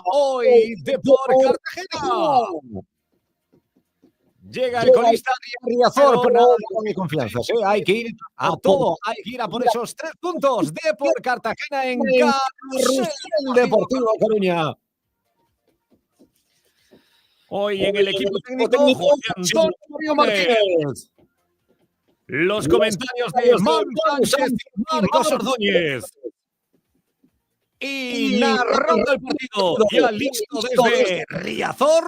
Hoy Depor Cartagena. Llega el colista Riazor, pero nada de confianza. Hay que ir a todo, hay que ir a por esos 3 puntos. Depor Cartagena en Carrusel Deportivo Coruña. Hoy en el equipo técnico José Antonio Martínez. Los comentarios de Man Sánchez y Marcos Ordóñez. Y narrando el partido, ya listo desde Riazor.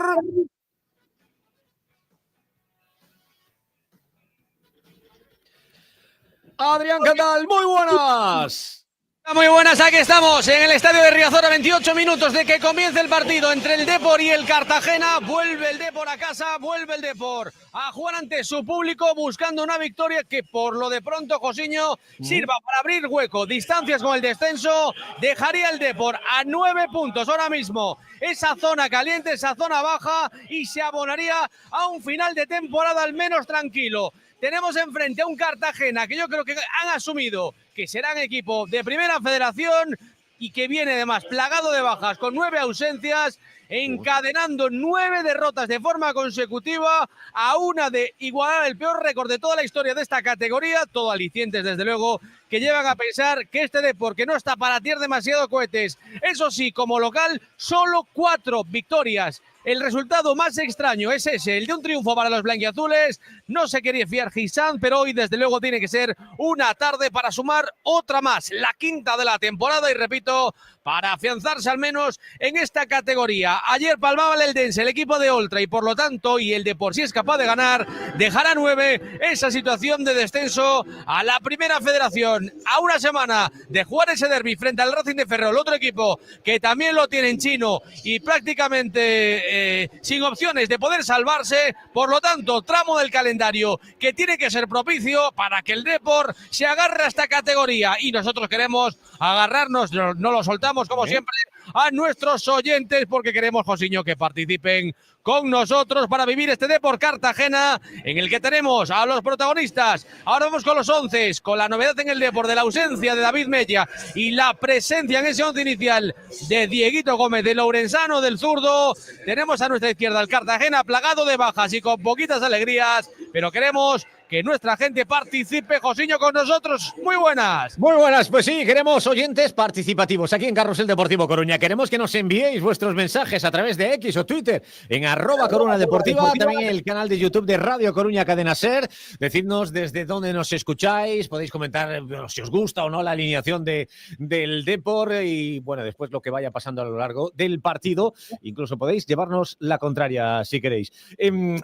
Adrián, ¿qué tal? Muy buenas. Muy buenas, aquí estamos en el estadio de Riazor a 28 minutos de que comience el partido entre el Depor y el Cartagena. Vuelve el Depor a casa, vuelve el Depor a jugar ante su público buscando una victoria que por lo de pronto, Josiño, sirva para abrir hueco, distancias con el descenso. Dejaría el Depor a 9 puntos ahora mismo, esa zona caliente, esa zona baja, y se abonaría a un final de temporada al menos tranquilo. Tenemos enfrente a un Cartagena que yo creo que han asumido que serán equipo de primera federación y que viene además plagado de bajas con 9 ausencias, encadenando 9 derrotas de forma consecutiva a una de igualar el peor récord de toda la historia de esta categoría. Todo alicientes, desde luego, que llevan a pensar que este Depor, que no está para tirar demasiado cohetes. Eso sí, como local, solo 4 victorias. El resultado más extraño es ese, el de un triunfo para los blanquiazules. No se quería fiar Gisán, pero hoy desde luego tiene que ser una tarde para sumar otra más, la quinta de la temporada, y repito, para afianzarse al menos en esta categoría. Ayer palmaba el Eldense, el equipo de Oltra, y por lo tanto, y el Depor, si es capaz de ganar, dejará 9 esa situación de descenso a la primera federación. A una semana de jugar ese derbi frente al Racing de Ferrol, otro equipo que también lo tiene en chino y prácticamente sin opciones de poder salvarse. Por lo tanto, tramo del calendario que tiene que ser propicio para que el Depor se agarre a esta categoría, y nosotros queremos agarrarnos, no lo soltamos como siempre, a nuestros oyentes, porque queremos, Josiño, que participen con nosotros para vivir este Depor Cartagena, en el que tenemos a los protagonistas. Ahora vamos con los 11, con la novedad en el Depor de la ausencia de David Mella y la presencia en ese 11 inicial de Dieguito Gómez, de Lourenzano, del zurdo. Tenemos a nuestra izquierda el Cartagena plagado de bajas y con poquitas alegrías, pero queremos que nuestra gente participe. Josiño, con nosotros. Muy buenas. Muy buenas, pues sí, queremos oyentes participativos aquí en Carrusel Deportivo Coruña. Queremos que nos enviéis vuestros mensajes a través de X o Twitter en @Coruna Deportiva, también en el canal de YouTube de Radio Coruña Cadena Ser. Decidnos desde dónde nos escucháis, podéis comentar si os gusta o no la alineación del Depor y bueno, después lo que vaya pasando a lo largo del partido. Incluso podéis llevarnos la contraria si queréis.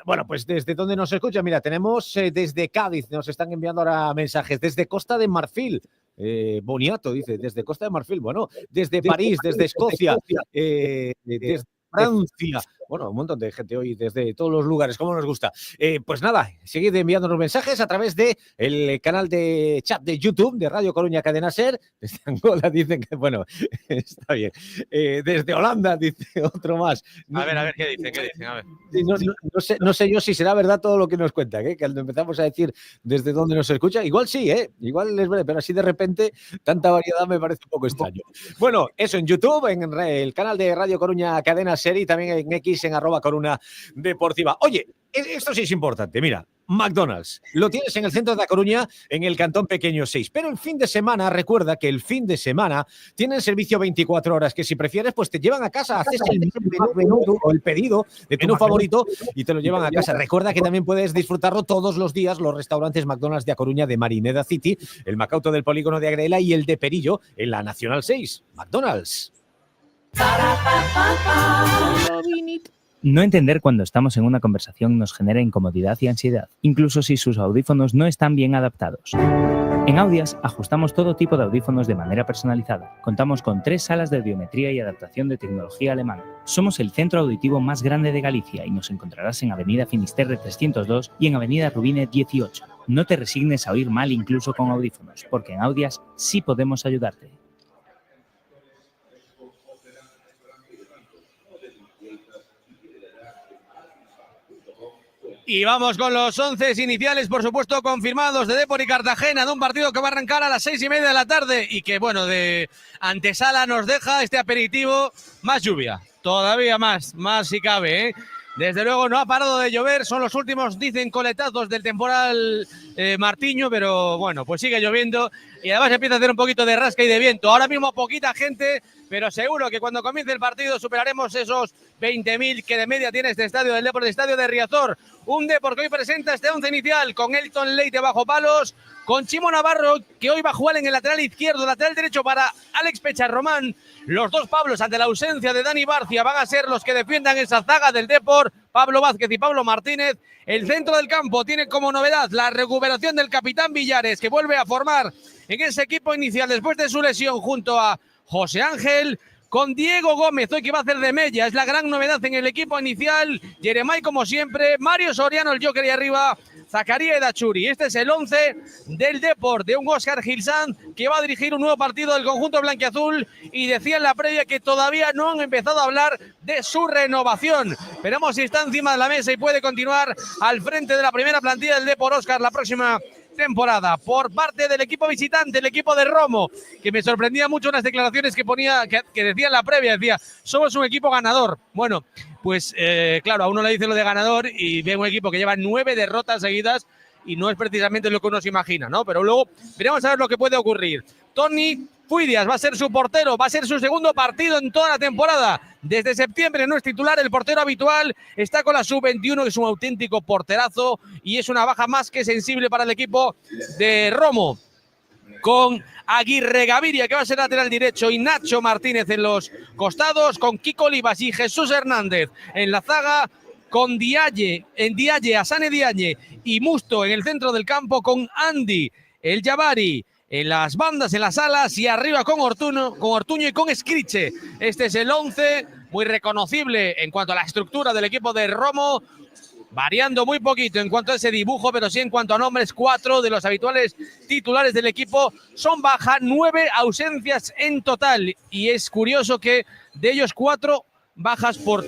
Bueno, pues desde dónde nos escucha, mira, tenemos desde Cádiz, nos están enviando ahora mensajes, desde Costa de Marfil, Boniato dice, desde Costa de Marfil, bueno, desde París, desde Escocia, desde Francia, bueno, un montón de gente hoy desde todos los lugares, como nos gusta. Pues nada, seguid enviándonos mensajes a través del canal de chat de YouTube de Radio Coruña Cadena Ser. Desde Angola dicen que, bueno, está bien. Desde Holanda dice otro más. A ver, ¿qué dicen? A ver. No sé yo si será verdad todo lo que nos cuentan, que cuando empezamos a decir desde dónde nos escucha, igual sí, igual es verdad, pero así de repente tanta variedad me parece un poco extraño. Bueno, eso en YouTube, en el canal de Radio Coruña Cadena Ser y también en X en @Coruna Deportiva. Oye, esto sí es importante, mira, McDonald's, lo tienes en el centro de La Coruña, en el Cantón Pequeño 6, pero el fin de semana, recuerda que el fin de semana tienen servicio 24 horas, que si prefieres, pues te llevan a casa, haces el menú o el pedido de tu menú favorito y te lo llevan a casa. Recuerda que también puedes disfrutarlo todos los días, los restaurantes McDonald's de A Coruña, de Marineda City, el Macauto del Polígono de Agrela y el de Perillo en la Nacional 6. McDonald's. No entender cuando estamos en una conversación nos genera incomodidad y ansiedad, incluso si sus audífonos no están bien adaptados. En Audias ajustamos todo tipo de audífonos de manera personalizada. Contamos con 3 salas de audiometría y adaptación de tecnología alemana. Somos el centro auditivo más grande de Galicia y nos encontrarás en Avenida Finisterre 302 y en Avenida Rubine 18. No te resignes a oír mal incluso con audífonos, porque en Audias sí podemos ayudarte. Y vamos con los 11 iniciales, por supuesto, confirmados de Depor y Cartagena, de un partido que va a arrancar a las 6:30 de la tarde y que, bueno, de antesala nos deja este aperitivo, más lluvia, todavía más si cabe, ¿eh? Desde luego no ha parado de llover, son los últimos, dicen, coletazos del temporal Martiño, pero bueno, pues sigue lloviendo y además empieza a hacer un poquito de rasca y de viento. Ahora mismo poquita gente, pero seguro que cuando comience el partido superaremos esos 20.000 que de media tiene este estadio del Depor, el estadio de Riazor. Un Depor que hoy presenta este 11 inicial con Elton Leite bajo palos, con Chimo Navarro, que hoy va a jugar en el lateral izquierdo, lateral derecho para Alex Pecharromán. Los dos Pablos, ante la ausencia de Dani Barcia, van a ser los que defiendan esa zaga del Depor, Pablo Vázquez y Pablo Martínez. El centro del campo tiene como novedad la recuperación del capitán Villares, que vuelve a formar en ese equipo inicial después de su lesión junto a José Ángel, con Diego Gómez, hoy que va a hacer de Mella, es la gran novedad en el equipo inicial. Jeremai, como siempre, Mario Soriano, el Joker, y arriba Zakaria Edachuri. Este es el 11 del Depor, de un Óscar Gilsán que va a dirigir un nuevo partido del conjunto blanquiazul, y decía en la previa que todavía no han empezado a hablar de su renovación. Veremos si está encima de la mesa y puede continuar al frente de la primera plantilla del Depor, Óscar, la próxima temporada. Por parte del equipo visitante, el equipo de Romo, que me sorprendía mucho unas declaraciones que decía en la previa, decía, somos un equipo ganador. Bueno, pues claro, a uno le dice lo de ganador y ve un equipo que lleva 9 derrotas seguidas y no es precisamente lo que uno se imagina, ¿no? Pero luego veremos a ver lo que puede ocurrir. Tony Fuidias va a ser su portero, va a ser su segundo partido en toda la temporada. Desde septiembre no es titular, el portero habitual está con la sub-21, que es un auténtico porterazo y es una baja más que sensible para el equipo de Romo. Con Aguirre Gaviria, que va a ser lateral derecho, y Nacho Martínez en los costados, con Kiko Olivas y Jesús Hernández en la zaga, con Asane Diagne y Musto en el centro del campo, con Andy, el Jabari en las bandas, en las alas, y arriba con Ortuño y con Escriche. Este es el 11, muy reconocible en cuanto a la estructura del equipo de Romo, variando muy poquito en cuanto a ese dibujo, pero sí en cuanto a nombres. 4 de los habituales titulares del equipo son baja, 9 ausencias en total, y es curioso que de ellos 4 bajas por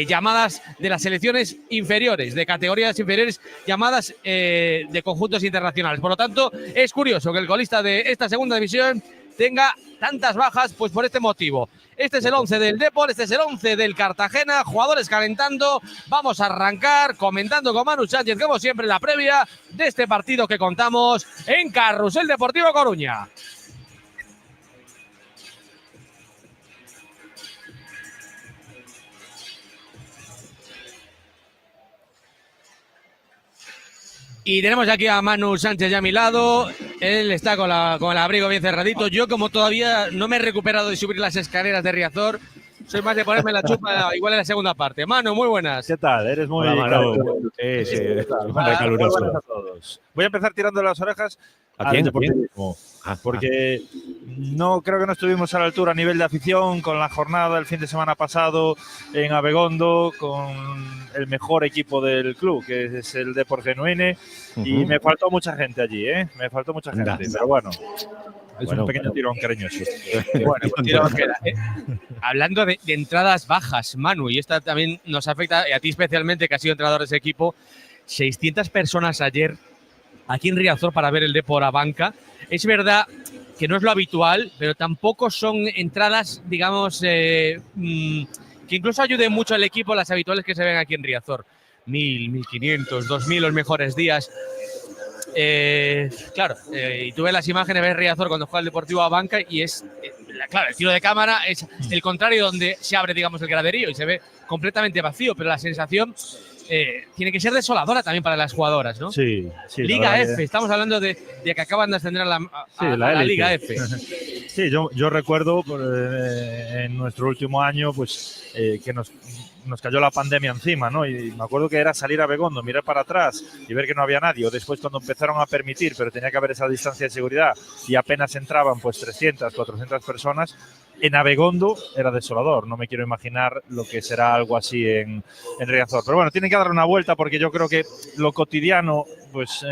llamadas de las selecciones inferiores, de categorías inferiores, llamadas de conjuntos internacionales. Por lo tanto, es curioso que el golista de esta segunda división tenga tantas bajas, pues por este motivo. Este es el 11 del Depor, este es el 11 del Cartagena, jugadores calentando. Vamos a arrancar comentando con Manu Sánchez, como siempre, la previa de este partido que contamos en Carrusel Deportivo Coruña. Y tenemos aquí a Manu Sánchez ya a mi lado. Él está con el abrigo bien cerradito. Yo, como todavía no me he recuperado de subir las escaleras de Riazor, soy más de ponerme la chupa igual en la segunda parte. Manu, muy buenas. ¿Qué tal? Eres muy caluroso. Buenas a todos. Voy a empezar tirando las orejas ¿A quién? Porque no creo que no estuvimos a la altura a nivel de afición con la jornada del fin de semana pasado en Abegondo, con el mejor equipo del club, que es el Depor Genuine, y me faltó mucha gente allí, me faltó mucha gente, pero bueno. Es un pequeño tirón cariñoso. Bueno, pues tirón queda. Hablando de entradas bajas, Manu, y esta también nos afecta, y a ti especialmente, que has sido entrenador de ese equipo, 600 personas ayer aquí en Riazor para ver el Depor a banca. Es verdad que no es lo habitual, pero tampoco son entradas, digamos, que incluso ayuden mucho al equipo las habituales que se ven aquí en Riazor. 1.000, 1.500, 2.000 los mejores días. Claro, y tú ves las imágenes, ves Riazor cuando juega el Deportivo a banca y es, claro, el tiro de cámara es el contrario, donde se abre, digamos, el graderío y se ve completamente vacío, pero la sensación tiene que ser desoladora también para las jugadoras, ¿no? Sí, sí. Liga F, estamos hablando de que acaban de ascender a la Liga F. Sí, yo recuerdo en nuestro último año, pues que nos cayó la pandemia encima, ¿no? Y me acuerdo que era salir a Abegondo, mirar para atrás y ver que no había nadie. O después, cuando empezaron a permitir, pero tenía que haber esa distancia de seguridad y apenas entraban pues 300, 400 personas, en Abegondo era desolador. No me quiero imaginar lo que será algo así en Riazor. Pero bueno, tienen que dar una vuelta, porque yo creo que lo cotidiano pues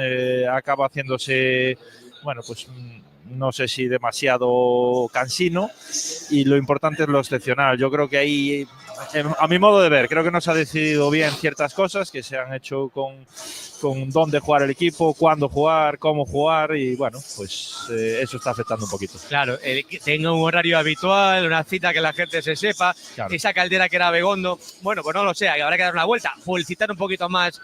acaba haciéndose, bueno, pues no sé si demasiado cansino, y lo importante es lo excepcional. Yo creo que ahí, a mi modo de ver, creo que no se ha decidido bien ciertas cosas que se han hecho con dónde jugar el equipo, cuándo jugar, cómo jugar, y bueno, pues eso está afectando un poquito. Claro, que tenga un horario habitual, una cita que la gente se sepa, claro. Esa caldera que era Abegondo, bueno, pues no lo sé, habrá que dar una vuelta, publicitar un poquito más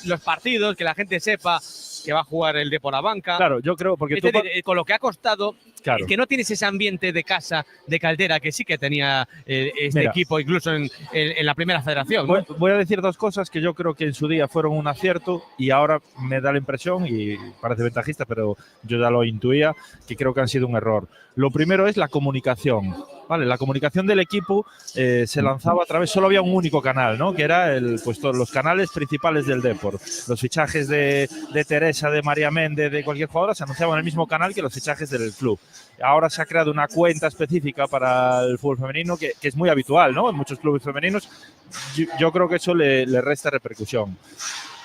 los partidos, que la gente sepa que va a jugar el Depor a banca. Claro, yo creo, porque con lo que ha costado, claro, que no tienes ese ambiente de casa, de caldera, que sí que tenía este equipo, incluso en la primera federación, ¿no? Voy a decir dos cosas que yo creo que en su día fueron un acierto y ahora me da la impresión, y parece ventajista, pero yo ya lo intuía, que creo que han sido un error. Lo primero es la comunicación. Vale, la comunicación del equipo se lanzaba a través, solo había un único canal, ¿no? Que era los canales principales del Depor. Los fichajes de Teresa, de María Méndez, de cualquier jugadora se anunciaban en el mismo canal que los fichajes del club. Ahora se ha creado una cuenta específica para el fútbol femenino que es muy habitual, ¿no? En muchos clubes femeninos. Yo creo que eso le resta repercusión.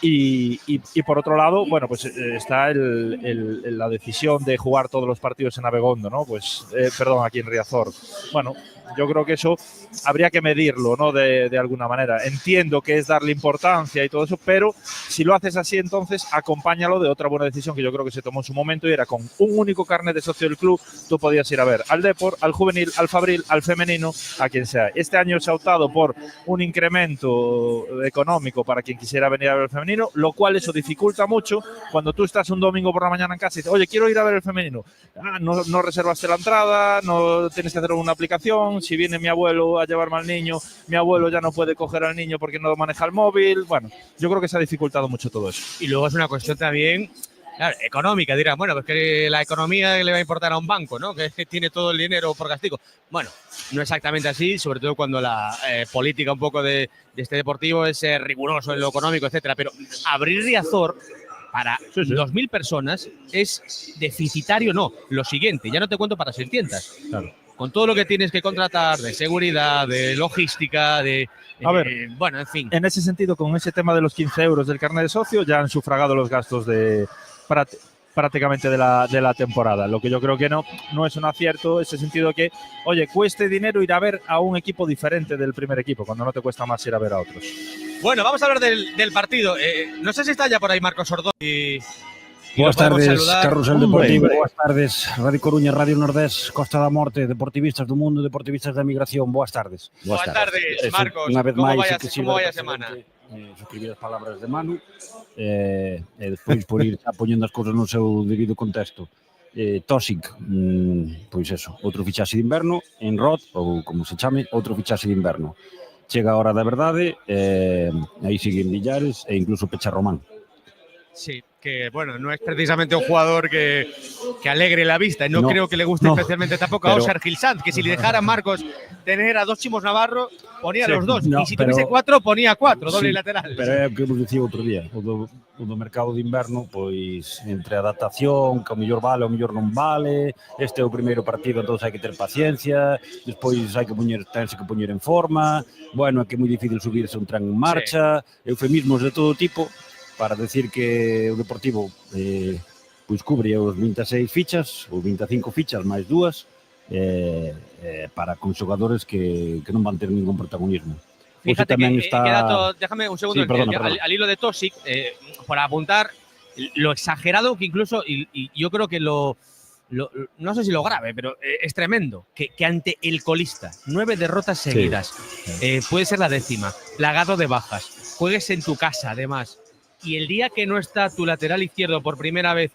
Y por otro lado, bueno, pues está la decisión de jugar todos los partidos en Abegondo, ¿no? Pues, perdón, aquí en Riazor. Bueno, yo creo que eso habría que medirlo, ¿no? De alguna manera. Entiendo que es darle importancia y todo eso, pero si lo haces así, entonces acompáñalo de otra buena decisión que yo creo que se tomó en su momento, y era con un único carnet de socio del club, tú podías ir a ver al Depor, al juvenil, al fabril, al femenino, a quien sea. Este año se ha optado por un incremento económico para quien quisiera venir a ver el femenino, lo cual eso dificulta mucho cuando tú estás un domingo por la mañana en casa y dices, oye, quiero ir a ver el femenino. No reservaste la entrada, no tienes que hacer una aplicación. Si viene mi abuelo a llevarme al niño, mi abuelo ya no puede coger al niño porque no maneja el móvil. Bueno, yo creo que se ha dificultado mucho todo eso. Y luego es una cuestión también, claro, económica. Dirán, bueno, pues que la economía le va a importar a un banco, ¿no? Que tiene todo el dinero por castigo. Bueno, no exactamente así, sobre todo cuando la política un poco de este deportivo es riguroso en lo económico, etcétera. Pero abrir Riazor para 2.000 personas es deficitario, no. Lo siguiente, ya no te cuento para 600. Claro. Con todo lo que tienes que contratar de seguridad, de logística, a ver, bueno, en fin. En ese sentido, con ese tema de los 15 euros del carnet de socio, ya han sufragado los gastos prácticamente de la temporada. Lo que yo creo que no es un acierto, en ese sentido que, oye, cueste dinero ir a ver a un equipo diferente del primer equipo, cuando no te cuesta más ir a ver a otros. Bueno, vamos a hablar del partido. No sé si está ya por ahí Marcos Ordón y boas tardes, Carrusel Deportivo. Boas tardes, Radio Coruña, Radio Nordés, Costa da Morte, deportivistas do mundo, deportivistas da migración. Boas tardes. Boas tardes, Marcos. Unha vez máis, como vai a semana? Suscribir as palabras de Manu e despois por ir xa poñendo as cousas no seu debido contexto. Tóxic, pois eso, outro fichaxe de inverno en Rod, ou como se chame, outro fichaxe de inverno. Chega a hora da verdade, aí siguen Villares e incluso Pecha Román. Sí, que bueno, no es precisamente un jugador que alegre la vista. No creo que le guste especialmente tampoco a Óscar Gil Sanz, que si le dejara a Marcos tener a dos Chimos Navarro, ponía los dos. Y si tuviese 4, ponía 4, doble lateral. Pero é o que vos dicía outro día, o do mercado de inverno, pois entre adaptación, que ao mellor vale, ao mellor non vale, este é o primeiro partido, entón hai que ter paciencia, despois hai que tense que poñer en forma, bueno, é que é moi difícil subirse un tren en marcha, eufemismos de todo tipo, para decir que o Deportivo pois cubre os 26 fichas, ou 25 fichas máis dúas, para con xogadores que non van ter ningún protagonismo. Fíjate que dato, déjame un segundo, sí, perdona. Al hilo de Tóxic, para apuntar lo exagerado que incluso, y yo creo que no sé si lo grave, pero es tremendo, que ante el colista, 9 derrotas seguidas, puede ser la 10ª, plagado de bajas, juegues en tu casa además, y el día que no está tu lateral izquierdo por primera vez,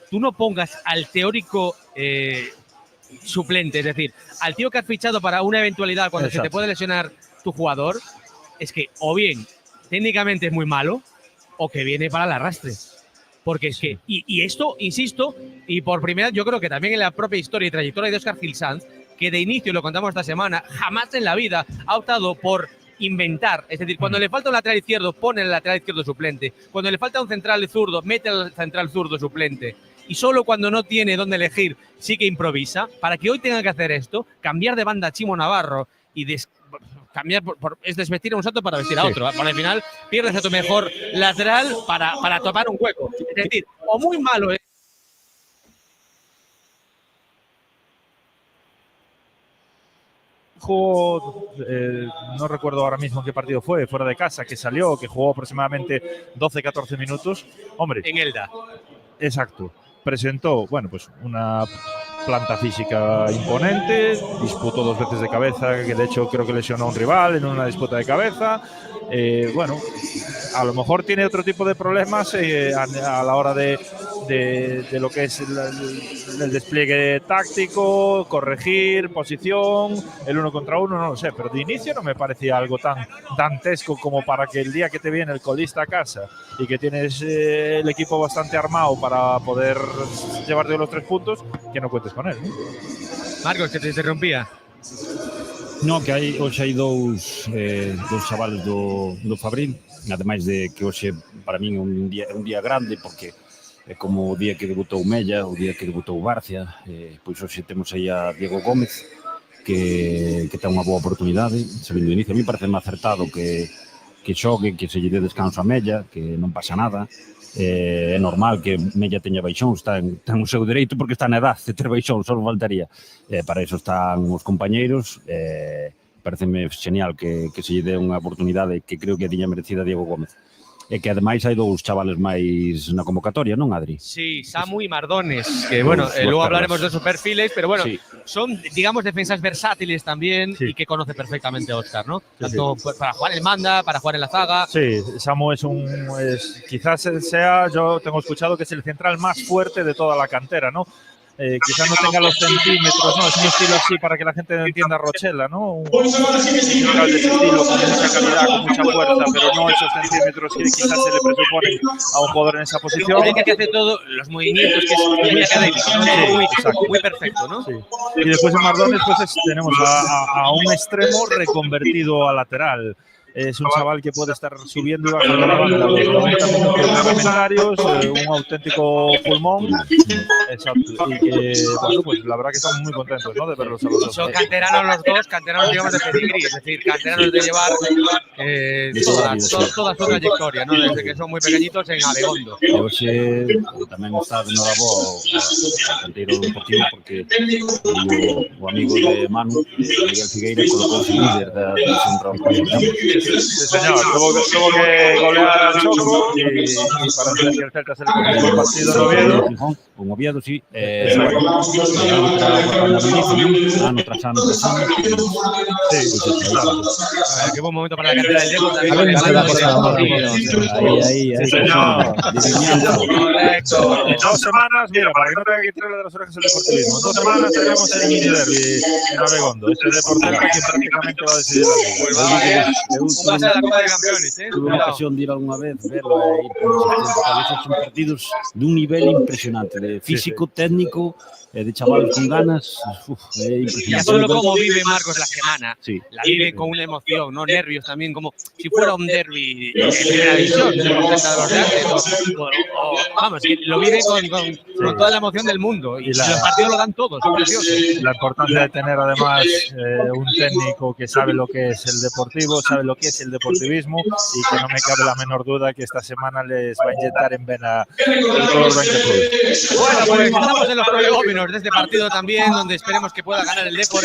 tú no pongas al teórico suplente, es decir, al tío que has fichado para una eventualidad cuando se te puede lesionar tu jugador, es que o bien técnicamente es muy malo o que viene para el arrastre. Porque es que, y esto, insisto, y por primera vez yo creo que también en la propia historia y trayectoria de Óscar Gil Sanz, que de inicio, lo contamos esta semana, jamás en la vida ha optado por inventar. Es decir, cuando le falta un lateral izquierdo, pone el lateral izquierdo suplente. Cuando le falta un central zurdo, mete al central zurdo suplente. Y solo cuando no tiene dónde elegir, sí que improvisa. Para que hoy tenga que hacer esto, cambiar de banda a Chimo Navarro y cambiar es desvestir a un santo para vestir a otro. Por el final, pierdes a tu mejor lateral para topar un hueco. Es decir, o muy malo es jugó, no recuerdo ahora mismo en qué partido fue, fuera de casa, que salió, que jugó aproximadamente 12-14 minutos. Hombre, En Elda. exacto. Presentó, bueno, pues una planta física imponente, disputó 2 veces de cabeza, que de hecho creo que lesionó a un rival en una disputa de cabeza. Bueno, a lo mejor tiene otro tipo de problemas a la hora de lo que es el despliegue táctico, corregir, posición, el 1 contra 1, no lo sé, pero de inicio no me parecía algo tan dantesco como para que el día que te viene el colista a casa y que tienes el equipo bastante armado para poder llevarte los 3 puntos, que no cuentes con él, ¿no? Marcos, que te interrumpía. No, que hoxe hai dous chavales do Fabril, ademais de que hoxe para min é un día grande, porque é como o día que debutou Mella, o día que debutou Barcia, pois hoxe temos aí a Diego Gómez, que ten unha boa oportunidade, sabindo de inicio. A mí parece acertado que xogue, que se lle dé descanso a Mella, que non pasa nada. É normal que Mella teña baixóns, ten o seu dereito porque está na edad de ter baixóns, só non faltaría. Para iso están os compañeiros. Pareceme genial que se lle dé unha oportunidade que creo que tiña merecida Diego Gómez. E que ademais hai 2 chavales máis na convocatoria, non, Adri? Sí, Samu y Mardones, que bueno, luego hablaremos de sus perfiles, pero bueno, sí, son, digamos, defensas versátiles también, sí, y que conoce perfectamente a Óscar, ¿no? Sí, tanto sí, para jugar en manda, para jugar en la zaga. Sí, Samu quizás sea, yo tengo escuchado que es el central más fuerte de toda la cantera, ¿no? Quizás no tenga los centímetros, ¿no? Es un estilo así para que la gente entienda Rochela, ¿no? Un central de ese estilo con mucha calidad, con mucha fuerza, pero no esos centímetros que quizás se le presuponen a un jugador en esa posición. Hay que hace todo los movimientos, que es muy académico, ¿no? Muy perfecto, ¿no? Sí. Y después en Mardones pues tenemos a un extremo reconvertido a lateral. Es un chaval que puede estar subiendo y bajando la banda los 90 minutos reglamentarios, un auténtico pulmón. Exacto. Y que, bueno, pues la verdad que estamos muy contentos, ¿no?, de verlos a los dos. Son canteranos los dos, canteranos, digamos, de pedigrí, es decir, canteranos de llevar toda su trayectoria, ¿no?, desde que son muy pequeñitos en Abegondo. Hoxe tamén está de novo ao canteiro deportivo, porque o amigo de Manu, Miguel Figueira, colocou o líder da Central. Sí, señor, tuvo que golear al Choco y para ver si el Celta se le comió el partido en Oviedo. Con Oviedo, sí. Ano tras ano. Qué buen momento para la carrera del Depor también. Ahí. Correcto. En 2 semanas, mira, para que no tenga que quitarle de las orejas el deportivismo, en 2 semanas tenemos el mini derbi en Abegondo. Este Depor Celta que prácticamente va a decidir la liga. Va a ser la Copa de Campeones, ¿eh? Tuve ocasión de ir alguna vez, verlo e ir por esos son partidos de un nivel impresionante, de físico, técnico, de chavales con ganas. Impresionante. Ya solo cómo vive Marcos la semana. Sí. La vive con una emoción, ¿no? Nervios también, como si fuera un derbi en primera división, de los de antes. Vamos, que lo vive con toda la emoción del mundo. Y los partidos lo dan todos, son preciosos. La importancia de tener además un técnico que sabe lo que es el deportivo, sabe lo que es el deportivismo, y que no me cabe la menor duda que esta semana les va a inyectar en vena el color blanqueazul. Bueno, pues estamos en los prolegómenos de este partido también, donde esperemos que pueda ganar el Depor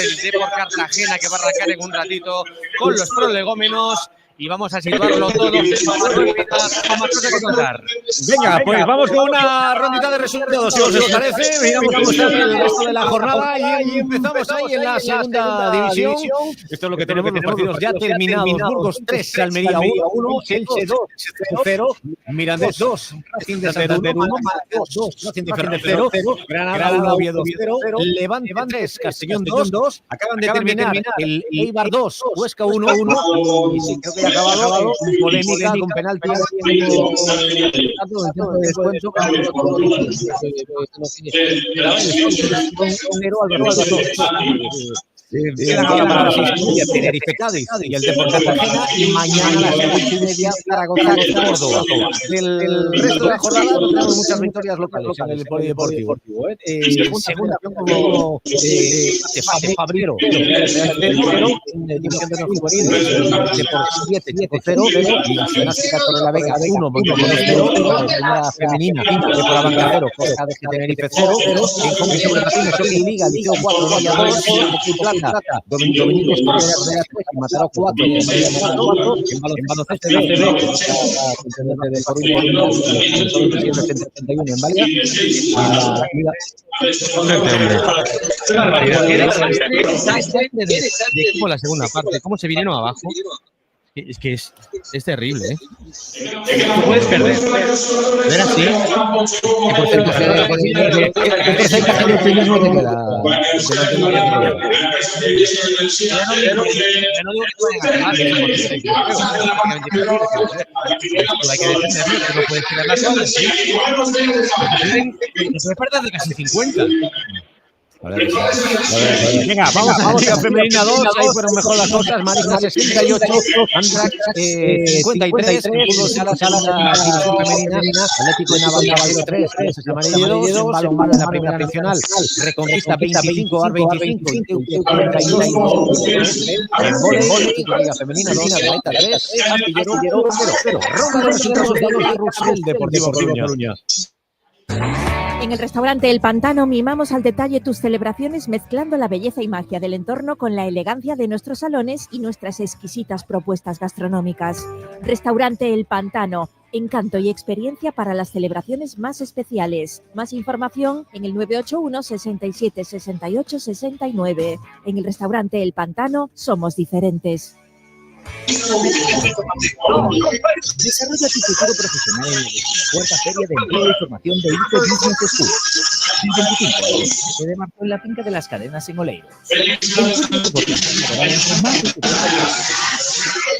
Cartagena, que va a arrancar en un ratito con los prolegómenos. Y vamos a situarlo todo con más cosas que contar. Venga, pues vamos con una rondita de resultados, si os parece. Miramos cómo está el resto de la jornada y empezamos ahí en la segunda división. Esto es lo que tenemos, los partidos ya terminados. Burgos 3, Almería 1, Elche 2, 0, Mirandés 2, Racing de Santander 1, 2, Racing de 0, Granada 1, Oviedo 0, Levante 3, Castellón 2, acaban de terminar el Eibar 2, Huesca 1-1 y creo que acabado con polémica, con penalti en tiempo de descuento quedan ahora para las 6:30 Tenerife Cádiz y el Depor Cartagena, y mañana a las 8:30 Zaragoza Córdoba. Del resto de la jornada no tenemos muchas victorias locales en el polideportivo. Segunda como Fabrero, en división de los juveniles, Depor 7-0, y Gimnástica Torrelavega 1, Montones 0, primera femenina de por la banca 0, Costa de Tenerife 0, en Conquista de Martínez, Liga, Liceo 4, Villa 2, Plata Dominique Escobar de 3 y Mataró 4. En baloncesto de ACB, de Coruña, en 31 en Valia. De equipo la segunda parte, cómo se vinieron abajo. Es que es terrible, ¿eh? No puedes perder. Ver así. ¿Qué porcentaje de optimismo te queda? No digo que pueden ganar, hay que defenderlo, que no puedes tirar la toalla. Se puede perder de casi 50. Venga, vamos a la Liga Femenina 2, ahí fueron mejor las cosas. Marina 68, Andrax 53, fútbol sala división femenina, Atlético de Navalcaballero 3, Amarillo 2, balonmano en la primera nacional, Reconquista 25, AR 25, 42, en voleibol, Liga Femenina 2, Gaeta 3, Astillero 0. Ronda de resultados de los Rusel Deportivo Coruña. En el restaurante El Pantano mimamos al detalle tus celebraciones mezclando la belleza y magia del entorno con la elegancia de nuestros salones y nuestras exquisitas propuestas gastronómicas. Restaurante El Pantano, encanto y experiencia para las celebraciones más especiales. Más información en el 981 67 68 69. En el restaurante El Pantano somos diferentes. Desarrolla tu futuro profesional en la 14ª Feria de Empleo y Formación de ITE Business School. El 25 de marzo en la Finca de las Cadenas en Oleiros.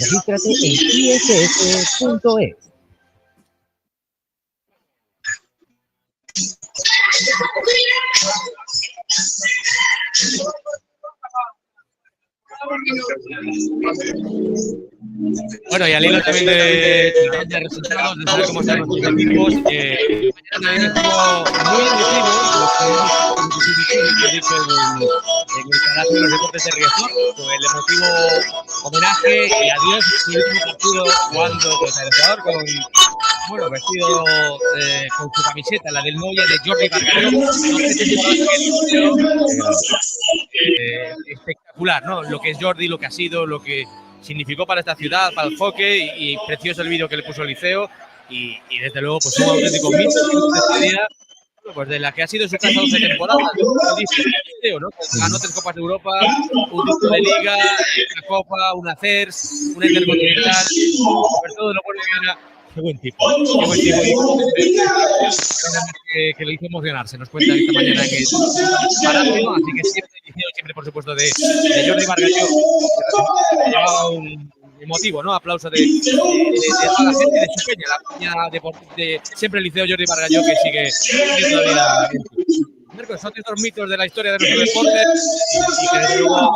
Regístrate en iss.es. Bueno, y al hilo también de resultados, de saber cómo están nuestros equipos, mañana también estuvo muy emotivo en el Palacio de los Deportes de Riazor, con el emotivo homenaje y adiós el último partido jugando contra el Ecuador, vestido con su camiseta, la del novia de Jordi Bargallo, espectacular, ¿no? Lo que es Jordi, lo que ha sido, lo que significó para esta ciudad, para el hockey, y precioso el vídeo que le puso el Liceo, y desde luego pues un auténtico mito pues de la que ha sido su casa 12 temporadas, Liceo, ¿no? Ganó 3 Copas de Europa, un título de Liga, una Copa, una CERS, una Intercontinental, sobre todo lo bueno que era. Qué buen tipo que le hizo emocionarse, nos cuenta esta mañana que es Palacio, así que siempre por supuesto de Jordi Bargallo, llevaba un emotivo, ¿no? Aplauso de toda la gente de su peña, la peña de siempre el Liceo Jordi Bargallo, que sigue todavía. Marcos, son estos mitos de la historia de nuestro deporte y que desde luego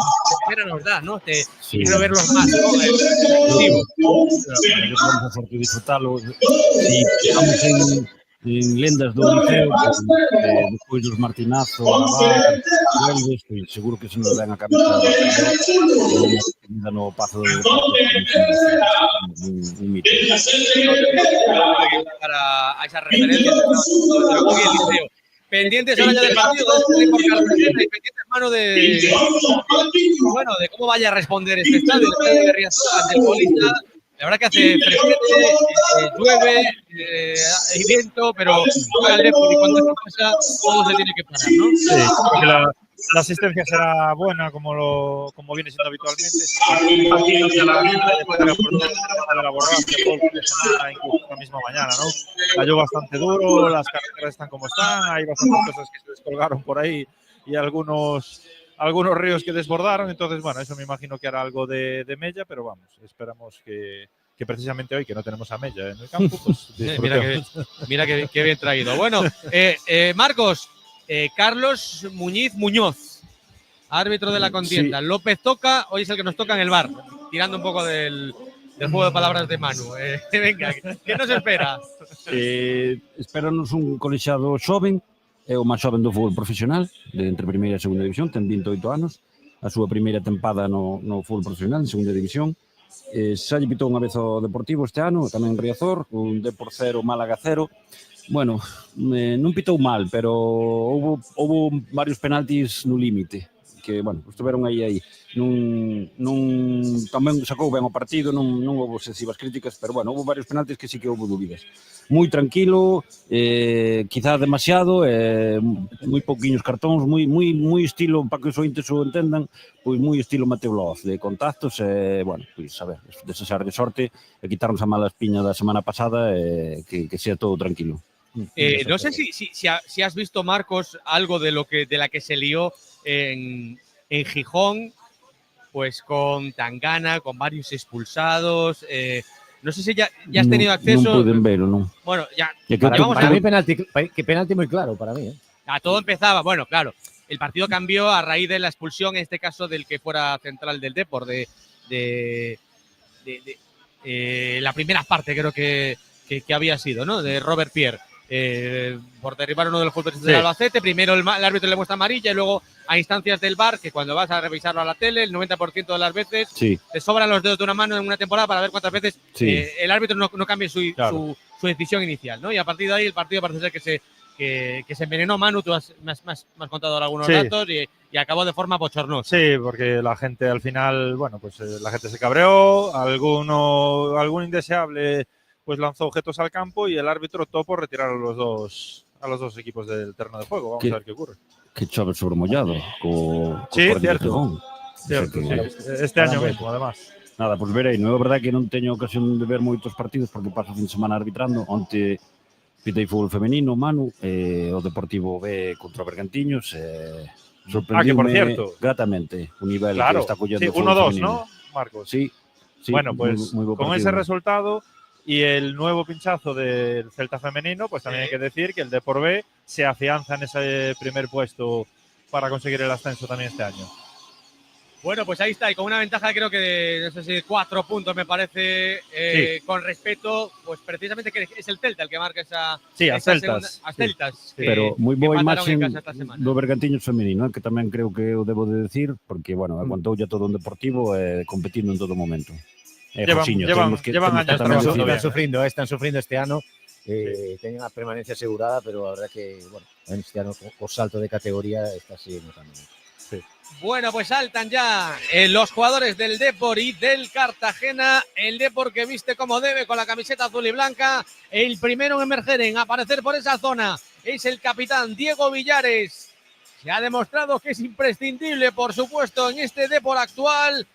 pena nos da, ¿no? Quiero verlos más, ¿no? Vamos a hacer disfrutarlo. Si estamos en lendas do Liceo, despois dos Martinazo, Navar, Huelves, que seguro que se nos ven a cabeza ainda no Pazo de un mito. Para esa referencia, luego el Liceo. Pendientes ahora ya del partido, y pendientes, hermano, de cómo vaya a responder este estadio, el estadio de Riazor, ante el colista. La verdad que hace fresquete, llueve, hay viento, pero juega el Depor y cuando esto pasa, todo se tiene que parar, ¿no? Sí, porque la asistencia será buena, como viene siendo habitualmente. Aquí no se la de la borrasca, incluso la misma mañana, ¿no? Cayó bastante duro, las carreteras están como están, hay bastantes cosas que se descolgaron por ahí y algunos ríos que desbordaron, entonces, bueno, eso me imagino que hará algo de mella, pero vamos, esperamos que precisamente hoy, que no tenemos a Mella en el campo, pues mira que bien traído. Bueno, Marcos, Carlos Muñoz, árbitro de la contienda. Sí. López toca, hoy es el que nos toca en el bar, tirando un poco del juego de palabras de Manu. Venga, ¿qué nos espera? Espéranos un colexiado xoven, é o máis xoven do fútbol profesional, de entre primeira e segunda división, ten 28 anos, a súa primeira tempada no fútbol profesional, en segunda división. Xa lle pitou unha vez ao Deportivo este ano, tamén en Riazor, un Depor 0, Málaga 0. Bueno, non pitou mal, pero houbo varios penaltis no límite, que, bueno, estiveron aí. Tamén sacou ben o partido, non houve excesivas críticas, pero, bueno, houve varios penaltis que sí que houve dúbidas. Moi tranquilo, quizá demasiado, moi pouquiños cartóns, moi estilo, para que os ointes o entendan, pois moi estilo Mateo Loz, de contactos, bueno, pois, a ver, desexar de sorte e quitarnos a mala espiña da semana pasada, que sea todo tranquilo. No sé si has visto, Marcos, algo de la que se lió en Gijón, pues con Tangana, con varios expulsados. No sé si ya has tenido acceso. Non pueden verlo, non. Bueno, ya. Para mí, penalti muy claro, para mí. A todo empezaba, bueno, claro. El partido cambió a raíz de la expulsión, en este caso del que fuera central del Depor, de la primera parte, creo que había sido, ¿no? De Robert Pierre. Por derribar uno de los jugadores del Albacete. Primero el árbitro le muestra amarilla y luego a instancias del VAR, que cuando vas a revisarlo a la tele, el 90% de las veces te sobran los dedos de una mano en una temporada para ver cuántas veces el árbitro no cambie su decisión inicial, ¿no? Y a partir de ahí el partido parece ser que se envenenó. Manu, tú me has contado ahora algunos datos y acabó de forma bochornosa. Sí, porque la gente al final, bueno, pues la gente se cabreó, algún indeseable pues lanzó objetos al campo y el árbitro optó por retirar a los dos equipos del terreno de juego. Vamos a ver qué ocurre. Que chove sobre mollado. Sí, cierto. Este año mismo, además. Nada, pues verei. Non é verdade que non teño ocasión de ver moitos partidos porque paso o fin de semana arbitrando. Onte pitei fútbol femenino, Manu, o Deportivo B contra o Bergantiños. Sorprendiume, que por cierto, gratamente o nivel que está collendo. Sí, 1-2, ¿no, Marcos? Sí. Bueno, pues muy con ese resultado y el nuevo pinchazo del Celta femenino, pues también hay que decir que el Depor B se afianza en ese primer puesto para conseguir el ascenso también este año. Bueno, pues ahí está, y con una ventaja creo que no sé si 4 puntos me parece, con respeto, pues precisamente que es el Celta el que marca esa Celtas. A Celtas. Pero moi boa imaxe do Bergantiños femenino, que tamén creo que o debo de decir, porque, bueno, aguantoulle todo un Deportivo competindo en todo momento. Llevan años trabajando. Están sufriendo este año. Tenían la permanencia asegurada, pero la verdad que, bueno, este año con salto de categoría está así notando. Sí. Bueno, pues saltan ya los jugadores del Depor y del Cartagena. El Depor que viste como debe con la camiseta azul y blanca. El primero en emerger, en aparecer por esa zona, es el capitán Diego Villares. Se ha demostrado que es imprescindible, por supuesto, en este Depor actual.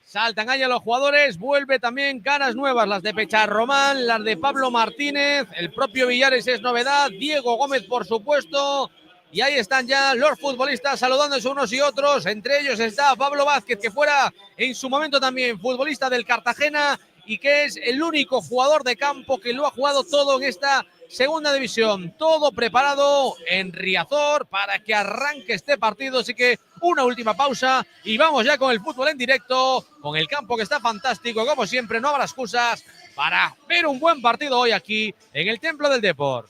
Saltan allá los jugadores, vuelve también caras nuevas, las de Pecharromán, las de Pablo Martínez, el propio Villares es novedad, Diego Gómez por supuesto, y ahí están ya los futbolistas saludándose unos y otros, entre ellos está Pablo Vázquez, que fuera en su momento también futbolista del Cartagena y que es el único jugador de campo que lo ha jugado todo en esta segunda división, todo preparado en Riazor para que arranque este partido, así que una última pausa y vamos ya con el fútbol en directo, con el campo que está fantástico, como siempre, no habrá excusas para ver un buen partido hoy aquí en el Templo del Depor.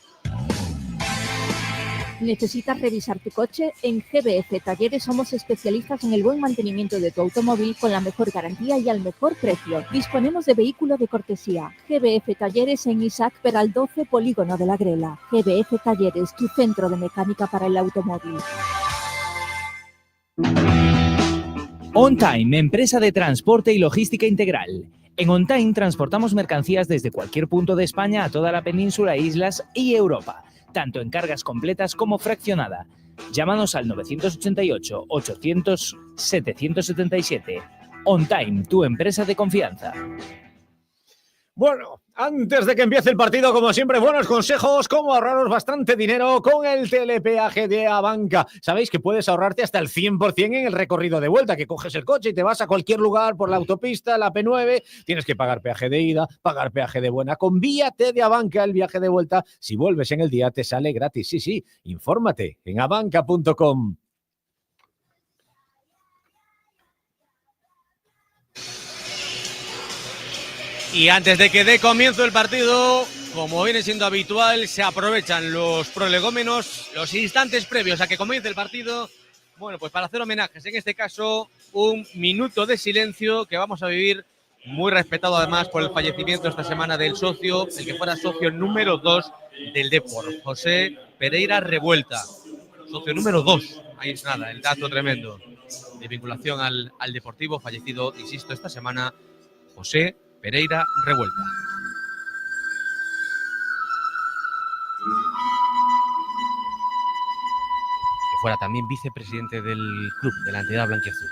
¿Necesitas revisar tu coche? En GBF Talleres somos especialistas en el buen mantenimiento de tu automóvil con la mejor garantía y al mejor precio. Disponemos de vehículo de cortesía. GBF Talleres en Isaac Peral 12, Polígono de la Grela. GBF Talleres, tu centro de mecánica para el automóvil. On Time, empresa de transporte y logística integral. En On Time transportamos mercancías desde cualquier punto de España a toda la península, islas y Europa, tanto en cargas completas como fraccionada. Llámanos al 988 800 777. On Time, tu empresa de confianza. Bueno, antes de que empiece el partido, como siempre, buenos consejos, cómo ahorraros bastante dinero con el telepeaje de Abanca. Sabéis que puedes ahorrarte hasta el 100% en el recorrido de vuelta, que coges el coche y te vas a cualquier lugar por la autopista, la P9, tienes que pagar peaje de ida, pagar peaje de vuelta. Convíate de Abanca, el viaje de vuelta, si vuelves en el día te sale gratis. Sí, infórmate en abanca.com. Y antes de que dé comienzo el partido, como viene siendo habitual, se aprovechan los prolegómenos, los instantes previos a que comience el partido, bueno, pues para hacer homenajes. En este caso, un minuto de silencio que vamos a vivir, muy respetado además por el fallecimiento esta semana del socio, el que fuera socio número 2 del Depor, José Pereira Revuelta. Socio número 2, ahí es nada, el dato tremendo. de vinculación al Deportivo, fallecido, insisto, esta semana, José Pereira Revuelta. Que fuera también vicepresidente del club, de la entidad blanquiazul.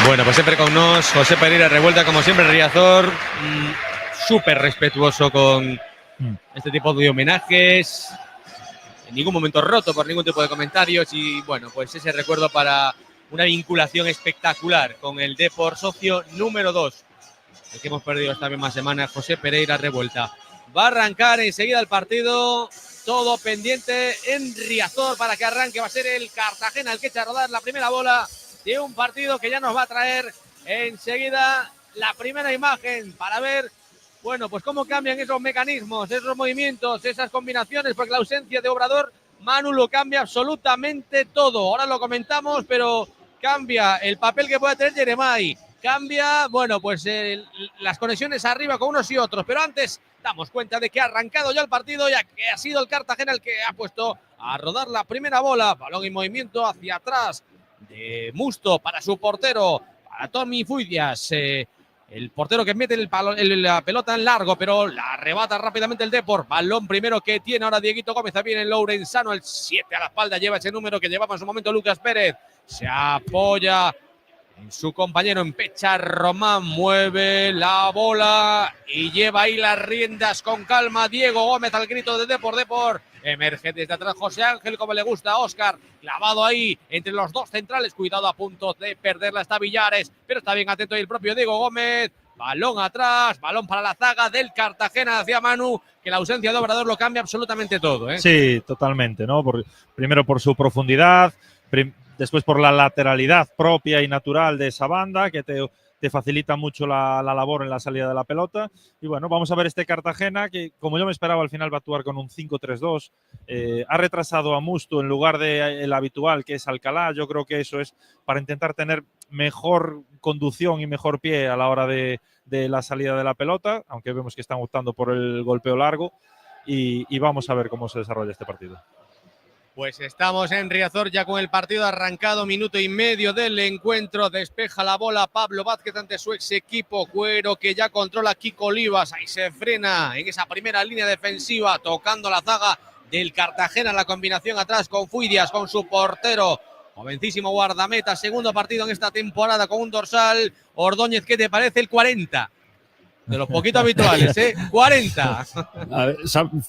Bueno, pues siempre con nos, José Pereira Revuelta, como siempre, Riazor, súper respetuoso con este tipo de homenajes, en ningún momento roto por ningún tipo de comentarios y bueno, pues ese recuerdo para una vinculación espectacular con el Depor, socio número 2, el que hemos perdido esta misma semana, José Pereira Revuelta. Va a arrancar enseguida el partido, todo pendiente en Riazor para que arranque, va a ser el Cartagena el que echa a rodar la primera bola de un partido que ya nos va a traer enseguida la primera imagen para ver, bueno, pues cómo cambian esos mecanismos, esos movimientos, esas combinaciones, porque la ausencia de Obrador, Manu, lo cambia absolutamente todo. Ahora lo comentamos, pero cambia el papel que puede tener Jeremai, cambia, bueno, pues las conexiones arriba con unos y otros, pero antes damos cuenta de que ha arrancado ya el partido, ya que ha sido el Cartagena el que ha puesto a rodar la primera bola, balón en movimiento hacia atrás, de Musto para su portero, para Tommy Fuidias, el portero que mete la pelota en largo, pero la arrebata rápidamente el Depor. Balón primero que tiene ahora Dieguito Gómez, también el Lourenzano, el 7 a la espalda, lleva ese número que llevaba en su momento Lucas Pérez, se apoya en su compañero, en Pecha Román, mueve la bola y lleva ahí las riendas con calma Diego Gómez al grito de Depor. Emerge desde atrás José Ángel, como le gusta a Óscar, clavado ahí entre los dos centrales, cuidado, a punto de perderla está Villares, pero está bien atento ahí el propio Diego Gómez. Balón atrás, balón para la zaga del Cartagena hacia Manu, que la ausencia de Obrador lo cambia absolutamente todo, ¿eh? Sí, totalmente, ¿no? Primero por su profundidad, después por la lateralidad propia y natural de esa banda, que te facilita mucho la labor en la salida de la pelota. Y bueno, vamos a ver este Cartagena que, como yo me esperaba, al final va a actuar con un 5-3-2. Ha retrasado a Musto en lugar del habitual, que es Alcalá. Yo creo que eso es para intentar tener mejor conducción y mejor pie a la hora de la salida de la pelota, aunque vemos que están optando por el golpeo largo. Y vamos a ver cómo se desarrolla este partido. Pues estamos en Riazor ya con el partido arrancado, minuto y medio del encuentro, despeja la bola Pablo Vázquez ante su ex equipo, Cuero, que ya controla Kiko Olivas, ahí se frena en esa primera línea defensiva, tocando la zaga del Cartagena, la combinación atrás con Fuidias, con su portero, jovencísimo guardameta, segundo partido en esta temporada con un dorsal. Ordóñez, ¿qué te parece el 40? De los poquito habituales, 40. A ver,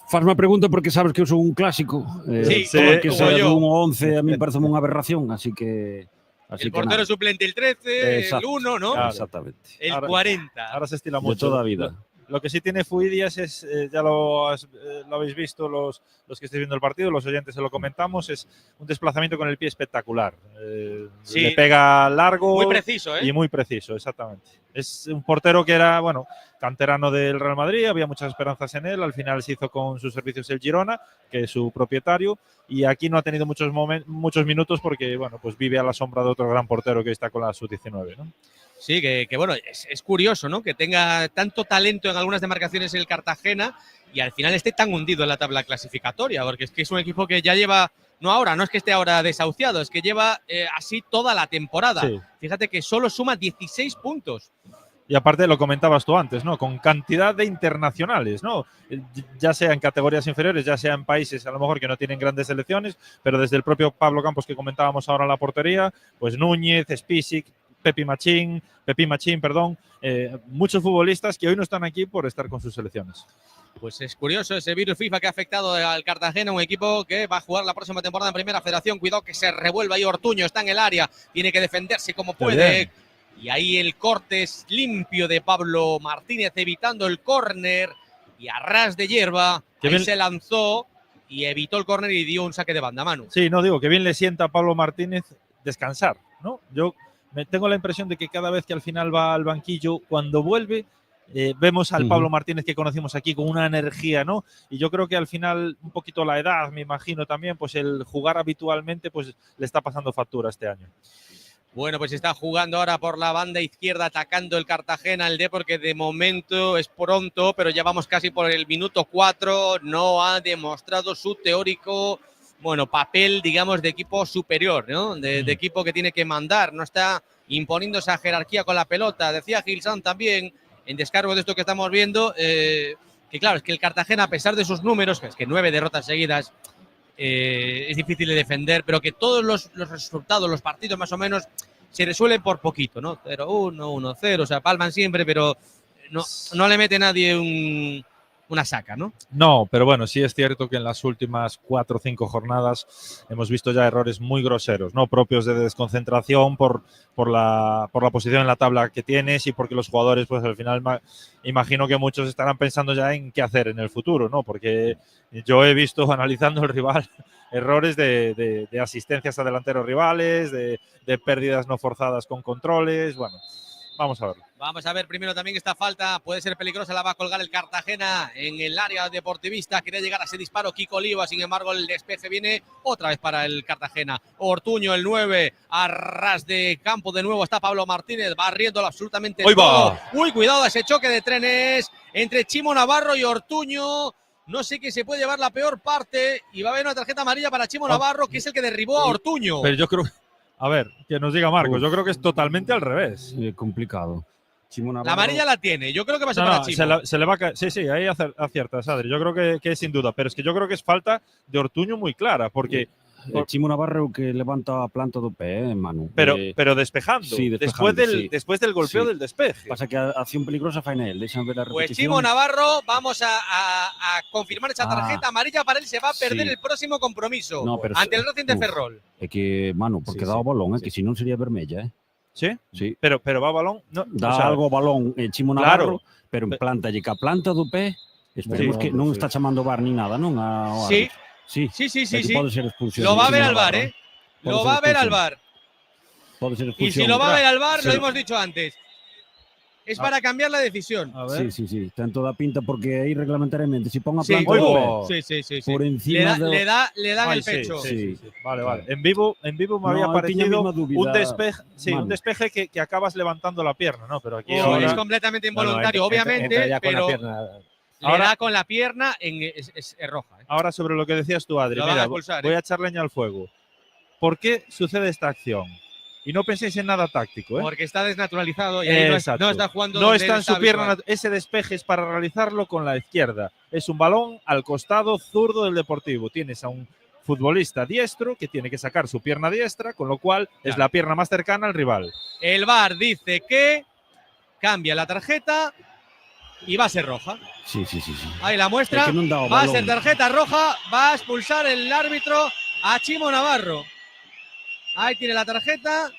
fazme a pregunta porque sabes que eu sou un clásico. Sí, que sea yo. un 11 a mí me parece unha aberración, así que... El portero suplente el 13, el 1, ¿no? Claro. Exactamente. El 40. Ahora se estila De mucho. toda vida. Lo que sí tiene Fuidias es, ya lo habéis visto los que estéis viendo el partido, los oyentes se lo comentamos, es un desplazamiento con el pie espectacular. Sí, le pega largo. Muy preciso, ¿eh? Y muy preciso, exactamente. Es un portero que era, bueno, canterano del Real Madrid, había muchas esperanzas en él, al final se hizo con sus servicios el Girona, que es su propietario, y aquí no ha tenido muchos minutos porque, bueno, pues vive a la sombra de otro gran portero que está con la sub-19, ¿no? Sí, que bueno, es curioso, ¿no? Que tenga tanto talento en algunas demarcaciones el Cartagena y al final esté tan hundido en la tabla clasificatoria, porque es que es un equipo que ya lleva, no es que esté ahora desahuciado, es que lleva así toda la temporada. Sí. Fíjate que solo suma 16 puntos. Y aparte lo comentabas tú antes, ¿no? Con cantidad de internacionales, ¿no? Ya sea en categorías inferiores, ya sea en países a lo mejor que no tienen grandes selecciones, pero desde el propio Pablo Campos que comentábamos ahora en la portería, pues Núñez, Spisic, Pepín Machín, muchos futbolistas que hoy no están aquí por estar con sus selecciones. Pues es curioso ese virus FIFA que ha afectado al Cartagena, un equipo que va a jugar la próxima temporada en Primera Federación. Cuidado que se revuelva ahí Ortuño, está en el área, tiene que defenderse como puede. Y ahí el corte es limpio de Pablo Martínez, evitando el córner y a ras de hierba. Ahí se lanzó y evitó el córner y dio un saque de banda, Manu. Sí, no digo que bien le sienta a Pablo Martínez descansar, ¿no? Yo tengo la impresión de que cada vez que al final va al banquillo, cuando vuelve, Vemos al Pablo Martínez que conocimos aquí con una energía, ¿no? Y yo creo que al final, un poquito la edad, me imagino también, pues el jugar habitualmente, pues le está pasando factura este año. Bueno, pues está jugando ahora por la banda izquierda, atacando el Cartagena, el Depor, que de momento es pronto, pero ya vamos casi por el minuto 4. No ha demostrado su teórico, bueno, papel, digamos, de equipo superior, ¿no? De equipo que tiene que mandar, no está imponiendo esa jerarquía con la pelota. Decía Gilson también, en descargo de esto que estamos viendo, que claro, es que el Cartagena, a pesar de sus números, es que 9 derrotas seguidas, es difícil de defender, pero que todos los resultados, los partidos más o menos, se resuelven por poquito, ¿no? 0-1, 1-0, o sea, palman siempre, pero no le mete nadie una saca, ¿no? No, pero bueno, sí es cierto que en las últimas 4 o 5 jornadas hemos visto ya errores muy groseros, ¿no? Propios de desconcentración por la posición en la tabla que tienes y porque los jugadores, pues al final, imagino que muchos estarán pensando ya en qué hacer en el futuro, ¿no? Porque yo he visto, analizando el rival, errores de asistencias a delanteros rivales, de pérdidas no forzadas con controles, bueno, vamos a verlo. Vamos a ver primero también esta falta, puede ser peligrosa, la va a colgar el Cartagena en el área deportivista, quería llegar a ese disparo Kiko Oliva, sin embargo el despeje viene otra vez para el Cartagena. Ortuño, el 9, a ras de campo de nuevo está Pablo Martínez, barriéndolo absolutamente todo. Uy, cuidado ese choque de trenes entre Chimo Navarro y Ortuño. No sé qué se puede llevar la peor parte y va a haber una tarjeta amarilla para Chimo Navarro, que es el que derribó a Ortuño. Pero yo creo, a ver, que nos diga Marcos, yo creo que es totalmente al revés. Complicado. La amarilla la tiene, yo creo que va a ser para Chimo. Se le va a caer. Sí, ahí aciertas, Adri. Yo creo que es sin duda, pero es que yo creo que es falta de Ortuño muy clara, porque Chimo Navarro que levanta a planta do pé, Manu. Pero despejando. Sí, despejando, después del golpeo del despeje. Pasa que acción peligrosa fue en él. Déjame ver la repetición. Pues Chimo Navarro, vamos a confirmar esa tarjeta amarilla para él, se va a perder el próximo compromiso ante el Racing de Ferrol. Es que, Manu, porque daba balón, que si no sería vermella, ¿Sí? Sí. Pero va balón. No, da algo balón Chimo Navarro, pero en planta, y que a planta do pé, esperemos que no está chamando VAR ni nada, ¿no? Sí. Sí. Puede ser expulsión. Lo va a ver al VAR, ¿eh? Lo va a ver al VAR. Puede ser expulsión. Y si lo va a ver al VAR, lo hemos dicho antes. Es para cambiar la decisión. A ver. Sí. Está en toda pinta porque ahí reglamentariamente si ponga planta sí. por encima le dan el pecho. Sí. Vale. En vivo me había parecido un despeje que acabas levantando la pierna, ¿no? Pero aquí ahora es completamente involuntario, obviamente, pero le da con la pierna, es roja. Ahora sobre lo que decías tú, Adri, mira, voy a echar leña al fuego. ¿Por qué sucede esta acción? Y no penséis en nada táctico, ¿eh? Porque está desnaturalizado y ahí no está jugando. No está en su pierna. Ese despeje es para realizarlo con la izquierda. Es un balón al costado zurdo del Deportivo. Tienes a un futbolista diestro que tiene que sacar su pierna diestra, con lo cual es la pierna más cercana al rival. El VAR dice que cambia la tarjeta y va a ser roja. Sí. Ahí la muestra. Va a ser tarjeta roja. Va a expulsar el árbitro a Chimo Navarro. Ahí tiene la tarjeta.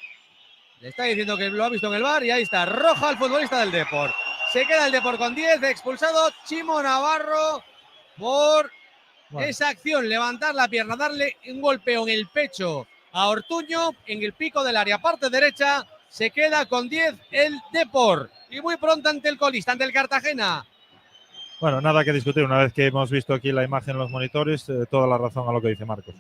Le está diciendo que lo ha visto en el VAR y ahí está. Roja al futbolista del Depor. Se queda el Depor con 10. Expulsado Chimo Navarro por esa acción. Levantar la pierna, darle un golpeo en el pecho a Ortuño en el pico del área. Parte derecha. Se queda con 10 el Depor. Y muy pronto ante el colista, ante el Cartagena. Bueno, nada que discutir. Una vez que hemos visto aquí la imagen en los monitores, toda la razón a lo que dice Marcos.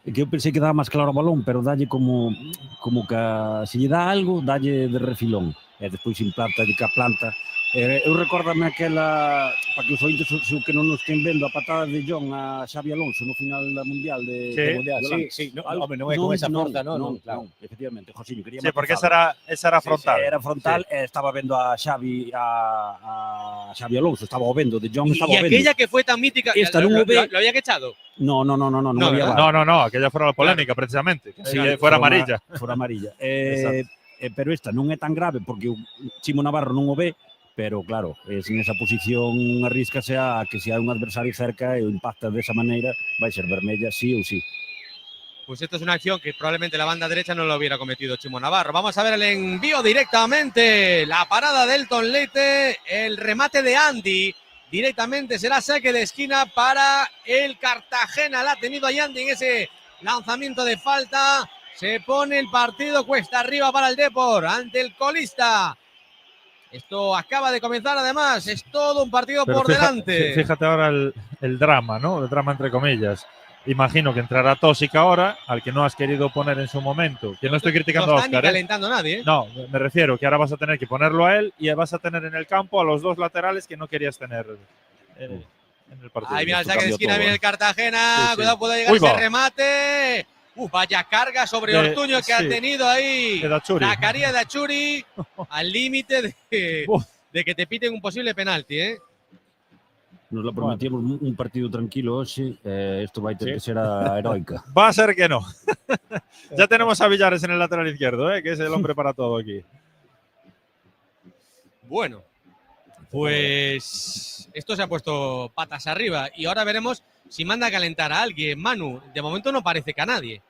Que eu pensei que daba máis claro o balón, pero dalle como que se lle dá algo, dalle de refilón. E despois implanta de que a planta. Eu recórdame aquela, para que os ointes que non nos estén vendo, a patada de John a Xavi Alonso no final da Mundial de Mundial. Sí. No é con esa forza, non, claro. Efectivamente, Josiño quería matizar. Sí, porque esa era frontal. Era frontal, estaba vendo a Xavi Alonso, estaba o vendo, de John estaba o vendo. Y aquella que fue tan mítica, ¿lo había echado? No había VAR. No, aquella fuera la polémica, precisamente. Si fuera amarilla. Fuera amarilla. Pero esta non é tan grave porque o Chimo Navarro non o ve, pero claro, en esa posición arríscase a que se hai un adversario cerca e o impacta de esa maneira, vai ser vermella sí ou sí. Pues esto es una acción que probablemente la banda derecha no lo hubiera cometido Chimo Navarro. Vamos a ver el envío directamente, la parada de Elton Leite, el remate de Andy. Directamente será saque de esquina para el Cartagena. La ha tenido a Andy en ese lanzamiento de falta. Se pone el partido cuesta arriba para el Depor ante el colista. Esto acaba de comenzar, además, es todo un partido Pero por delante. Fíjate ahora el drama, ¿no? El drama entre comillas. Imagino que entrará Tosic ahora, al que no has querido poner en su momento. Que no estoy criticando no a está Óscar. ni calentando nadie, ¿eh? No, me refiero que ahora vas a tener que ponerlo a él y vas a tener en el campo a los dos laterales que no querías tener en el partido. Ahí viene el Esto saque de cambió esquina, todo, viene el Cartagena. Sí, sí. Cuidado, puede llegar Uy, ese va. remate. Vaya carga sobre De- Ortuño que ha sí. tenido ahí. De Dachuri. Zacarías Dachuri al límite de que te piten un posible penalti, ¿eh? Nos la prometíamos un partido tranquilo hoxe, isto vai ter que ser a heroica. Va a ser que no. Ya tenemos a Villares en el lateral izquierdo, que es el hombre para todo aquí. Bueno, pues esto se ha puesto patas arriba y ahora veremos si manda a calentar a alguien. Manu, de momento no parece que a nadie.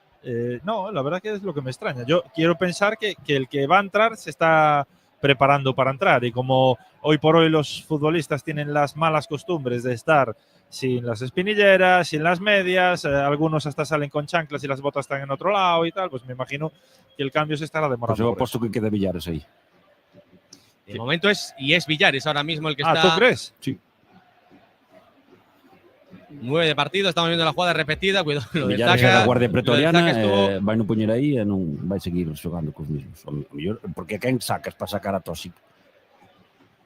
No, la verdad que es lo que me extraña. Yo quiero pensar que el que va a entrar se está preparando para entrar y como hoy por hoy los futbolistas tienen las malas costumbres de estar sin las espinilleras, sin las medias, algunos hasta salen con chanclas y las botas están en otro lado y tal, pues me imagino que el cambio se estará Pois demorando. eu por aposto que quede Villares aí. De momento es Villares ahora mismo el que eso. está. ¿Tú crees? Sí. 9 de partido, estamos viendo la jugada repetida. Cuidado, lo del Villares é da Zaca. Guardia Lo del Pretoriana, Zaca estuvo- vai no poñer aí e non vai seguir xogando cos mismos. A mellor, porque quen sacas para sacar a Tosic?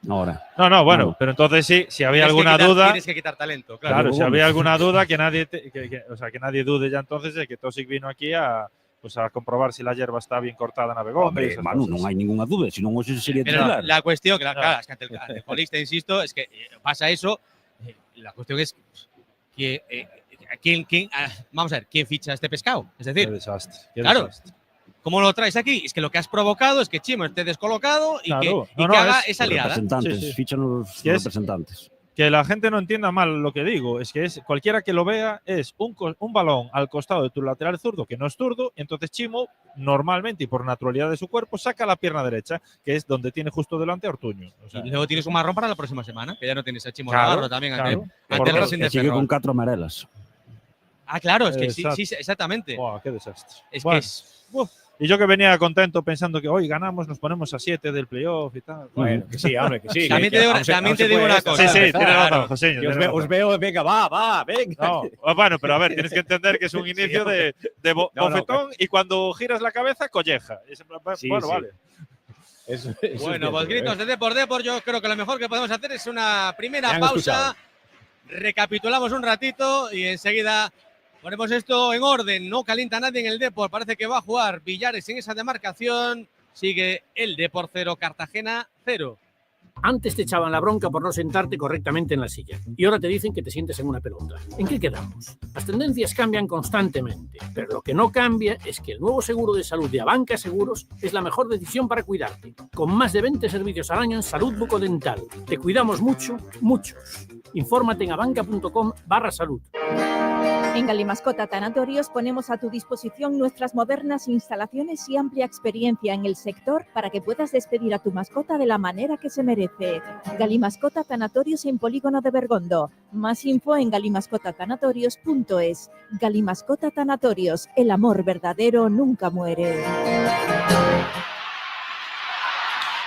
Ahora. No, bueno, Claro. pero entonces sí, si había Tienes que alguna quitar- duda, Tienes que quitar talento, claro. claro, Diego si había Gómez. alguna duda que nadie, que nadie dude ya entonces de que Tosic vino aquí a comprobar si la hierba está bien cortada en Abegón. Hombre, Manu, non hai ninguna dúda, senón hoxe sería Pero titular. la cuestión, claro, es que ante el colista, insisto, es que pasa eso. La cuestión es que vamos a ver, ¿quién ficha este pescado? Es Qué decir, desastre. Qué claro, desastre. ¿cómo lo traes aquí? Es que lo que has provocado es que Chimo esté descolocado y Claro. que No, haga es esa Os liada. representantes, Sí, sí. fichan os Que es- representantes. Que la gente no entienda mal lo que digo, es que es cualquiera que lo vea es un balón al costado de tu lateral zurdo que no es zurdo, entonces Chimo normalmente y por naturalidad de su cuerpo saca la pierna derecha, que es donde tiene justo delante a Ortuño. O sea, Y luego tienes un marrón para la próxima semana, que ya no tienes a Chimo Claro, Navarro también ante claro. ante el Por- Racing de E sigue Ferrol. con 4 amarelas. Ah, claro, es que Exacto. sí, exactamente. ¡buah, qué desastre! Es Bueno, que es. y yo que venía contento pensando que hoy ganamos, nos ponemos a 7 del playoff y tal. Bueno, que sí, hombre, que sí. También que te digo- aún se- también aún te se digo puede una esto, cosa. Sí, sí, ¿sabes? tiene Claro. razón, Joséño. Y tiene os razón. veo, venga, va, venga. No, bueno, pero a ver, tienes que entender que es un inicio de No, bofetón y cuando giras la cabeza, colleja. Sí, Bueno, sí. vale. Eso es Bueno, cierto, pues gritos de Depor, yo creo que lo mejor que podemos hacer es una primera Me han pausa. Recapitulamos un ratito y enseguida ponemos esto en orden. No calienta nadie en el Depor. Parece que va a jugar Villares en esa demarcación. Sigue el Depor 0, Cartagena 0. Antes te echaban la bronca por no sentarte correctamente en la silla y ahora te dicen que te sientes en una pelota. ¿En qué quedamos? Las tendencias cambian constantemente, pero lo que no cambia es que el nuevo seguro de salud de Abanca Seguros es la mejor decisión para cuidarte. Con más de 20 servicios al año en salud bucodental. Te cuidamos mucho, muchos. Infórmate en abanca.com/salud. En Galimascota Tanatorios ponemos a tu disposición nuestras modernas instalaciones y amplia experiencia en el sector para que puedas despedir a tu mascota de la manera que se merece. Galimascota Tanatorios en Polígono de Bergondo. Más info en galimascotatanatorios.es. Galimascota Tanatorios, el amor verdadero nunca muere.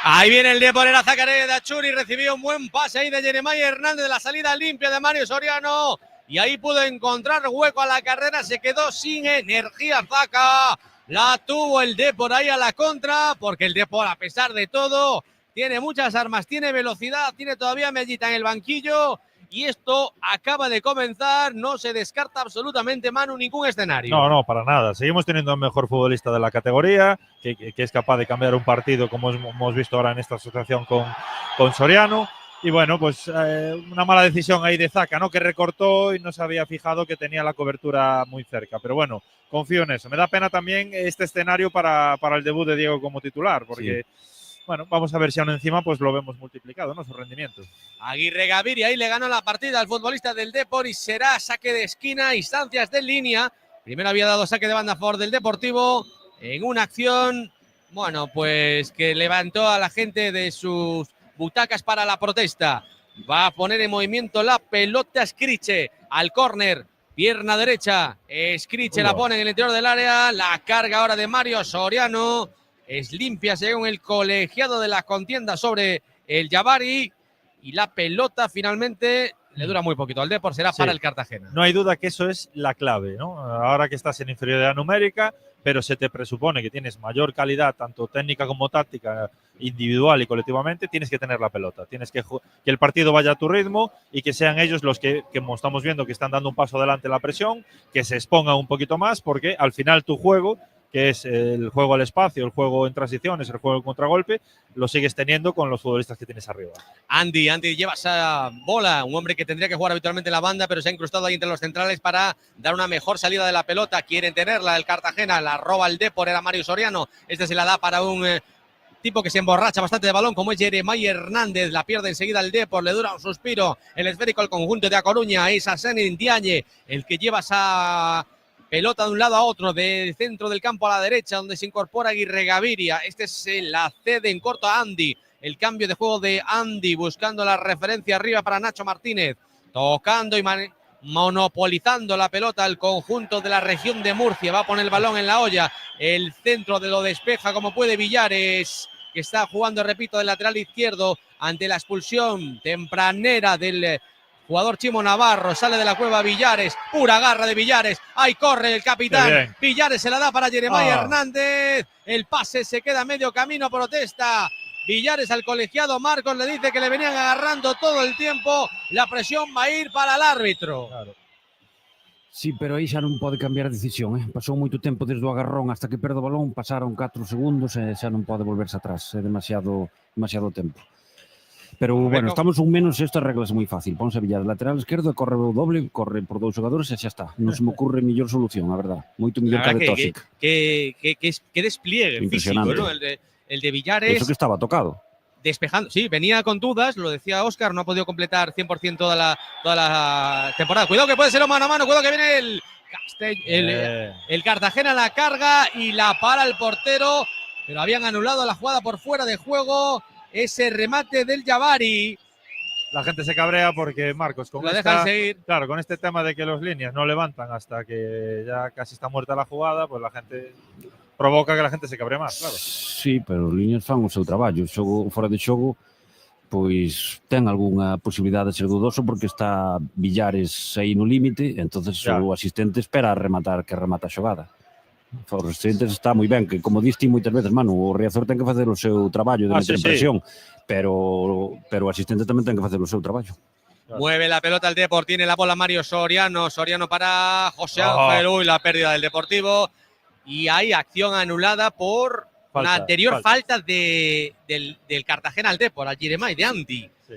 Ahí viene el Depor, era Zacarías Dachuri, recibió un buen pase ahí de Jeremiah Hernández de la salida limpia de Mario Soriano. Y ahí pudo encontrar hueco a la carrera, se quedó sin energía Zaca. La tuvo el Depor ahí a la contra, porque el Depor, a pesar de todo, tiene muchas armas, tiene velocidad, tiene todavía Mellita en el banquillo. Y esto acaba de comenzar, no se descarta absolutamente, Manu, ningún escenario. No, para nada. Seguimos teniendo al mejor futbolista de la categoría, que es capaz de cambiar un partido, como hemos visto ahora en esta asociación con Soriano. Y bueno, pues una mala decisión ahí de Zaca, ¿no? Que recortó y no se había fijado que tenía la cobertura muy cerca. Pero bueno, confío en eso. Me da pena también este escenario para el debut de Diego como titular, porque, bueno, vamos a ver si aún encima pues lo vemos multiplicado, ¿no? Su rendimiento. Aguirre Gaviria ahí le ganó la partida al futbolista del Depor y será saque de esquina, instancias de línea. Primero había dado saque de banda a favor del Deportivo en una acción, bueno, pues que levantó a la gente de sus butacas para la protesta. Va a poner en movimiento la pelota Scriche al córner, pierna derecha. Scriche la pone en el interior del área, la carga ahora de Mario Soriano. Es limpia según el colegiado de la contienda sobre el Jabari y la pelota finalmente le dura muy poquito al Depor, será para el Cartagena. No hay duda que eso es la clave, ¿no? Ahora que estás en inferioridad numérica, pero se te presupone que tienes mayor calidad, tanto técnica como táctica, individual y colectivamente, tienes que tener la pelota. Tienes que el partido vaya a tu ritmo y que sean ellos los que, como estamos viendo, que están dando un paso adelante en la presión, que se expongan un poquito más, porque al final tu juego, que es el juego al espacio, el juego en transiciones, el juego en contragolpe, lo sigues teniendo con los futbolistas que tienes arriba. Andy lleva esa bola, un hombre que tendría que jugar habitualmente en la banda, pero se ha incrustado ahí entre los centrales para dar una mejor salida de la pelota. Quieren tenerla el Cartagena, la roba el Depor, era Mario Soriano. Este se la da para un tipo que se emborracha bastante de balón, como es Jeremai Hernández. La pierde enseguida el Depor, le dura un suspiro. El esférico al conjunto de A Coruña, es Asenin Diagne el que lleva esa pelota de un lado a otro, del centro del campo a la derecha, donde se incorpora Aguirre Gaviria. Este se la cede en corto a Andy. El cambio de juego de Andy, buscando la referencia arriba para Nacho Martínez. Tocando y monopolizando la pelota el conjunto de la región de Murcia. Va a poner el balón en la olla. El centro de lo despeja como puede Villares, que está jugando, repito, del lateral izquierdo ante la expulsión tempranera del jugador Chimo Navarro. Sale de la cueva Villares, pura garra de Villares. Ahí corre el capitán. Villares se la da para Jeremai Hernández. El pase se queda a medio camino, protesta Villares al colegiado. Marcos le dice que le venían agarrando todo el tiempo. La presión va a ir para el árbitro. Claro. Sí, pero aí xa non pode cambiar a decisión. Pasou moito tempo desde o agarrón hasta que perde o balón, pasaron 4 segundos e xa non pode volverse atrás. É demasiado tempo. Pero, bueno, estamos un menos, esta regla é moi fácil. Ponse a Villares lateral esquerdo, corre o doble, corre por 2 xogadores e xa está. Non se me ocurre mellor solución, a verdad. Moito mellor que a de Tóxic. Que despliegue físico, ¿no? El de Villares. Eso que estaba tocado. Despejando, sí, venía con dudas, lo decía Óscar, no ha podido completar 100% toda la temporada. Cuidado que puede ser un mano a mano, cuidado que viene el Cartagena, la carga y la para el portero, pero habían anulado la jugada por fuera de juego, ese remate del Jabari. La gente se cabrea porque, Marcos, con seguir. Claro, con este tema de que los líneas no levantan hasta que ya casi está muerta la jugada, pues la gente provoca que la gente se cabre máis, claro. Sí, pero os liñas fan o seu traballo. O xogo fora de xogo, pois ten algunha posibilidade de ser dudoso porque está Villares aí no límite, entonces o asistente espera a rematar que remata a xogada. Os asistentes está moi ben, que como diste moitas veces, mano, o Riazor ten que facer o seu traballo de meter presión, pero o asistente tamén ten que facer o seu traballo. Claro. Mueve la pelota el Depor, tiene la bola Mario Soriano para José Ángel, uy, la pérdida del Deportivo. Y hay acción anulada por una anterior falta del Cartagena al Depor, al Jeremai de Andy. Sí.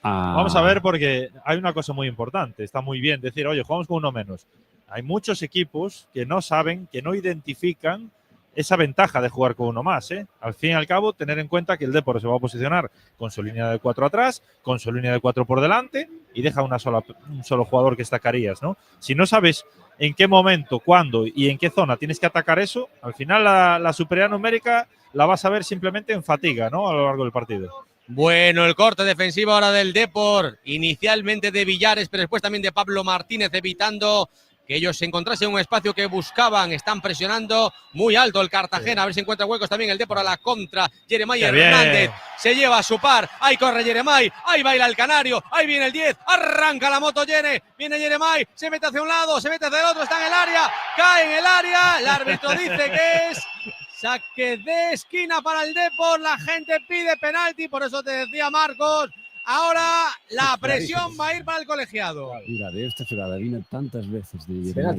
Vamos a ver, porque hay una cosa muy importante. Está muy bien decir, oye, jugamos con uno menos. Hay muchos equipos que no saben, que no identifican esa ventaja de jugar con uno más. Al fin y al cabo, tener en cuenta que el Depor se va a posicionar con su línea de 4 atrás, con su línea de 4 por delante y deja un solo jugador que está Carías, ¿no? Si no sabes en qué momento, cuándo y en qué zona tienes que atacar eso, al final la superioridad numérica la vas a ver simplemente en fatiga, ¿no? A lo largo del partido. Bueno, el corte defensivo ahora del Depor, inicialmente de Villares, pero después también de Pablo Martínez, evitando que ellos se encontrasen un espacio que buscaban. Están presionando muy alto el Cartagena, a ver si encuentra huecos también el Depor a la contra. Jeremai Hernández se lleva a su par, ahí corre Jeremai, ahí baila el canario, ahí viene el 10, arranca la moto viene Jeremai, se mete hacia un lado, se mete hacia el otro, está en el área, cae en el área, el árbitro dice que es saque de esquina para el Depor, la gente pide penalti, por eso te decía Marcos. Ahora la presión va a ir para el colegiado. Mira, de esta xogada vine tantas veces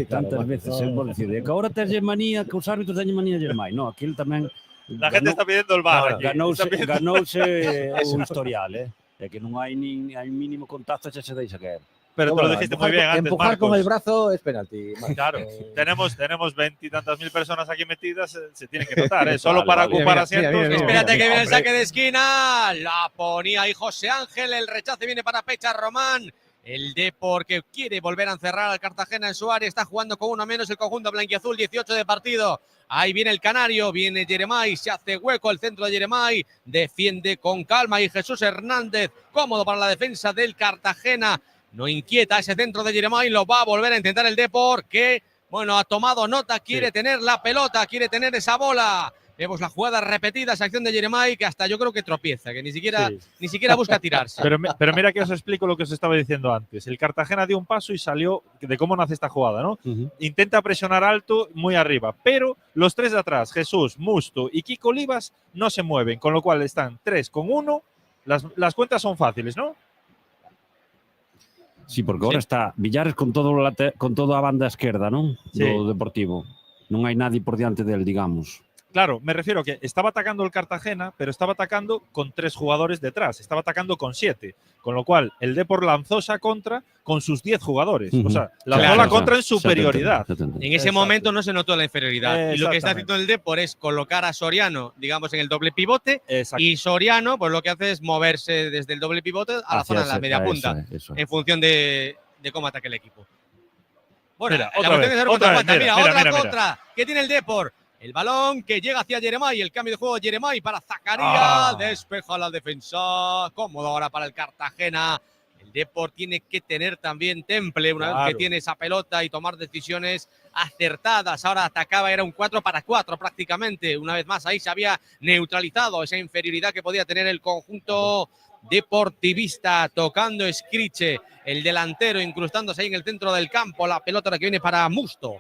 tantas veces por decir, que agora tes manía, que os árbitros teñen manía de Jeremai. No, aquel tamén la gente está pidiendo el VAR. Ganouse o historial, é que non hai nin hai mínimo contacto, xa se deixa caer. Pero te lo dijiste muy bien antes, empujar Marcos. Con el brazo es penalti. Claro, tenemos 20 y tantas mil personas aquí metidas, se tiene que notar, solo para ocupar asientos. Espérate que viene el saque de esquina, la ponía ahí José Ángel, el rechace viene para Pecha Román. El Depor que quiere volver a encerrar al Cartagena en su área, está jugando con uno menos el conjunto blanquiazul, 18 de partido. Ahí viene el canario, viene Jeremai, se hace hueco el centro de Jeremai, defiende con calma y Jesús Hernández, cómodo para la defensa del Cartagena. No inquieta ese centro de Jeremai, lo va a volver a intentar el Depor, que, bueno, ha tomado nota, quiere tener la pelota, quiere tener esa bola. Vemos la jugada repetida, esa acción de Jeremai, que hasta yo creo que tropieza, que ni siquiera busca tirarse. Pero mira que os explico lo que os estaba diciendo antes. El Cartagena dio un paso y salió de cómo nace esta jugada, ¿no? Intenta presionar alto, muy arriba, pero los tres de atrás, Jesús, Musto y Kiko Olivas, no se mueven, con lo cual están 3 con 1. Las cuentas son fáciles, ¿no? Sí, porque ahora está Villares con toda a banda esquerda, ¿no? Sí. Do Deportivo. Non hai nadie por diante del, digamos. Claro, me refiero a que estaba atacando el Cartagena, pero estaba atacando con 3 jugadores detrás, estaba atacando con 7, con lo cual el Depor lanzó esa contra con sus 10 jugadores. O sea, lanzó la contra en superioridad. En ese momento no se notó la inferioridad. Y lo que está haciendo el Depor es colocar a Soriano, digamos, en el doble pivote. Y Soriano, pues lo que hace es moverse desde el doble pivote a la zona de la media punta, en función de cómo ataque el equipo. Bueno, Mira, otra contra que tiene el Depor. El balón que llega hacia Jeremai, el cambio de juego de Jeremai para Zakaria, despeja la defensa, cómodo ahora para el Cartagena. El Depor tiene que tener también temple una vez que tiene esa pelota y tomar decisiones acertadas. Ahora atacaba, era un 4-4 prácticamente. Una vez más ahí se había neutralizado esa inferioridad que podía tener el conjunto deportivista, tocando Scriche, el delantero, incrustándose ahí en el centro del campo. La pelota que viene para Musto.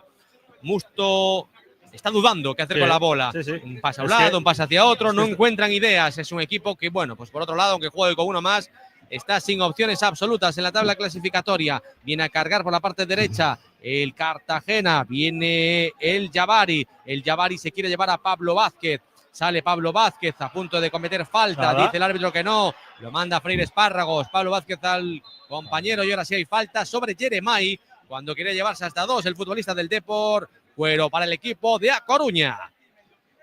Musto está dudando qué hacer con la bola. Un pase a un lado, un pase hacia otro, no encuentran ideas. Es un equipo que, bueno, pues por otro lado, aunque juegue con uno más, está sin opciones absolutas en la tabla clasificatoria. Viene a cargar por la parte derecha el Cartagena, viene el Jabari. El Jabari se quiere llevar a Pablo Vázquez. Sale Pablo Vázquez a punto de cometer falta. Dice el árbitro que no. Lo manda Freire Espárragos. Pablo Vázquez al compañero y ahora sí hay falta sobre Jeremai cuando quería llevarse hasta 2 el futbolista del Depor. Cuero para el equipo de A Coruña.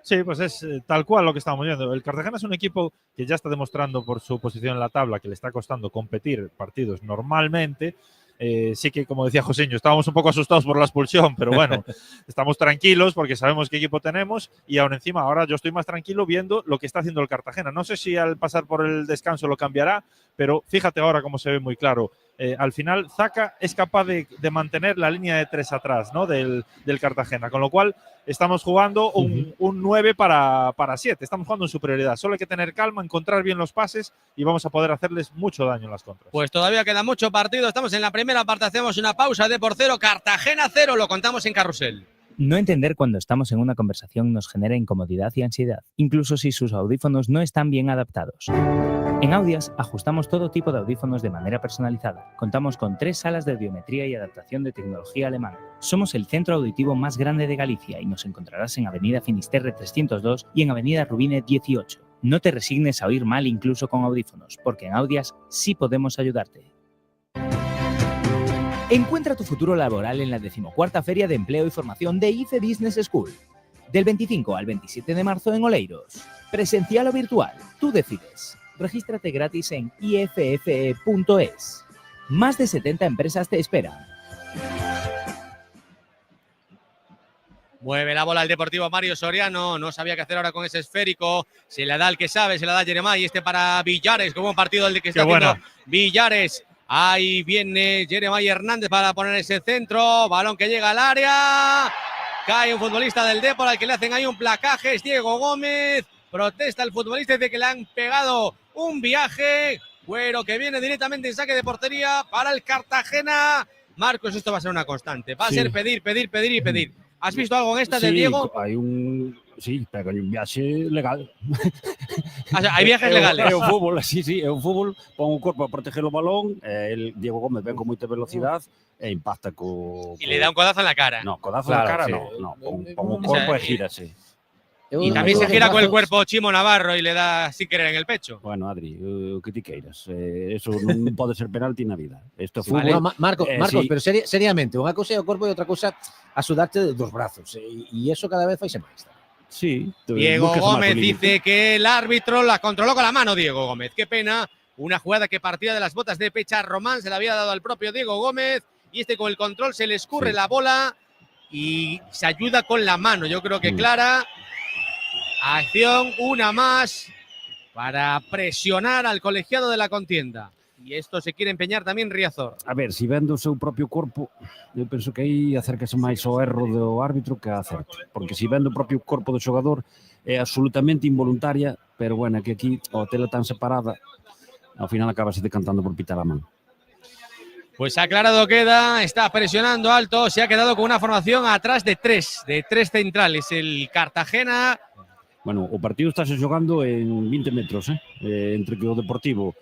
Sí, pues es tal cual lo que estamos viendo. El Cartagena es un equipo que ya está demostrando por su posición en la tabla que le está costando competir partidos normalmente. Sí que, como decía Joséño, estábamos un poco asustados por la expulsión, pero bueno, estamos tranquilos porque sabemos qué equipo tenemos y aún encima ahora yo estoy más tranquilo viendo lo que está haciendo el Cartagena. No sé si al pasar por el descanso lo cambiará, pero fíjate ahora cómo se ve muy claro. Al final, Zaka es capaz de mantener la línea de 3 atrás, ¿no? del Cartagena, con lo cual estamos jugando un 9 para 7. Estamos jugando en superioridad. Solo hay que tener calma, encontrar bien los pases y vamos a poder hacerles mucho daño en las contras. Pues todavía queda mucho partido. Estamos en la primera parte, hacemos una pausa. Depor 0, Cartagena 0. Lo contamos en Carrusel. No entender cuando estamos en una conversación nos genera incomodidad y ansiedad, incluso si sus audífonos no están bien adaptados. En Audias ajustamos todo tipo de audífonos de manera personalizada. Contamos con 3 salas de biometría y adaptación de tecnología alemana. Somos el centro auditivo más grande de Galicia y nos encontrarás en Avenida Finisterre 302 y en Avenida Rubine 18. No te resignes a oír mal incluso con audífonos, porque en Audias sí podemos ayudarte. Encuentra tu futuro laboral en la 14ª Feria de Empleo y Formación de ICE Business School. Del 25 al 27 de marzo en Oleiros. Presencial o virtual, tú decides. Regístrate gratis en iffe.es. Más de 70 empresas te esperan. Mueve la bola el Deportivo Mario Soriano. No sabía qué hacer ahora con ese esférico. Se la da el que sabe, se la da Jeremai. Este para Villares. Como un partido el que está haciendo Villares. Ahí viene Jeremai Hernández para poner ese centro. Balón que llega al área. Cae un futbolista del Depor al que le hacen ahí un placaje. Es Diego Gómez. Protesta el futbolista de que le han pegado un viaje. Cuero que viene directamente en saque de portería para el Cartagena. Marcos, esto va a ser una constante. Va a ser pedir y pedir. ¿Has visto algo en esta de Diego? Hay un... Sí, pero hay un viaxe legal. O sea, hay viajes legales. É o fútbol, sí, é o fútbol. Pon o corpo a proteger o balón. El Diego Gómez ven con moita velocidade e impacta co... Y le da un codazo en la cara. No, codazo en la cara no. Pon o corpo e gírase. Y también se gira con el cuerpo Chimo Navarro y le da sin querer en el pecho. Bueno, Adri, o que ti queiras. Eso non pode ser penalti na vida. Isto é fútbol. Vale. Marcos, sí. Pero seriamente, unha cousa é o corpo e outra cousa a sudarte dos brazos. E eso cada vez faise máis. Sí. Diego Gómez dice que el árbitro la controló con la mano, Diego Gómez. Qué pena. Una jugada que partía de las botas de Pecha Román, se la había dado al propio Diego Gómez. Y este con el control se le escurre la bola y se ayuda con la mano. Yo creo que clara. Acción, una más para presionar al colegiado de la contienda. Y esto se quiere empeñar también Riazor. A ver, si vendo o seu propio corpo, eu penso que aí acércase máis ao erro do árbitro que a acerto. Porque si vendo o propio corpo do xogador, é absolutamente involuntaria, pero bueno, que aquí a tela tan separada, ao final acabase decantando por pitar a man. Pues aclarado queda, está presionando alto, se ha quedado con una formación atrás de tres centrales. El Cartagena. Bueno, o partido estáse xogando en 20 metros, entre que o Deportivo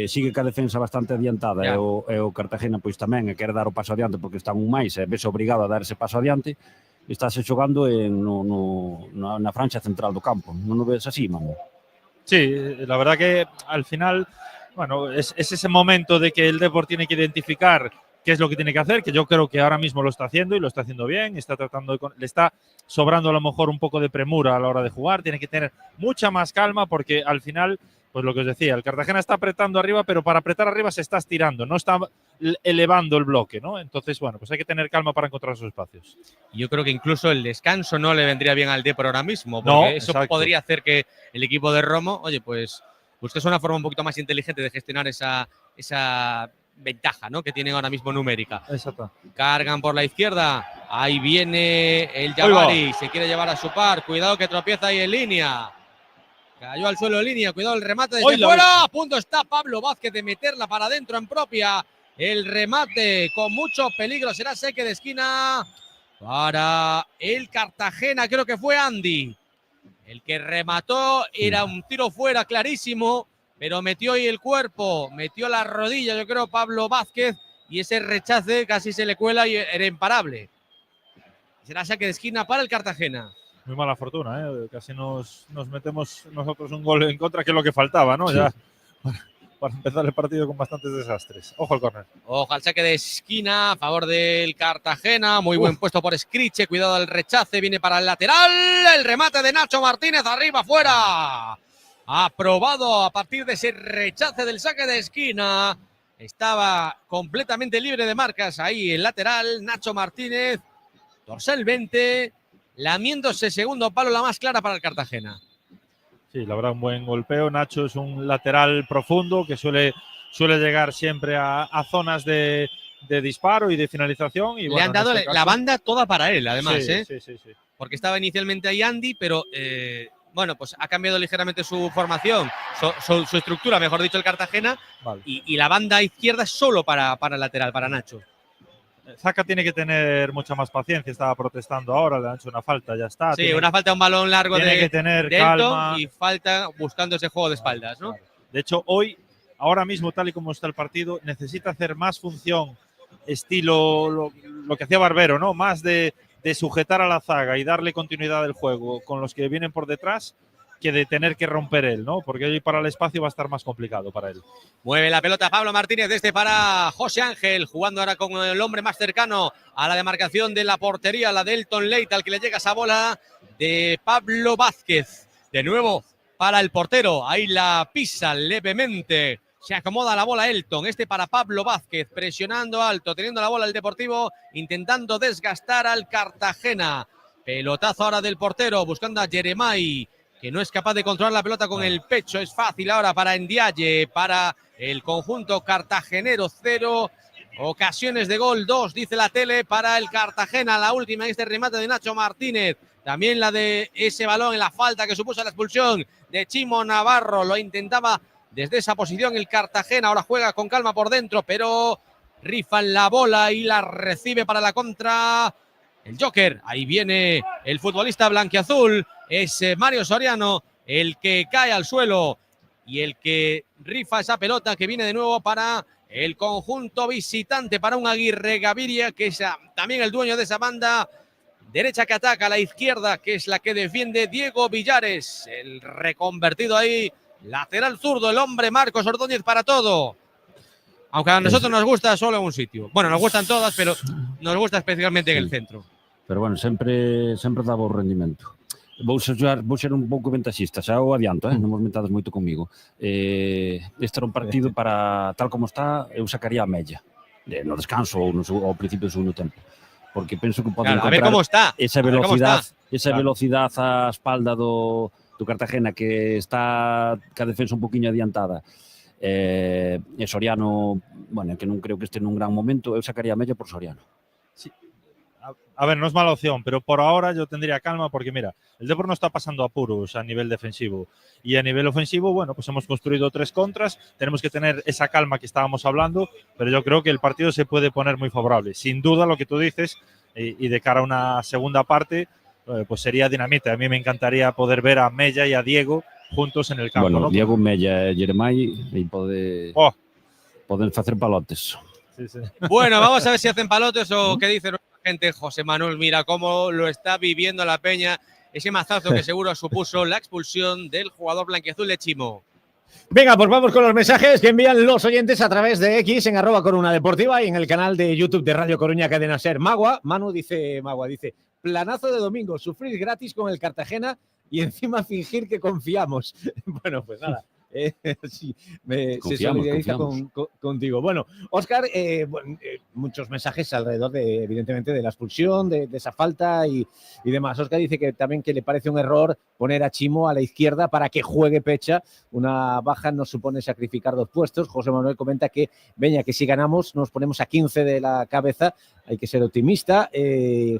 sigue ca defensa bastante adiantada e o Cartagena pois tamén quere dar o paso adiante porque está un máis e vese obrigado a dar ese paso adiante, estáse xogando na franxa central do campo. Non o ves así, Manu? Sí, la verdad que al final, bueno, es ese momento de que el Depor tiene que identificar qué es lo que tiene que hacer, que yo creo que ahora mismo lo está haciendo y lo está haciendo bien, está tratando le está sobrando a lo mejor un poco de premura a la hora de jugar, tiene que tener mucha más calma porque al final, pues lo que os decía, el Cartagena está apretando arriba, pero para apretar arriba se está estirando, no está elevando el bloque, ¿no? Entonces, bueno, pues hay que tener calma para encontrar sus espacios. Yo creo que incluso el descanso no le vendría bien al Depor ahora mismo, porque No, eso exacto. podría hacer que el equipo de Romo, oye, pues busques una forma un poquito más inteligente de gestionar esa ventaja, ¿no?, que tienen ahora mismo numérica. Exacto. Cargan por la izquierda, ahí viene el Jabari, se quiere llevar a su par, cuidado que tropieza ahí en línea. Cayó al suelo en línea, cuidado el remate desde fuera, a punto está Pablo Vázquez de meterla para adentro en propia. El remate con mucho peligro, será saque de esquina para el Cartagena, creo que fue Andy. El que remató, era un tiro fuera clarísimo, pero metió ahí el cuerpo, metió la rodilla, yo creo, Pablo Vázquez, y ese rechace casi se le cuela y era imparable. Será saque de esquina para el Cartagena. Muy mala fortuna, casi nos metemos nosotros un gol en contra, que es lo que faltaba, ¿no? Sí. Ya para empezar el partido con bastantes desastres. Ojo al córner. Ojo al saque de esquina a favor del Cartagena. Muy buen puesto por Scriche. Cuidado al rechace. Viene para el lateral. El remate de Nacho Martínez. Arriba, fuera. Aprobado a partir de ese rechace del saque de esquina. Estaba completamente libre de marcas ahí el lateral. Nacho Martínez. Dorsal 20. Lamiéndose segundo palo, la más clara para el Cartagena. Sí, la verdad, un buen golpeo. Nacho es un lateral profundo que suele llegar siempre a zonas de disparo y de finalización. Y le bueno, han dado la banda toda para él, además. Sí. Porque estaba inicialmente ahí Andy, pero bueno, pues ha cambiado ligeramente su formación, su estructura, mejor dicho, el Cartagena. Vale. Y la banda izquierda es solo para el lateral, para Nacho. Zaka tiene que tener mucha más paciencia, estaba protestando ahora, le han hecho una falta, ya está. Sí, una falta, un balón largo tiene que tener calma. Y falta buscando ese juego de espaldas, ¿no? Claro. De hecho, hoy, ahora mismo, tal y como está el partido, necesita hacer más función, estilo lo que hacía Barbero, ¿no? Más de sujetar a la zaga y darle continuidad al juego con los que vienen por detrás, que de tener que romper él, ¿no? Porque hoy para el espacio va a estar más complicado para él. Mueve la pelota Pablo Martínez para José Ángel, jugando ahora con el hombre más cercano a la demarcación de la portería, la de Elton Leite, al que le llega esa bola de Pablo Vázquez. De nuevo para el portero, ahí la pisa levemente, se acomoda la bola Elton, para Pablo Vázquez, presionando alto, teniendo la bola el Deportivo, intentando desgastar al Cartagena. Pelotazo ahora del portero, buscando a Jeremai, que no es capaz de controlar la pelota con el pecho. Es fácil ahora para Ndiaye, para el conjunto cartagenero. 0 ocasiones de gol, 2, dice la tele, para el Cartagena. La última en remate de Nacho Martínez. También la de ese balón en la falta que supuso la expulsión de Chimo Navarro. Lo intentaba desde esa posición el Cartagena. Ahora juega con calma por dentro, pero rifan la bola y la recibe para la contra el Joker. Ahí viene el futbolista blanquiazul. Es Mario Soriano el que cae al suelo y el que rifa esa pelota que viene de nuevo para el conjunto visitante, para un Aguirre Gaviria, que es también el dueño de esa banda derecha que ataca, a la izquierda, que es la que defiende Diego Villares, el reconvertido ahí, lateral zurdo, el hombre Marcos Ordóñez para todo. Aunque a nosotros nos gusta solo en un sitio. Bueno, nos gustan todas, pero nos gusta especialmente en el centro. Pero bueno, sempre daba o rendimento. Vou ser un pouco ventaxista, xa o adianto, non vos metades moito comigo. Este era un partido para, tal como está, eu sacaría a Mella, no descanso ou ao principio do segundo tempo. Porque penso que pode encontrar esa velocidade á espalda do Cartagena, que está ca defensa un poquinho adiantada. E Soriano, bueno, que non creo que este nun gran momento, eu sacaría a Mella por Soriano. Sí. A ver, no es mala opción, pero por ahora yo tendría calma porque, mira, el Depor no está pasando apuros a nivel defensivo y a nivel ofensivo, bueno, pues hemos construido 3 contras, tenemos que tener esa calma que estábamos hablando, pero yo creo que el partido se puede poner muy favorable. Sin duda, lo que tú dices, y de cara a una segunda parte, pues sería dinamita. A mí me encantaría poder ver a Mella y a Diego juntos en el campo. Bueno, ¿no? Diego, Mella e Jeremai e poden facer palotes. Sí, sí. Bueno, vamos a ver si hacen palotes o qué dice nuestra gente. José Manuel, mira cómo lo está viviendo la Peña. Ese mazazo que seguro supuso la expulsión del jugador blanquiazul de Chimo. Venga, pues vamos con los mensajes que envían los oyentes a través de X en @Coruna Deportiva y en el canal de YouTube de Radio Coruña Cadena Ser. Manu dice, planazo de domingo, sufrir gratis con el Cartagena y encima fingir que confiamos. Bueno, pues nada. Sí, se solidariza contigo. Bueno, Óscar, muchos mensajes alrededor de, evidentemente, de la expulsión, de esa falta y demás. Óscar dice que también que le parece un error poner a Chimo a la izquierda para que juegue Pecha. Una baja nos supone sacrificar 2 puestos. José Manuel comenta que, Beña, que si ganamos nos ponemos a 15 de la cabeza. Hay que ser optimista.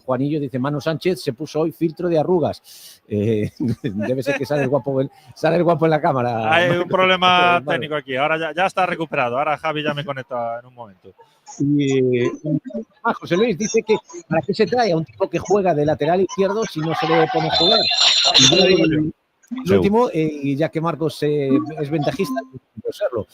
Juanillo dice, Manu Sánchez se puso hoy filtro de arrugas. Debe ser que sale el guapo en la cámara. Hay un problema técnico aquí. Ahora ya está recuperado. Ahora Javi ya me conecta en un momento. Y José Luis dice que ¿para qué se trae a un tipo que juega de lateral izquierdo si no se le pone a jugar? Y el último, y ya que Marcos es ventajista, no serlo.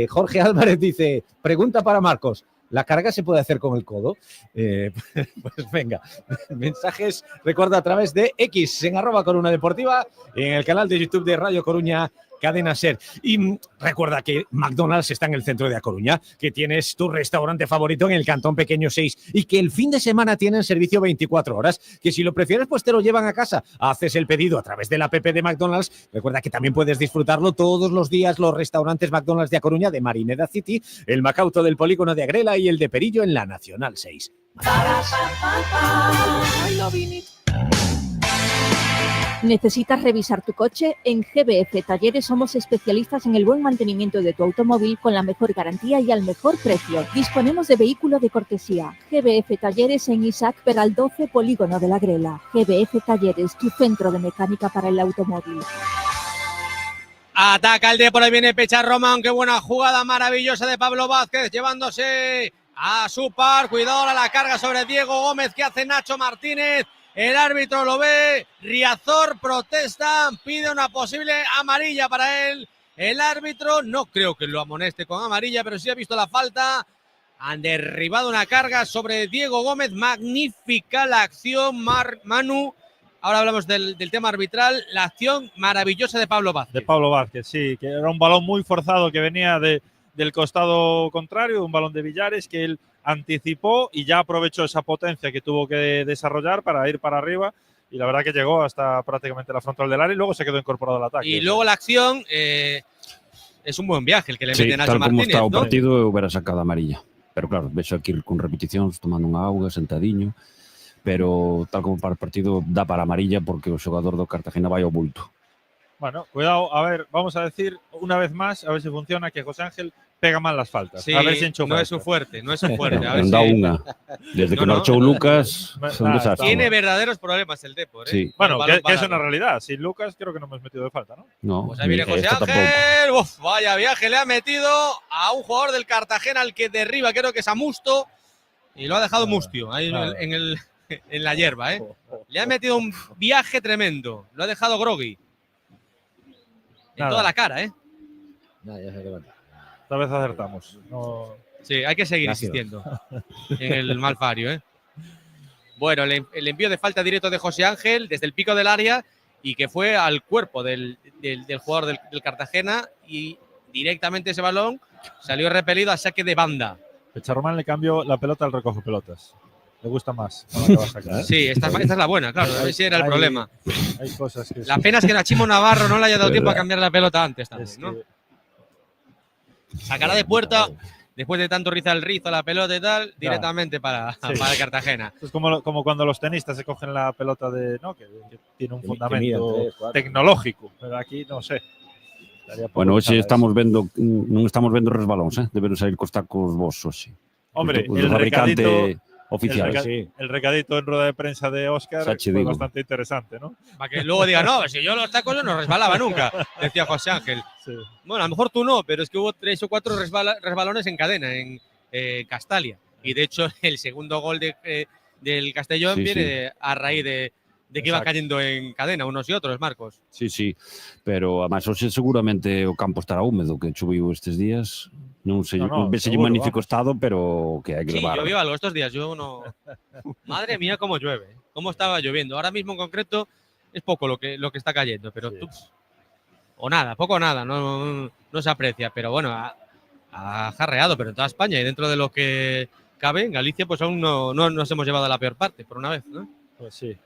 Jorge Álvarez dice, pregunta para Marcos, ¿la carga se puede hacer con el codo? Pues venga, mensajes, recuerda, a través de X en @Coruna Deportiva, en el canal de YouTube de Radio Coruña Cadena Ser. Y recuerda que McDonald's está en el centro de A Coruña, que tienes tu restaurante favorito en el Cantón Pequeño 6 y que el fin de semana tienen servicio 24 horas, que si lo prefieres pues te lo llevan a casa. Haces el pedido a través de la app de McDonald's. Recuerda que también puedes disfrutarlo todos los días los restaurantes McDonald's de A Coruña, de Marineda City, el Macauto del Polígono de Agrela y el de Perillo en la Nacional 6. ¿Necesitas revisar tu coche? En GBF Talleres somos especialistas en el buen mantenimiento de tu automóvil con la mejor garantía y al mejor precio. Disponemos de vehículo de cortesía. GBF Talleres en Isaac Peral 12, Polígono de la Grela. GBF Talleres, tu centro de mecánica para el automóvil. Ataca el de por ahí, viene Pecha Román. Qué buena jugada maravillosa de Pablo Vázquez, llevándose a su par. Cuidado a la carga sobre Diego Gómez. ¿Qué hace Nacho Martínez? El árbitro lo ve, Riazor protesta, pide una posible amarilla para él. El árbitro no creo que lo amoneste con amarilla, pero sí ha visto la falta. Han derribado una carga sobre Diego Gómez. Magnífica la acción, Manu. Ahora hablamos del tema arbitral. La acción maravillosa de Pablo Vázquez. De Pablo Vázquez, sí, que era un balón muy forzado que venía del costado contrario, un balón de Villares que él anticipó y ya aprovechó esa potencia que tuvo que desarrollar para ir para arriba y la verdad que llegó hasta prácticamente la frontal del área y luego se quedó incorporado al ataque. Y luego la acción es un buen viaje el que le mete Nacho tal Martínez, como está o ¿no? partido hubiera sacado amarilla, pero claro, vexo aquí con repeticións tomando unha auga, sentadiño, pero tal como para o partido dá para amarilla porque o xogador do Cartagena vai ao bulto. Bueno, cuidado, a ver, vamos a decir una vez más, a ver si funciona, que José Ángel pega mal las faltas. Sí, a ver si enchufa. no es su fuerte, no es su fuerte. A ver Dá si... unha. Desde que marchou Lucas, son desastres. Tiene verdaderos problemas el Depor, ¿eh? Sí. Bueno, que es una realidad. Sin Lucas creo que no hemos metido de falta, ¿no? No, Pues ahí viene José Ángel. Uf, vaya viaje le ha metido a un jugador del Cartagena al que derriba, creo que es a Musto, y lo ha dejado mustio ahí en la hierba, ¿eh? Le ha metido un viaje tremendo, lo ha dejado groggy. En toda la cara, ¿eh? Esta vez acertamos. No... Sí, hay que seguir insistiendo en el Malfario, ¿eh? Bueno, el envío de falta directo de José Ángel desde el pico del área y que fue al cuerpo del jugador del Cartagena y directamente ese balón salió repelido a saque de banda. Pecharromán le cambió la pelota al recoge pelotas. Le gusta más. Que va a sacar, ¿eh? Sí, esta es la buena, claro. Ese era el problema. Hay cosas que la pena es que a Chimo Navarro no le haya dado tiempo a cambiar la pelota antes también, ¿no? Sacará de puerta, después de tanto rizar el rizo, la pelota y tal, directamente para el Cartagena. Es como cuando los tenistas se cogen la pelota ¿no? que tiene un fundamento tecnológico. Pero aquí no sé. Bueno, hoxe estamos vendo, non estamos vendo resbalóns, deben sair cos tacos vos hoxe. Hombre, el oficial, sí. El recadito en rueda de prensa de Óscar Sachi, fue digo. bastante interesante, ¿no? Para que luego diga, no, si yo los tacos yo no resbalaba nunca, decía José Ángel. Sí. Bueno, a lo mejor tú no, pero es que hubo 3 o 4 resbalones en cadena en Castalia. Y de hecho, el segundo gol del Castellón Sí, viene a raíz de que iban Exacto. cayendo en cadena unos y otros, Marcos. Sí, pero además hoxe seguramente o campo estará húmedo, que choviu estes días. Non sei, vese en seguro, magnífico vamos. estado, pero que hai que Sí, levar. llovió algo estos días, yo no... Madre mía, cómo llueve, cómo estaba lloviendo. Ahora mismo en concreto es poco lo que está cayendo, pero Sí. o nada, poco o nada, no se aprecia, pero bueno, ha jarreado, pero en toda España y dentro de lo que cabe, en Galicia pues aún no nos hemos llevado a la peor parte, por una vez, ¿no? Pues sí.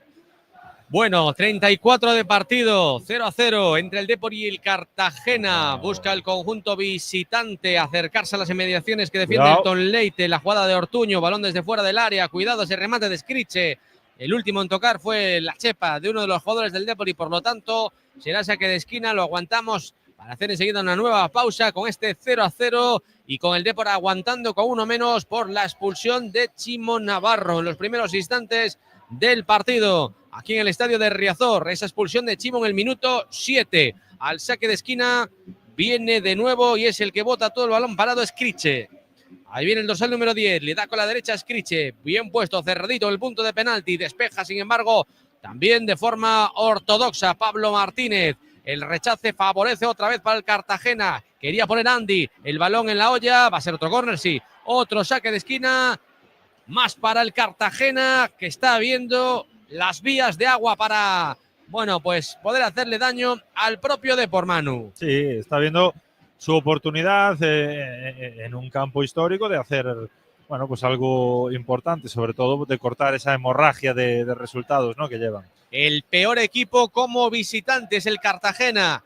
Bueno, 34 de partido, 0-0 entre el Depor y el Cartagena. Busca el conjunto visitante acercarse a las inmediaciones que defiende Cuidado. el Tonleite. La jugada de Ortuño, balón desde fuera del área. Cuidado ese remate de Scriche. El último en tocar fue la chepa de uno de los jugadores del Depor y por lo tanto será saque de esquina. Lo aguantamos para hacer enseguida una nueva pausa con este 0-0 y con el Depor aguantando con uno menos por la expulsión de Chimo Navarro en los primeros instantes del partido. Aquí en el estadio de Riazor, esa expulsión de Chimo en el minuto 7. Al saque de esquina viene de nuevo y es el que bota todo el balón parado Scriche. Ahí viene el dorsal número 10, le da con la derecha a Scriche, bien puesto, cerradito el punto de penalti, despeja sin embargo también de forma ortodoxa Pablo Martínez. El rechace favorece otra vez para el Cartagena, quería poner Andy, el balón en la olla, va a ser otro córner, sí, otro saque de esquina, más para el Cartagena que está viendo las vías de agua para, bueno, pues poder hacerle daño al propio Depor, Manu. Sí, está viendo su oportunidad en un campo histórico de hacer, bueno, pues algo importante, sobre todo de cortar esa hemorragia de resultados, ¿no?, que llevan. El peor equipo como visitante es el Cartagena.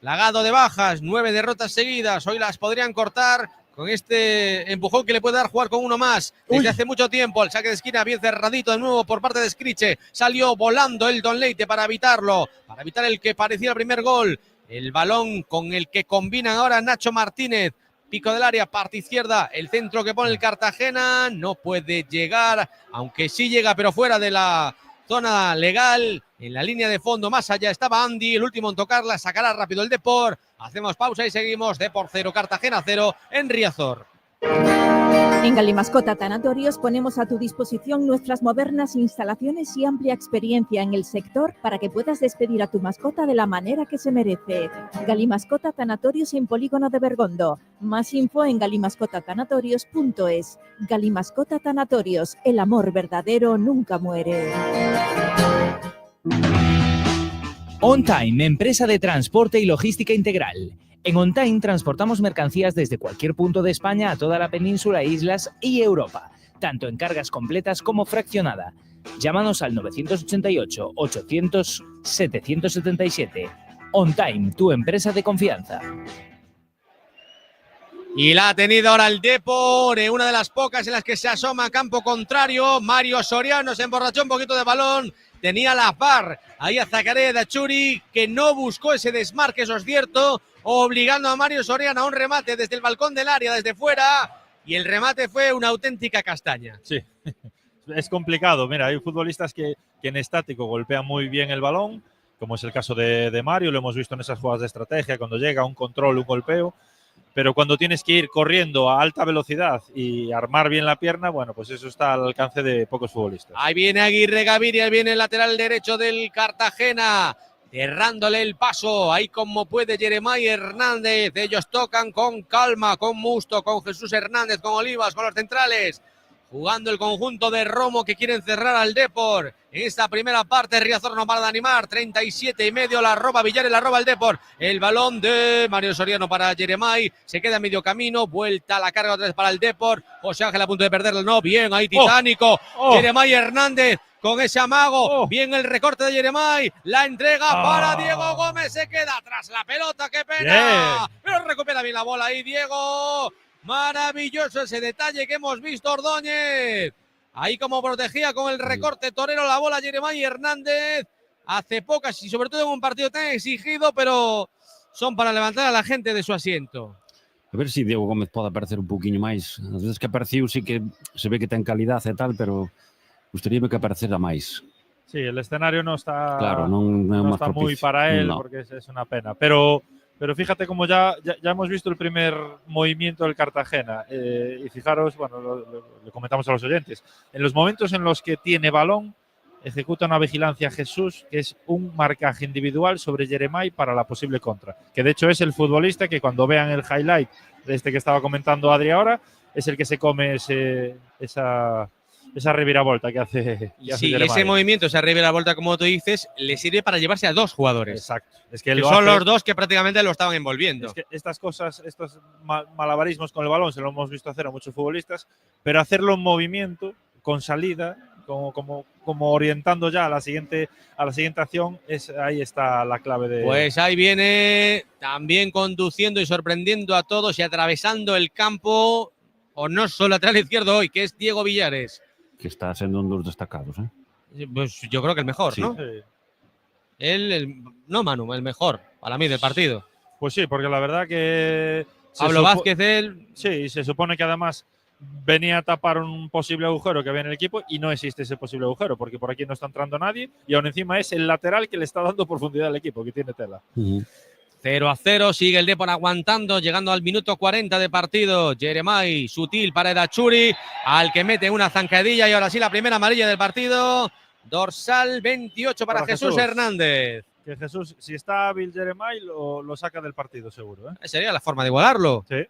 Plagado de bajas, 9 derrotas seguidas. Hoy las podrían cortar con este empujón que le puede dar jugar con uno más desde hace mucho tiempo. El saque de esquina bien cerradito de nuevo por parte de Scriche. Salió volando el Tonleite para evitarlo, para evitar el que parecía el primer gol. El balón con el que combinan ahora Nacho Martínez. Pico del área, parte izquierda, el centro que pone el Cartagena. No puede llegar, aunque sí llega, pero fuera de la zona legal. En la línea de fondo, más allá estaba Andy, el último en tocarla, sacará rápido el Depor. Hacemos pausa y seguimos. Depor 0, Cartagena 0 en Riazor. En Galimascota Tanatorios ponemos a tu disposición nuestras modernas instalaciones y amplia experiencia en el sector para que puedas despedir a tu mascota de la manera que se merece. Galimascota Tanatorios en Polígono de Bergondo. Más info en galimascotatanatorios.es. Galimascota Tanatorios, el amor verdadero nunca muere. On Time, empresa de transporte y logística integral. En On Time transportamos mercancías desde cualquier punto de España a toda la península, islas y Europa, tanto en cargas completas como fraccionada. Llámanos al 988 800 777. On Time, tu empresa de confianza. Y la ha tenido ahora el Depor, una de las pocas en las que se asoma a campo contrario. Mario Soriano se emborrachó un poquito de balón. Tenía la par ahí a Zacarías Dachuri, que no buscó ese desmarque, eso es cierto, obligando a Mario Soriano a un remate desde el balcón del área, desde fuera, y el remate fue una auténtica castaña. Sí, es complicado. Mira, hay futbolistas que en estático golpean muy bien el balón, como es el caso de Mario, lo hemos visto en esas jugadas de estrategia, cuando llega un control, un golpeo, pero cuando tienes que ir corriendo a alta velocidad y armar bien la pierna, bueno, pues eso está al alcance de pocos futbolistas. Ahí viene Aguirre Gaviria, ahí viene el lateral derecho del Cartagena, cerrándole el paso, ahí como puede Jeremiah Hernández. Ellos tocan con calma, con Musto, con Jesús Hernández, con Olivas, con los centrales, jugando el conjunto de Romo que quieren cerrar al Depor. En esta primera parte Riazor no para de animar, 37,5, la roba Villares, la roba el Depor. El balón de Mario Soriano para Jeremiah, se queda a medio camino, vuelta a la carga otra vez para el Depor. José Ángel a punto de perderlo, no, bien, ahí titánico. Jeremiah Hernández con ese amago, bien el recorte de Jeremiah, la entrega para Diego Gómez, se queda atrás la pelota, qué pena, pero recupera bien la bola ahí Diego. Maravilloso ese detalle que hemos visto, Ordóñez. Ahí como protegía con el recorte torero la bola Jeremiah Hernández. Hace pocas y sobre todo en un partido tan exigido, pero son para levantar a la gente de su asiento. A ver si Diego Gómez pode aparecer un pouquiño máis. As veces que apareciu sí que se ve que ten calidad e tal, pero gustaríame que aparecera máis. Sí, el escenario no está, Claro, no está muy para él, no. porque es una pena. Pero fíjate como ya hemos visto el primer movimiento del Cartagena. Y fijaros, bueno, lo comentamos a los oyentes. En los momentos en los que tiene balón, ejecuta una vigilancia Jesús, que es un marcaje individual sobre Jeremai para la posible contra. Que de hecho es el futbolista que cuando vean el highlight de este que estaba comentando Adri ahora, es el que se come esa reviravolta que hace. Sí, ese movimiento, esa reviravolta, como tú dices, le sirve para llevarse a dos jugadores. Exacto. Es que son los dos que prácticamente lo estaban envolviendo. Es que estas cosas, estos malabarismos con el balón, se lo hemos visto hacer a muchos futbolistas, pero hacerlo en movimiento, con salida, como orientando ya a la siguiente acción, ahí está la clave de. Pues ahí viene también conduciendo y sorprendiendo a todos y atravesando el campo, o no solo lateral izquierdo hoy, que es Diego Villares. Que está sendo un dos destacados, Pues yo creo que el mejor, sí. ¿no? Sí. No, Manu, el mejor para mí del partido. Pues sí, porque la verdad que. Pablo Vázquez, él. Sí, se supone que además venía a tapar un posible agujero que había en el equipo y no existe ese posible agujero porque por aquí no está entrando nadie y aún encima es el lateral que le está dando profundidad al equipo, que tiene tela. 0-0, sigue el Depor aguantando, llegando al minuto 40 de partido. Jeremai, sutil para Edachuri, al que mete una zancadilla y ahora sí la primera amarilla del partido. Dorsal 28 para Jesús Hernández. Que Jesús, si está hábil Jeremai, lo saca del partido seguro. Sería la forma de igualarlo. Sí.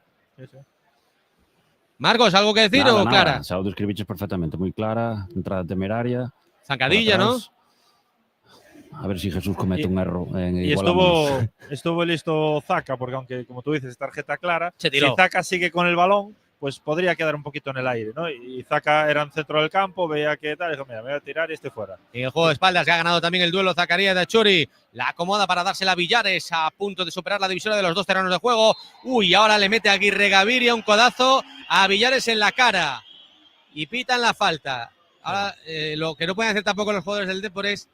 Marcos, ¿algo que decir o clara? Se describiches perfectamente, muy clara, entrada temeraria. Zancadilla, ¿no? A ver si Jesús comete un error. Y estuvo listo Zaka, porque aunque, como tú dices, es tarjeta clara, se tiró. Si Zaka sigue con el balón, pues podría quedar un poquito en el aire, ¿no? Y Zaka era en centro del campo, veía que tal, dijo, mira, me voy a tirar y fuera. En el juego de espaldas que ha ganado también el duelo Zacarías de Achuri. La acomoda para dársela a Villares, a punto de superar la divisoria de los dos terrenos de juego. Uy, ahora le mete a Aguirre Gaviria un codazo a Villares en la cara. Y pitan la falta. Ahora, lo que no pueden hacer tampoco los jugadores del Depor es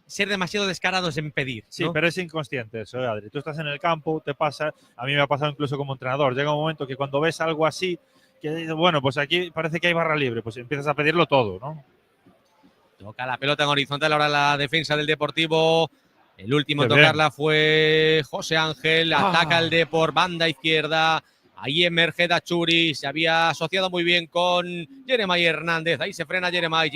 ser demasiado descarados en pedir, ¿no? Sí, pero es inconsciente eso, Adri. Tú estás en el campo, te pasa, a mí me ha pasado incluso como entrenador, llega un momento que cuando ves algo así, que dices, bueno, pues aquí parece que hay barra libre, pues empiezas a pedirlo todo, ¿no? Toca la pelota en horizontal ahora la defensa del Deportivo. El último en tocarla fue José Ángel, ataca el Depor, banda izquierda. Ahí emerge Dachuri, se había asociado muy bien con Jeremai Hernández. Ahí se frena Jeremai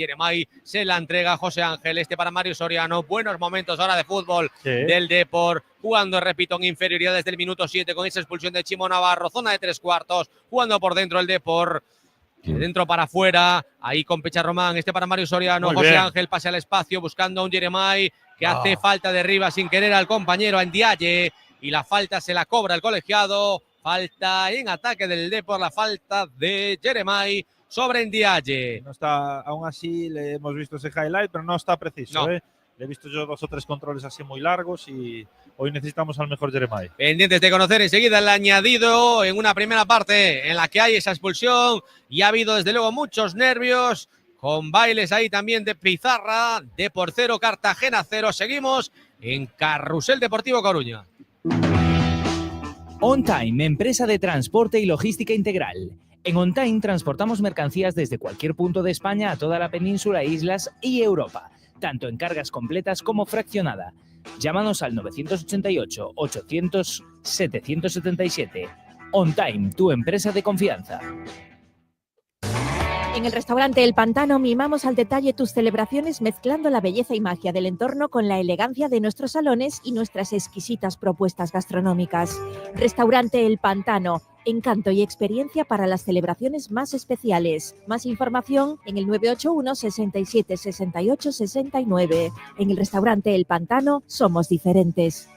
se la entrega a José Ángel. Para Mario Soriano. Buenos momentos ahora de fútbol del Depor. Jugando, repito, en inferioridad desde el minuto 7 con esa expulsión de Chimo Navarro. Zona de 3/4. Jugando por dentro el Depor. De dentro para afuera. Ahí con Pecha Román. Para Mario Soriano. José Ángel pasa al espacio buscando a un Jeremai que hace falta de arriba sin querer al compañero, a Ndiaye. Y la falta se la cobra el colegiado. Falta en ataque del Depor, la falta de Jeremai sobre Ndiaye. No está, aún así le hemos visto ese highlight, pero no está preciso. No. Le he visto yo 2 o 3 controles así muy largos y hoy necesitamos al mejor Jeremai. Pendientes de conocer enseguida el añadido en una primera parte en la que hay esa expulsión y ha habido desde luego muchos nervios, con bailes ahí también de pizarra. Depor 0, Cartagena 0. Seguimos en Carrusel Deportivo Coruña. OnTime, empresa de transporte y logística integral. En OnTime transportamos mercancías desde cualquier punto de España a toda la península, islas y Europa, tanto en cargas completas como fraccionada. Llámanos al 988 800 777. OnTime, tu empresa de confianza. En el restaurante El Pantano mimamos al detalle tus celebraciones mezclando la belleza y magia del entorno con la elegancia de nuestros salones y nuestras exquisitas propuestas gastronómicas. Restaurante El Pantano, encanto y experiencia para las celebraciones más especiales. Más información en el 981 67 68 69. En el restaurante El Pantano somos diferentes.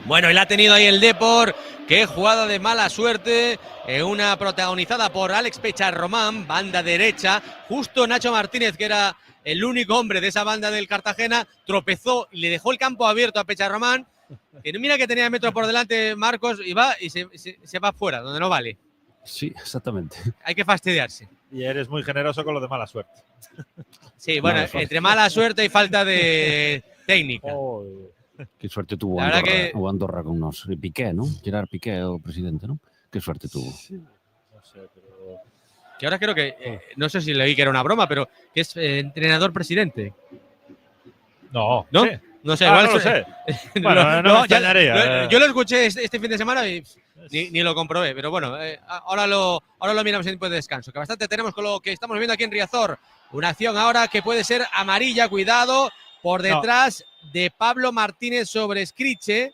Bueno, y la ha tenido ahí el Depor. Qué jugada de mala suerte. Una protagonizada por Alex Pecha Román, banda derecha. Justo Nacho Martínez, que era el único hombre de esa banda del Cartagena, tropezó y le dejó el campo abierto a Pecha Román. Que mira que tenía metros por delante Marcos y va y se va fuera, donde no vale. Sí, exactamente. Hay que fastidiarse. Y eres muy generoso con lo de mala suerte. Sí, bueno, entre mala suerte y falta de técnica. Que suerte tuvo La verdad Andorra, que- o Andorra con nos. Piqué, ¿no? Gerard Piqué, o presidente, ¿no? Que suerte tuvo. No sé, pero... Que ahora creo que, no sé si leí que era una broma, pero que es entrenador-presidente. No, ¿No? sí. No sé, Ah, igual no lo sé. sé. Bueno, no me extrañaría. Yo lo escuché este fin de semana y ni lo comprobé, pero bueno, ahora lo miramos en tiempo de descanso. Que bastante tenemos con lo que estamos viendo aquí en Riazor. Una acción ahora que puede ser amarilla, cuidado, por detrás de Pablo Martínez sobre Scriche,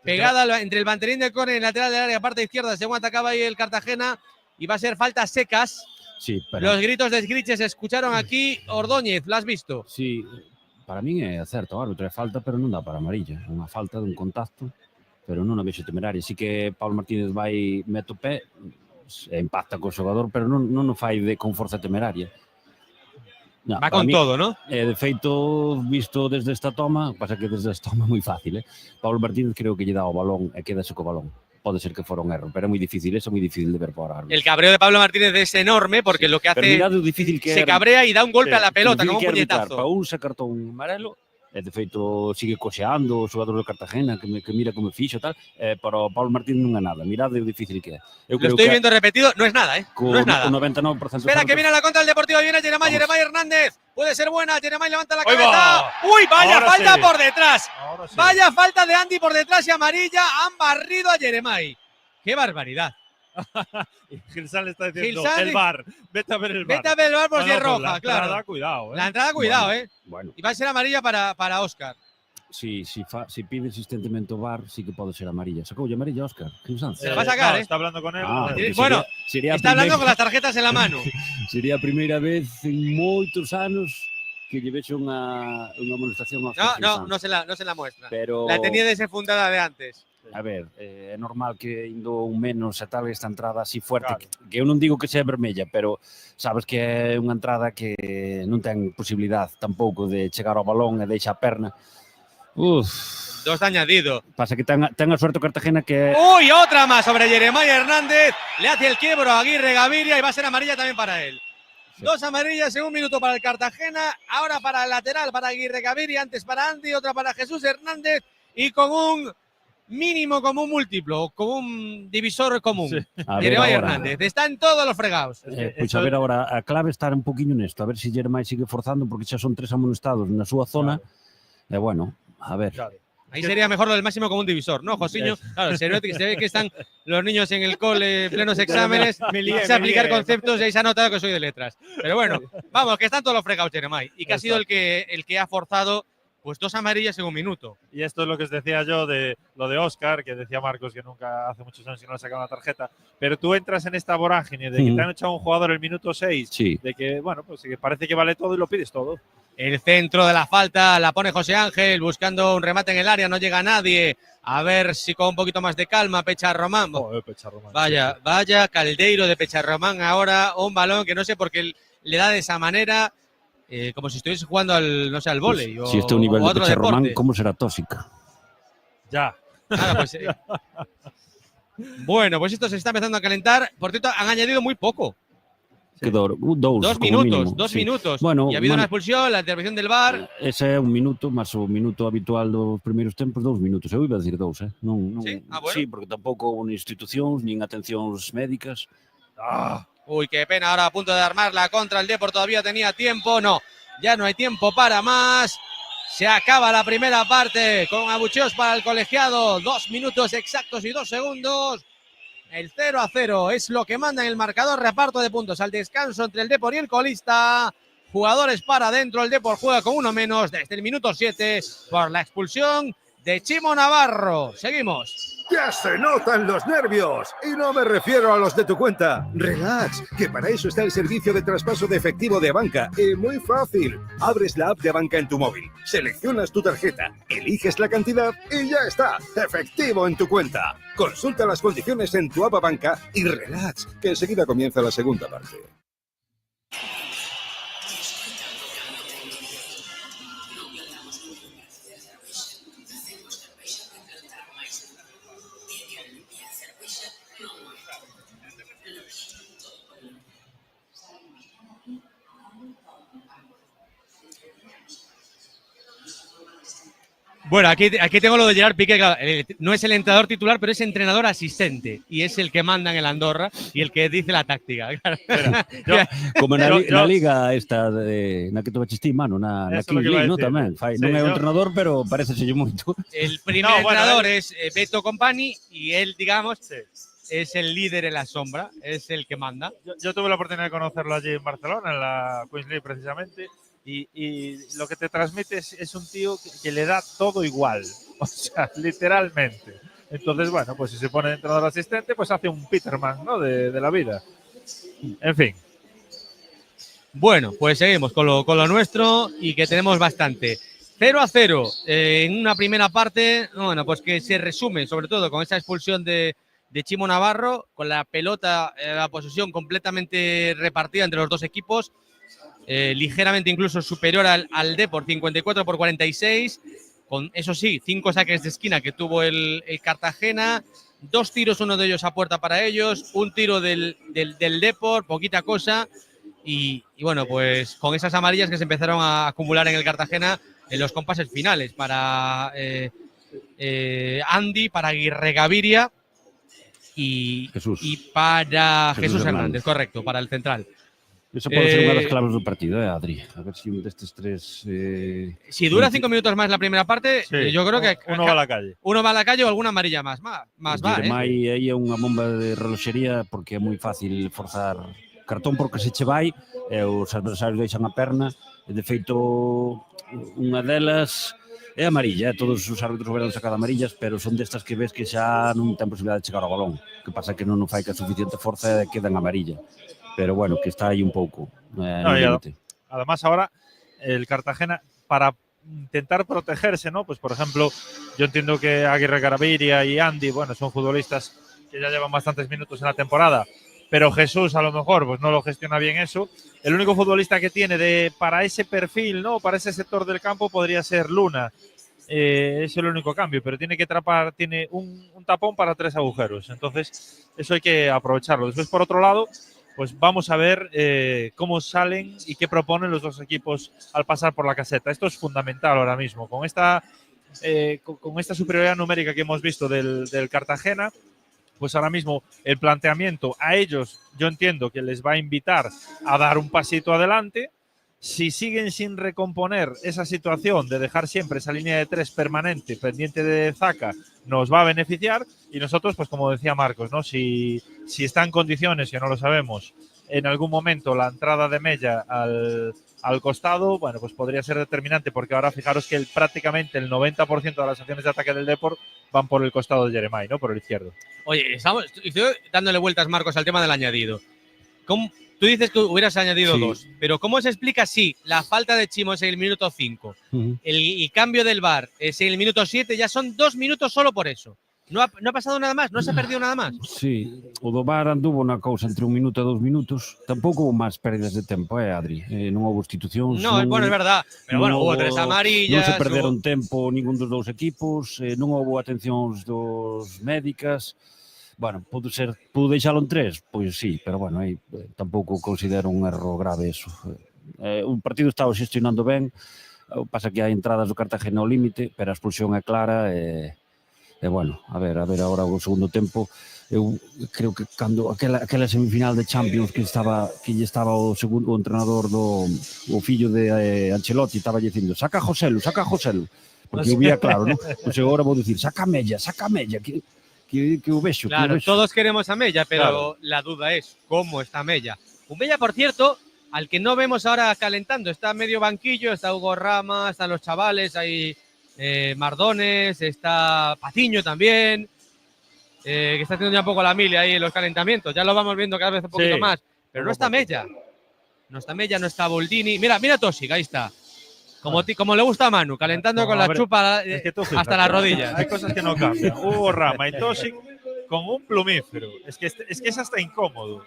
pegada entre el banderín del córner y el lateral del área, parte izquierda, según atacaba ahí el Cartagena, y va a ser faltas secas. Sí, pero... Los gritos de Scriche se escucharon aquí. Ordóñez, ¿lo has visto? Sí, para min é certo, o árbitro é falta, pero non dá para amarilla. É unha falta dun contacto, pero non a vexo temeraria. Así que Pablo Martínez vai, mete o pé, impacta co xogador, pero non o fai con forza temeraria. No, Va con todo, ¿no? De feito, visto desde esta toma, pasa que desde esta toma é moi fácil, Pablo Martínez creo que lle dá o balón e quédase co balón. Pode ser que fora un erro, pero é moi difícil, eso é moi difícil de ver por árbitro. El cabreo de Pablo Martínez es enorme porque lo que hace Pero mirad o difícil que se cabrea y da un golpe a la pelota difícil como un que é arbitrar. puñetazo. Para un se cartón amarelo, e de feito sigue coxeando o xogador do Cartagena que mira como fixo tal, para o Pablo Martínez non é nada. Mirad o difícil que é. Eu Lo estoy viendo repetido, no es nada, no es nada. O 99% Espera que viene a la contra del Deportivo, viene Jeremai Hernández, puede ser buena, Jeremai levanta la cabeza. ¡Uy, vaya Ahora falta sí. por detrás! Ahora sí. Vaya falta de Andy por detrás y amarilla, han barrido a Jeremai. ¡Qué barbaridad! Gilsan le está diciendo Gilsan el bar. Vete a ver el bar. Vete a ver el bar por No, si es no, pues roja, la claro. entrada, cuidado, La entrada, cuidado, Bueno, Y va a ser amarilla para Óscar. si pide insistentemente o VAR, sí que pode ser amarilla. Sacoulle amarilla, Óscar. Se la va a sacar, no, está hablando con él. Bueno, sería está hablando con las tarjetas en la mano. Sería a primeira vez en moitos anos que lle vexo unha amonestación a Óscar Gilsan. No se la muestra. Pero... La tenía desenfundada de antes. A ver, é normal que indo un menos e tal esta entrada así fuerte, Claro. que eu non digo que sea vermella, pero sabes que é unha entrada que non ten posibilidade tampouco de chegar ao balón e deixa a perna. Dos de añadido. Pasa que ten a suerte o Cartagena que... ¡Uy! Otra más sobre Jeremai Hernández. Le hace el quiebro a Aguirre Gaviria y va a ser amarilla también para él. Sí. 2 amarillas en un minuto para el Cartagena. Ahora para el lateral, para Aguirre Gaviria. Antes para Andy, otra para Jesús Hernández. Y con un mínimo, como un múltiplo, como un divisor común. Sí. A ver Jeremai ahora. Hernández. Está en todos los fregados. Pois a ver agora, a clave estar un poquinho nesto, a ver se Jeremai sigue forzando, porque xa son 3 amonestados na súa zona. E bueno, a ver. Claro. Ahí sería mejor lo del máximo como un divisor, ¿no, Josiño? Claro, se ve que están los niños en el cole, plenos exámenes, quise aplicar conceptos y ahí se ha notado que soy de letras. Pero bueno, vamos, que están todos los fregados, Jeremai. Y que ha sido el que ha forzado pues 2 amarillas en un minuto. Y esto es lo que os decía yo de lo de Óscar, que decía Marcos que nunca hace muchos años que no le sacaba la tarjeta. Pero tú entras en esta vorágine de que te han echado a un jugador el minuto 6, Sí. de que, bueno, pues que parece que vale todo y lo pides todo. El centro de la falta la pone José Ángel buscando un remate en el área, no llega nadie. A ver si con un poquito más de calma Pecharromán. Joder, Pecharromán. Vaya Caldeiro de Pecharromán ahora, un balón que no sé por qué le da de esa manera, como si estuviese jugando al vóley Si este é o nivel o de otro Pecharromán, deporte. como será tóxica? Ya. Nada, pues, bueno, pues esto se está empezando a calentar. Por cierto, han añadido muy poco. Quedou 2 2 minutos. Bueno, y ha habido una expulsión, la intervención del VAR. Ese é un minuto, máis o minuto habitual dos primeiros tempos, 2 minutos. Eu iba a decir 2, Non, Sí? Ah, bueno. Sí, porque tampouco houve institucións, nin atencións médicas. Uy, qué pena, ahora a punto de armar la contra el Depor, todavía tenía tiempo, no, ya no hay tiempo para más. Se acaba la primera parte con abucheos para el colegiado, 2 minutos exactos y 2 segundos. El 0-0 es lo que manda en el marcador, reparto de puntos al descanso entre el Depor y el colista. Jugadores para adentro, el Depor juega con uno menos desde el minuto 7 por la expulsión de Chimo Navarro. Seguimos. ¡Ya se notan los nervios! Y no me refiero a los de tu cuenta. Relax, que para eso está el servicio de traspaso de efectivo de Abanca. Y muy fácil. Abres la app de Abanca en tu móvil, seleccionas tu tarjeta, eliges la cantidad y ya está. Efectivo en tu cuenta. Consulta las condiciones en tu app Abanca y relax, que enseguida comienza la segunda parte. Bueno, aquí tengo lo de Gerard Piqué, claro, no es el entrenador titular, pero es entrenador asistente y es el que manda en el Andorra y el que dice la táctica. Claro. Como na liga esta na que tomaches ti, mano, na King League, non tamén. Non é un entrenador, pero pareceselle moito. El primer entrenador es Beto Company y él, digamos, es el líder en la sombra, es el que manda. Yo tuve la oportunidad de conocerlo allí en Barcelona, en la Queens League precisamente. Y lo que te transmite es un tío que le da todo igual, o sea, literalmente. Entonces, bueno, pues si se pone entrenador asistente, pues hace un Peterman, ¿no? de la vida. En fin. Bueno, pues seguimos con lo nuestro y que tenemos bastante. 0-0 en una primera parte, bueno, pues que se resume sobre todo con esa expulsión de Chimo Navarro, con la pelota, la posesión completamente repartida entre los dos equipos. Ligeramente incluso superior al Depor, 54-46, con eso sí, 5 saques de esquina que tuvo el Cartagena, 2 tiros, uno de ellos a puerta para ellos, un tiro del Depor, poquita cosa, y bueno, pues con esas amarillas que se empezaron a acumular en el Cartagena en los compases finales para Andy, para Aguirre Gaviria y para Jesús Hernández, correcto, para el central. Eso pode ser unha das claves do partido, Adri? A ver si un destes tres... si dura 5 minutos más la primera parte, sí, yo creo que... Uno va a la calle. Uno va a la calle o alguna amarilla más va, Jeremai aí é unha bomba de reloxería porque é moi fácil forzar cartón porque se che vai e os adversarios deixan a perna e de feito unha delas é amarilla, todos os árbitros houberon sacado amarillas, pero son destas que ves que xa non ten posibilidade de chegar ao balón, que pasa que non fai que a suficiente forza e quedan amarilla. Pero bueno, que está ahí un pouco. Además, ahora el Cartagena, para intentar protegerse, ¿no? Pues por ejemplo, yo entiendo que Aguirre Gaviria y Andy, bueno, son futbolistas que ya llevan bastantes minutos en la temporada, pero Jesús a lo mejor pues no lo gestiona bien eso. El único futbolista que tiene para ese perfil, ¿no? Para ese sector del campo podría ser Luna. Es el único cambio, pero tiene que atrapar, tiene un tapón para 3 agujeros. Entonces, eso hay que aprovecharlo. Después, por otro lado, pues vamos a ver cómo salen y qué proponen los dos equipos al pasar por la caseta. Esto es fundamental ahora mismo. Con esta superioridad numérica que hemos visto del Cartagena, pues ahora mismo el planteamiento a ellos, yo entiendo que les va a invitar a dar un pasito adelante. Si siguen sin recomponer esa situación de dejar siempre esa línea de 3 permanente pendiente de Zaca, nos va a beneficiar. Y nosotros, pues como decía Marcos, ¿no? Si está en condiciones, que no lo sabemos, en algún momento la entrada de Mella al costado, bueno, pues podría ser determinante, porque ahora fijaros que prácticamente el 90% de las acciones de ataque del Depor van por el costado de Jeremai, ¿no? Por el izquierdo. Oye, estoy dándole vueltas, Marcos, al tema del añadido. Tú dices que hubieras añadido 2, pero ¿cómo se explica si la falta de Chimo es en el minuto 5, el cambio del VAR es en el minuto 7, ya son 2 minutos solo por eso? ¿No ha pasado nada más? ¿No se ha perdido nada más? Sí, o do VAR anduvo unha cousa entre 1 minuto e 2 minutos. Tampouco houve máis pérdidas de tempo, Adri? Non houve institucións. No, bueno, es verdad. Pero bueno, hubo 3 amarillas. Non se perderon tempo ningún dos dous equipos, non houve atencións dos médicas. Bueno, pudo deixalo en 3, pois sí, pero bueno, aí tampouco considero un erro grave eso. O partido estaba xestionando ben, pasa que hai entradas do Cartagena ao límite, pero a expulsión é clara e bueno, a ver agora o segundo tempo. Eu creo que cando aquela semifinal de Champions que lle estaba o segundo entrenador o fillo de Ancelotti, estaba dicindo, saca a Joselu, porque eu vía claro, non? Pois agora vou dicir, saca a Mella, que o vexo. Claro, todos queremos a Mella, pero la duda es cómo está Mella. Un Mella, por cierto, al que no vemos ahora calentando, está medio banquillo, está Hugo Rama, están los chavales, hay Mardones, está Patiño también, que está haciendo ya un poco la mili ahí en los calentamientos, ya lo vamos viendo cada vez un poquito más, pero no está Mella, no está Boldini, mira Tosic, ahí está. Como le gusta a Manu, calentando con la chupa hasta las rodillas. Hay cosas que no cambian. Hugo Rama y Tosic con un plumífero. Es que es hasta incómodo.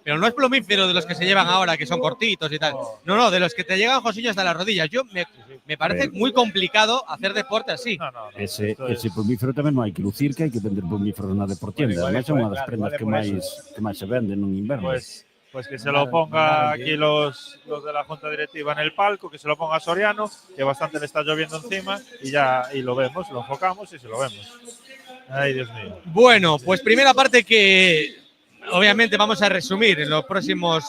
Pero no es plumífero de los que se llevan ahora, que son cortitos y tal. No, de los que te llegan, Josillo, hasta las rodillas. Me parece muy complicado hacer deporte así. Ese plumífero tamén non hai que lucir, que hai que vender plumíferos na deportienda. Además, é unha das prendas que máis se venden no inverno. Pues Pues que se lo ponga aquí los de la Junta Directiva en el palco, que se lo ponga Soriano, que bastante le está lloviendo encima, y lo vemos, lo enfocamos y se lo vemos. Ay, Dios mío. Bueno, pues primera parte que obviamente vamos a resumir en los próximos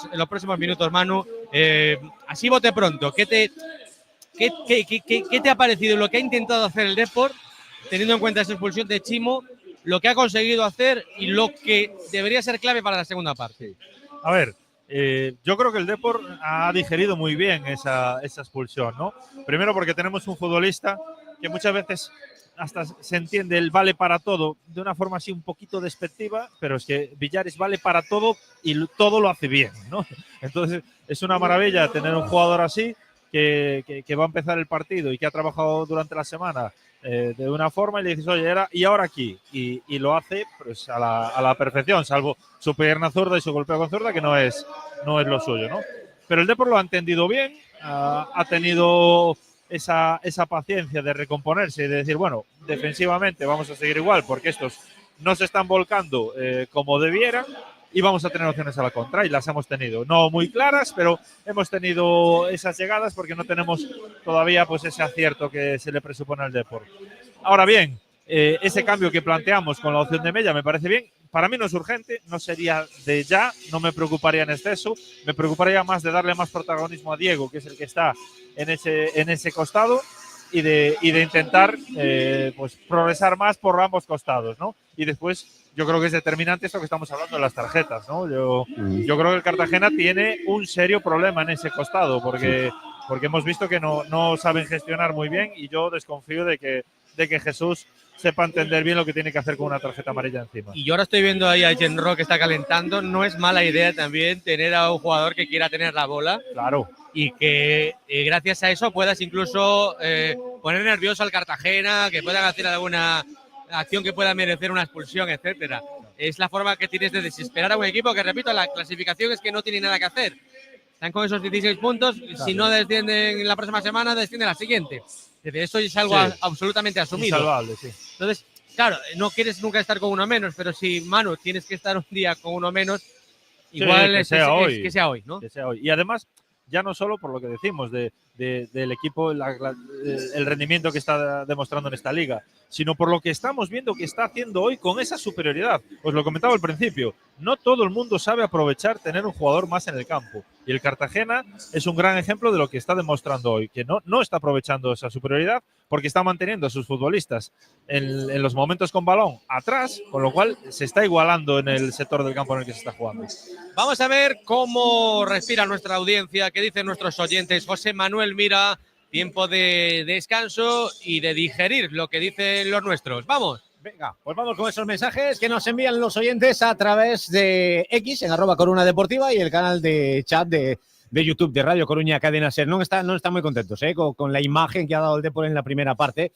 minutos, Manu. Así bote pronto, ¿qué te ha parecido lo que ha intentado hacer el Depor, teniendo en cuenta esa expulsión de Chimo, lo que ha conseguido hacer y lo que debería ser clave para la segunda parte? A ver, yo creo que el Depor ha digerido muy bien esa expulsión, ¿no? Primero porque tenemos un futbolista que muchas veces hasta se entiende el vale para todo de una forma así un poquito despectiva, pero es que Villares vale para todo y todo lo hace bien, ¿no? Entonces es una maravilla tener un jugador así que va a empezar el partido y que ha trabajado durante la semana de una forma y le dices, oye, y ahora aquí, y lo hace pues a la perfección, salvo su pierna zurda y su golpeo con zurda, que no es lo suyo, ¿no? Pero el Depor lo ha entendido bien, ha tenido esa paciencia de recomponerse y de decir, bueno, defensivamente vamos a seguir igual porque estos no se están volcando como debieran y vamos a tener opciones a la contra, y las hemos tenido. No muy claras, pero hemos tenido esas llegadas porque no tenemos todavía pues ese acierto que se le presupone al Depor. Ahora bien, ese cambio que planteamos con la opción de Mella me parece bien. Para mí no es urgente, no sería de ya, no me preocuparía en exceso, me preocuparía más de darle más protagonismo a Diego, que es el que está en ese costado, y de intentar pues progresar más por ambos costados, ¿no? Y después yo creo que es determinante esto que estamos hablando de las tarjetas, ¿no? Yo creo que el Cartagena tiene un serio problema en ese costado porque hemos visto que no saben gestionar muy bien, y yo desconfío de que Jesús sepa entender bien lo que tiene que hacer con una tarjeta amarilla encima. Y yo ahora estoy viendo ahí a Genro que está calentando. No es mala idea también tener a un jugador que quiera tener la bola. Claro. Y que gracias a eso puedas incluso poner nervioso al Cartagena, que puedan hacer alguna acción que pueda merecer una expulsión, etcétera. Es la forma que tienes de desesperar a un equipo que, repito, la clasificación es que no tiene nada que hacer. Están con esos 16 puntos, claro. Si no descienden la próxima semana, descienden la siguiente. Eso es algo absolutamente asumido. Insalvable, sí. Entonces, claro, no quieres nunca estar con uno menos, pero si, Manu, tienes que estar un día con uno menos, igual que sea hoy, ¿no? Que sea hoy. Y además, ya no solo por lo que decimos del equipo, el rendimiento que está demostrando en esta liga, sino por lo que estamos viendo que está haciendo hoy con esa superioridad. Os lo comentaba al principio, no todo el mundo sabe aprovechar tener un jugador más en el campo. Y el Cartagena es un gran ejemplo de lo que está demostrando hoy, que no está aprovechando esa superioridad porque está manteniendo a sus futbolistas en los momentos con balón atrás, con lo cual se está igualando en el sector del campo en el que se está jugando. Vamos a ver cómo respira nuestra audiencia, qué dicen nuestros oyentes. José Manuel Mira, tiempo de descanso y de digerir lo que dicen los nuestros. ¡Vamos! Venga, pues vamos con esos mensajes que nos envían los oyentes a través de X, en @Coruna Deportiva, y el canal de chat de YouTube de Radio Coruña Cadena Ser. No están muy contentos con la imagen que ha dado el Depor en la primera parte.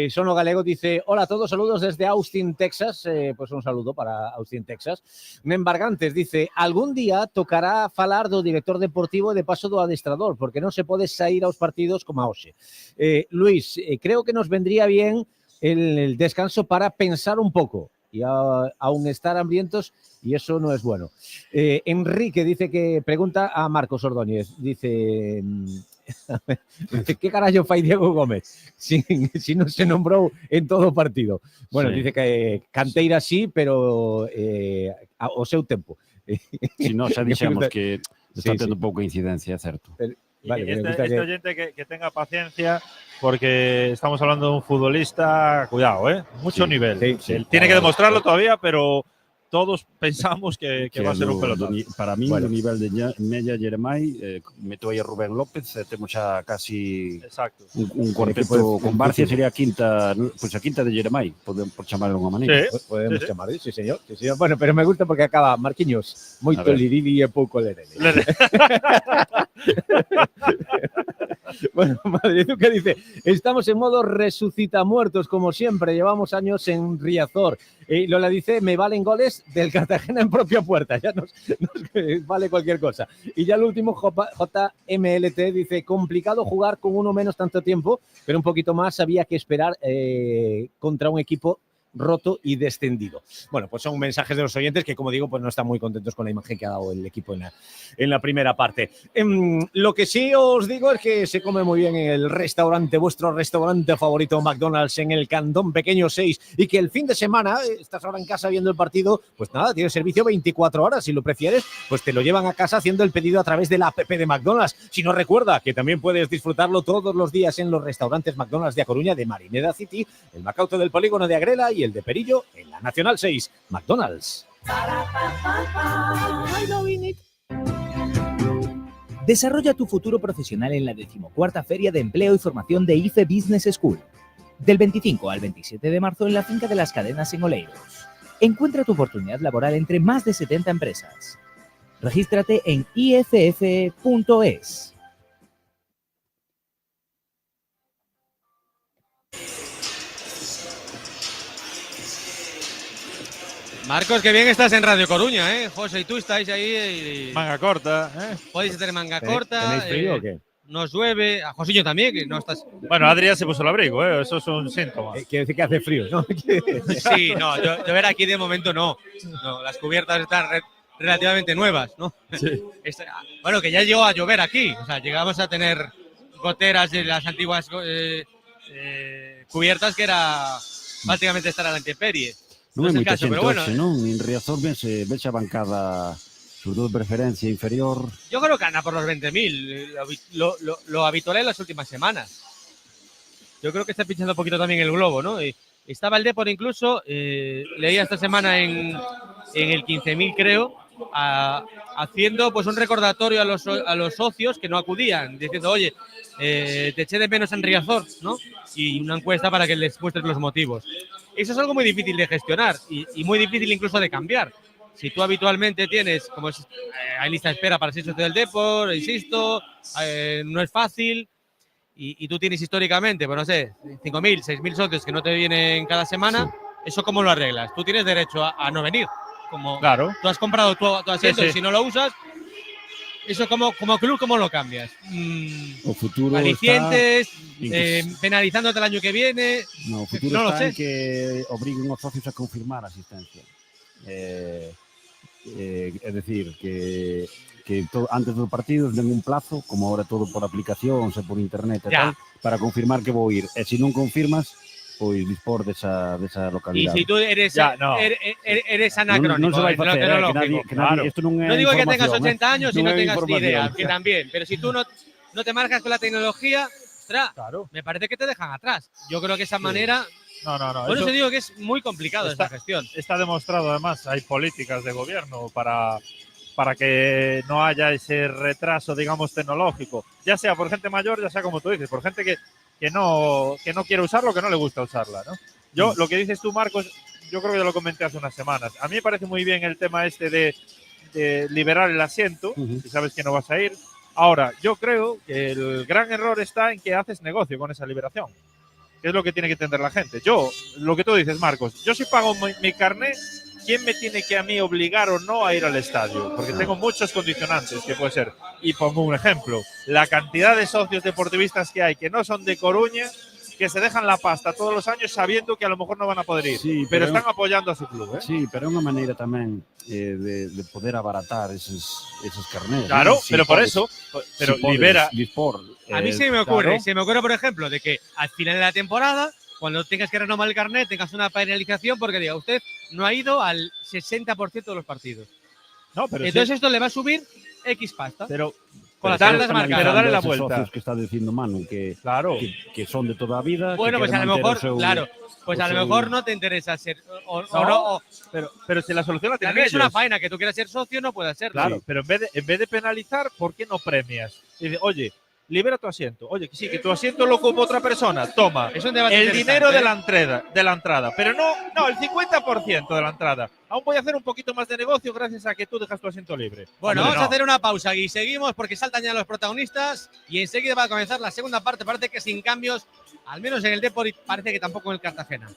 Sono Galego dice, hola a todos, saludos desde Austin, Texas. Pues un saludo para Austin, Texas. Nembargantes dice, algún día tocará falar do director deportivo e de paso do adestrador, porque non se pode sair aos partidos como a hoxe. Luis, creo que nos vendría bien el descanso para pensar un poco y aún estar hambrientos, y eso no es bueno. Enrique dice que pregunta a Marcos Ordóñez, dice ¿qué carallo fai Diego Gómez si non se nombrou en todo o partido? Bueno, sí. Dice que Canteira sí, pero ao seu tempo. Si no, xa dixemos que está tendo pouca incidencia, certo. Vale, este oyente que tenga paciencia, porque estamos hablando de un futbolista, cuidado, mucho nivel. Sí, tiene que demostrarlo todavía, pero todos pensamos que va a ser un pelotazo. Para mí, o nivel de Mella Jeremai, meto aí a Rubén López, temos xa casi un cuarteto con Barcia, sería a quinta de Jeremai, por chamarlo de unha maneira. Sí, podemos chamar, sí, señor. Bueno, pero me gusta porque acaba Marquinhos, moito lirili e pouco lerele. Bueno, Madrid Duque dice, estamos en modo resucita muertos como siempre, llevamos años en Riazor. Lola dice, me valen goles del Cartagena en propia puerta, ya nos vale cualquier cosa. Y ya el último, JMLT dice, complicado jugar con uno menos tanto tiempo, pero un poquito más había que esperar contra un equipo roto y descendido. Bueno, pues son mensajes de los oyentes que, como digo, pues no están muy contentos con la imagen que ha dado el equipo en la primera parte. Lo que sí os digo es que se come muy bien en el restaurante, vuestro restaurante favorito, McDonald's, en el Cantón Pequeño 6, y que el fin de semana, estás ahora en casa viendo el partido, pues nada, tiene servicio 24 horas. Si lo prefieres, pues te lo llevan a casa haciendo el pedido a través de la app de McDonald's. Si no, recuerda que también puedes disfrutarlo todos los días en los restaurantes McDonald's de A Coruña, de Marineda City, el Macauto del Polígono de Agrela y el de Perillo en la Nacional 6. McDonald's. Desarrolla tu futuro profesional en la 14ª Feria de Empleo y Formación de IFE Business School. Del 25 al 27 de marzo en la Finca de las Cadenas en Oleiros. Encuentra tu oportunidad laboral entre más de 70 empresas. Regístrate en iff.es. Marcos, qué bien estás en Radio Coruña, ¿eh? José y tú estáis ahí. Manga corta, ¿eh? Podéis tener manga corta. ¿Tenéis frío o qué? Nos llueve. A Josillo también, que no estás. Bueno, Adri ya se puso el abrigo, ¿eh? Eso es un síntoma. Quiere decir que hace frío, ¿no? Sí, no, llover aquí de momento no. No, las cubiertas están relativamente nuevas, ¿no? Sí. Bueno, que ya llegó a llover aquí. O sea, llegamos a tener goteras de las antiguas cubiertas que era prácticamente estar a la intemperie. Non No é es el moita caso, xente pero bueno. hoxe, non? En Riazor vese a bancada, sobre todo de preferencia inferior. Yo creo que anda por los 20.000, lo habitual en las últimas semanas. Yo creo que está pinchando un poquito también el globo, ¿no? Estaba el Depor incluso, leía esta semana en el 15.000 creo, haciendo pues un recordatorio a los socios que no acudían, diciendo, oye, te eché de menos en Riazor, ¿no? Y una encuesta para que les muestres los motivos. Eso es algo muy difícil de gestionar y muy difícil incluso de cambiar. Si tú habitualmente tienes, como hay lista de espera para ser socio del Depor, insisto, no es fácil, y tú tienes históricamente, pues no sé, 5.000, 6.000 socios que no te vienen cada semana, sí. ¿Eso cómo lo arreglas? Tú tienes derecho a no venir. Como claro. Tú has comprado tu asiento y si no lo usas, eso como club, ¿cómo lo cambias? O futuro alicientes, penalizándote el año que viene. No, o futuro no lo está sé. en que obriguen os socios a confirmar a asistencia. Es decir, que antes dos partidos den un plazo, como ahora todo por aplicación, por internet e tal, para confirmar que vou ir. E se non confirmas, pois dispor desa localidade. Y si tú eres anacrónico, non se vai facer, tecnológico. que nadie, esto non é no digo que tengas 80 información, años y no tengas ni idea, información. que también, pero si tú no te marcas con la tecnología, ostras, Claro. me parece que te dejan atrás. Yo creo que esa manera... No. Por eso digo que es muy complicado esta gestión. Está demostrado, además, hay políticas de gobierno para que no haya ese retraso, digamos, tecnológico. Ya sea por gente mayor, ya sea como tú dices, por gente que no quiere usarlo, que no le gusta usarla, ¿no? Yo, lo que dices tú, Marcos, yo creo que ya lo comenté hace unas semanas. A mí me parece muy bien el tema este de liberar el asiento, si sabes que no vas a ir. Ahora, yo creo que el gran error está en que haces negocio con esa liberación, que es lo que tiene que entender la gente. Yo, lo que tú dices, Marcos, yo si pago mi carnet, ¿quién me tiene que a mí obligar o no a ir al estadio? Porque tengo muchos condicionantes que puede ser. Y pongo un ejemplo, la cantidad de socios deportivistas que hay que no son de Coruña, que se dejan la pasta todos los años sabiendo que a lo mejor no van a poder ir, sí, pero están apoyando a su club, ¿eh? Sí, pero é unha maneira tamén de poder abaratar esos carnés. Claro, ¿no? pero por eso, pero libera. Dispor, A mí se me ocurre, por ejemplo, de que al final de la temporada, cuando tengas que renovar el carnet, tengas una penalización porque diga, usted no ha ido al 60% de los partidos. No, pero entonces esto le va a subir X pasta. Pero con las cartas marcadas. Pero dale la vuelta. Socios que está diciendo Manu que son de toda a vida. Bueno, pues a lo mejor, a lo mejor no te interesa ser no. Pero si la solución la tienen también ellos. es una faena que tú quieras ser socio, no puedas ser. Claro, pero en vez de penalizar, ¿por qué no premias? Dice, oye, libera tu asiento. Oye, que sí, que tu asiento lo ocupa otra persona. Toma, es un debate el dinero de la entrada. Pero no, el 50% de la entrada. Aún voy a hacer un poquito más de negocio gracias a que tú dejas tu asiento libre. Bueno, vamos a hacer una pausa y seguimos porque saltan ya los protagonistas y enseguida va a comenzar la segunda parte. Parece que sin cambios, al menos en el Depor y parece que tampoco en el Cartagena.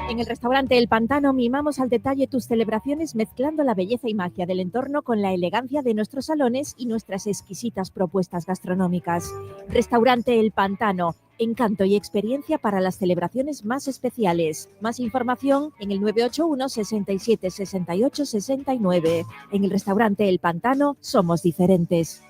En el restaurante El Pantano mimamos al detalle tus celebraciones mezclando la belleza y magia del entorno con la elegancia de nuestros salones y nuestras exquisitas propuestas gastronómicas. Restaurante El Pantano, Encanto y experiencia para las celebraciones más especiales. Más información en el 981 67 68 69. En el restaurante El Pantano somos diferentes.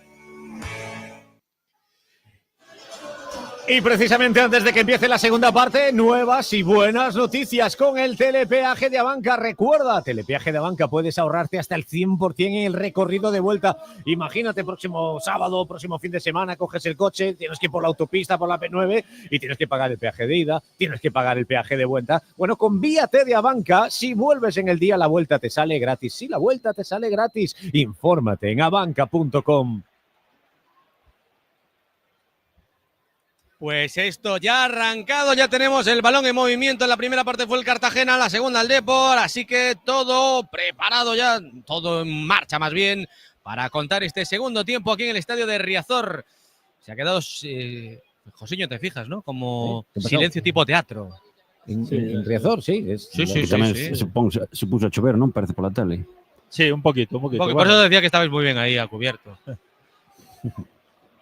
Y precisamente antes de que empiece la segunda parte, nuevas y buenas noticias con el telepeaje de Abanca. Recuerda, telepeaje de Abanca, puedes ahorrarte hasta el 100% en el recorrido de vuelta. Imagínate, próximo sábado, próximo fin de semana, coges el coche, tienes que ir por la autopista, por la P9 y tienes que pagar el peaje de ida, tienes que pagar el peaje de vuelta. Bueno, con Víate de Abanca, si vuelves en el día, la vuelta te sale gratis. Sí, la vuelta te sale gratis. Infórmate en abanca.com. Pues esto ya ha arrancado, ya tenemos el balón en movimiento. En la primera parte fue el Cartagena, la segunda el Depor, así que todo preparado ya, todo en marcha más bien, para contar este segundo tiempo aquí en el estadio de Riazor. Se ha quedado, Josiño, te fijas, ¿no? Como silencio tipo teatro. En Riazor, sí. Sí. Se puso a chover, ¿no? Parece por la tele. Sí, un poquito. Por Bueno. eso decía que estabais muy bien ahí a cubierto.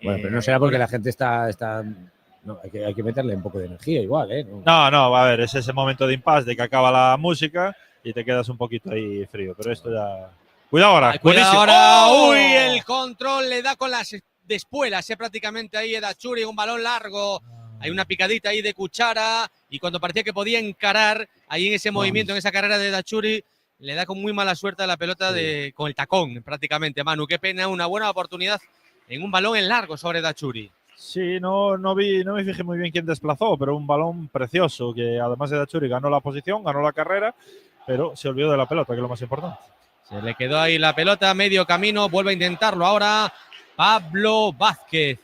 Bueno, pero no será porque la gente está no, hay que meterle un poco de energía igual, ¿eh? No, a ver, es ese momento de impasse de que acaba la música y te quedas un poquito ahí frío, pero esto ya... Cuidado ahora, Cuidado buenísimo. ahora, ¡Oh! uy, el control le da con las de espuelas, prácticamente ahí Edachuri, un balón largo, hay una picadita ahí de Cuchara y cuando parecía que podía encarar ahí en ese movimiento, en esa carrera de Edachuri, le da con muy mala suerte a la pelota con el tacón prácticamente, Manu, qué pena, una buena oportunidad en un balón en largo sobre Edachuri. Sí, no me fijé muy bien quién desplazó, pero un balón precioso que además de Edachuri ganó la posición, ganó la carrera, pero se olvidó de la pelota, que es lo más importante. Se le quedó ahí la pelota, medio camino, vuelve a intentarlo ahora Pablo Vázquez.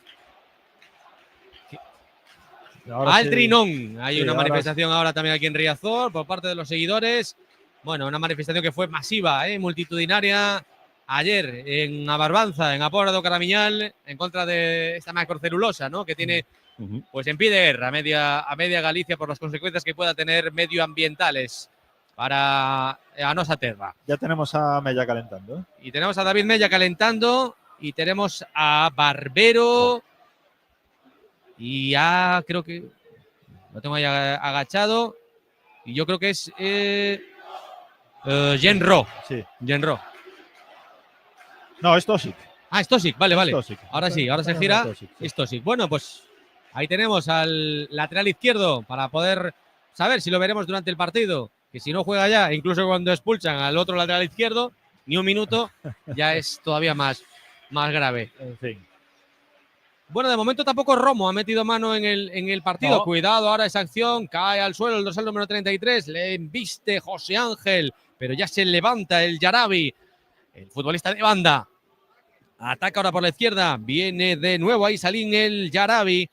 Aldrinón, hay una manifestación ahora también aquí en Riazor por parte de los seguidores. Bueno, una manifestación que fue masiva, multitudinaria, ayer en Abarbanza, en Apóra do Caramiñal, en contra de esta macrocelulosa, ¿no? Que tiene, pues en pie de guerra a media Galicia por las consecuencias que pueda tener medioambientales para a nosa terra. Ya tenemos a Mella calentando. Y tenemos a David Mella calentando y tenemos a Barbero y creo que lo tengo ahí agachado y yo creo que es Genro. Sí. Genro. No, es Tosic. Ah, es Tosic, vale. Tosic. Ahora sí, ahora se gira. Tosic, sí. Es Tosic. Bueno, pues ahí tenemos al lateral izquierdo para poder saber si lo veremos durante el partido. Que si no juega ya, incluso cuando expulsan al otro lateral izquierdo, ni un minuto, ya es todavía más grave. En fin. Bueno, de momento tampoco Romo ha metido mano en el partido. No. Cuidado ahora esa acción. Cae al suelo el dorsal número 33. Le embiste José Ángel, pero ya se levanta el Yarabi, el futbolista de banda. Ataca ahora por la izquierda. Viene de nuevo ahí Salín el Yarabi.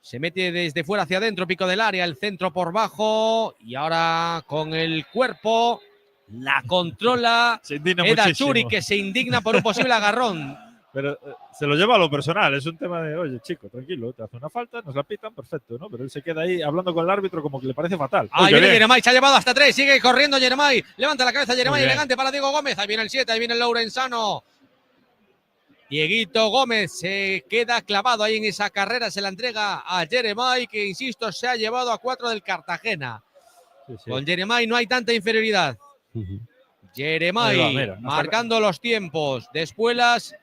Se mete desde fuera hacia adentro, pico del área, el centro por bajo. Y ahora con el cuerpo la controla Edachuri, que se indigna por un posible agarrón. Pero se lo lleva a lo personal, es un tema de, oye, chico, tranquilo, te hace una falta, nos la pitan, perfecto, ¿no? Pero él se queda ahí hablando con el árbitro como que le parece fatal. Ahí viene Jeremai, se ha llevado hasta 3, sigue corriendo Jeremai, levanta la cabeza Jeremai, Muy bien. elegante para Diego Gómez, ahí viene el 7, ahí viene el Lourenzano. Dieguito Gómez se queda clavado ahí en esa carrera, se la entrega a Jeremai, que insisto, se ha llevado a 4 del Cartagena. Sí. Con Jeremai no hay tanta inferioridad. Jeremai Ahí va, mira, marcando los tiempos de Espuelas,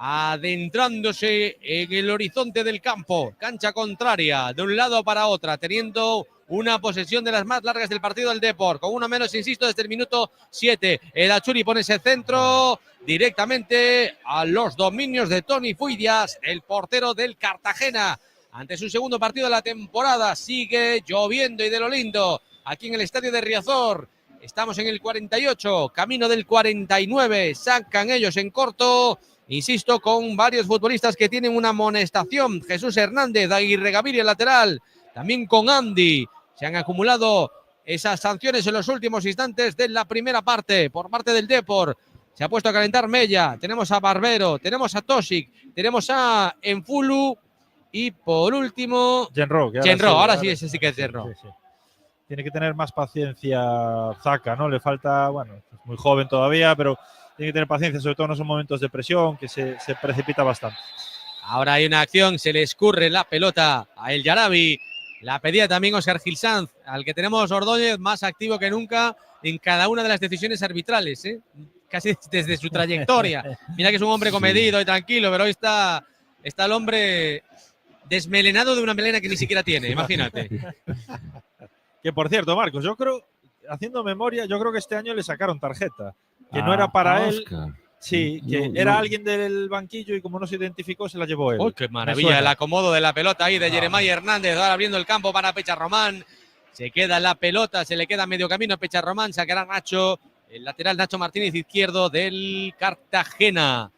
adentrándose en el horizonte del campo, cancha contraria, de un lado para otra, teniendo una posesión de las más largas del partido del Depor, con uno menos, insisto, desde el minuto 7. Edachuri pone ese centro directamente a los dominios de Toni Fuidias, el portero del Cartagena. Ante su segundo partido de la temporada, sigue lloviendo y de lo lindo aquí en el estadio de Riazor. Estamos en el 48, camino del 49, sacan ellos en corto. Insisto, con varios futbolistas que tienen una amonestación. Jesús Hernández, Aguirre Gaviria, lateral. También con Andy. Se han acumulado esas sanciones en los últimos instantes de la primera parte por parte del Depor. Se ha puesto a calentar Mella. Tenemos a Barbero, tenemos a Tosic, tenemos a Enfulu y por último Genro. Ahora sí, ese sí que es Genro. Sí. Tiene que tener más paciencia Zaka, ¿no? Le falta, bueno, es muy joven todavía, pero tiene que tener paciencia, sobre todo en esos momentos de presión, que se precipita bastante. Ahora hay una acción, se le escurre la pelota a El Yarabi. La pedía también Óscar Gil Sanz, al que tenemos Ordóñez más activo que nunca en cada una de las decisiones arbitrales, casi desde su trayectoria. Mira que es un hombre comedido y tranquilo, pero hoy está el hombre desmelenado de una melena que ni siquiera tiene, imagínate. Que por cierto, Marcos, yo creo, haciendo memoria, yo creo que este año le sacaron tarjeta, que no era para él. Oscar. Sí, que era alguien del banquillo y como no se identificó, se la llevó él. ¡Oh, qué maravilla! El acomodo de la pelota ahí de Jeremiah Hernández, ahora abriendo el campo para Pecharromán. Se queda la pelota, se le queda medio camino a Pecharromán, sacará Nacho, el lateral Nacho Martínez izquierdo del Cartagena.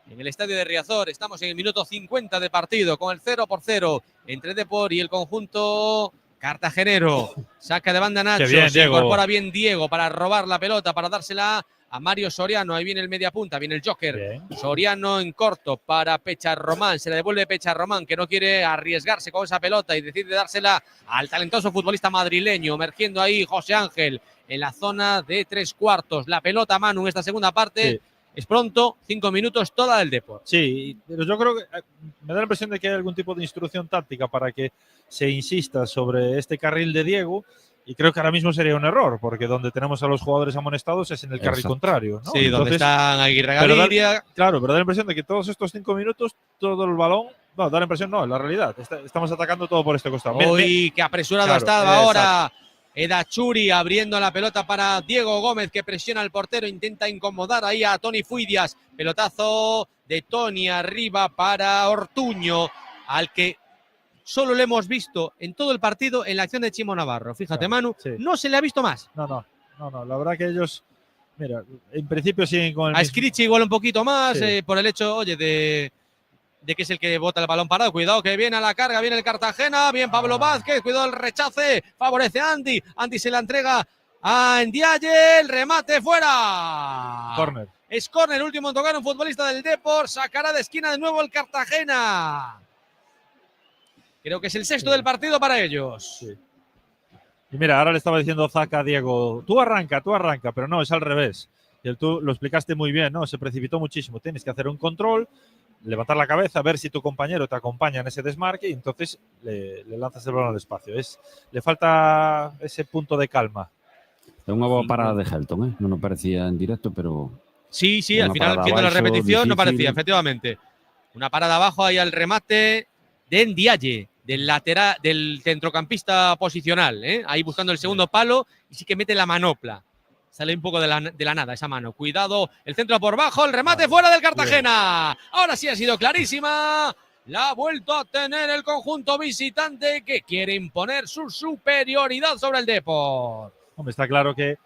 En el estadio de Riazor, estamos en el minuto 50 de partido, con el 0-0 entre Depor y el conjunto cartagenero. Saca de banda Nacho, bien, se Diego. incorpora bien Diego para robar la pelota, para dársela a Mario Soriano. Ahí viene el media punta, viene el Joker. Bien. Soriano en corto para Pecharromán, se le devuelve Pecharromán, que no quiere arriesgarse con esa pelota y decide dársela al talentoso futbolista madrileño, emergiendo ahí José Ángel en la zona de 3/4. La pelota, Manu, en esta segunda parte. Sí. Es pronto, 5 minutos, toda del Depor. Sí, pero yo creo que me da la impresión de que hay algún tipo de instrucción táctica para que se insista sobre este carril de Diego. Y creo que ahora mismo sería un error, porque donde tenemos a los jugadores amonestados es en el carril contrario, ¿no? Sí, donde están Aguirre pero Gaviria. Claro, pero da la impresión de que todos estos 5 minutos, todo el balón. No, da la impresión, no, en la realidad. Estamos atacando todo por este costado. Hoy, que apresurado Claro, estaba ahora exacto. Edachuri abriendo la pelota para Diego Gómez, que presiona al portero, intenta incomodar ahí a Toni Fuidias. Pelotazo de Toni arriba para Ortuño, al que solo le hemos visto en todo el partido en la acción de Chimo Navarro. Fíjate, Claro, Manu, sí. no se le ha visto más. No, la verdad que ellos, mira, en principio siguen con el A mismo- Scricci igual un poquito más, Sí. por el hecho, oye, de que es el que bota el balón parado. Cuidado que viene a la carga, viene el Cartagena, bien Pablo Vázquez, cuidado el rechace, favorece a Andy. Andy se la entrega a Ndiaye, el remate fuera. Corner. Es córner, último en tocar un futbolista del Depor, sacará de esquina de nuevo el Cartagena. Creo que es el sexto del partido para ellos. Sí. Y mira, ahora le estaba diciendo Zaca a Diego, tú arranca, pero no, es al revés. Y tú lo explicaste muy bien, ¿no? Se precipitó muchísimo. Tienes que hacer un control, levantar la cabeza, ver si tu compañero te acompaña en ese desmarque y entonces le lanzas el balón al espacio. Le falta ese punto de calma. É unha boa parada de Helton, non nos parecía en directo, pero Sí, Una al final parada viendo la abajo, repetición no difícil. parecía, efectivamente. Una parada abajo ahí al remate de Ndiaye, del lateral, del centrocampista posicional, ahí buscando el segundo palo y sí que mete la manopla. Sale un poco de la nada esa mano. Cuidado, el centro por bajo, el remate fuera del Cartagena. Ahora sí ha sido clarísima. La ha vuelto a tener el conjunto visitante, que quiere imponer su superioridad sobre el Depor. Hombre, está claro que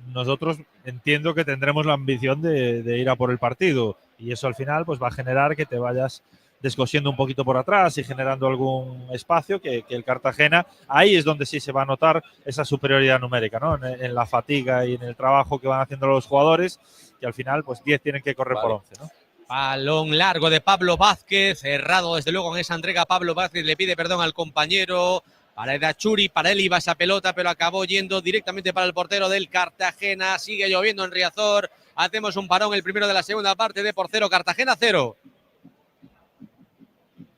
nosotros entiendo que tendremos la ambición de ir a por el partido y eso al final pues va a generar que te vayas descosiendo un poquito por atrás y generando algún espacio que el Cartagena, ahí es donde sí se va a notar esa superioridad numérica, ¿no? En la fatiga y en el trabajo que van haciendo los jugadores, que al final pues 10 tienen que correr por 11, ¿no? Balón largo de Pablo Vázquez, cerrado desde luego en esa entrega. Pablo Vázquez le pide perdón al compañero. Para Edachuri, para él iba esa pelota, pero acabó yendo directamente para el portero del Cartagena. Sigue lloviendo en Riazor. Hacemos un parón, el primero de la segunda parte, Depor 0, Cartagena 0.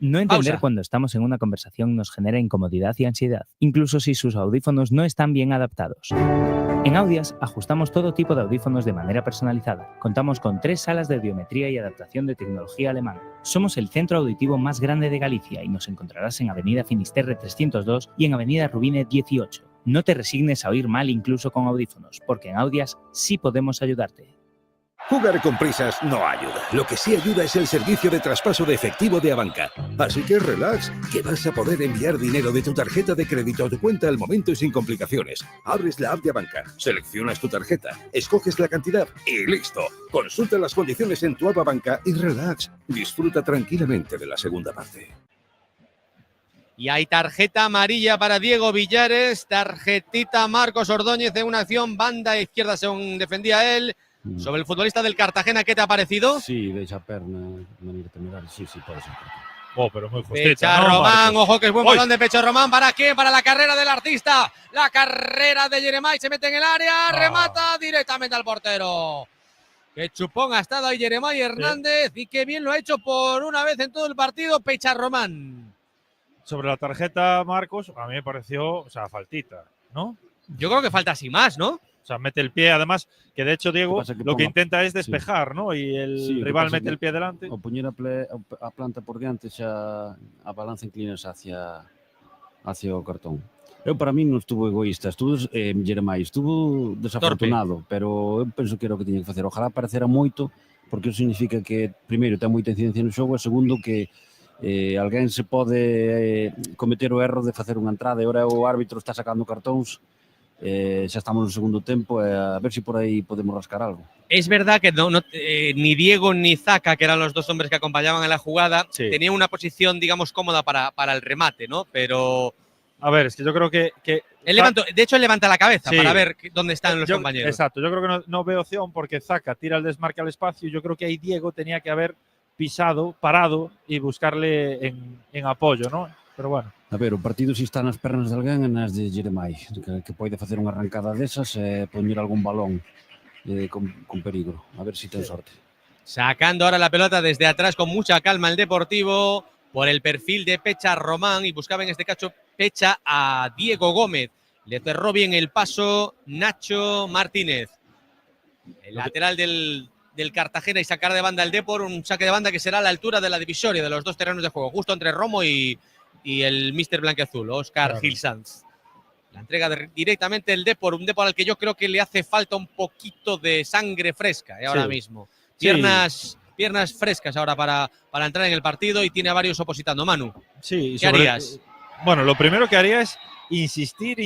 No entender Pausa. cuando estamos en una conversación nos genera incomodidad y ansiedad, incluso si sus audífonos no están bien adaptados. En Audias ajustamos todo tipo de audífonos de manera personalizada. Contamos con 3 salas de audiometría y adaptación de tecnología alemana. Somos el centro auditivo más grande de Galicia y nos encontrarás en Avenida Finisterre 302 y en Avenida Rubine 18. No te resignes a oír mal incluso con audífonos, porque en Audias sí podemos ayudarte. Jugar con prisas no ayuda. Lo que sí ayuda es el servicio de traspaso de efectivo de Abanca. Así que relax, que vas a poder enviar dinero de tu tarjeta de crédito a tu cuenta al momento y sin complicaciones. Abres la app de Abanca, seleccionas tu tarjeta, escoges la cantidad y listo. Consulta las condiciones en tu app Abanca y relax. Disfruta tranquilamente de la segunda parte. Y hay tarjeta amarilla para Diego Villares, tarjetita Marcos Ordóñez en una acción, banda izquierda según defendía él. Sobre el futbolista del Cartagena, ¿qué te ha parecido? sí, deixa a perna de maneira temeraria, sí, pode ser. Oh, pero muy justita, Pecharromán, ¿no, Marcos? ojo que es buen ¡Uy! balón de Pecharromán. ¿Para quién? Para la carrera del artista. La carrera de Jeremiah, se mete en el área, remata directamente al portero. Que chupón ha estado ahí Jeremai Hernández y que bien lo ha hecho por una vez en todo el partido Pecha Román. Sobre la tarjeta, Marcos, a mí me pareció, o sea, faltita, ¿no? Yo creo que falta así más, ¿no? O sea, mete el pie, además, que de hecho Diego lo que intenta es despejar, ¿no? Y el rival mete el pie delante. O poñer a planta por diante xa a balanza inclinas hacia o cartón. Para mí non estuvo egoísta, estuvo Jeremai, estuvo desafortunado, pero eu penso que era o que tiña que facer. Ojalá parecera moito, porque eso significa que, primeiro, ten moita incidencia no xogo, e segundo, que alguén se pode cometer o erro de facer unha entrada e ora o árbitro está sacando cartóns, xa estamos no segundo tempo, a ver se por aí podemos rascar algo. Es verdad que ni Diego ni Zaka, que eran los dos hombres que acompañaban en la jugada, tenían una posición, digamos, cómoda para el remate, ¿no? Pero... A ver, es que yo creo que de hecho, él levanta la cabeza para ver dónde están los compañeros. Exacto, yo creo que no veo opción porque Zaka tira el desmarque al espacio y yo creo que ahí Diego tenía que haber pisado, parado y buscarle en apoyo, ¿no? Pero bueno. A ver, o partido si está nas pernas de alguén e nas de Jeremai, que pode facer unha arrancada desas e poñer algún balón con peligro. A ver si ten sorte. Sacando ahora la pelota desde atrás con mucha calma el Deportivo por el perfil de Pecha Román y buscaba en este caso Pecha a Diego Gómez. Le cerró bien el paso Nacho Martínez. El lateral del Cartagena y sacar de banda el Depor, un saque de banda que será a la altura de la divisoria de los dos terrenos de juego, justo entre Romo y el Mister Blanqueazul, Óscar Gil Sanz. La entrega directamente el Depor, un Depor al que yo creo que le hace falta un poquito de sangre fresca ahora mismo. Piernas frescas ahora para entrar en el partido y tiene a varios opositando. Manu, ¿qué harías? Bueno, lo primero que haría es insistir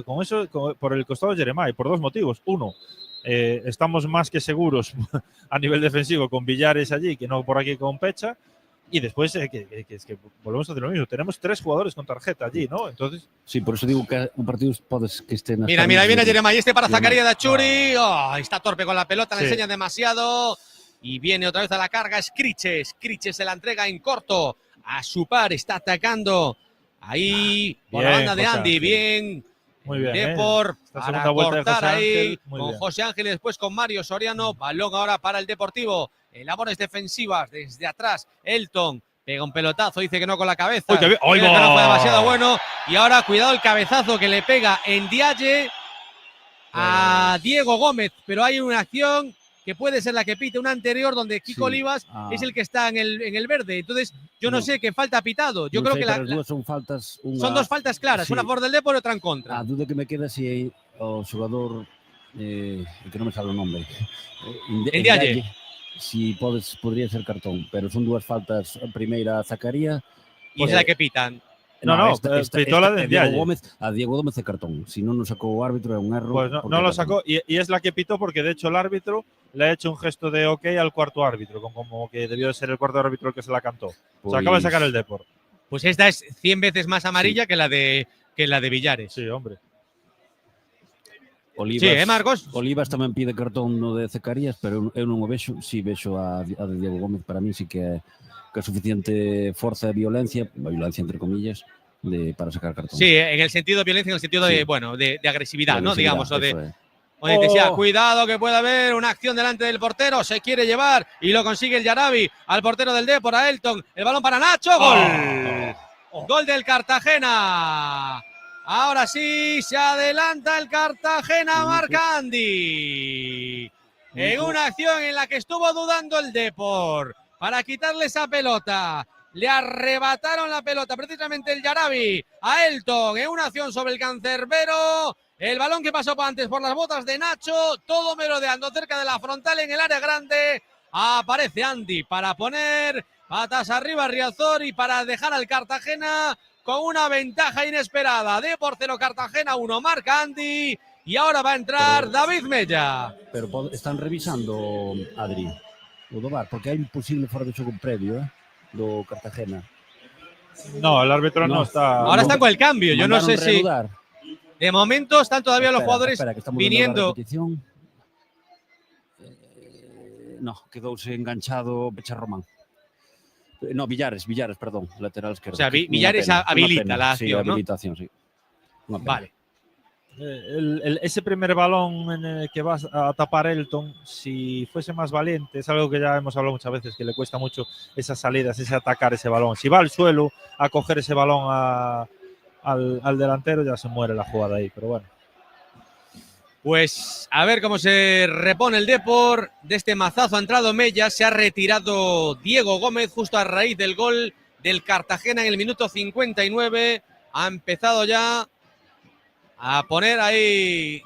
con eso por el costado de Jeremai, por dos motivos. Uno, estamos más que seguros a nivel defensivo con Villares allí que no por aquí con Pecha. Y después es que volvemos a hacer lo mismo. Tenemos 3 jugadores con tarjeta allí, ¿no? Entonces... Sí, por eso digo que un partido podes que esté... Mira, ahí viene Jeremai, para Zacarías Dachuri. Está torpe con la pelota, la enseña demasiado. Y viene otra vez a la carga Skriches. Skriches se la entrega en corto a su par, está atacando ahí por la banda de Andy. Bien. Muy bien. Depor para cortar ahí con José Ángel y después con Mario Soriano. Balón ahora para el Deportivo. Labores defensivas desde atrás. Elton pega un pelotazo, dice que no con la cabeza. ¡Uy, que no fue demasiado bueno. Y ahora cuidado el cabezazo que le pega en Dialle a Diego Gómez. Pero hay una acción que puede ser la que pite una anterior donde Kiko Olivas es el que está en el verde. Entonces yo no sé qué falta pitado. Yo creo que son dos faltas claras, una por del Depor y otra en contra. A duda que me queda si o xogador que non me sale o nombre. En Dialle. Si podría ser cartón, pero son dúas faltas, a primeira a Zacarías e esa que pitan. Pitó la de Dialle. A Diego Gómez de cartón, si non nos sacou o árbitro é un erro. Pues no lo sacó y es la que pitó porque de hecho el árbitro le ha hecho un gesto de ok al cuarto árbitro, como que debió de ser el cuarto árbitro el que se la cantó. Se acaba de sacar el Depor. Pues esta es 100 veces más amarilla que la de Villares. Sí, hombre. Olivas, Marcos? Olivas tamén pide cartón no de Zacarías, pero eu non o vexo. Si vexo a de Diego Gómez, para mí sí que é suficiente forza e violencia entre comillas, para sacar cartón. Sí, en el sentido de violencia, en el sentido de agresividad, ¿no? Digamos, o de decía, cuidado que puede haber una acción delante del portero, se quiere llevar y lo consigue el Yarabi al portero del Depor, a Elton, el balón para Nacho, gol. Gol del Cartagena. Ahora sí, se adelanta el Cartagena, marca Andy. En una acción en la que estuvo dudando el Depor para quitarle esa pelota. Le arrebataron la pelota precisamente el Yarabi a Elton en una acción sobre el cancerbero. El balón que pasó antes por las botas de Nacho, todo merodeando cerca de la frontal en el área grande. Aparece Andy para poner patas arriba a Riazor y para dejar al Cartagena con una ventaja inesperada. Depor 0, Cartagena 1, marca Andy. Y ahora va a entrar David Mella. Pero están revisando, Adri, o do VAR, porque hai un posible fora de xogo previo, do Cartagena. No, el árbitro no está... Ahora están con el cambio, yo no sé si... Reanudar. De momento están todavía los jugadores viniendo. No, quedouse enganchado Pecha Román. No, Villares, perdón, lateral izquierdo. O sea, Villares habilita la acción, sí, habilitación, ¿no? Vale. ese primer balón en el que vas a tapar Elton, si fuese más valiente, es algo que ya hemos hablado muchas veces, que le cuesta mucho esas salidas, ese atacar ese balón. Si va al suelo a coger ese balón al delantero, ya se muere la jugada ahí, pero bueno. Pues a ver cómo se repone el Depor de este mazazo. Ha entrado Mella, se ha retirado Diego Gómez justo a raíz del gol del Cartagena en el minuto 59. Ha empezado ya a poner ahí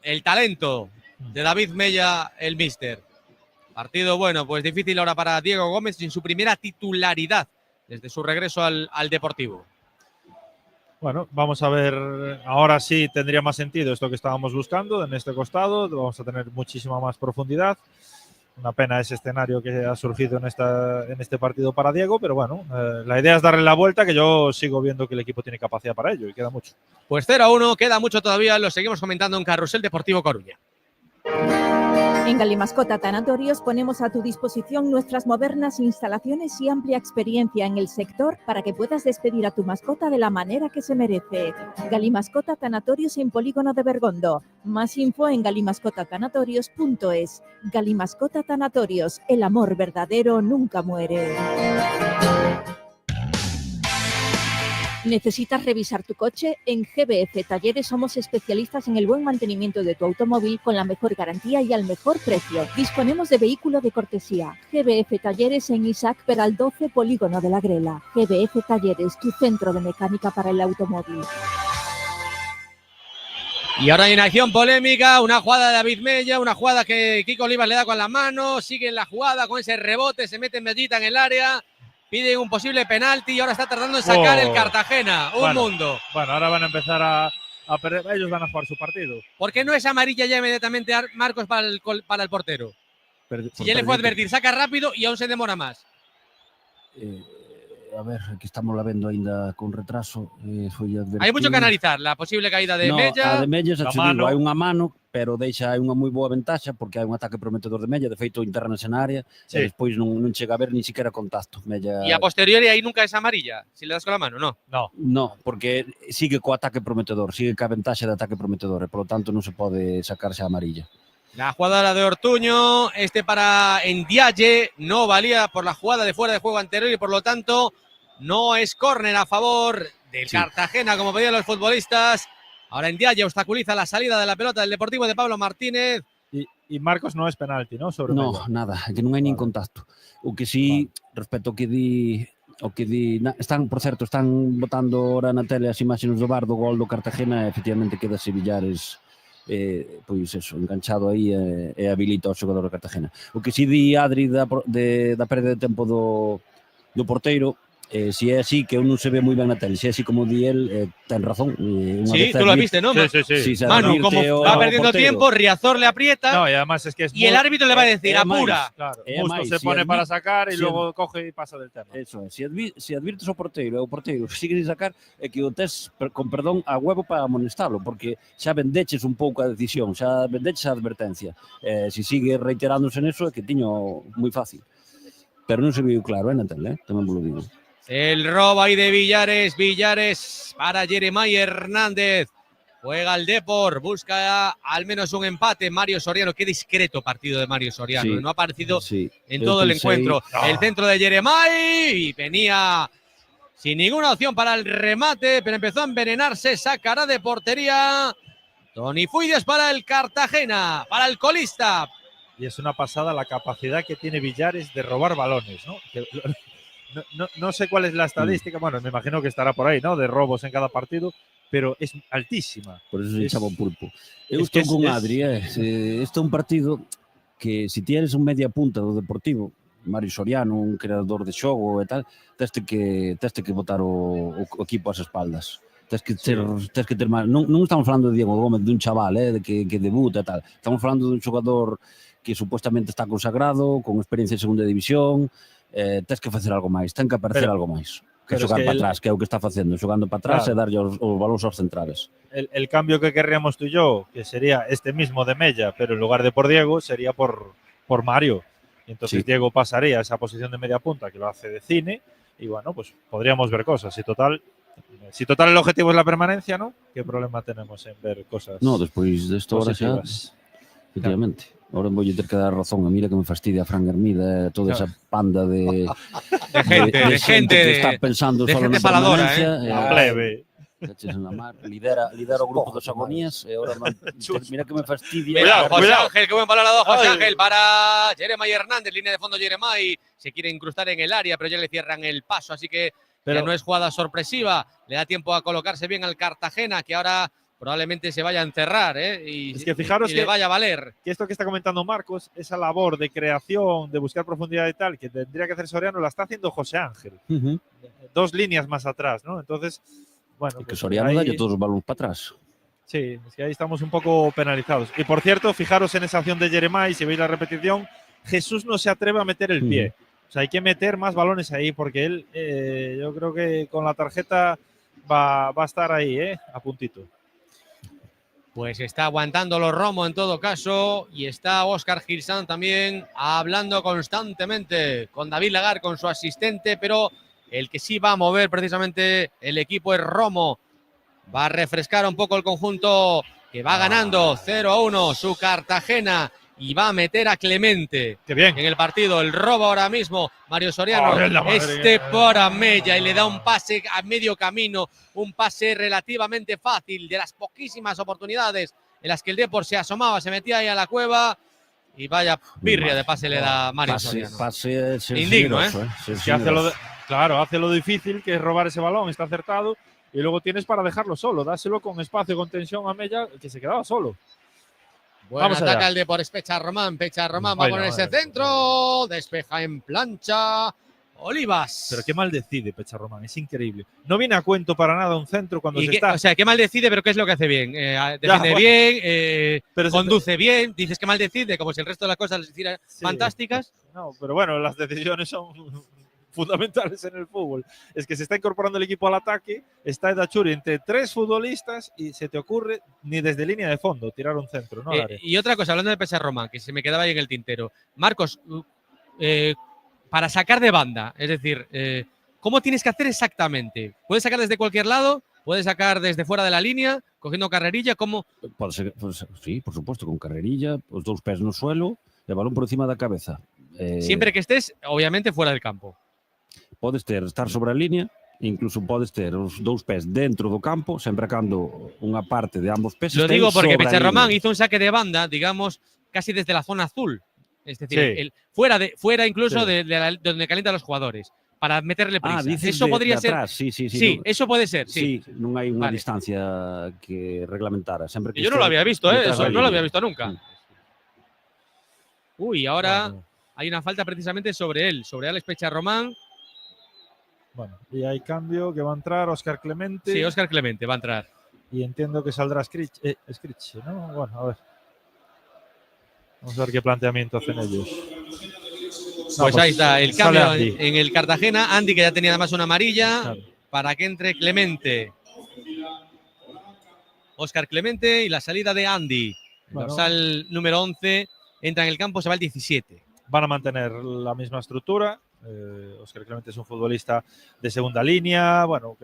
el talento de David Mella, el míster. Partido, bueno, pues difícil ahora para Diego Gómez sin su primera titularidad desde su regreso al Deportivo. Bueno, vamos a ver, ahora sí tendría más sentido esto que estábamos buscando en este costado, vamos a tener muchísima más profundidad. Una pena ese escenario que ha surgido en este partido para Diego, pero bueno, la idea es darle la vuelta, que yo sigo viendo que el equipo tiene capacidad para ello y queda mucho. Pues 0-1, queda mucho todavía, lo seguimos comentando en Carrusel Deportivo Coruña. En Galimascota Tanatorios ponemos a tu disposición nuestras modernas instalaciones y amplia experiencia en el sector para que puedas despedir a tu mascota de la manera que se merece. Galimascota Tanatorios en Polígono de Bergondo. Más info en galimascotatanatorios.es. Galimascota Tanatorios, el amor verdadero nunca muere. ¿Necesitas revisar tu coche? En GBF Talleres somos especialistas en el buen mantenimiento de tu automóvil con la mejor garantía y al mejor precio. Disponemos de vehículo de cortesía. GBF Talleres en Isaac Peral 12, Polígono de la Grela. GBF Talleres, tu centro de mecánica para el automóvil. Y ahora hay una acción polémica, una jugada de David Mella, una jugada que Kiko Olivas le da con la mano, sigue en la jugada con ese rebote, se mete Mellita en el área. Pide un posible penalti y ahora está tardando en sacar el Cartagena. Mundo. Bueno, ahora van a empezar a perder. Ellos van a jugar su partido. ¿Por qué no es amarilla ya inmediatamente Marcos para el portero? Si ya le fue a advertir, saca rápido y aún se demora más. A ver, aquí estamos la vendo ainda con retraso. Hai moito que analizar, la posible caída de Mella. A de Mella, xa te digo, hai unha mano, pero deixa unha moi boa ventaxa porque hai un ataque prometedor de Mella, de feito interna en área, e despois non chega a ver ni siquiera contacto. Mella... E a posteriori aí nunca es amarilla, si le das con la mano, no? No, porque sigue co ataque prometedor, sigue ca ventaxa de ataque prometedor, e polo tanto non se pode sacarse a amarilla. La jugada de Ortuño, para Ndiaye, no valía por la jugada de fuera de juego anterior y por lo tanto no es córner a favor del Cartagena como pedían los futbolistas. Ahora Ndiaye obstaculiza la salida de la pelota del Deportivo de Pablo Martínez. Y Marcos no es penalti, ¿no? Sobre no, Mella. Nada, que non hai nin contacto. O que sí, respecto ao que di... por certo, están botando ahora na tele as imaxes do VAR do gol do Cartagena e efectivamente queda Sevillares pois eso, enganchado aí e habilita o xogador do Cartagena. O que si di Adri da perda de tempo do porteiro, si é así, que eu non se ve moi ben na tele, si é así como di el, ten razón. Sí, tú lo viste, ¿no? Sí. Manu, como va perdiendo tiempo, Riazor le aprieta no, y además es que es el árbitro le va a decir, apura. Claro, Musto se pone para sacar y luego coge y pasa del tema. Eso é, si advirtes ao porteiro e o porteiro sigue sin sacar, é que o tes, con perdón, a huevo para amonestarlo, porque xa vendeches un pouco a decisión, xa vendeches a advertencia. Si sigue reiterándose neso, é que tiño moi fácil. Pero non se viu claro, na tele, tamén vos lo digo. El robo ahí de Villares para Jeremiah Hernández. Juega el Depor, busca al menos un empate. Mario Soriano, qué discreto partido de Mario Soriano. Sí, no ha aparecido en todo el encuentro. El centro de Jeremiah y venía sin ninguna opción para el remate, pero empezó a envenenarse. Sacará de portería Toni Fuides para el Cartagena, para el colista. Y es una pasada la capacidad que tiene Villares de robar balones, ¿no? No sé cuál es la estadística, bueno, me imagino que estará por ahí, ¿no? De robos en cada partido, pero es altísima. Por eso se chama pulpo. Eu estou con Adri, este é un partido que si tienes un media punta do Deportivo, Mario Soriano, un creador de xogo e tal, teste que botar o equipo ás espaldas. Tens que ter máis. Non estamos falando de Diego Gómez, de un chaval, de que debuta e tal. Estamos falando de un xogador que supuestamente está consagrado, con experiencia en segunda división. Tens que facer algo máis, ten que aparecer algo máis que xogar para atrás, que é o que está facendo, xogando para atrás e darlle os balóns aos centrales. El cambio que querríamos tú y yo, que sería este mismo de Mella, pero en lugar de por Diego, sería por Mario. Y entonces Diego pasaría a esa posición de media punta, que lo hace de cine, y bueno, pues podríamos ver cosas. Y total, Si total el objetivo es la permanencia, ¿no? ¿Qué problema tenemos en ver cosas? No, despois desto ahora xa, positivas? efectivamente. Ahora voy a ter que dar razón. A mira que me fastidia Fran Hermida, toda esa panda de gente que está pensando de solo gente na faladora, permanencia. La plebe. Caches en la mar. Lidera o grupo das agonías e ahora mira que me fastidia. Cuidado, José cuidado. Ángel, qué buen balón ha dado José Ay. Ángel para Jeremai Hernández, línea de fondo Jeremai, se quiere incrustar en el área, pero ya le cierran el paso, así que ya no es jugada sorpresiva, le da tiempo a colocarse bien al Cartagena, que ahora probablemente se vaya a encerrar, y, Es que fijaros y le vaya a valer. Que esto que está comentando Marcos, esa labor de creación, de buscar profundidad y tal, que tendría que hacer Soriano, la está haciendo José Ángel. 2 líneas más atrás, ¿no? Entonces, bueno. Que pues Soriano ahí, dalle todos os balóns para atrás. Sí, es que ahí estamos un poco penalizados. Y por cierto, fijaros en esa acción de Jeremai, si veis la repetición, Jesús no se atreve a meter el pie. O sea, hay que meter más balones ahí, porque él, yo creo que con la tarjeta va a estar ahí, a puntito. Pues está aguantándolo Romo en todo caso y está Óscar Gilsán también hablando constantemente con David Lagar, con su asistente, pero el que sí va a mover precisamente el equipo es Romo. Va a refrescar un poco el conjunto que va ganando 0-1 su Cartagena y va a meter a Clemente. Qué bien. En el partido. El robo ahora mismo Mario Soriano. Por Amella y le da un pase a medio camino, un pase relativamente fácil, de las poquísimas oportunidades en las que el Depor se asomaba, se metía ahí a la cueva y vaya birria de pase le da Mario Soriano. Pase indigno, Que hace lo difícil, que es robar ese balón, está acertado y luego tienes para dejarlo solo, dáselo con espacio, con tensión a Mella, que se quedaba solo. Buen ataque al Depor, es Pecha Román va a poner ese centro, despeja en plancha Olivas. Pero qué mal decide Pecha Román, es increíble. No viene a cuento para nada un centro cuando se está. O sea, qué mal decide, pero qué es lo que hace bien. Defiende bien, conduce bien, dices que mal decide, como si el resto de las cosas les hiciera fantásticas. No, pero bueno, las decisiones son fundamentales en el fútbol. Es que se está incorporando el equipo al ataque, está Edachuri entre 3 futbolistas y se te ocurre ni desde línea de fondo tirar un centro, ¿no? Y otra cosa, hablando de Pecha Román, que se me quedaba ahí en el tintero. Marcos, para sacar de banda, es decir, ¿cómo tienes que hacer exactamente? ¿Puedes sacar desde cualquier lado? ¿Puedes sacar desde fuera de la línea, cogiendo carrerilla? ¿Cómo? Sí, por supuesto, con carrerilla, os 2 pés no suelo, el balón por encima da cabeza. Siempre que estés, obviamente, fuera del campo. Podes estar sobre a línea, incluso podes ter os 2 pés dentro do campo, sempre cando unha parte de ambos pés. Lo digo porque Pecha Román hizo un saque de banda, digamos, casi desde la zona azul. Es decir, fuera incluso de donde calientan los jugadores, para meterle prisa. Eso podría ser. Atrás, sí, eso puede ser. Sí, non hai unha distancia que reglamentara. Sempre que yo no lo había visto, eso no lo había visto nunca. Uy, ahora hay una falta precisamente sobre él, sobre Alex Pecha Román. Bueno, y hay cambio que va a entrar Óscar Clemente. Sí, Óscar Clemente va a entrar. Y entiendo que saldrá Scrich, ¿no? Bueno, a ver. Vamos a ver qué planteamiento hacen ellos. Pues ahí está, el cambio en el Cartagena. Andy, que ya tenía además una amarilla, para que entre Clemente. Óscar Clemente y la salida de Andy. Dorsal número 11 entra en el campo, se va el 17. Van a mantener la misma estructura. Óscar Clemente es un futbolista de segunda línea, bueno,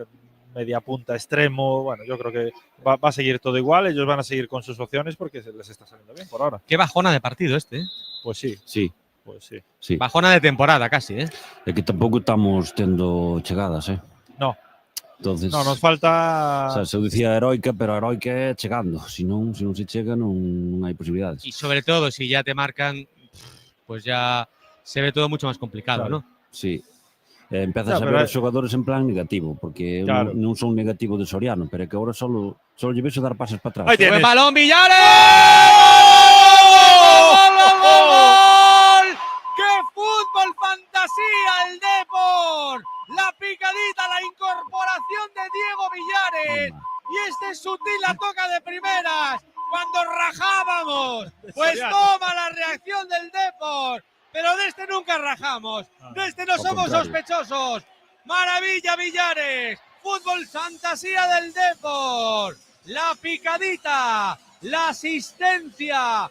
media punta, extremo. Bueno, yo creo que va a seguir todo igual. Ellos van a seguir con sus opciones porque les está saliendo bien por ahora. Qué bajona de partido este, ¿eh? Pues sí. Sí. Pues sí. Sí. Bajona de temporada casi, ¿eh? É que tampouco estamos tendo chegadas, No. Entonces, no, nos falta. O sea, se dicía heroica, pero heroica é chegando. Se non se chega, non hai posibilidades. Y sobre todo, si ya te marcan, pues ya se ve todo mucho más complicado, Claro. ¿no? Sí. Empezas a ver os xogadores en plan negativo, porque non son negativo de Soriano, pero é que agora solo lle ves dar pases para atrás. Ahí tienes. ¡Buen balón, Villares! ¡Gol! ¡Qué fútbol fantasía el Depor! La picadita, la incorporación de Diego Villares. Y este sutil la toca de primeras. Cuando rajábamos. Pues toma la reacción del Depor. Pero de este nunca rajamos. De este no somos sospechosos. Maravilla Villares. Fútbol fantasía del Depor. La picadita. La asistencia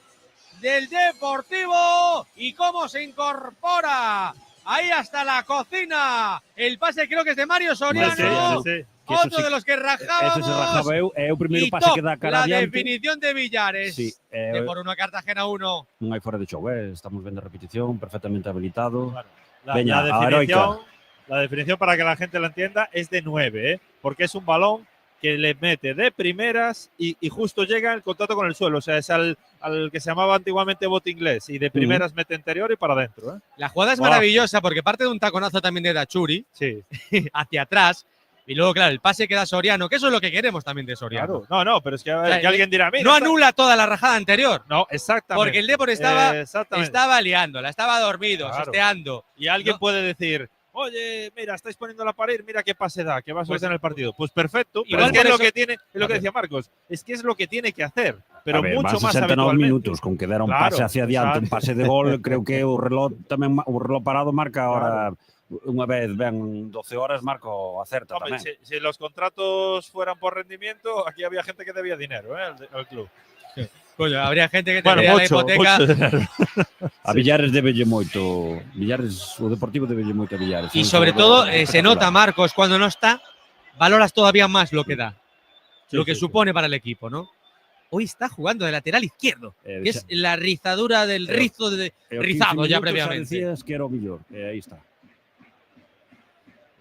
del Deportivo. Y cómo se incorpora. Ahí hasta la cocina. El pase creo que es de Mario Soriano. Sí. Que eso Otro sí- de los que rajábamos. Ese se rajaba eu, é o primeiro Y pase top, que dá cara la adiante. definición de Villares. Sí, De por 1 a Cartagena 1. non hai fora de xogo, estamos vendo a repetición, perfectamente habilitado. Bueno, Veña, a la definición, para que la gente lo entienda, es de 9, porque es un balón que le mete de primeras y justo llega el contacto con el suelo. O sea, es al que se llamaba antiguamente bote inglés y de primeras mete interior y para adentro. La jugada es Wow. maravillosa porque parte de un taconazo también de Dachuri Sí, hacia atrás. Y luego, claro, el pase queda Soriano, que eso es lo que queremos también de Soriano. claro. No, pero es que, a ver, O sea, que alguien dirá, mira, No está- anula toda la rajada anterior. No, exactamente. Porque el Depor estaba Exactamente. liándola, estaba dormido, Claro. sesteando. Y alguien No. puede decir, oye, mira, estáis poniendo la pared, mira qué pase da, que va a Pues- suceder en el partido. Pues perfecto, pero Igual es que por es lo eso- que tiene, es lo que decía Marcos, es que es lo que tiene que hacer, pero a ver, mucho van más 69 habitualmente. minutos, con que dera un Claro, pase hacia adiante, un exacto. pase de gol, creo que o reloj tamén, o reloj parado marca ahora, unha vez ven 12 horas, marco acerta Hombre, tamén. si los contratos fueran por rendimiento, aquí había gente que debía dinero, al club. Coño, habría gente que Bueno, tendría la mucho, hipoteca. mucho dinero. A Villares debelle moito, Villares, o Deportivo debelle moito a Villares. Y un sobre xogador todo, se espectacular. nota, Marcos, cuando no está, valoras todavía más lo que da, Sí, lo que sí, supone para el equipo, ¿no? Hoy está jugando de lateral izquierdo, que es la rizadura del rizo de E aos 15 rizado ya minutos previamente. Decías que era o millor, aí está.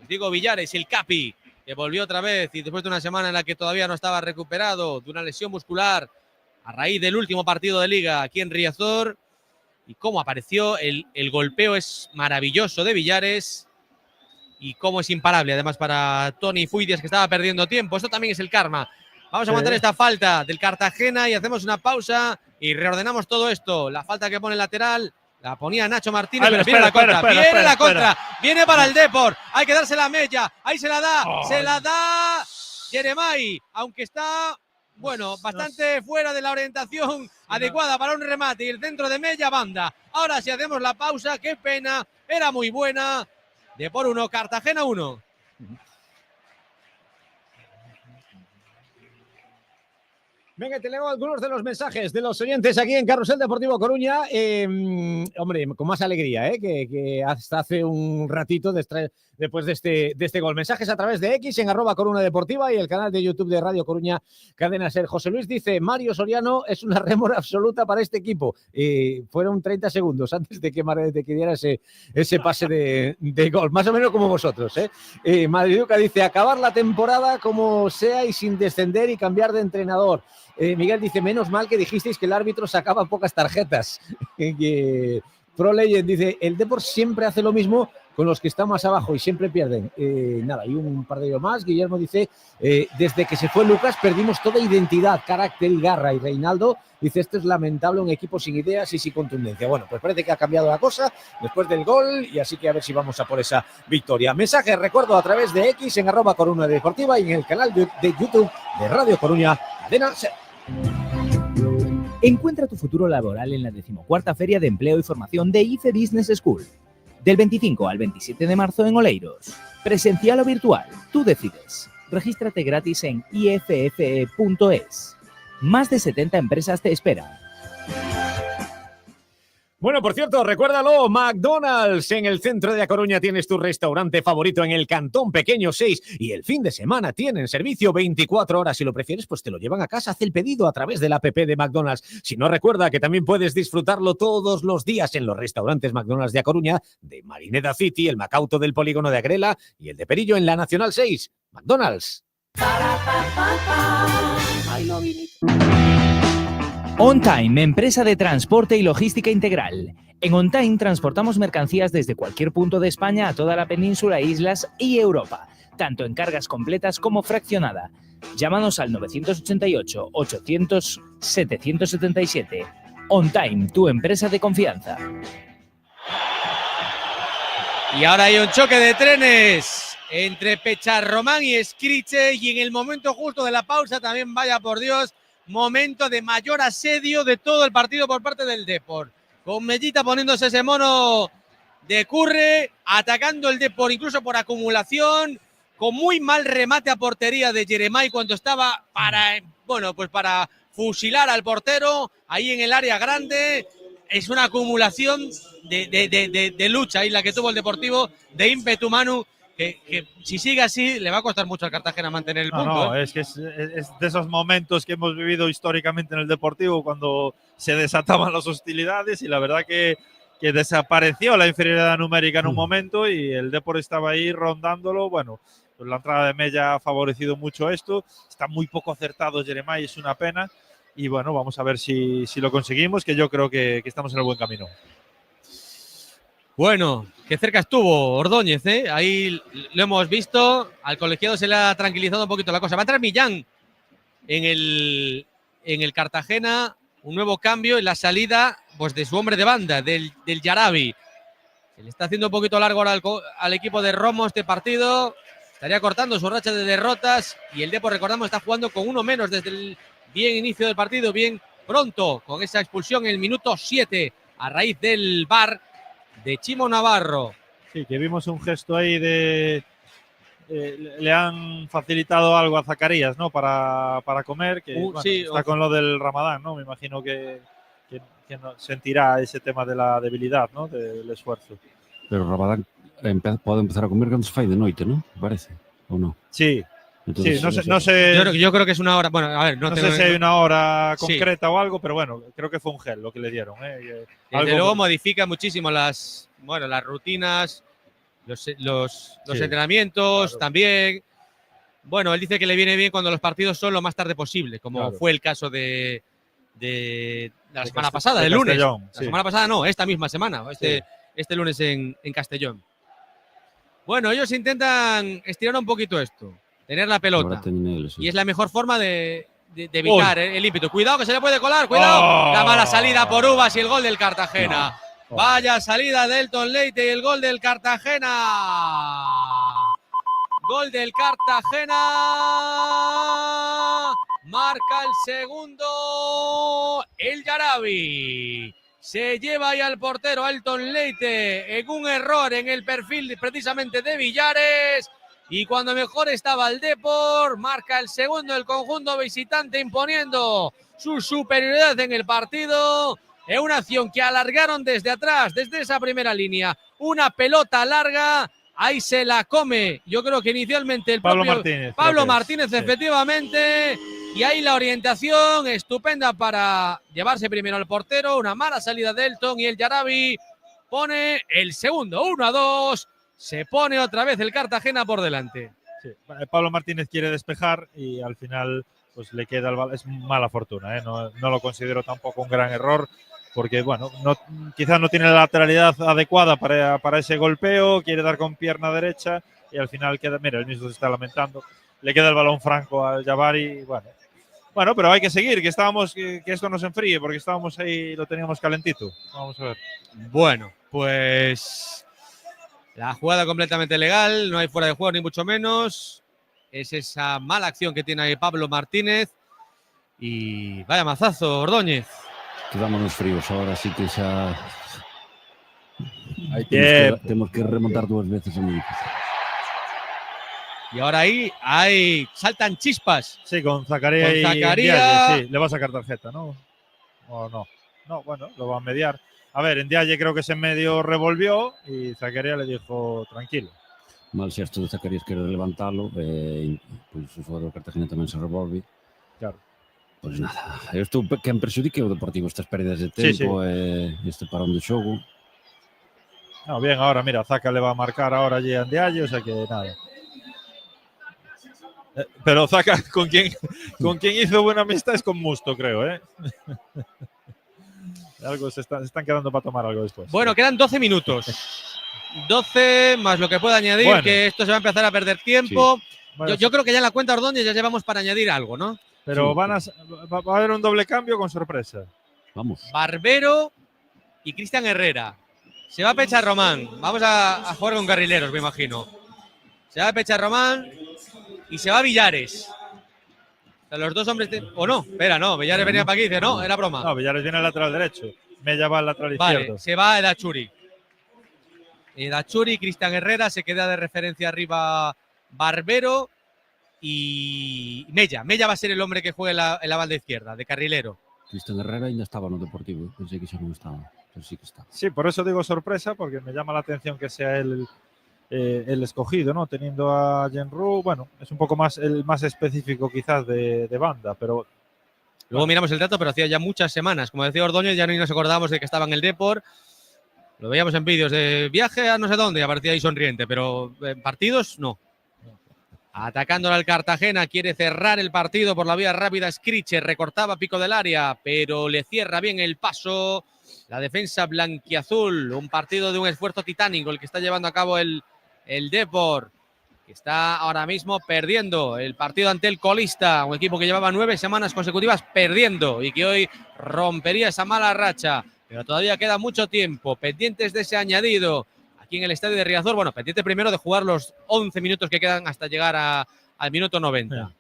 Digo Villares, el Capi, que volvió otra vez y después de una semana en la que todavía no estaba recuperado de una lesión muscular a raíz del último partido de Liga aquí en Riazor. Y cómo apareció, el golpeo es maravilloso de Villares y cómo es imparable además para Tony Fuidias, que estaba perdiendo tiempo. Eso también es el karma. Vamos a aguantar esta falta del Cartagena y hacemos una pausa y reordenamos todo esto. La falta que pone el lateral la ponía Nacho Martínez, Vale, pero viene la espera, contra, espera, viene la espera. contra, viene para el Depor, hay que darse la mella, ahí se la da, Oh. se la da Jeremai, aunque está, bueno, bastante fuera de la orientación adecuada para un remate y el centro de Mella banda. Ahora si hacemos la pausa, qué pena, era muy buena. Depor 1, Cartagena 1. Venga, te leo algunos de los mensajes de los oyentes aquí en Carrusel Deportivo Coruña. Hombre, con más alegría, que hasta hace un ratito después de este gol. Mensajes a través de X en @Coruna Deportiva y el canal de YouTube de Radio Coruña Cadena Ser. José Luis dice, Mario Soriano es una rémora absoluta para este equipo. Fueron 30 segundos antes de que diera ese pase de gol. Más o menos como vosotros. Madriduca dice, acabar la temporada como sea y sin descender y cambiar de entrenador. Miguel dice, menos mal que dijisteis que el árbitro sacaba pocas tarjetas. Pro Legend dice, el Depor siempre hace lo mismo con los que están más abajo y siempre pierden. Nada, y un par de ellos más. Guillermo dice, desde que se fue Lucas perdimos toda identidad, carácter y garra. Y Reinaldo dice, esto es lamentable, un equipo sin ideas y sin contundencia. Bueno, pues parece que ha cambiado la cosa después del gol y así que a ver si vamos a por esa victoria. Mensaje, recuerdo, a través de X en @Coruna Deportiva y en el canal de YouTube de Radio Coruña Cadena Ser. Encuentra tu futuro laboral en la 14ª Feria de Empleo y Formación de IFE Business School. Del 25 al 27 de marzo en Oleiros. Presencial o virtual, tú decides. Regístrate gratis en iffe.es. Más de 70 empresas te esperan. Bueno, por cierto, recuérdalo, McDonald's en el centro de A Coruña tienes tu restaurante favorito en el Cantón Pequeño 6 y el fin de semana tienen servicio 24 horas. Si lo prefieres, pues te lo llevan a casa, haz el pedido a través de la app de McDonald's. Si no, recuerda que también puedes disfrutarlo todos los días en los restaurantes McDonald's de A Coruña, de Marineda City, el Macauto del Polígono de Agrela y el de Perillo en la Nacional 6. McDonald's. On Time, empresa de transporte y logística integral. En On Time transportamos mercancías desde cualquier punto de España a toda la península, islas y Europa, tanto en cargas completas como fraccionada. Llámanos al 988 800 777. On Time, tu empresa de confianza. Y ahora hay un choque de trenes entre Pecharromán y Escriche y en el momento justo de la pausa también, vaya por Dios, momento de mayor asedio de todo el partido por parte del Depor. Con Mellita poniéndose ese mono de Curre, atacando el Depor incluso por acumulación, con muy mal remate a portería de Jeremai cuando estaba para fusilar al portero ahí en el área grande. Es una acumulación de lucha ahí la que tuvo el Deportivo, de ímpetu Manu, que si sigue así le va a costar mucho al Cartagena mantener el punto. No, es que es de esos momentos que hemos vivido históricamente en el Deportivo cuando se desataban las hostilidades y la verdad que desapareció la inferioridad numérica en un momento y el Depor estaba ahí rondándolo. Bueno, pues la entrada de Mella ha favorecido mucho esto. Está muy poco acertado Jeremai, es una pena. Y bueno, vamos a ver si lo conseguimos, que yo creo que estamos en el buen camino. Bueno, qué cerca estuvo Ordóñez, ¿eh? Ahí lo hemos visto. Al colegiado se le ha tranquilizado un poquito la cosa. Va a entrar Millán en el Cartagena. Un nuevo cambio en la salida pues, de su hombre de banda, del Yarabi. Se le está haciendo un poquito largo ahora al equipo de Romo este partido. Estaría cortando su racha de derrotas. Y el Depor, recordamos, está jugando con uno menos desde el bien inicio del partido, bien pronto, con esa expulsión en el minuto 7 a raíz del VAR de Chimo Navarro. Sí, que vimos un gesto ahí de... le han facilitado algo a Zacarías, ¿no? Para comer, que bueno, sí, está con lo del Ramadán, ¿no? Me imagino que no, sentirá ese tema de la debilidad, ¿no? Del esfuerzo. Pero Ramadán puede empezar a comer cuando se fai de noite, ¿no? Parece, ¿o no? Sí. Entonces, sí, no sé. Yo creo que es una hora. Bueno, a ver, no sé si hay una hora concreta o algo, pero bueno, creo que fue un gel lo que le dieron. Desde luego modifica muchísimo las rutinas, los entrenamientos, claro. También. Bueno, él dice que le viene bien cuando los partidos son lo más tarde posible, como fue el caso de la semana pasada, del lunes. La semana pasada no, esta misma semana, este lunes en Castellón. Bueno, ellos intentan estirar un poquito esto. Tener la pelota. Y es la mejor forma de evitar el ímpetu. Cuidado que se le puede colar, cuidado. La mala salida por Uvas y el gol del Cartagena. Vaya salida de Elton Leite y el gol del Cartagena. Gol del Cartagena. Marca el segundo el Yarabi. Se lleva ahí al portero Elton Leite en un error en el perfil precisamente de Villares. Y cuando mejor estaba el Depor, marca el segundo el conjunto visitante imponiendo su superioridad en el partido. En una acción que alargaron desde atrás, desde esa primera línea. Una pelota larga, ahí se la come. Yo creo que inicialmente el propio Pablo Martínez, efectivamente. Y ahí la orientación estupenda para llevarse primero al portero. Una mala salida de Elton y el Yarabi pone el segundo, 1-2. Se pone otra vez el Cartagena por delante. Sí. Pablo Martínez quiere despejar y al final pues le queda el balón. Es mala fortuna, ¿eh? No lo considero tampoco un gran error porque bueno, quizás no tiene la lateralidad adecuada para ese golpeo, quiere dar con pierna derecha y al final queda, mira, él mismo se está lamentando, le queda el balón franco al Jabari. Bueno, pero hay que seguir, que esto nos enfríe porque estábamos ahí, lo teníamos calentito. Vamos a ver. Bueno, pues... La jugada completamente legal, no hay fuera de juego ni mucho menos. Es esa mala acción que tiene ahí Pablo Martínez. Y vaya mazazo, Ordóñez. Quedámonos fríos ahora, sí que ya... Tenemos que remontar 2 veces en muy difícil. Y ahora ahí saltan chispas. Sí, con Zacarías. Sí, le va a sacar tarjeta, ¿no? ¿O no? No, bueno, lo va a mediar. A ver, en Ndiaye creo que se medio revolvió y Zacarías le dijo tranquilo. Mal xesto de Zacarías querer levantalo, pois o xogador Cartagena tamén se revolve. Claro. Pois nada, isto quen perxudique o Deportivo estas pérdidas de tempo e este parón de xogo. No, bien, ahora mira, Zaca le va a marcar ahora allí a Ndiaye, o sea que nada. Pero Zaca con quien hizo buena amistad es con Musto, creo, ¿eh? Algo se están quedando para tomar algo después. Bueno, quedan 12 minutos. 12 más lo que pueda añadir, que esto se va a empezar a perder tiempo. Sí. Bueno, yo creo que ya en la cuenta Ordóñez ya llevamos para añadir algo, ¿no? Pero va a haber un doble cambio con sorpresa. Vamos. Barbero y Cristian Herrera. Se va a Pecha Román. Vamos a jugar con carrileros, me imagino. Se va a Pecha Román y se va a Villares. Los dos hombres... ¿O no? Espera, no. Villares venía para aquí y dice, no, era broma. No, Villares viene al lateral derecho. Mella va al lateral izquierdo. Se va Edachuri. Edachuri, Cristian Herrera, se queda de referencia arriba Barbero y Mella. Mella va a ser el hombre que juegue en la banda izquierda, de carrilero. Cristian Herrera ainda estaba no Deportivo. Pensé que xa non estaba, pero sí que estaba. Sí, por eso digo sorpresa, porque me llama la atención que sea el el escogido, ¿no? Teniendo a Genru, bueno, es un poco más el más específico quizás de banda, pero Luego miramos el dato, pero hacía ya muchas semanas. Como decía Ordóñez, ya ni nos acordábamos de que estaba en el Depor. Lo veíamos en vídeos de viaje a no sé dónde y aparecía ahí sonriente, pero en partidos no. Atacando al Cartagena, quiere cerrar el partido por la vía rápida. Skricher recortaba pico del área, pero le cierra bien el paso la defensa blanquiazul. Un partido de un esfuerzo titánico el que está llevando a cabo el Depor, que está ahora mismo perdiendo el partido ante el colista, un equipo que llevaba 9 semanas consecutivas perdiendo y que hoy rompería esa mala racha, pero todavía queda mucho tiempo, pendientes de ese añadido aquí en el estadio de Riazor. Bueno, pendiente primero de jugar los 11 minutos que quedan hasta llegar al minuto 90.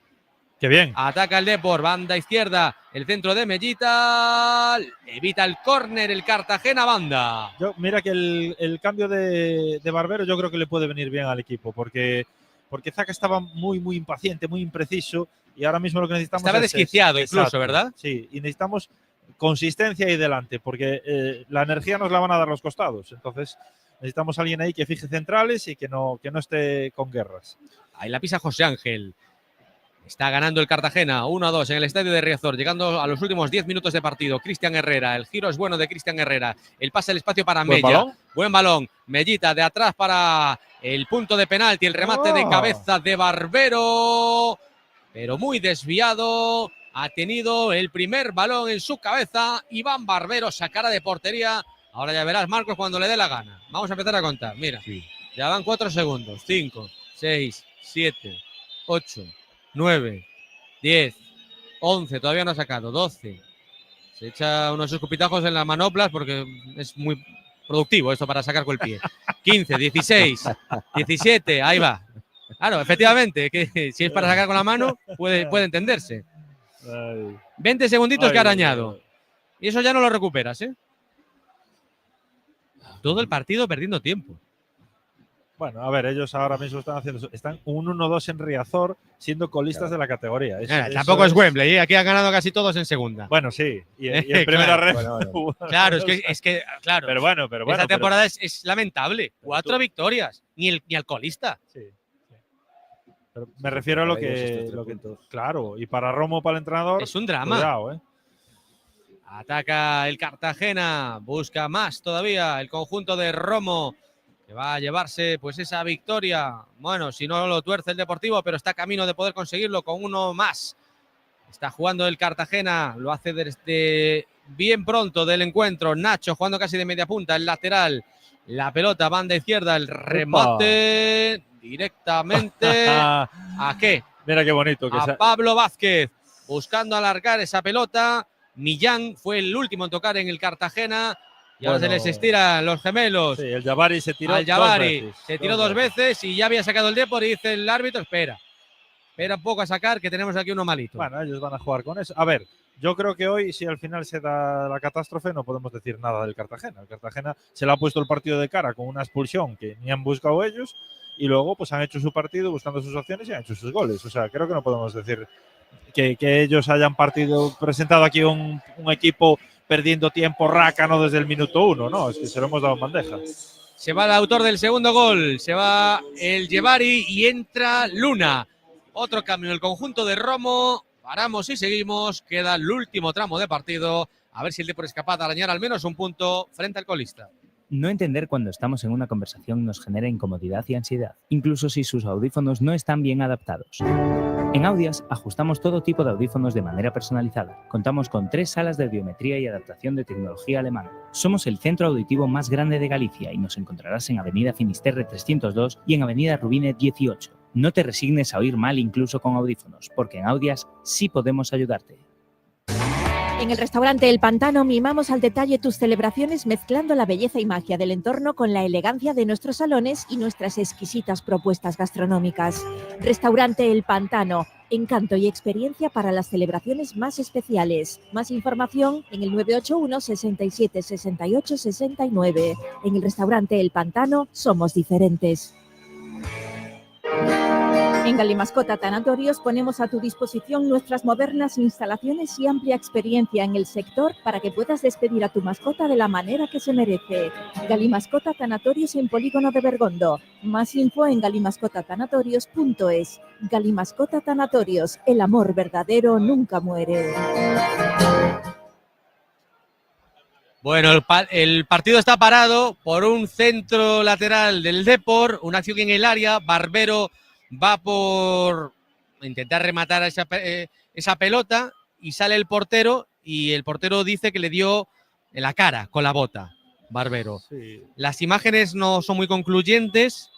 ¡Qué bien! Ataca el Depor, banda izquierda, el centro de Mellita, evita el córner el Cartagena, banda. Mira que el cambio de Barbero yo creo que le puede venir bien al equipo, porque Zaka estaba muy impaciente, muy impreciso, y ahora mismo lo que necesitamos estaba es desquiciado incluso, exacto, ¿verdad? Sí, y necesitamos consistencia ahí delante, porque la energía nos la van a dar los costados, entonces necesitamos a alguien ahí que fije centrales y que no esté con guerras. Ahí la pisa José Ángel. Está ganando el Cartagena 1-2 en el estadio de Riazor, llegando a los últimos 10 minutos de partido. Cristian Herrera, el giro es bueno de Cristian Herrera. El pase al espacio para Mella. Buen balón. Mellita de atrás para el punto de penalti. El remate de cabeza de Barbero, pero muy desviado. Ha tenido el primer balón en su cabeza. Iván Barbero sacará de portería. Ahora ya verás, Marcos, cuando le dé la gana. Vamos a empezar a contar. Mira, ya van 4 segundos. 5, 6, 7, 8... 9, 10, 11, todavía no ha sacado, 12. Se echa unos escupitajos en las manoplas porque es muy productivo esto para sacar con el pie. 15, 16, 17, ahí va. Claro, efectivamente, que si es para sacar con la mano, puede entenderse. 20 segunditos que ha arañado. Y eso ya no lo recuperas, ¿eh? Todo el partido perdiendo tiempo. Bueno, a ver, ellos ahora mismo están un 1-2 en Riazor, siendo colistas de la categoría. Tampoco es Wembley, aquí han ganado casi todos en segunda. Bueno, sí, y en primera red. Claro, es que claro. Pero bueno. Esta temporada es lamentable. 4 victorias, ni al colista. Sí. Pero me refiero a lo que claro, y para Romo, para el entrenador. Es un drama. Cuidado, Ataca el Cartagena, busca más todavía el conjunto de Romo, que va a llevarse pues esa victoria. Bueno, si no lo tuerce el Deportivo, pero está camino de poder conseguirlo con uno más. Está jugando el Cartagena, lo hace desde bien pronto del encuentro. Nacho jugando casi de media punta, el lateral. La pelota, banda izquierda, el remate directamente. ¿A qué? Mira qué bonito. A Pablo Vázquez, buscando alargar esa pelota. Millán fue el último en tocar en el Cartagena. Y ahora se les estiran los gemelos. Sí, el Jabari se tiró dos veces y ya había sacado el Depor y dice el árbitro, espera un poco a sacar, que tenemos aquí uno malito. Bueno, ellos van a jugar con eso. A ver, yo creo que hoy, si al final se da la catástrofe, no podemos decir nada del Cartagena. El Cartagena se le ha puesto el partido de cara con una expulsión que ni han buscado ellos y luego pues han hecho su partido buscando sus opciones y han hecho sus goles. O sea, creo que no podemos decir que ellos hayan presentado aquí un equipo perdiendo tiempo rácano desde el minuto 1, ¿no? Es que se lo hemos dado en bandeja. Se va el autor del segundo gol, se va el Jebari y entra Luna. Otro cambio en el conjunto de Romo. Paramos y seguimos. Queda el último tramo de partido. A ver si el Depor es capaz de arañar al menos un punto frente al colista. No entender cuando estamos en una conversación nos genera incomodidad y ansiedad, incluso si sus audífonos no están bien adaptados. En Audias ajustamos todo tipo de audífonos de manera personalizada. Contamos con 3 salas de audiometría y adaptación de tecnología alemana. Somos el centro auditivo más grande de Galicia y nos encontrarás en Avenida Finisterre 302 y en Avenida Rubine 18. No te resignes a oír mal incluso con audífonos, porque en Audias sí podemos ayudarte. En el restaurante El Pantano mimamos al detalle tus celebraciones mezclando la belleza y magia del entorno con la elegancia de nuestros salones y nuestras exquisitas propuestas gastronómicas. Restaurante El Pantano, encanto y experiencia para las celebraciones más especiales. Más información en el 981 67 68 69. En el restaurante El Pantano somos diferentes. En Galimascota Tanatorios ponemos a tu disposición nuestras modernas instalaciones y amplia experiencia en el sector para que puedas despedir a tu mascota de la manera que se merece. Galimascota Tanatorios en Polígono de Bergondo. Más info en galimascotatanatorios.es. Galimascota Tanatorios, el amor verdadero nunca muere. Bueno, el partido está parado por un centro lateral del Depor, una acción en el área. Barbero va por intentar rematar a esa pelota y sale el portero y el portero dice que le dio en la cara con la bota, Barbero. Sí. Las imágenes no son muy concluyentes.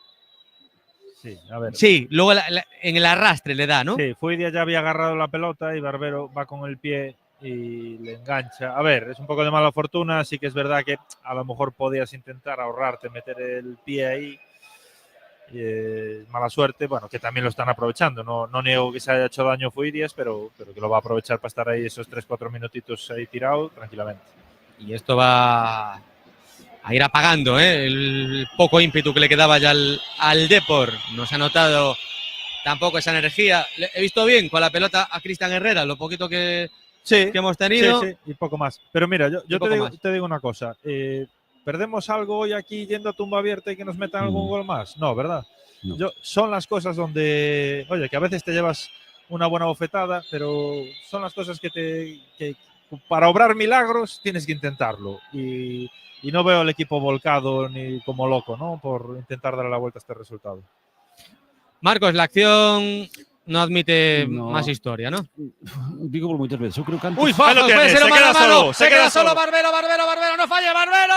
Sí, a ver. Sí, luego en el arrastre le da, ¿no? Sí, Fuidia ya había agarrado la pelota y Barbero va con el pie y le engancha. A ver, es un poco de mala fortuna, sí que es verdad que a lo mejor podías intentar ahorrarte, meter el pie ahí. Mala suerte, bueno, que también lo están aprovechando. No niego que se haya hecho daño Fuidias, pero que lo va a aprovechar para estar ahí esos 3-4 minutitos ahí tirado tranquilamente. Y esto va a ir apagando el poco ímpetu que le quedaba ya al Depor. No se ha notado tampoco esa energía. He visto bien con la pelota a Cristian Herrera, lo poquito que hemos tenido. Sí, y poco más. Pero mira, yo te digo una cosa. ¿Perdemos algo hoy aquí yendo a tumba abierta y que nos metan algún gol más? No, ¿verdad? No. Son las cosas donde, oye, que a veces te llevas una buena bofetada, pero son las cosas que para obrar milagros tienes que intentarlo. Y no veo al equipo volcado ni como loco, ¿no? Por intentar darle la vuelta a este resultado. Marcos, la acción no admite más historia, ¿no? Digo por muchas veces, yo creo que antes... ¡Uy, Fajos, puede ser un mano a mano! ¡Se queda solo Barbero! ¡No falla Barbero!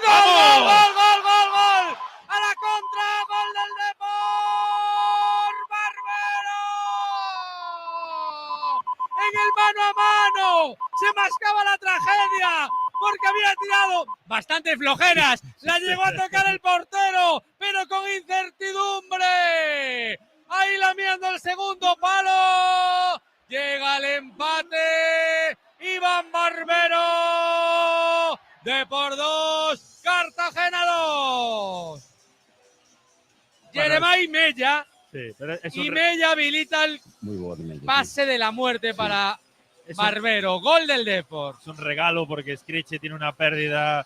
¡Gol, gol, gol, gol, gol! ¡A la contra! ¡Gol del Depor! ¡Barbero! En el mano a mano se mascaba la tragedia porque había tirado bastante flojeras. La llegó a tocar el portero, pero con incertidumbre. Ahí lamiendo el segundo palo. Llega el empate. Iván Barbero. Depor 2, Cartagena 2. Jeremai Mella. Sí, pero y Mella habilita el pase de la muerte para Barbero. Gol del Depor. Es un regalo porque Scriche tiene una pérdida,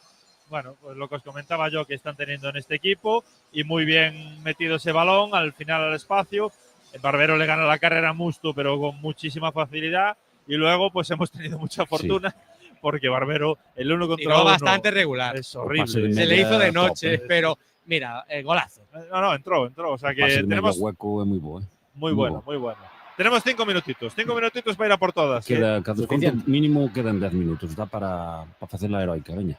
bueno, pues lo que os comentaba yo que están teniendo en este equipo, y muy bien metido ese balón al final al espacio. El Barbero le gana la carrera a Musto, pero con muchísima facilidad, y luego pues hemos tenido mucha fortuna porque Barbero el uno contra uno bastante regular. Es horrible. Se le hizo de noche, pero mira, golazo. No, entró, o sea que tenemos hueco es muy bueno. Muy bueno. Tenemos 5 minutitos para ir a por todas. Cada desconto mínimo quedan 10 minutos, da para hacer la heroica, veña.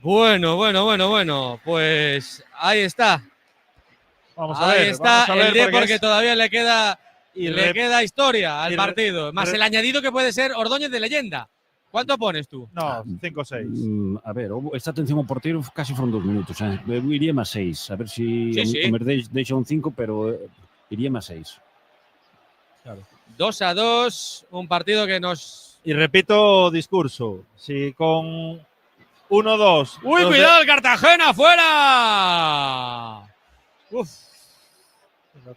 Bueno, pues ahí está. Vamos a ver. Ahí está el Depor que todavía le queda historia al y partido. Más el añadido que puede ser Ordóñez de leyenda. ¿Cuánto pones tú? No, 5 o 6. A ver, esta atención ao portero casi fueron 2 minutos. Eu iría máis 6. A ver si me deixa un 5, pero iría máis 6. Claro. 2-2, un partido que nos... Y repito discurso, si con 1-2... ¡Uy, cuidado el Cartagena, fuera! Uf.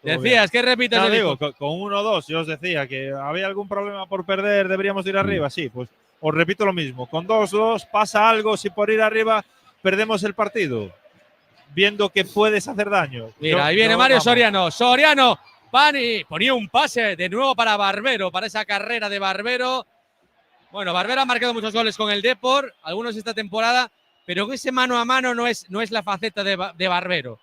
Decías, ¿qué repites? No, digo, con 1-2 yo os decía que había algún problema por perder, deberíamos ir arriba, sí, pues os repito lo mismo, con 2-2 pasa algo, si por ir arriba perdemos el partido, viendo que puedes hacer daño. Mira, ahí viene Mario Soriano, Pani, ponía un pase de nuevo para Barbero, para esa carrera de Barbero. Bueno, Barbero ha marcado muchos goles con el Depor, algunos esta temporada, pero ese mano a mano no es la faceta de Barbero.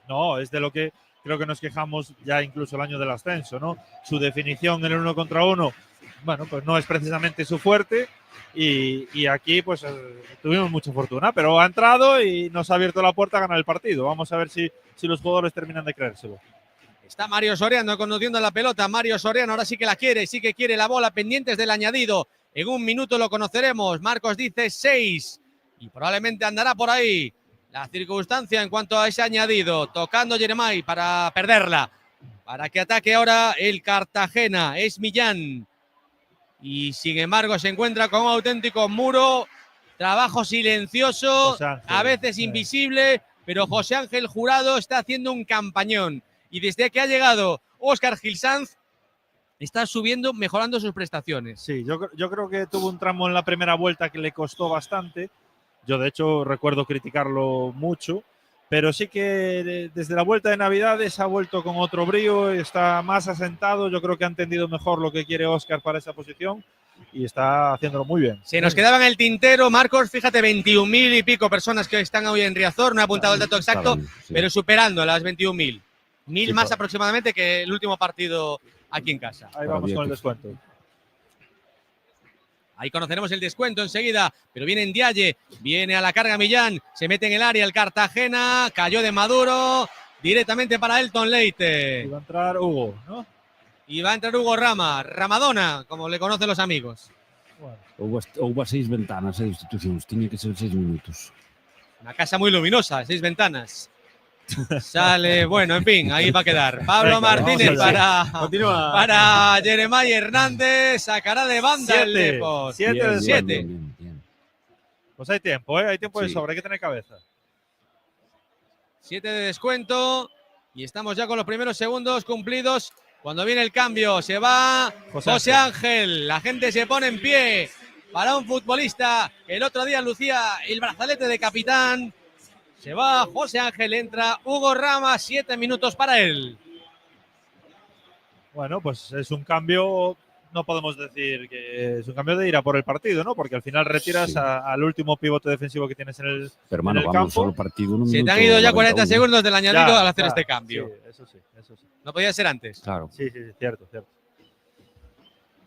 No, es de lo que creo que nos quejamos ya incluso el año del ascenso, ¿no? Su definición en el 1 contra 1, bueno, pues no es precisamente su fuerte, y aquí pues tuvimos mucha fortuna, pero ha entrado y nos ha abierto la puerta a ganar el partido. Vamos a ver si los jugadores terminan de creérselo. Está Mario Soriano conduciendo la pelota. Mario Soriano ahora sí que la quiere, sí que quiere la bola, pendientes del añadido. En un minuto lo conoceremos. Marcos dice 6 y probablemente andará por ahí la circunstancia en cuanto a ese añadido. Tocando Jeremai para perderla. Para que ataque ahora el Cartagena. Es Millán. Y sin embargo se encuentra con un auténtico muro. Trabajo silencioso, a veces invisible, pero José Ángel Jurado está haciendo un campañón. Y desde que ha llegado Óscar Gil Sanz, está subiendo, mejorando sus prestaciones. Sí, yo creo que tuvo un tramo en la primera vuelta que le costó bastante. Yo, de hecho, recuerdo criticarlo mucho, pero sí que desde la vuelta de Navidades ha vuelto con otro brío, está más asentado. Yo creo que ha entendido mejor lo que quiere Óscar para esa posición y está haciéndolo muy bien. Se nos quedaba en el tintero, Marcos, fíjate, 21.000 y pico personas que están hoy en Riazor, no he apuntado el dato exacto, pero superando las 21.000. 1.000 más aproximadamente que el último partido aquí en casa. Ahí vamos con el descuento. Ahí conoceremos el descuento enseguida, pero viene Ndiaye, viene a la carga Millán, se mete en el área el Cartagena, cayó de Maduro, directamente para Elton Leite. Y va a entrar Hugo, ¿no? Y va a entrar Hugo Rama, Ramadona, como le conocen los amigos. Bueno. Houve 6 ventanas de institucións, tiña que ser 6 minutos. Una casa muy luminosa, 6 ventanas. Sale, bueno, en fin, ahí va a quedar. Pablo Martínez para Jeremiah Hernández, sacará de banda el Depor. 7. Pues hay tiempo, hay tiempo de sobra, hay que tener cabeza. 7 de descuento y estamos ya con los primeros segundos cumplidos. Cuando viene el cambio, se va José Ángel, la gente se pone en pie para un futbolista que el otro día lucía el brazalete de capitán. Se va José Ángel, entra Hugo Rama, 7 minutos para él. Bueno, pues es un cambio, no podemos decir que es un cambio de ir a por el partido, ¿no? Porque al final retiras al último pivote defensivo que tienes en el, Pero, hermano, en el vamos, campo. solo partido en un Se minuto te han ido ya 91. 40 segundos del añadido al hacer Ya, este cambio. Sí, eso sí. No podía ser antes. Claro. Sí, cierto.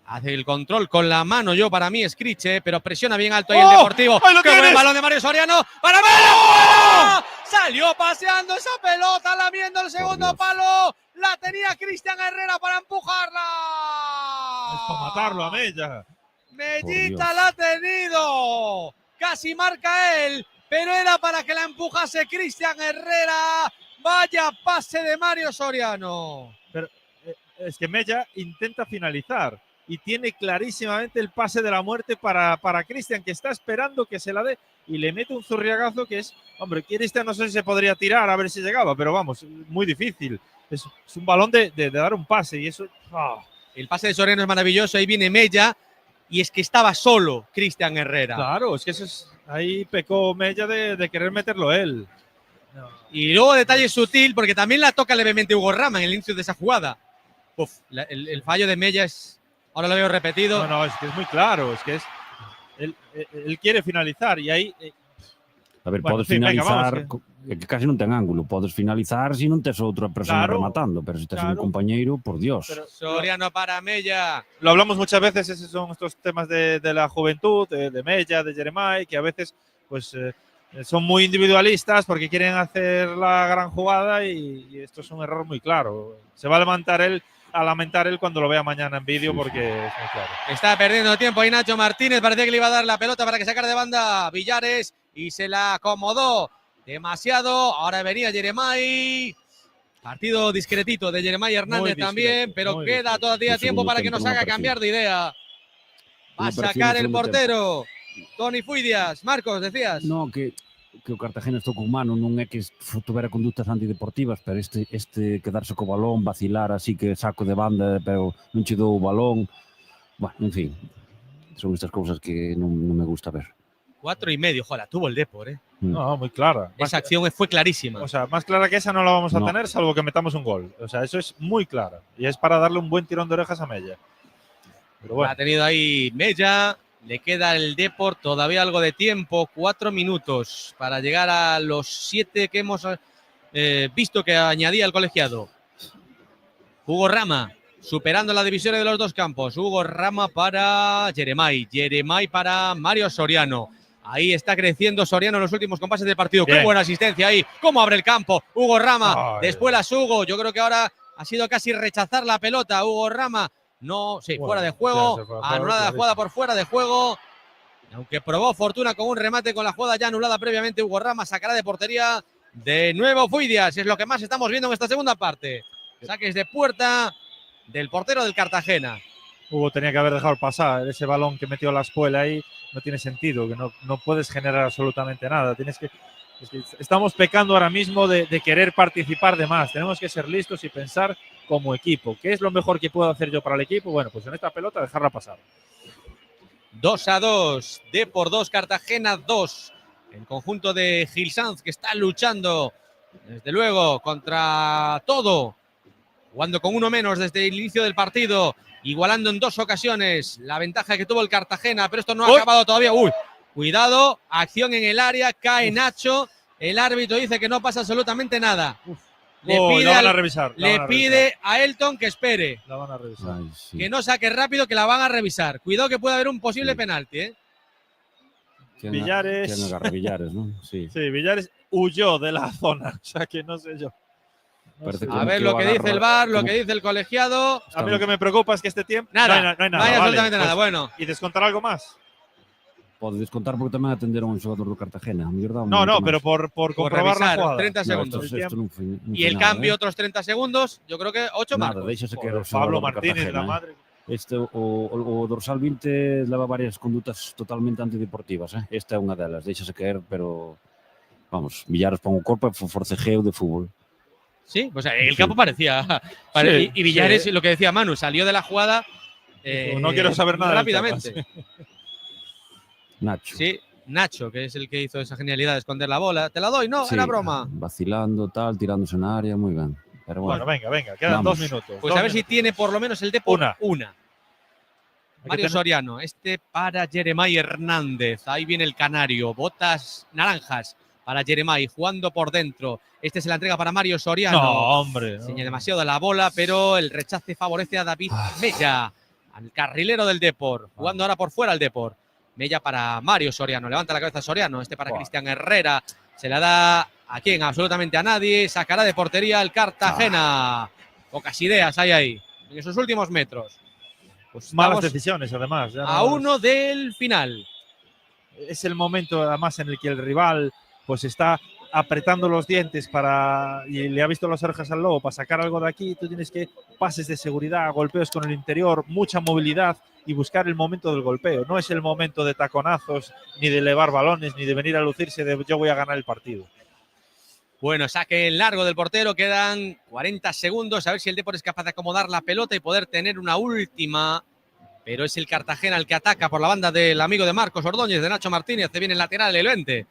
Hace el control con la mano, para mí, Scriche, pero presiona bien alto ahí el Deportivo. ¡Ahí lo ¡Qué buen tienes! balón de Mario Soriano! ¡Para Melo! Salió paseando esa pelota, lamiendo el segundo palo. La tenía Cristian Herrera para empujarla. Es para matarlo a Mella. Mellita la ha tenido. Casi marca él, pero era para que la empujase Cristian Herrera. Vaya pase de Mario Soriano. Pero es que Mella intenta finalizar y tiene clarísimamente el pase de la muerte para Cristian, que está esperando que se la dé y le mete un zurriagazo que es, hombre, Cristian no sé si se podría tirar a ver si llegaba, pero vamos, muy difícil. Es un balón de dar un pase y eso... El pase de Soriano es maravilloso, ahí viene Mella y es que estaba solo Cristian Herrera. Claro, es que ahí pecó Mella de querer meterlo él. No. Y luego detalle sutil, porque también la toca levemente Hugo Rama en el inicio de esa jugada. El fallo de Mella es... Ahora lo veo repetido. No, es que es muy claro, es que él quiere finalizar y ahí... A ver, bueno, podes en fin, finalizar, venga, vamos, que casi non ten ángulo, podes finalizar se non tes outra persona rematando, pero se tes un compañeiro, por Dios. Pero, Soriano para Mella. Lo hablamos muchas veces, esos son estos temas de la juventud, de Mella, de Jeremiah, que a veces pues son muy individualistas porque quieren hacer la gran jugada y esto es un error muy claro. Se va a lamentar él cuando lo vea mañana en vídeo porque es muy claro. Está perdiendo tiempo ahí Nacho Martínez, parecía que le iba a dar la pelota para que sacara de banda Villares y se la acomodó demasiado. Ahora venía Jeremiah. Partido discretito de Jeremiah Hernández también, pero queda todavía tiempo para que nos haga cambiar de idea. Va a sacar el portero. Toni Fuidias. Marcos, decías. No, que o Cartagena estou con mano, non é que tuvera conductas antideportivas, pero este quedarse co balón, vacilar así que saco de banda, pero non che dou o balón. Bueno, en fin, son estas cousas que non me gusta ver. 4,5, joder, tuvo el Depor, No, muy clara. Esa acción fue clarísima. O sea, más clara que esa no la vamos a tener, salvo que metamos un gol. O sea, eso es muy clara. Y es para darle un buen tirón de orejas a Mella. Pero bueno. Ha tenido ahí Mella. Le queda el Depor todavía algo de tiempo, 4 minutos para llegar a los 7 que hemos visto que añadía el colegiado. Hugo Rama, superando la división de los dos campos. Hugo Rama para Jeremiah para Mario Soriano. Ahí está creciendo Soriano en los últimos compases del partido. Bien. Qué buena asistencia ahí. Cómo abre el campo. Hugo Rama. Después las Hugo. Yo creo que ahora ha sido casi rechazar la pelota. Hugo Rama. No, sí, bueno, fuera de juego. Anulada la jugada por fuera de juego. Aunque probó fortuna con un remate con la jugada ya anulada previamente, Hugo Rama sacará de portería de nuevo Fuidias. Es lo que más estamos viendo en esta segunda parte. Saques de puerta del portero del Cartagena. Hugo tenía que haber dejado pasar. Ese balón que metió la espuela ahí no tiene sentido, que no puedes generar absolutamente nada. Tienes que Es que estamos pecando ahora mismo de querer participar de más. Tenemos que ser listos y pensar como equipo. ¿Qué es lo mejor que puedo hacer yo para el equipo? Bueno, pues en esta pelota dejarla pasar. 2-2, Depor 2, Cartagena 2. El conjunto de Gil Sanz, que está luchando, desde luego, contra todo. Jugando con uno menos desde el inicio del partido. Igualando en 2 ocasiones la ventaja que tuvo el Cartagena, pero esto no ha acabado todavía. ¡Uy! Cuidado, acción en el área, cae Nacho. El árbitro dice que no pasa absolutamente nada. Le pide a Elton que espere. La van a revisar. Ay, sí. Que no saque rápido, que la van a revisar. Cuidado que puede haber un posible penalti, ¿eh? Villares. ¿Quién agarra Villares, no? Sí. Sí, Villares huyó de la zona. O sea que no sé yo. Parece A ver lo que dice el VAR, lo que dice el colegiado. A mí lo que me preocupa es que este tiempo. Nada, no hay nada. No hay absolutamente Vale, nada. pues, Bueno. ¿Y descontar algo más? Pode descontar porque tamén atenderon un xogador do Cartagena. No, pero por comprobar la revisar, jugada. 30 segundos. Esto non foi, non Y foi el nada, cambio, otros 30 segundos, yo creo que 8 Nada, marcos. déixase que era o Pablo xogador do Martínez, Cartagena, la madre. Este, o dorsal 20 leva varias condutas totalmente antideportivas. Esta é unha delas, déixase caer, pero vamos, Villares pon o corpo e forcejeo de fútbol. Sí, pues el campo parecía. Sí, y Villares, sí. lo que decía Manu, salió de la jugada No quiero saber nada del rápidamente. tema, Nacho. Sí, Nacho, que es el que hizo esa genialidad de esconder la bola. Te la doy, no, Sí, era broma. vacilando, tal, tirándose na área, moi ben. Pero Bueno, bueno, venga, quedan Vamos. 2 minutos. Pues a ver si tiene por lo menos el Depor una. que Mario tener- Soriano, este para Jeremai Hernández. Ahí viene el canario. Botas naranjas para Jeremai, jugando por dentro. Este se la entrega para Mario Soriano. No, hombre. no. Enseña demasiado la bola, pero el rechace favorece a David Mella, al carrilero del Depor. Jugando ahora por fuera el Depor. Mella para Mario Soriano. Levanta la cabeza Soriano. Este para Cristian Herrera. Se la da a quién, absolutamente a nadie. Sacará de portería el Cartagena. Pocas ideas hay ahí en esos últimos metros. Pues Malas estamos decisiones, además. Ya a no- uno del final. Es el momento, además, en el que el rival pues está apretando los dientes y le ha visto las orejas al lobo para sacar algo de aquí. Tú tienes que pases de seguridad, golpeos con el interior, mucha movilidad y buscar el momento del golpeo. No es el momento de taconazos, ni de elevar balones, ni de venir a lucirse de yo voy a ganar el partido. Bueno, saque en largo del portero, quedan 40 segundos, a ver si el Depor es capaz de acomodar la pelota y poder tener una última, pero es el Cartagena el que ataca por la banda del amigo de Marcos Ordóñez, de Nacho Martínez, que viene el lateral, el 20.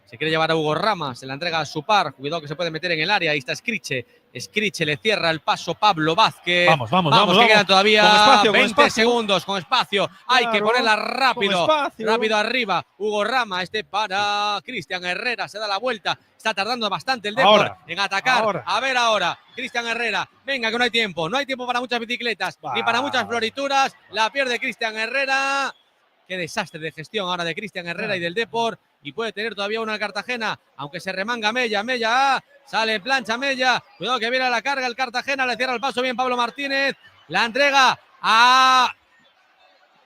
Se quiere llevar a Hugo Rama, se la entrega a su par, cuidado que se puede meter en el área, ahí está Scriche le cierra el paso Pablo Vázquez. Vamos, que quedan todavía Con espacio, 20 segundos con espacio. Hay que Claro, ponerla rápido, con espacio. rápido arriba. Hugo Rama, este para Cristian Herrera, se da la vuelta. Está tardando bastante el Depor Ahora, en atacar. ahora. A ver ahora, Cristian Herrera. Venga, que no hay tiempo. No hay tiempo para muchas bicicletas, ni para muchas florituras. La pierde Cristian Herrera. Qué desastre de gestión ahora de Cristian Herrera y del Depor. Y puede tener todavía una Cartagena, aunque se remanga Mella, sale en plancha Mella. Cuidado que viene a la carga el Cartagena, le cierra el paso bien Pablo Martínez. La entrega a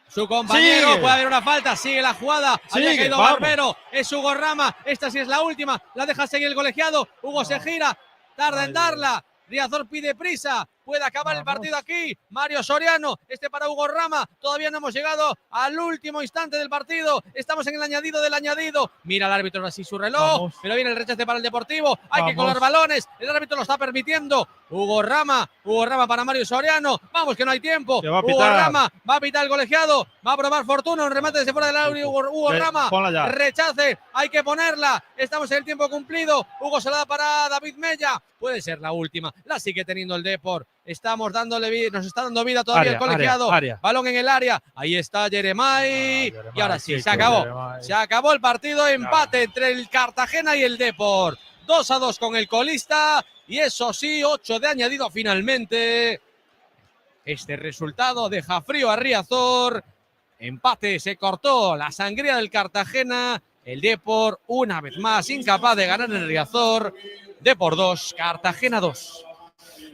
su compañero, Sigue. puede haber una falta, sigue la jugada, había Sigue, caído vamos. Barbero, es Hugo Rama, esta sí es la última, la deja seguir el colegiado, Hugo se gira, tarda en darla, Riazor pide prisa, puede acabar el partido aquí, Mario Soriano, este para Hugo Rama, todavía no hemos llegado al último instante del partido, estamos en el añadido del añadido, mira el árbitro así su reloj, Vamos. pero viene el rechace para el Deportivo, hay que Vamos. colar balones, el árbitro lo está permitiendo, Hugo Rama para Mario Soriano, vamos que no hay tiempo, Que va a Hugo pitar. Rama, va a pitar el colegiado, va a probar Fortuna, un remate desde fuera del área, Hugo Rama, Ponla ya. rechace, hay que ponerla, estamos en el tiempo cumplido, Hugo se la da para David Mella, puede ser la última, la sigue teniendo el Depor, estamos dándole vida, nos está dando vida todavía Área, el colegiado, área. balón en el área, ahí está Jeremai, Jeremai, y ahora sí, chico, se acabó, Jeremai. se acabó el partido, empate entre el Cartagena y el Depor, 2-2 con el colista, y eso sí, 8 de añadido finalmente. Este resultado deja frío a Riazor. Empate, se cortó la sangría del Cartagena. El Depor, una vez más, incapaz de ganar en Riazor. Depor 2, Cartagena 2.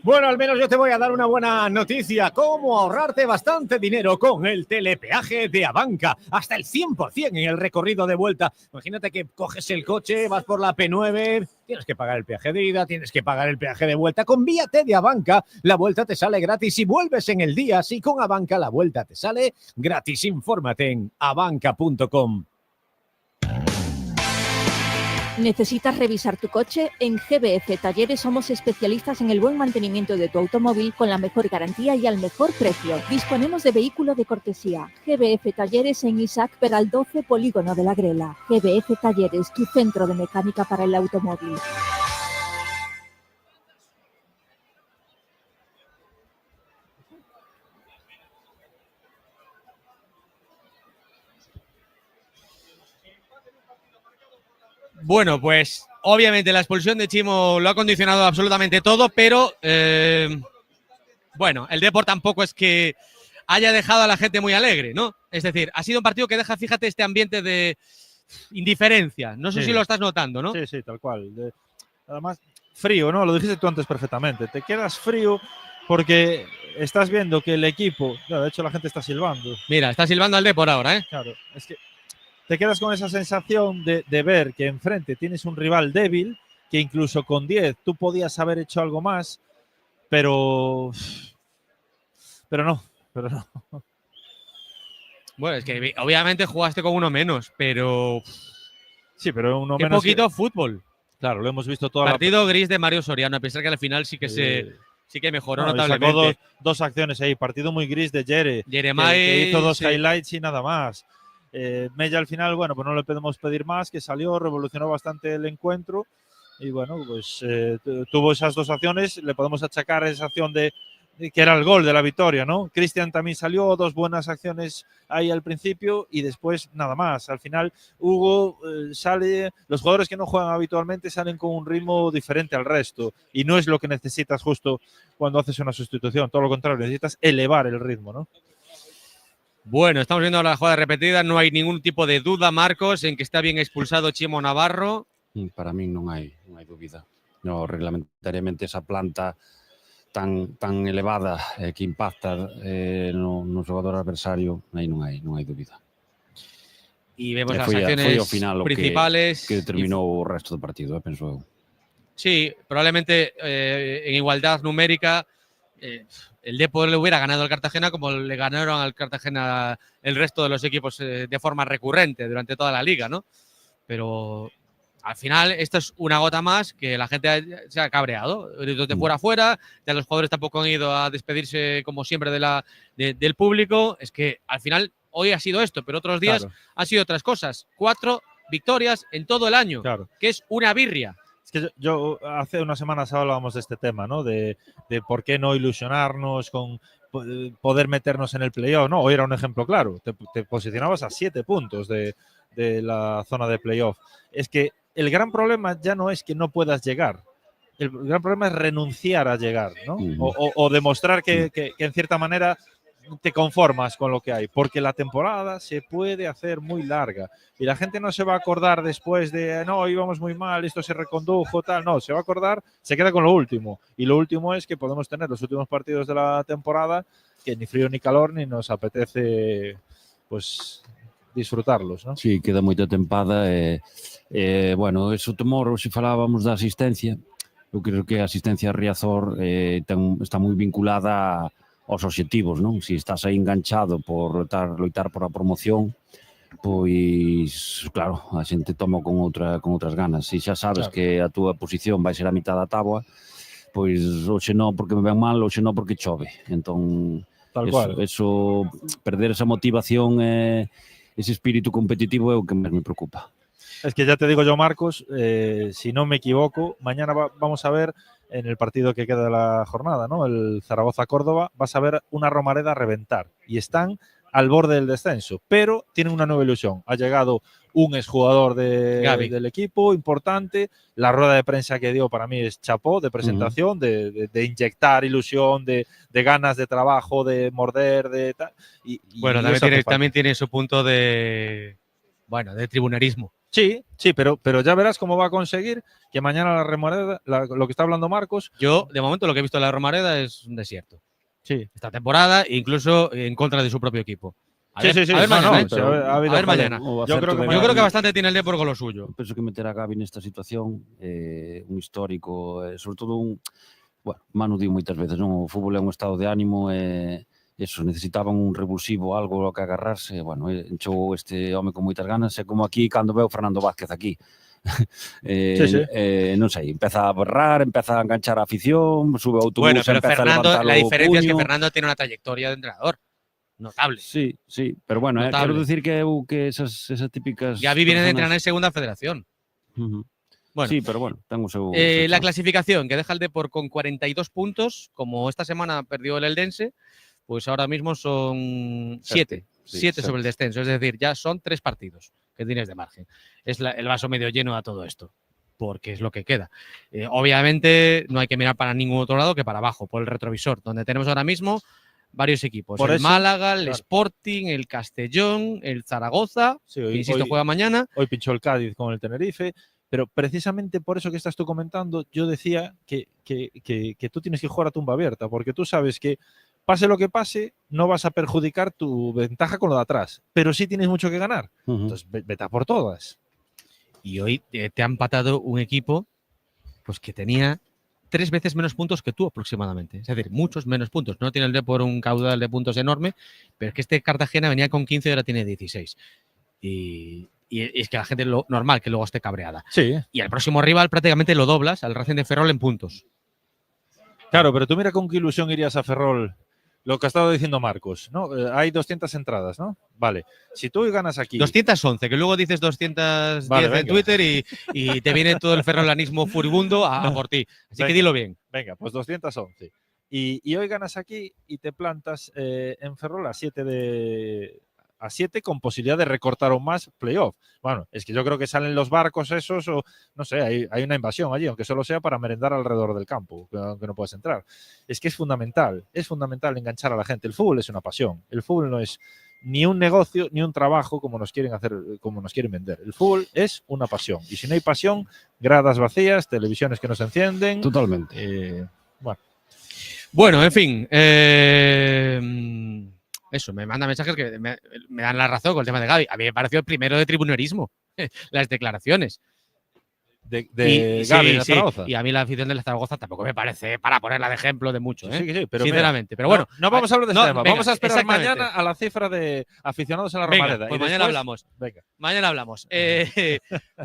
Bueno, al menos yo te voy a dar una buena noticia. Cómo ahorrarte bastante dinero con el telepeaje de Abanca. Hasta el 100% en el recorrido de vuelta. Imagínate que coges el coche, vas por la P9, tienes que pagar el peaje de ida, tienes que pagar el peaje de vuelta. Con Víate de Abanca, la vuelta te sale gratis y vuelves en el día. Si con Abanca la vuelta te sale gratis, infórmate en abanca.com. ¿Necesitas revisar tu coche? En GBF Talleres somos especialistas en el buen mantenimiento de tu automóvil con la mejor garantía y al mejor precio. Disponemos de vehículo de cortesía. GBF Talleres en Isaac Peral 12, Polígono de la Grela. GBF Talleres, tu centro de mecánica para el automóvil. Bueno, pues obviamente la expulsión de Chimo lo ha condicionado absolutamente todo, pero bueno, el Depor tampoco es que haya dejado a la gente muy alegre, ¿no? Es decir, ha sido un partido que deja, fíjate, este ambiente de indiferencia. No sé si lo estás notando, ¿no? Sí, tal cual. Además, frío, ¿no? Lo dijiste tú antes perfectamente. Te quedas frío porque estás viendo que el equipo... Claro, de hecho, la gente está silbando. Mira, está silbando al Depor ahora, ¿eh? Claro, es que te quedas con esa sensación de ver que enfrente tienes un rival débil, que incluso con 10 tú podías haber hecho algo más, pero no. Bueno, es que obviamente jugaste con uno menos, pero... Sí, pero uno qué menos... poquito fútbol. Claro, lo hemos visto toda Partido gris de Mario Soriano, a pesar que al final sí que mejoró notablemente. Sacó dos acciones ahí. Partido muy gris de Jeremai, que hizo dos highlights y nada más. Mella al final, bueno, pues no le podemos pedir más, que salió, revolucionó bastante el encuentro y bueno, pues tuvo esas dos acciones. Le podemos achacar esa acción de que era el gol de la victoria, ¿no? Cristian también salió, dos buenas acciones ahí al principio y después nada más. Al final Hugo sale, los jugadores que no juegan habitualmente salen con un ritmo diferente al resto y no es lo que necesitas justo cuando haces una sustitución, todo lo contrario, necesitas elevar el ritmo, ¿no? Bueno, estamos viendo la jugada repetida, no hay ningún tipo de duda, Marcos, en que está bien expulsado Chimo Navarro. Para mí non hai dúbida. No, reglamentariamente esa planta tan elevada que impacta no xogador adversario, aí non hai dúbida. Y vemos las Foi acciones ao final principales. que determinou o resto do partido, penso eu. Sí, probablemente en igualdad numérica el Depor le hubiera ganado al Cartagena como le ganaron al Cartagena el resto de los equipos de forma recurrente durante toda la liga, ¿no? Pero al final esto es una gota más que la gente se ha cabreado. De fuera a fuera, ya los jugadores tampoco han ido a despedirse como siempre del público. Es que al final hoy ha sido esto, pero otros días han sido otras cosas. 4 victorias en todo el año, que es una birria. Es que yo hace unas semanas hablábamos de este tema, ¿no? De por qué no ilusionarnos con poder meternos en el playoff, ¿no? Hoy era un ejemplo claro. Te posicionabas a 7 puntos de la zona de playoff. Es que el gran problema ya no es que no puedas llegar. El gran problema es renunciar a llegar, ¿no? O demostrar que en cierta manera te conformas con lo que hay, porque la temporada se puede hacer muy larga y la gente no se va a acordar después de no, íbamos muy mal, esto se recondujo, tal, no, se va a acordar, se queda con lo último y lo último es que podemos tener los últimos partidos de la temporada que ni frío ni calor ni nos apetece pues disfrutarlos, ¿no? Sí, queda moita tempada bueno, eso temor, se falábamos da asistencia, eu creo que a asistencia a Riazor está moi vinculada aos obxectivos, non? Se estás aí enganchado por loitar por a promoción, pois, claro, a xente toma con outras ganas. Se xa sabes que a túa posición vai ser a mitad da táboa, pois hoxe non porque me ven mal, hoxe non porque chove. Entón, eso, perder esa motivación, ese espírito competitivo é o que máis me preocupa. Es que ya te digo yo, Marcos, si no me equivoco, mañana vamos a ver en el partido que queda de la jornada, ¿no? El Zaragoza-Córdoba, vas a ver una Romareda a reventar y están al borde del descenso, pero tienen una nueva ilusión. Ha llegado un exjugador del equipo importante, la rueda de prensa que dio para mí es chapó, de presentación, de inyectar ilusión, de ganas de trabajo, de morder, de tal. Bueno, también tiene su punto de tribunerismo. Sí, pero ya verás cómo va a conseguir que mañana la Romareda, lo que está hablando Marcos. Yo, de momento, lo que he visto de la Romareda es un desierto. Sí. Esta temporada, incluso en contra de su propio equipo. A ver mañana. Yo creo que bastante tiene el Depor con lo suyo. Penso que meter a Gavi nesta situación, un histórico, sobre todo Manu digo moitas veces, non? O fútbol é un estado de ánimo eso, necesitaban un revulsivo, algo que agarrarse, bueno, enchou este home con moitas ganas, é como aquí cando veo Fernando Vázquez aquí, Non sei, empeza a berrar, empeza a enganchar a afición, sube ao autobús, Bueno, pero empeza Fernando, a levantar la o diferencia es que puño. Fernando tiene una trayectoria de entrenador notable. Sí, pero bueno, Notable. quero dicir que esas típicas Gavi viene de personas... entrenar en segunda federación. Ujú. Bueno, Sí, pero bueno, ten o seu... la clasificación que deja el Depor con 42 puntos, como esta semana perdió el Eldense, pues ahora mismo son 7 sobre el descenso, es decir, ya son 3 partidos que tienes de margen. Es el vaso medio lleno a todo esto, porque es lo que queda. Obviamente no hay que mirar para ningún otro lado que para abajo, por el retrovisor, donde tenemos ahora mismo varios equipos. Por el eso, Málaga, el claro. Sporting, el Castellón, el Zaragoza, Sí, que insisto, juega mañana. Hoy pinchó el Cádiz con el Tenerife, pero precisamente por eso que estás tú comentando, yo decía que tú tienes que jugar a tumba abierta, porque tú sabes que pase lo que pase, no vas a perjudicar tu ventaja con lo de atrás, pero sí tienes mucho que ganar. Entonces, vete a por todas. Y hoy te ha empatado un equipo pues que tenía 3 veces menos puntos que tú aproximadamente. Es decir, muchos menos puntos. No tiene el Depor un caudal de puntos enorme, pero es que este Cartagena venía con 15 y ahora tiene 16. Y es que la gente lo normal que luego esté cabreada. Sí. Y al próximo rival prácticamente lo doblas, al Racing de Ferrol, en puntos. Claro, pero tú mira con qué ilusión irías a Ferrol. Lo que ha estado diciendo Marcos, ¿no? Hay 200 entradas, ¿no? Vale. Si tú hoy ganas aquí... 211, que luego dices 210 Vale, en venga. Twitter y te viene todo el ferrolanismo furibundo a por ti. Así que Venga. dilo bien. Venga, pues 211. Y hoy ganas aquí y te plantas en Ferrol a 7 con posibilidad de recortar aún más playoff. Bueno, es que yo creo que salen los barcos esos o no sé, hay una invasión allí, aunque solo sea para merendar alrededor del campo, aunque no puedas entrar. Es que es fundamental enganchar a la gente. El fútbol es una pasión. El fútbol no es ni un negocio ni un trabajo como nos quieren hacer, como nos quieren vender. El fútbol es una pasión. Y si no hay pasión, gradas vacías, televisiones que no se encienden. Totalmente. Bueno, en fin. Eso, me manda mensajes que me dan la razón con el tema de Gavi. A mí me pareció el primero de tribunerismo, las declaraciones. De Y, Gavi sí, de sí. Zaragoza. Y a mí la afición de la Zaragoza tampoco me parece para ponerla de ejemplo de mucho, ¿eh? Sí, pero sinceramente. mira, pero bueno, no vamos a hablar de este tema. venga, Vamos a esperar exactamente. mañana a la cifra de aficionados en la Venga, Romareda. pues y mañana después- hablamos. Venga. Mañana hablamos.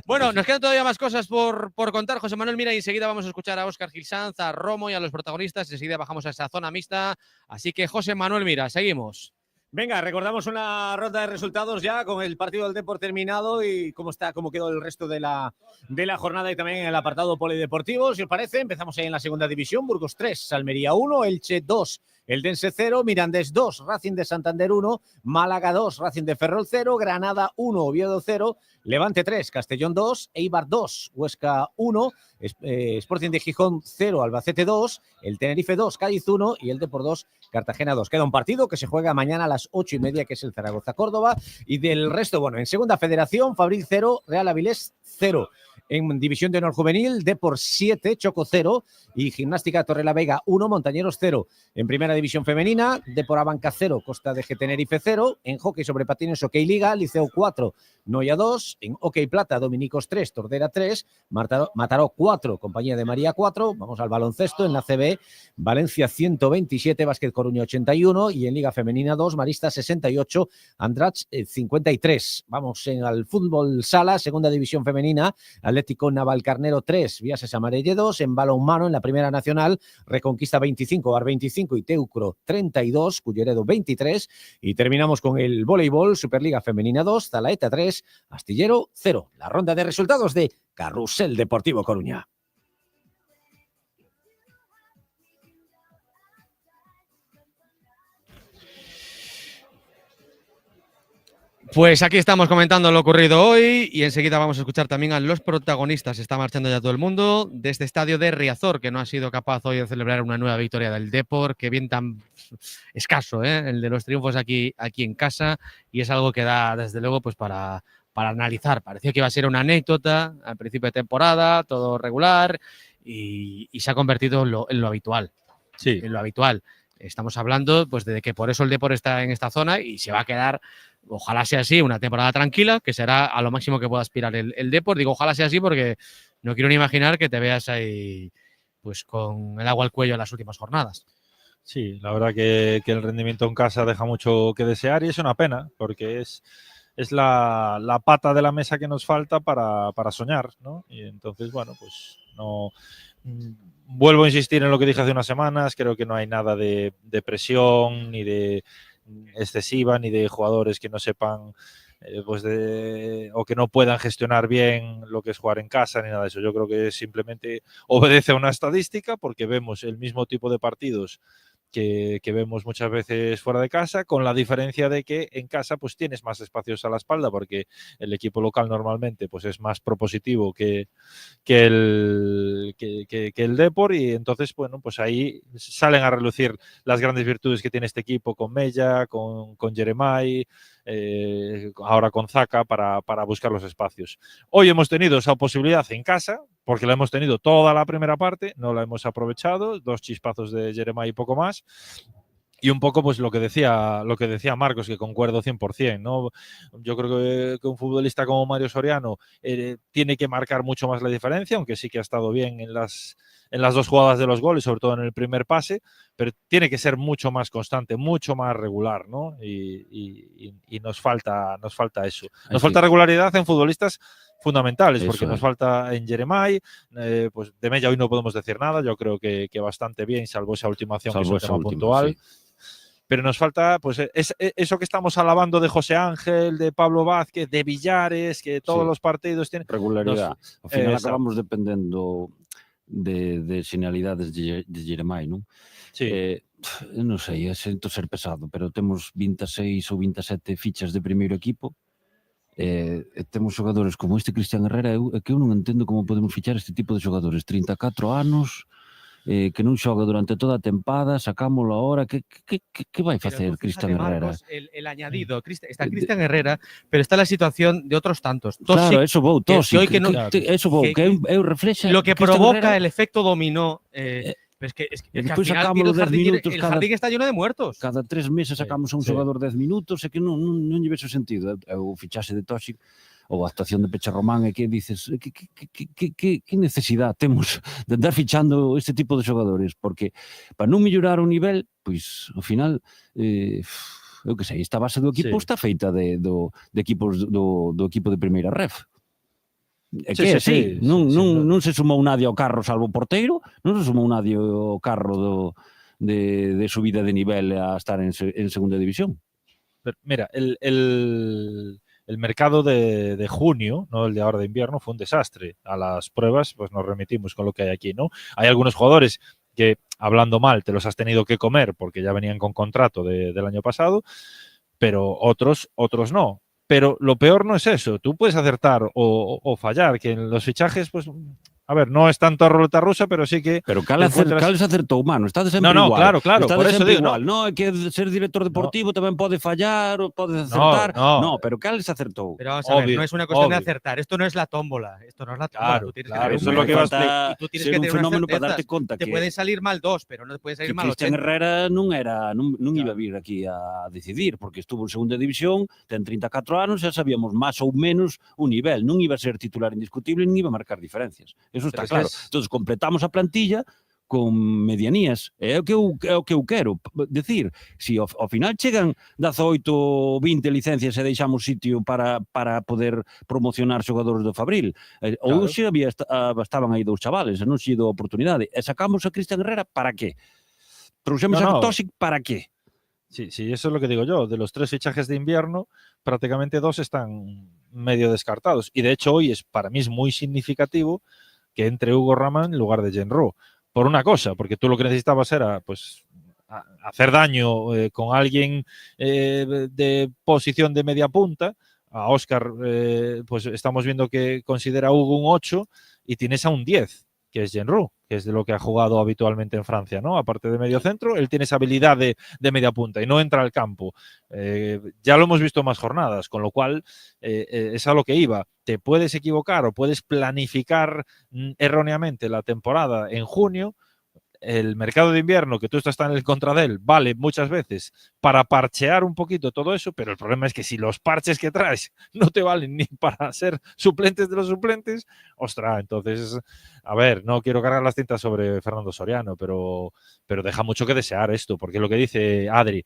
Bueno, nos quedan todavía más cosas por contar, José Manuel. Mira, y enseguida vamos a escuchar a Óscar Gil Sanz, a Romo y a los protagonistas. Enseguida bajamos a esa zona mixta. Así que, José Manuel, mira, seguimos. Venga, recordamos una ronda de resultados ya con el partido del Depor terminado y cómo quedó el resto de la jornada y también en el apartado polideportivo. Si os parece, empezamos ahí en la segunda división. Burgos 3, Almería 1, Elche 2, Eldense 0, Mirandés 2, Racing de Santander 1, Málaga 2, Racing de Ferrol 0, Granada 1, Oviedo 0, Levante 3, Castellón 2, Eibar 2, Huesca 1, Sporting de Gijón 0, Albacete 2, el Tenerife 2, Cádiz 1 y el Depor 2, Cartagena 2. Queda un partido que se juega mañana a las 8:30, que es el Zaragoza-Córdoba. Y del resto, bueno, en segunda federación, Fabril 0, Real Avilés 0. En División de Honor Juvenil, Depor 7, Choco 0 y Gimnástica Torrelavega 1, Montañeros 0. En Primera División Femenina, Depor Abanca 0, Costa de Tenerife 0. En Hockey sobre Patines, Hockey Liga, Liceo 4, Noia 2. En Hockey Plata, Dominicos 3, Tordera 3, Mataró 4, Compañía de María 4. Vamos al baloncesto en la CB, Valencia 127, Básquet Coruña 81 y en Liga Femenina 2, Marista 68, Andratx 53. Vamos al fútbol sala, Segunda División Femenina, Atlético Navalcarnero 3, Viases Amarelle 2, en balonmano en la Primera Nacional, Reconquista 25, Bar 25 y Teucro 32, Culleredo 23 y terminamos con el voleibol, Superliga Femenina 2, Zalaeta 3, Astillero 0. La ronda de resultados de Carrusel Deportivo Coruña. Pues aquí estamos comentando lo ocurrido hoy y enseguida vamos a escuchar también a los protagonistas. Está marchando ya todo el mundo de este estadio de Riazor, que no ha sido capaz hoy de celebrar una nueva victoria del Depor, que bien tan escaso, el de los triunfos aquí en casa, y es algo que da desde luego pues para analizar. Parecía que iba a ser una anécdota al principio de temporada, todo regular, y se ha convertido en lo habitual. Sí. En lo habitual. Estamos hablando pues de que por eso el Depor está en esta zona y se va a quedar, ojalá sea así, una temporada tranquila, que será a lo máximo que pueda aspirar el Depor. Digo ojalá sea así porque no quiero ni imaginar que te veas ahí pues con el agua al cuello en las últimas jornadas. Sí, la verdad que el rendimiento en casa deja mucho que desear y es una pena porque es es la pata de la mesa que nos falta para soñar, ¿no? Y entonces, bueno, pues no... Vuelvo a insistir en lo que dije hace unas semanas, creo que no hay nada de presión, ni de excesiva, ni de jugadores que no sepan o que no puedan gestionar bien lo que es jugar en casa, ni nada de eso. Yo creo que simplemente obedece a una estadística, porque vemos el mismo tipo de partidos que vemos muchas veces fuera de casa, con la diferencia de que en casa pues tienes más espacios a la espalda, porque el equipo local normalmente pues es más propositivo que el Depor, y entonces, bueno, pues ahí salen a relucir las grandes virtudes que tiene este equipo con Mella, con Jeremai, ahora con Zaka, para buscar los espacios. Hoy hemos tenido esa posibilidad en casa, porque la hemos tenido toda la primera parte, no la hemos aprovechado, 2 chispazos de Jeremai y poco más. Y un poco pues lo que decía Marcos, que concuerdo 100%, ¿no? Yo creo que un futbolista como Mario Soriano tiene que marcar mucho más la diferencia, aunque sí que ha estado bien en las 2 jugadas de los goles, sobre todo en el primer pase, pero tiene que ser mucho más constante, mucho más regular, ¿no? Y nos falta eso. Nos falta regularidad en futbolistas fundamentales, porque nos falta en Jeremai, pues de Mella hoy no podemos decir nada, yo creo que bastante bien, salvo esa última acción, que es un tema puntual. Sí. Pero nos falta pues eso que estamos alabando de José Ángel, de Pablo Vázquez, de Villares, que todos los partidos tienen... Regularidade. Ao final acabamos dependendo de sinalidades de Jeremai, non? Sí. Non sei, sinto ser pesado, pero temos 26 ou 27 fichas de primeiro equipo, temos xogadores como este Cristian Herrera, que eu non entendo como podemos fichar este tipo de xogadores, 34 anos... que non xoga durante toda a tempada, sacámoslo ahora, que vai facer Cristian Herrera? Marcos, el añadido, está Cristian Herrera, pero está la situación de otros tantos. Claro, eso vou, Tóxic, que eu reflexa... Lo que provoca el efecto dominó... Pero es que despois sacámoslo 10 minutos. El jardín está lleno de muertos. Cada 3 meses sacamos a un xogador 10 minutos, e que non lle vexo sentido. O fichaxe de Tóxic, ou a actuación de Peche Román, e que dices, que necesidade temos de andar fichando este tipo de xogadores? Porque para non mellorar o nivel, pois, ao final, eu que sei, esta base do equipo está feita de equipos do equipo de primeira ref. É que sí, non se sumou nadie ao carro salvo o porteiro, non se sumou nadie ao carro de subida de nivel a estar en segunda división. Pero, mira, el mercado de junio, no el de ahora de invierno, fue un desastre. A las pruebas pues nos remitimos con lo que hay aquí, ¿no? Hay algunos jugadores que, hablando mal, te los has tenido que comer porque ya venían con contrato del año pasado, pero otros no. Pero lo peor no es eso. Tú puedes acertar o fallar, que en los fichajes, pues, a ver, no es tanto a ruleta rusa, pero sí que... Pero cales acertou, mano, está sempre igual. Claro, está por eso digo. Igual. No, é que ser director deportivo tamén pode fallar, ou pode acertar. No, pero cales acertou. Pero vamos a ver, no es una cuestión de acertar. Esto no es la tómbola. Claro, tú tienes claro, que eso es lo que vas a tú tienes que un tener fenómeno unas para darte conta te que pueden salir mal 2, pero no te pueden salir mal 80. Cristian Herrera non iba a vir aquí a decidir, porque estuvo en segunda división, ten 34 anos, xa sabíamos máis ou menos o nivel, non iba a ser titular indiscutible, non iba a marcar diferencias. Eso está claro. Entonces completamos a plantilla con medianías. É o que eu quero decir. Si ao final chegan 18 ou 20 licencias e deixamos sitio para poder promocionar xogadores do Fabril, ou se estaban aí 2 chavales, non se dou oportunidade. E sacamos a Cristian Herrera para qué? Trouxemos a Tóxic para qué? Sí, eso es lo que digo yo. De los 3 fichajes de invierno, prácticamente 2 están medio descartados. Y de hecho hoy para mí es muy significativo que entre Hugo Ramán en lugar de Genro. Por una cosa, porque tú lo que necesitabas era pues hacer daño con alguien de posición de media punta. A Óscar pues estamos viendo que considera a Hugo un 8 y tienes a un 10, que es Genro, que es de lo que ha jugado habitualmente en Francia, ¿no? Aparte de medio centro, él tiene esa habilidad de media punta y no entra al campo. Ya lo hemos visto en más jornadas, con lo cual es a lo que iba. Te puedes equivocar o puedes planificar erróneamente la temporada en junio. El mercado de invierno, que tú estás en el contra de él, vale muchas veces para parchear un poquito todo eso, pero el problema es que si los parches que traes no te valen ni para ser suplentes de los suplentes, ostras, entonces, a ver, no quiero cargar las tintas sobre Fernando Soriano, pero deja mucho que desear esto, porque lo que dice Adri,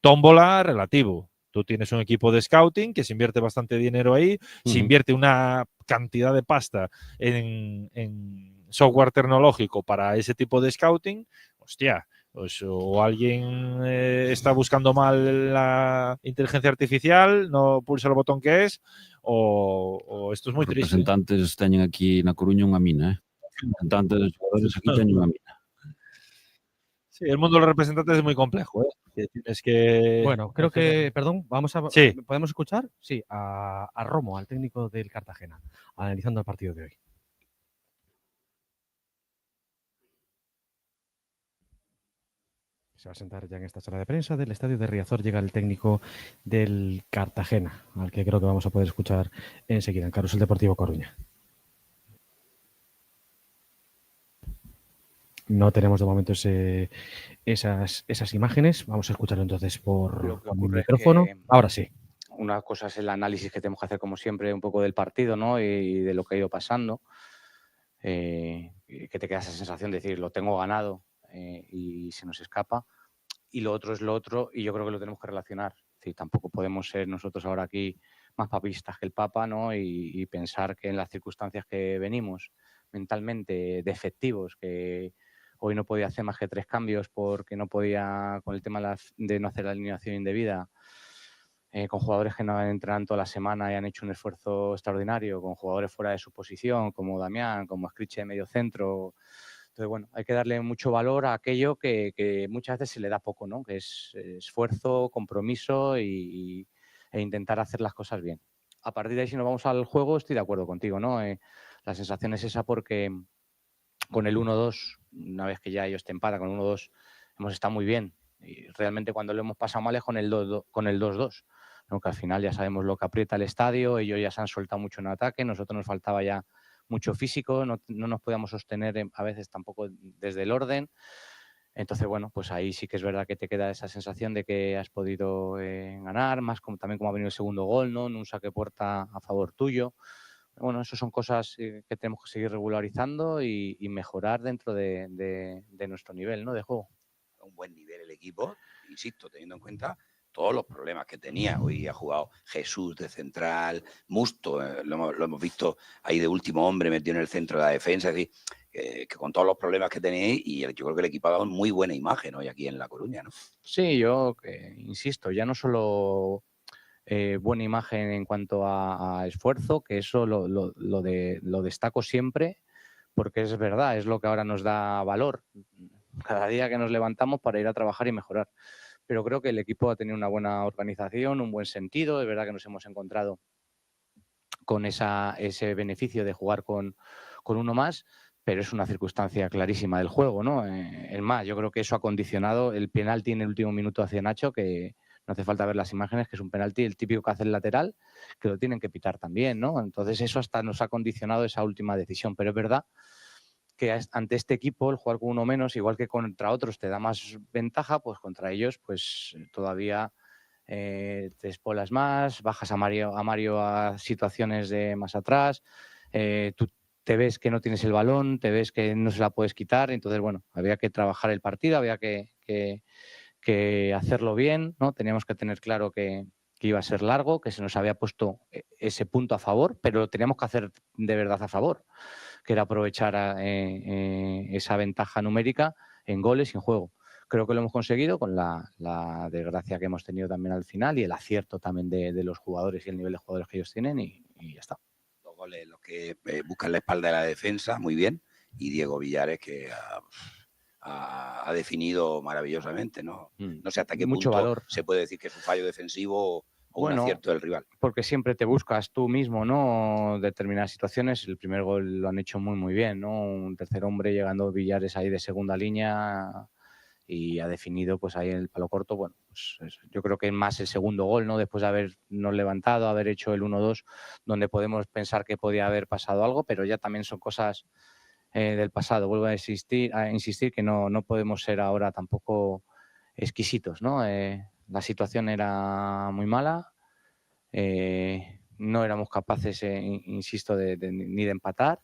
tómbola relativo. Tú tienes un equipo de scouting que se invierte bastante dinero ahí, se invierte una cantidad de pasta en software tecnológico para ese tipo de scouting, hostia, pues o alguien está buscando mal la inteligencia artificial, no pulsa el botón que es, o esto es muy Os triste. representantes teñen aquí na Coruña unha mina, representantes dos xogadores aquí teñen unha mina. Sí, el mundo de los representantes es muy complejo, ¿eh? Que tienes que... Bueno, creo que, perdón, Sí. ¿podemos escuchar? Sí, a Romo, al técnico del Cartagena, analizando el partido de hoy. Se va a sentar ya en esta sala de prensa del estadio de Riazor. Llega el técnico del Cartagena, al que creo que vamos a poder escuchar enseguida en Carrusel Deportivo Coruña. No tenemos de momento esas imágenes. Vamos a escucharlo entonces por el micrófono. Ahora sí. Una cosa es el análisis que tenemos que hacer, como siempre, un poco del partido, ¿no? Y de lo que ha ido pasando. Que te queda esa sensación de decir, lo tengo ganado y se nos escapa. Y lo otro es lo otro, y yo creo que lo tenemos que relacionar. Es decir, tampoco podemos ser nosotros ahora aquí más papistas que el Papa, ¿no? Y pensar que en las circunstancias que venimos mentalmente defectivos, que hoy no podía hacer más que 3 cambios porque no podía, con el tema de no hacer la alineación indebida, con jugadores que no han entrenado toda la semana y han hecho un esfuerzo extraordinario, con jugadores fuera de su posición, como Damián, como Scriche de medio centro. Entonces, bueno, hay que darle mucho valor a aquello que muchas veces se le da poco, ¿no? Que es esfuerzo, compromiso e intentar hacer las cosas bien. A partir de ahí, si nos vamos al juego, estoy de acuerdo contigo, ¿no? La sensación es esa porque con el 1-2, una vez que ya ellos te empatan con el 1-2, hemos estado muy bien. Y realmente cuando lo hemos pasado mal es con el 2-2, ¿no? Que al final ya sabemos lo que aprieta el estadio, ellos ya se han soltado mucho en ataque, nosotros nos faltaba ya mucho físico, no nos podíamos sostener a veces tampoco desde el orden. Entonces, bueno, pues ahí sí que es verdad que te queda esa sensación de que has podido ganar, más también como ha venido el segundo gol, ¿no? En un saque puerta a favor tuyo. Bueno, eso son cosas que tenemos que seguir regularizando y mejorar dentro de nuestro nivel, ¿no? De juego. Un buen nivel el equipo, insisto, teniendo en cuenta todos los problemas que tenía. Hoy ha jugado Jesús de central, Musto, lo hemos visto ahí de último hombre metido en el centro de la defensa, es decir, que con todos los problemas que tenéis, y yo creo que el equipo ha dado muy buena imagen hoy aquí en La Coruña, ¿no? Sí, yo insisto, ya no solo buena imagen en cuanto a esfuerzo, que eso lo destaco siempre, porque es verdad, es lo que ahora nos da valor cada día que nos levantamos para ir a trabajar y mejorar. Pero creo que el equipo ha tenido una buena organización, un buen sentido. Es verdad que nos hemos encontrado con ese beneficio de jugar con uno más, pero es una circunstancia clarísima del juego, ¿no? Es más, yo creo que eso ha condicionado el penalti en el último minuto hacia Nacho, que no hace falta ver las imágenes, que es un penalti el típico que hace el lateral, que lo tienen que pitar también, ¿no? Entonces eso hasta nos ha condicionado esa última decisión. Pero es verdad que ante este equipo el jugar con uno menos, igual que contra otros te da más ventaja, pues contra ellos pues todavía te espolas más, bajas a Mario a situaciones de más atrás, tú te ves que no tienes el balón, te ves que no se la puedes quitar, entonces bueno, había que trabajar el partido, había que hacerlo bien, ¿no? Teníamos que tener claro que iba a ser largo, que se nos había puesto ese punto a favor, pero lo teníamos que hacer de verdad a favor, que era aprovechar esa ventaja numérica en goles y en juego. Creo que lo hemos conseguido con la desgracia que hemos tenido también al final y el acierto también de los jugadores y el nivel de jugadores que ellos tienen y ya está. Los goles, los que buscan la espalda de la defensa, muy bien, y Diego Villares que ha definido maravillosamente, ¿no? No sé hasta qué Mucho punto valor. se puede decir que es un fallo defensivo o un acierto del rival. Porque siempre te buscas tú mismo, ¿no? Determinadas situaciones. El primer gol lo han hecho muy, muy bien, ¿no? Un tercer hombre llegando Villares ahí de segunda línea y ha definido pues ahí el palo corto. Bueno, pues yo creo que es más el segundo gol, ¿no? Después de habernos levantado, haber hecho el 1-2, donde podemos pensar que podía haber pasado algo, pero ya también son cosas del pasado. Vuelvo a insistir que no podemos ser ahora tampoco exquisitos, ¿no? La situación era muy mala, no éramos capaces, insisto, ni de empatar.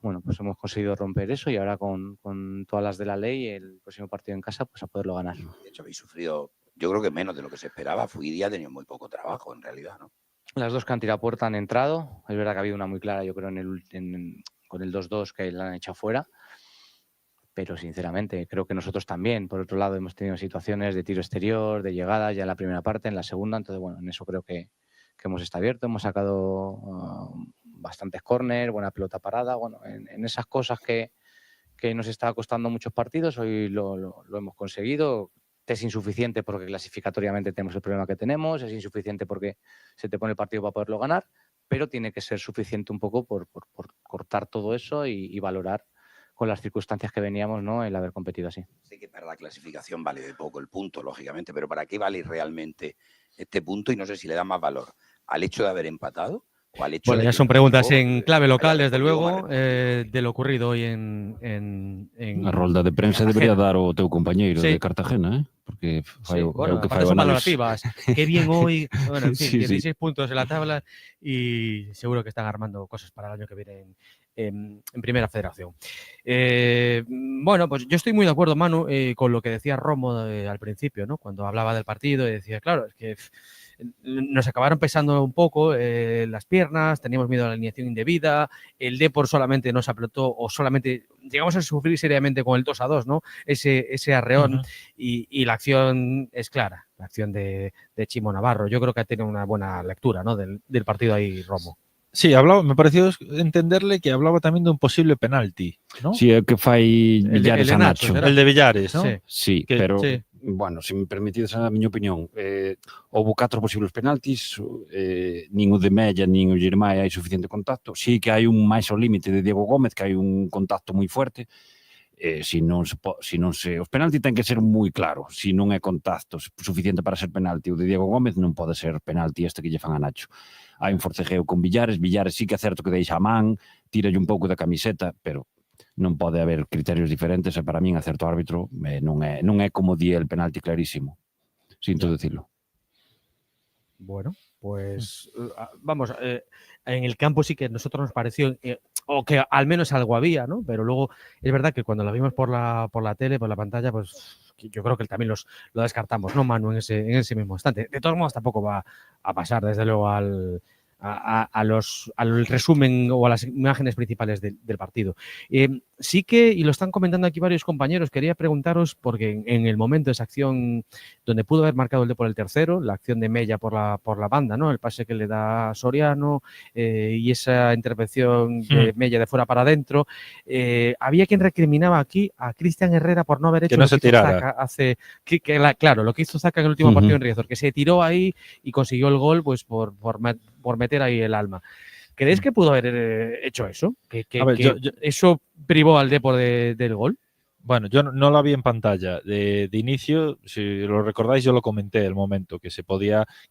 Bueno, pues hemos conseguido romper eso y ahora con todas las de la ley, el próximo partido en casa, pues a poderlo ganar. De hecho, habéis sufrido yo creo que menos de lo que se esperaba. Fuidia ha tenido muy poco trabajo, en realidad, ¿no? Las dos que han tirado a puerta han entrado. Es verdad que ha habido una muy clara, yo creo, con el 2-2 que la han echado fuera. Pero sinceramente, creo que nosotros también, por otro lado, hemos tenido situaciones de tiro exterior, de llegadas ya en la primera parte, en la segunda. Entonces, bueno, en eso creo que hemos estado abiertos, hemos sacado bastantes córner, buena pelota parada. Bueno, en esas cosas que nos estaba costando muchos partidos, hoy lo hemos conseguido. Es insuficiente porque clasificatoriamente tenemos el problema que tenemos, es insuficiente porque se te pone el partido para poderlo ganar, pero tiene que ser suficiente un poco por cortar todo eso y valorar con las circunstancias que veníamos, ¿no?, el haber competido así. Sí que para la clasificación vale de poco el punto, lógicamente, pero ¿para qué vale realmente este punto? Y no sé si le da más valor al hecho de haber empatado o al hecho Bueno, de ya que son el preguntas equipo en clave local, haya desde respondido luego, como ha respondido. de lo ocurrido hoy en A rolda de prensa Cartagena. debería dar o teu compañeiro Sí. de Cartagena, porque fai, Sí, é bueno, o que aparte fai o son análisis. valorativas. Qué bien hoy. Bueno, en fin, Sí, sí. 16 puntos en la tabla y seguro que están armando cosas para el año que viene en Primera Federación. Bueno, pues yo estoy muy de acuerdo, Manu, con lo que decía Romo al principio, ¿no? Cuando hablaba del partido y decía, claro, es que nos acabaron pesando un poco las piernas, teníamos miedo a la alineación indebida, el Depor solamente nos apretó o solamente llegamos a sufrir seriamente con el 2-2, ¿no? Ese arreón y la acción es clara, la acción de Chimo Navarro. Yo creo que ha tenido una buena lectura, ¿no?, del partido ahí, Romo. Sí, me pareció entenderle que hablaba también de un posible penalti, ¿no? Sí, é o que fai Villares a Nacho. será? El de Villares, ¿no? Sí. Sí, Que- pero, sí. bueno, se me permitides a miña opinión, houve 4 posibles penaltis, nin o de Mella, nin o Girmay hai suficiente contacto. Sí que hai un máis ao límite de Diego Gómez, que hai un contacto moi fuerte. Si non se os penaltis ten que ser moi claros, si non é contacto suficiente para ser penalti o de Diego Gómez, non pode ser penalti este que lle fan a Nacho. Hai un forcejeo con Villares sí que é certo que deixa a man, tíralle un pouco da camiseta, pero non pode haber criterios diferentes e para min a certo árbitro non é como di el penalti clarísimo. Sinto decirlo. Bueno, pues vamos, en el campo sí que a nosotros nos pareció, o que al menos algo había, ¿no? Pero luego es verdad que cuando la vimos por la tele, por la pantalla, pues yo creo que también lo descartamos, ¿no, Manu? En ese mismo instante. De todos modos, tampoco va a pasar, desde luego, al resumen o a las imágenes principales del partido. Sí que, y lo están comentando aquí varios compañeros, quería preguntaros, porque en el momento de esa acción donde pudo haber marcado el Depor el tercero, la acción de Mella por la banda, ¿no?, el pase que le da Soriano y esa intervención de Mella de fuera para adentro, había quien recriminaba aquí a Cristian Herrera por no haber hecho Que no lo se que hizo tirara. Zaka claro, lo que hizo Zaka en el último partido en Riazor, que se tiró ahí y consiguió el gol pues por meter ahí el alma. ¿Crees que pudo haber hecho eso? A ver, yo- ¿Eso privó al Depor del gol? Bueno, yo no la vi en pantalla. De inicio, si lo recordáis, yo lo comenté el momento que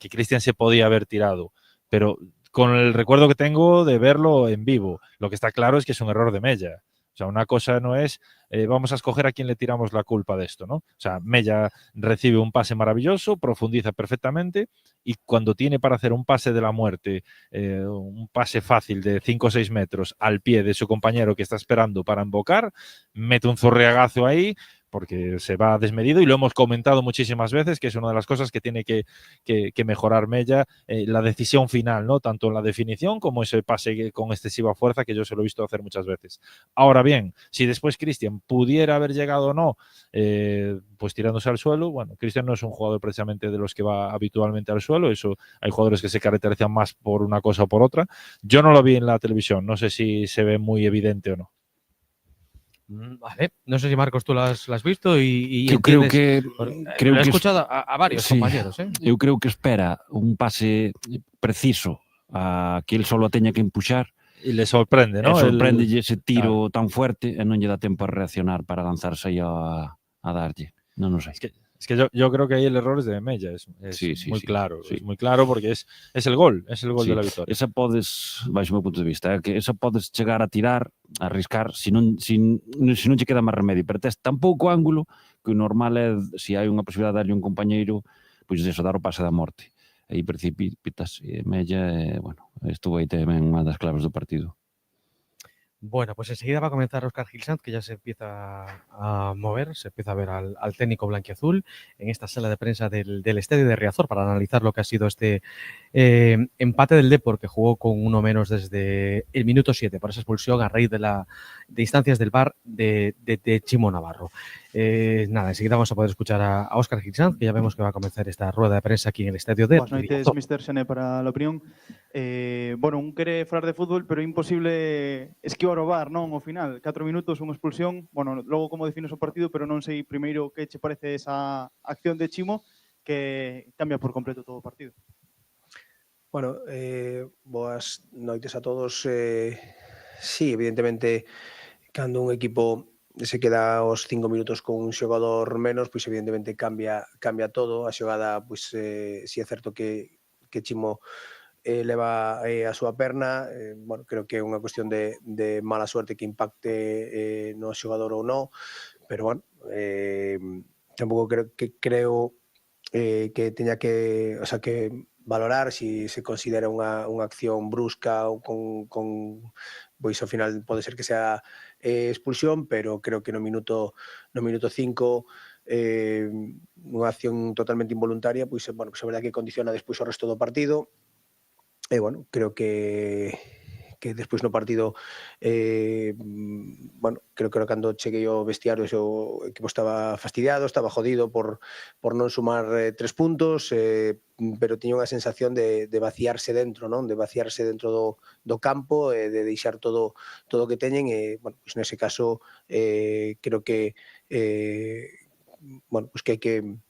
Cristian se podía haber tirado, pero con el recuerdo que tengo de verlo en vivo, lo que está claro es que es un error de Mella. O sea, una cosa no es vamos a escoger a quién le tiramos la culpa de esto, ¿no? O sea, Mella recibe un pase maravilloso, profundiza perfectamente y cuando tiene para hacer un pase de la muerte, un pase fácil de 5 o 6 metros al pie de su compañero que está esperando para embocar, mete un zorreagazo ahí porque se va desmedido y lo hemos comentado muchísimas veces, que es una de las cosas que tiene que mejorar Mella, la decisión final, ¿no? Tanto en la definición como ese pase con excesiva fuerza que yo se lo he visto hacer muchas veces. Ahora bien, si después Cristian pudiera haber llegado o no, pues tirándose al suelo, bueno, Cristian no es un jugador precisamente de los que va habitualmente al suelo, eso hay jugadores que se caracterizan más por una cosa o por otra. Yo no lo vi en la televisión, no sé si se ve muy evidente o no. Vale, no sé si Marcos tú lo has visto y Eu creo entiendes, que lo he escuchado a varios sí, compañeros, ¿eh? Eu creo que espera un pase preciso a que el solo teña que empuxar Y le sorprende, ¿no? e sorprende ese tiro tan fuerte e non lle dá tempo a reaccionar para lanzarse aí a darlle. Non o sei. Es que yo creo que ahí el error es de Mella, es Sí, muy sí, claro, sí. es muy claro porque es el gol Sí, de la victoria. esa podes, baixo o meu punto de vista, que esa podes chegar a tirar, a arriscar, se non che queda máis remedio, pero tes tan pouco ángulo que o normal é, se hai unha posibilidade de darlle un compañeiro, pois eso, dar o pase da morte. Aí precipitas, e Mella, bueno, estuvo aí tamén unha das claves do partido. Bueno, pues enseguida va a comenzar Óscar Gil Sanz, que ya se empieza a mover, se empieza a ver al técnico blanquiazul en esta sala de prensa del estadio de Riazor para analizar lo que ha sido este empate del Depor, que jugó con uno menos desde el minuto 7 por esa expulsión a raíz de instancias del VAR de Chimo Navarro. Nada, enseguida vamos a poder escuchar a Óscar Gil Sanz, que ya vemos que va a comenzar esta rueda de prensa aquí en el estadio de Boas noites, Mr. Xané, para a opinión. Bueno, un quere falar de fútbol, pero é imposible esquivar o VAR, non? Ao final, 4 minutos, unha expulsión. Bueno, logo como defines o partido, pero non sei primeiro que che parece esa acción de Chimo que cambia por completo todo o partido. Bueno, boas noites a todos. Sí, evidentemente, cando un equipo se queda aos 5 minutos con un xogador menos, pois evidentemente cambia todo. A xogada, pois si é certo que Chimo leva a súa perna, bueno, creo que é unha cuestión de mala suerte que impacte no xogador ou non, pero bueno, tampouco creo que teña que, o sea, que valorar si se considera unha acción brusca ou con pois ao final pode ser que sea expulsión, pero creo que no minuto 5 unha acción totalmente involuntaria, pois bueno, pois a verdade que condiciona despois o resto do partido. E bueno, creo que despois no partido bueno, creo que cando cheguei ao vestiario o equipo estaba fastidiado, estaba jodido por non sumar 3 puntos, pero tiña unha sensación de vaciarse dentro, non? De vaciarse dentro do campo, de deixar todo o que teñen, e bueno, pois nese caso creo que bueno, pois que hai que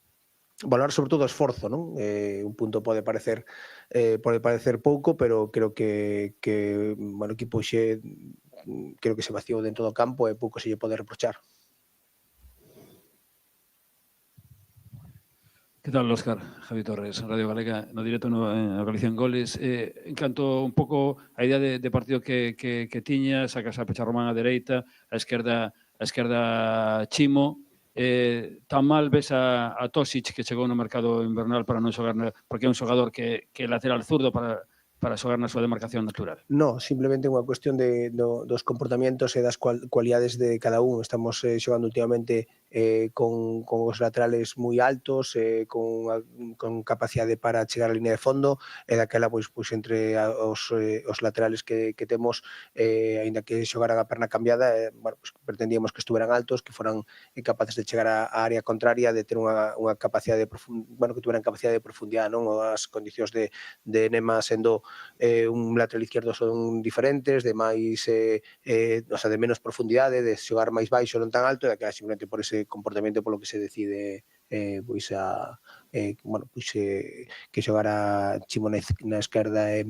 valorar sobre todo o esforzo, non? Un punto pode parecer pouco, pero creo que bueno, o equipo xe creo que se vaciou dentro do campo e pouco se lle pode reprochar. Que tal, Óscar? Javi Torres, Radio Galega, no directo na Galicia en Goles. En canto un pouco a idea de partido que tiña, sacas a Pecharromán á dereita, a esquerda Chimo. Tan mal ves a Tosic, que chegou no mercado invernal para non xogar, porque é un xogador que é lateral zurdo para xogar na súa demarcación natural? No, simplemente unha cuestión dos comportamentos e das cualidades de cada un. Estamos xogando últimamente con os laterales moi altos, con capacidade para chegar á línea de fondo, e daquela pois entre os laterales que temos, aínda que xogaran a perna cambiada, bueno, pois pretendíamos que estuveran altos, que foran capaces de chegar á área contraria, de ter unha capacidade bueno, que tuveran capacidade de profundidade, non? As condicións de Nema sendo un lateral izquierdo son diferentes, de máis o sea, de menos profundidade, de xogar máis baixo, non tan alto, e daquela simplemente por ese comportamento polo que se decide pois bueno, pois que xogara Chimo na esquerda e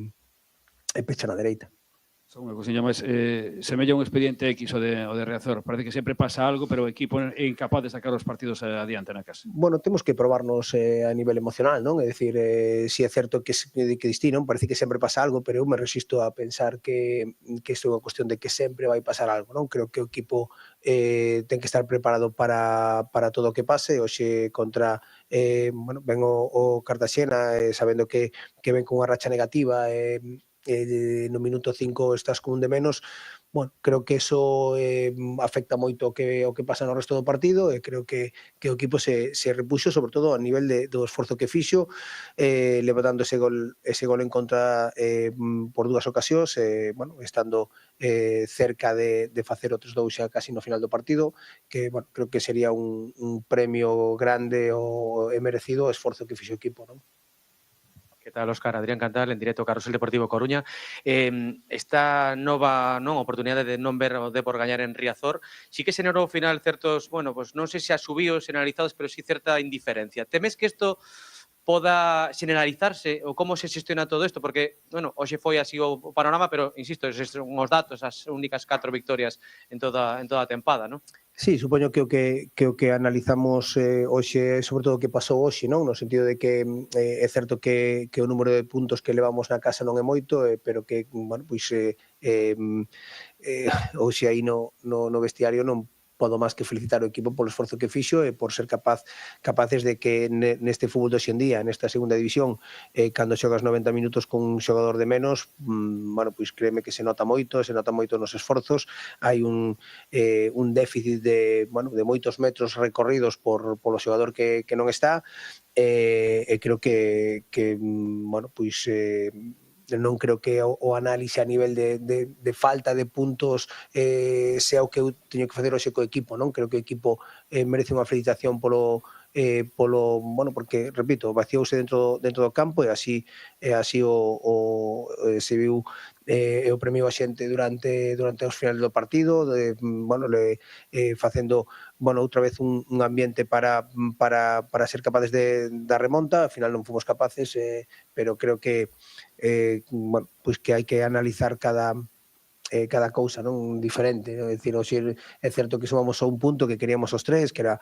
Pecha na dereita. Son unha cousiña máis, semella un expediente X o de Riazor. Parece que sempre pasa algo, pero o equipo é incapaz de sacar os partidos adiante na casa. Bueno, temos que probarnos a nivel emocional, non? É dicir, si é certo que distí, non? Parece que sempre pasa algo, pero eu me resisto a pensar que isto é unha cuestión de que sempre vai pasar algo, non? Creo que o equipo ten que estar preparado para todo o que pase. Hoxe contra bueno, ven o Cartaxena sabendo que ven con unha racha negativa, no minuto 5 estás con un de menos. Bueno, creo que eso afecta moito o que pasa no resto do partido, e creo que o equipo se repuxo, sobre todo a nivel do esforzo que fixo, levantando ese gol en contra por 2 ocasións, bueno, estando cerca de facer outros 2 xa casi no final do partido, que bueno, creo que sería un premio grande e merecido o esforzo que fixo o equipo, non? Que tal, Óscar? Adrián Cantal, en directo Carrusel Deportivo Coruña. Esta nova oportunidade de non ver o Depor gañar en Riazor, sí que se generou ao final certos, bueno, pues non sei se asubíos generalizados, pero sí certa indiferencia. Temes que isto poda generalizarse ou como se xestiona todo isto? Porque, bueno, hoxe foi así o panorama, pero, insisto, eses son os datos, as únicas 4 victorias en toda a tempada, non? Sí, supoño que o que analizamos hoxe, sobre todo o que pasou hoxe, non? No sentido de que é certo que o número de puntos que levamos na casa non é moito, pero que, bueno, pois hoxe aí no vestiario non podo máis que felicitar o equipo polo esforzo que fixo e por ser capaces de que neste fútbol de hoxendía, nesta segunda división, cando xogas 90 minutos con un xogador de menos, bueno, pois créeme que se nota moito nos esforzos, hai un déficit de moitos metros recorridos polo xogador que non está, e creo que bueno, pois non creo que o análise a nivel de falta de puntos sea o que eu teño que facer hoxe co equipo, non? Creo que o equipo merece unha felicitación polo porque, repito, vaciouse dentro do campo e así se viu o premio a xente durante os finales do partido, facendo outra vez un ambiente para ser capaces da remonta. Al final non fomos capaces, pero creo que pois que hai que analizar cada cousa, non, diferente, non? É dicir, hoxe é certo que somamos a un punto que queríamos os tres, que era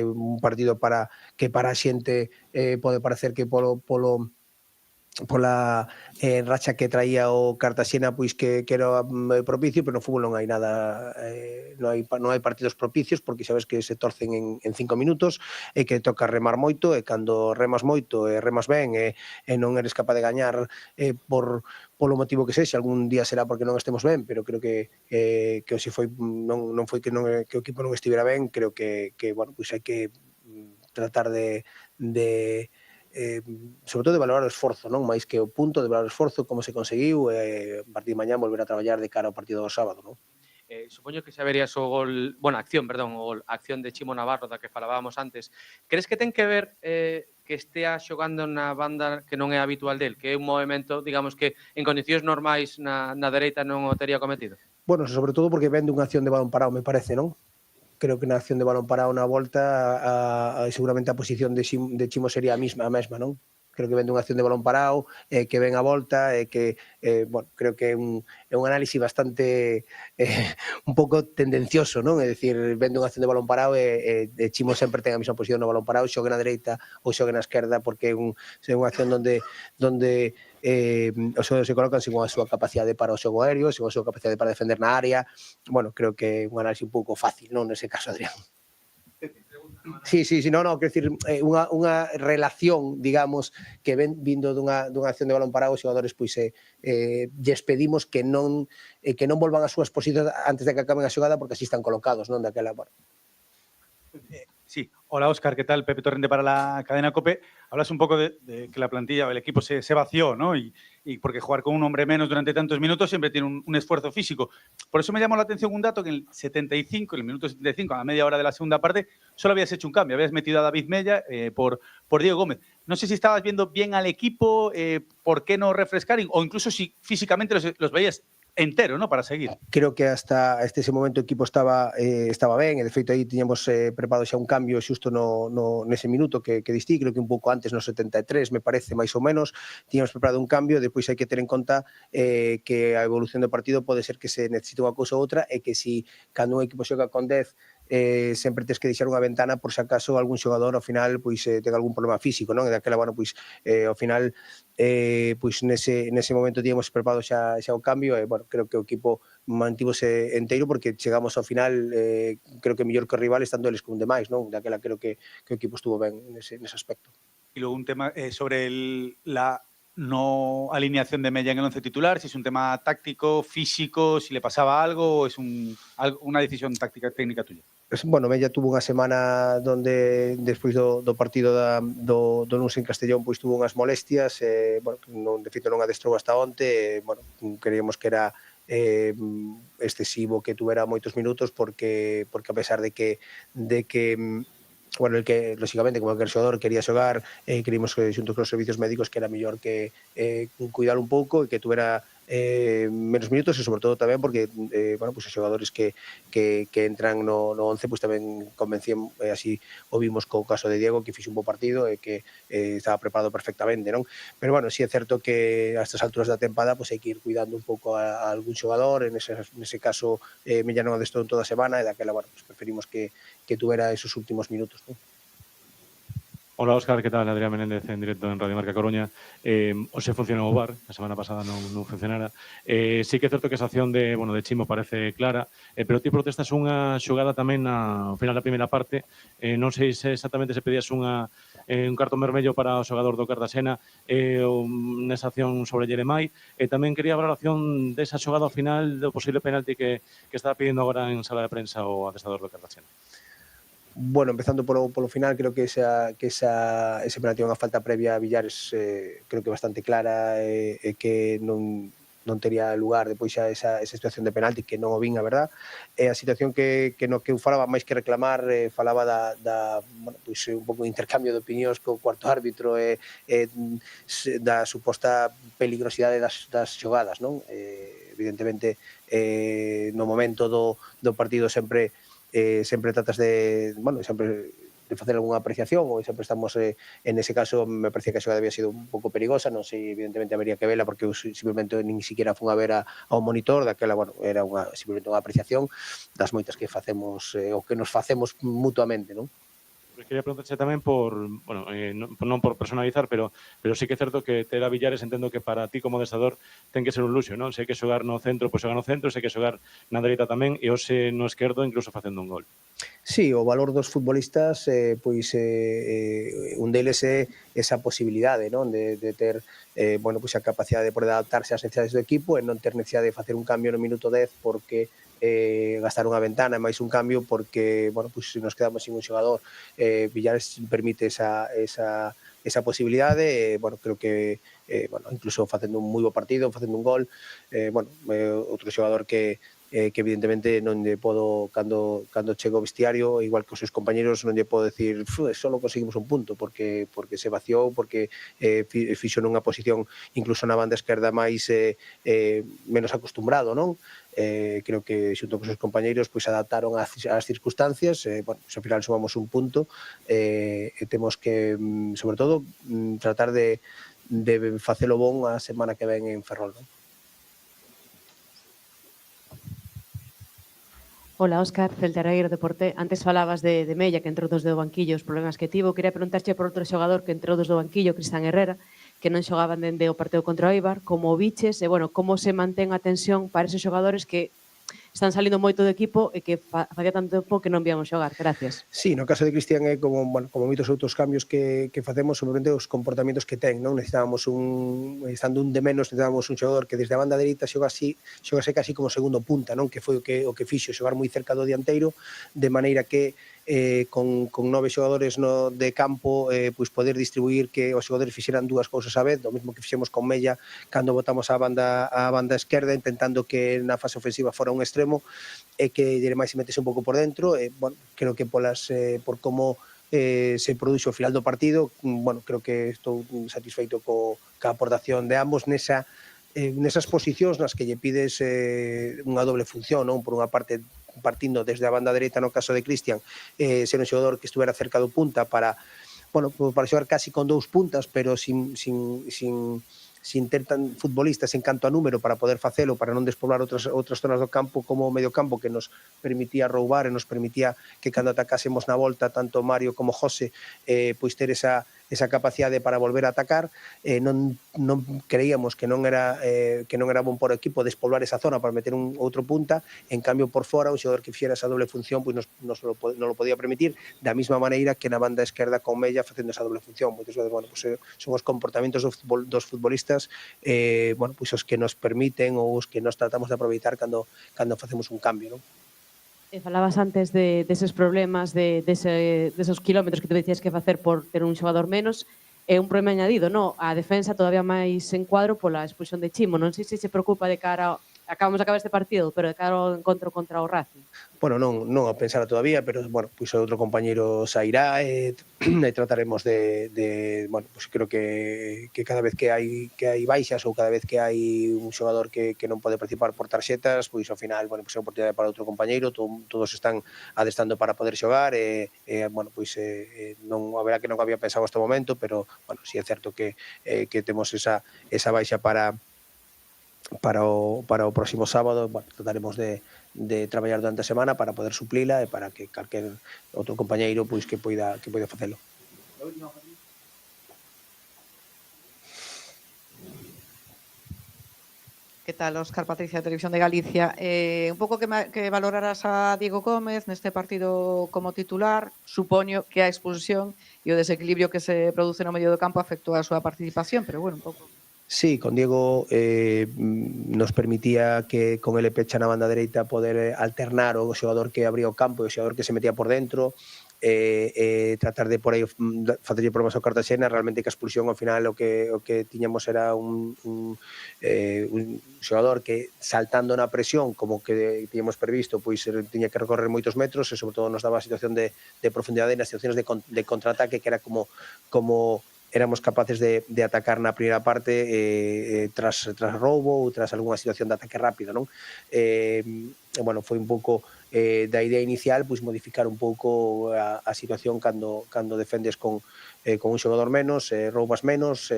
un partido para a xente pode parecer que pola racha que traía o Cartaxena pois que era propicio, pero no fútbol non hai nada, non hai partidos propicios, porque sabes que se torcen en 5 minutos e que toca remar moito, e cando remas moito e remas ben e non eres capaz de gañar polo motivo que sexa, algún día será porque non estemos ben, pero creo que hoxe foi non foi que o equipo non estivera ben, creo que bueno, pois hai que tratar de sobre todo de valorar o esforzo, non máis que o punto, de valorar o esforzo, como se conseguiu, e a partir de mañá volver a traballar de cara ao partido do sábado, non? Supoño que xa verías o gol, a acción de Chimo Navarro da que falábamos antes. Crees que ten que ver que estea xogando na banda que non é habitual del, que é un movimento, digamos que en condicións normais na dereita non o tería cometido? Bueno, sobre todo porque ven dunha acción de balón parado, me parece, non? Creo que na acción de balón parado na volta seguramente a posición de Chimo sería a mesma, non? Creo que ven dunha acción de balón parado, que ven a volta, que, bueno, creo que é un análisis bastante un pouco tendencioso, non? É dicir, ven dunha acción de balón parado e Chimo sempre ten a mesma posición no balón parado, xogue na dereita ou xogue na esquerda, porque é unha acción onde os xogadores se colocan según a súa capacidade para o xogo aéreo, según a súa capacidade para defender na área. Bueno, creo que é un análisis un pouco fácil, non, nese caso, Adrián. Sí, quero dicir, unha relación, digamos, que ven vindo dunha acción de balón parado, os xogadores pois lles pedimos que non volvan as súas posicións antes de que acaben a xogada, porque así están colocados, non, daquela, bueno. Sí, hola Óscar, ¿qué tal? Pepe Torrente para la cadena COPE. Hablas un poco de que la plantilla o el equipo se vació, ¿no? Y porque jugar con un hombre menos durante tantos minutos siempre tiene un esfuerzo físico. Por eso me llamó la atención un dato que en el 75, en el minuto 75, a la media hora de la segunda parte, solo habías hecho un cambio. Habías metido a David Mella por Diego Gómez. No sé si estabas viendo bien al equipo, por qué no refrescar, o incluso si físicamente los veías entero, ¿no?, para seguir. Creo que hasta ese momento o equipo estaba ben, e de feito aí tiñamos preparado xa un cambio xusto nese minuto que distí, creo que un pouco antes, no 73, me parece, máis ou menos, tiñamos preparado un cambio. Depois hai que ter en conta que a evolución do partido pode ser que se necesite unha cousa ou outra, e que si cando un equipo xoga con 10 sempre tens que deixar unha ventana por se acaso algún xogador ao final pois ten algún problema físico, non? E daquela, bueno, pois ao final pois nese momento tiñamos preparado xa o cambio, e bueno, creo que o equipo mantívose enteiro porque chegamos ao final creo que mellor que o rival estando eles con un demais, non? Daquela creo que o equipo estuvo ben nese aspecto. Y luego un tema sobre la no alineación de Mella en el 11 titular, si es un tema táctico, físico, si le pasaba algo, o es una decisión táctica, técnica tuya. Bueno, Mella tuvo unha semana donde despois do partido do Nuns en Castellón pois tuvo unhas molestias, bueno, de feito non adestrou hasta onte, bueno, creíamos que era excesivo que tuvera moitos minutos porque a pesar de que bueno, el que, lógicamente, como aquel xogador quería xogar, creímos que xunto con os servicios médicos que era mellor que cuidar un pouco e que tuvera menos minutos, e sobre todo tamén porque bueno, pues os xogadores que entran no 11 pues tamén convencían, así o vimos co caso de Diego, que fixo un bo partido e que estaba preparado perfectamente, non? Pero bueno, si é certo que a estas alturas da tempada pues hai que ir cuidando un pouco a algún xogador, nese caso Mella non adestrou toda a semana, e daquela, bueno, pues preferimos que tuvera esos últimos minutos, non? Hola, Óscar, que tal? Adrián Menéndez en directo en Radio Marca Coruña. Hoxe funcionou o VAR, a semana pasada non funcionara. Sí que é certo que esa acción de Chimo parece clara, pero ti protestas unha xogada tamén ao final da primeira parte. Non sei se exactamente se pedías un cartón vermello para o xogador do Cartagena nesa acción sobre Yeremai. Tamén quería a valoración desa xogada ao final do posible penalti que está pidiendo agora en sala de prensa o adestrador do Cartagena. Bueno, empezando polo final, creo que ese penalti é unha falta previa a Villares, creo que bastante clara, e que non tería lugar depois xa esa situación de penalti, que non o vin, a verdad. E a situación que no que eu falaba, máis que reclamar, falaba un pouco de intercambio de opinións co cuarto árbitro e da suposta peligrosidade das xogadas, non? Evidentemente, no momento do partido sempre tratas de facer algunha apreciación, ou sempre estamos en ese caso. Me parecía que a xogada había sido un pouco perigosa, non sei, evidentemente habería que vela, porque eu simplemente nin siquiera fun a ver ao monitor daquela, era simplemente unha apreciación das moitas que facemos ou que nos facemos mutuamente, non? Quería preguntarse tamén non por personalizar, pero sí que é certo que ter a Villares, entendo que para ti como adestrador ten que ser un luxo, non? Se hai que xogar no centro, pois xoga no centro, se hai que xogar na dereita tamén, e hoxe no esquerdo incluso facendo un gol. Sí, o valor dos futbolistas, un deles é esa posibilidade, non? De ter a capacidade de poder adaptarse ás necesidades do equipo e non ter necesidade de facer un cambio no minuto 10 porque gastar unha ventana e máis un cambio porque nos quedamos sin un xogador. Villares permite esa posibilidade, creo que incluso facendo un moi bo partido, facendo un gol, outro xogador que evidentemente non lle podo, cando chego ao vestiario, igual que os seus compañeros, non lle podo decir só conseguimos un punto, porque se vaciou, porque fixo nunha posición incluso na banda esquerda máis menos acostumbrado, non? Creo que xunto con os seus compañeiros adaptaron ás circunstancias, ao final sumamos un punto e temos que, sobre todo, tratar de facelo bon a semana que ven en Ferrol, non? Hola, Óscar, Celta Regueiro Deporte. Antes falabas de Mella, que entrou dos do banquillo, os problemas que tivo. Quería preguntarche por outro xogador que entrou dos do banquillo, Cristian Herrera, que non xogaban dende o partido contra o Eibar, como o biches, e, como se mantén a tensión para esos xogadores que están salindo moito do equipo e que facía tanto tempo que non víamos xogar. Gracias. Sí, no caso de Cristian é como moitos outros cambios que facemos, simplemente os comportamentos que ten, non? Necesitábamos estando un de menos, necesitábamos un xogador que desde a banda dereita xogase casi como segundo punta, non? Que foi o que fixo, xogar moi cerca do dianteiro, de maneira que con 9 xogadores de campo poder distribuir, que os xogadores fixeran dúas cousas a vez, do mesmo que fixemos con Mella cando botamos a banda esquerda, intentando que na fase ofensiva fora un extremo e que Yeremai se metese un pouco por dentro. Creo que por como se produxo ao final do partido, creo que estou satisfeito ca aportación de ambos nesas posicións nas que lle pides unha doble función, non? Por unha parte, partindo desde a banda dereita, no caso de Cristian, ser un xogador que estuvera cerca do punta para xogar casi con dous puntas, pero sin ter tan futbolistas en canto a número para poder facelo, para non despoblar outras zonas do campo, como o medio campo, que nos permitía roubar e nos permitía que cando atacásemos na volta, tanto Mario como José, ter esa capacidade para volver a atacar. Non creíamos que non era bon por o equipo despoblar esa zona para meter un outro punta. En cambio, por fora, un xogador que fixera esa doble función nos lo podía permitir, da mesma maneira que na banda esquerda con Mella facendo esa doble función. Moitas veces, son os comportamentos dos futbolistas os que nos permiten ou os que nos tratamos de aproveitar cando facemos un cambio, non? Falabas antes deses problemas, desos kilómetros que te decías que facer por ter un xogador menos. É un problema añadido, non? A defensa todavía máis en cuadro pola expulsión de Chimo. Non sei se se preocupa de cara acabamos de acabar este partido, pero de cara ao encontro contra o Racing. Non a pensar todavía, pero outro compañeiro sairá e trataremos creo que cada vez que hai baixas ou cada vez que hai un xogador que non pode participar por tarxetas, ao final é oportunidade para outro compañeiro, todos están adestando para poder xogar non haberá que non había pensado este momento, pero si é certo que temos esa baixa para o próximo sábado. Trataremos de traballar durante a semana para poder suplila e para que calquer outro compañeiro que poida facelo. Que tal, Óscar, Patricia, Televisión de Galicia? Un pouco que valorarás a Diego Gómez neste partido como titular. Supoño que a expulsión e o desequilibrio que se produce no medio do campo afectou a súa participación, pero bueno, un pouco. Sí, con Diego nos permitía que con ele pecha na banda dereita poder alternar o xogador que abría o campo e o xogador que se metía por dentro, tratar de por aí facerlle problemas ao Cartaxena. Realmente que a expulsión ao final o que tiñamos era un xogador que saltando na presión como que tiñamos previsto, pois tiña que recorrer moitos metros e sobre todo nos daba a situación de profundidade nas situacións de contraataque, que era como éramos capaces de atacar na primeira parte tras roubo ou tras algunha situación de ataque rápido, non? Bueno, foi un pouco da idea inicial, pois modificar un pouco a situación cando defendes con un xogador menos, roubas menos,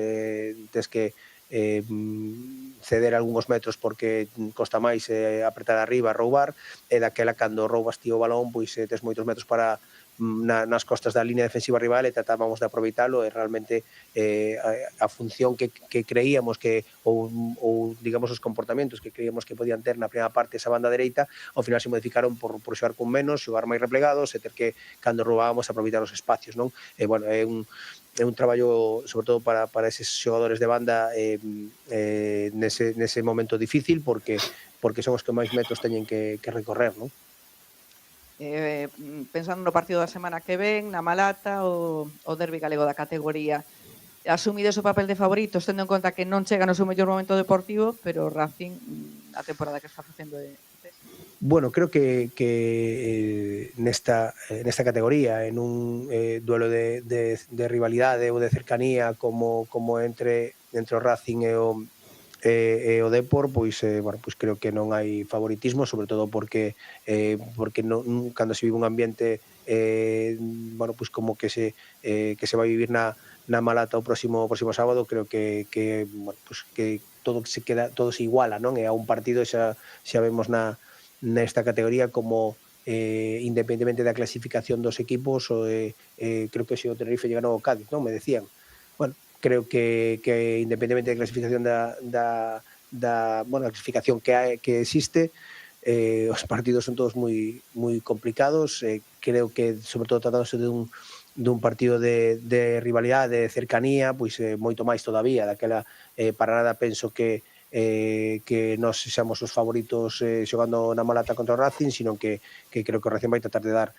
tes que ceder algúns metros porque costa máis apretar arriba, roubar, e daquela cando roubas ti o balón, pois tes moitos metros para nas costas da línea defensiva rival e tratábamos de aproveitalo, e realmente a función que creíamos que ou digamos os comportamentos que creíamos que podían ter na primeira parte esa banda dereita, ao final se modificaron por xogar con menos, xogar máis replegados e ter que, cando roubábamos, aproveitar os espacios, non? Bueno, é un traballo sobre todo para eses xogadores de banda nese momento difícil, porque son os que máis metros teñen que recorrer, non? Pensando no partido da semana que ven, na Malata, o derbi galego da categoría, asumides o papel de favoritos, tendo en conta que non chega no seu mellor momento deportivo, pero Racing, a temporada que está facendo Bueno, creo que nesta categoría, en un duelo de rivalidade ou de cercanía como entre o Racing e o Depor, pois creo que non hai favoritismo, sobre todo porque cando se vive un ambiente como que se vai vivir na Malata o próximo sábado, creo que todo se iguala, non? E a un partido xa vemos nesta categoría como independentemente da clasificación dos equipos, creo que se o Tenerife lle ganou ao Cádiz, non? Me decían. Bueno, creo que independentemente da clasificación da clasificación que existe, os partidos son todos moi complicados. Creo que, sobre todo tratándose dun partido de rivalidade, de cercanía, pois moito máis todavía. Daquela, para nada penso que nós sexamos os favoritos xogando na Malata contra o Racing, sino que creo que o Racing vai tratar de dar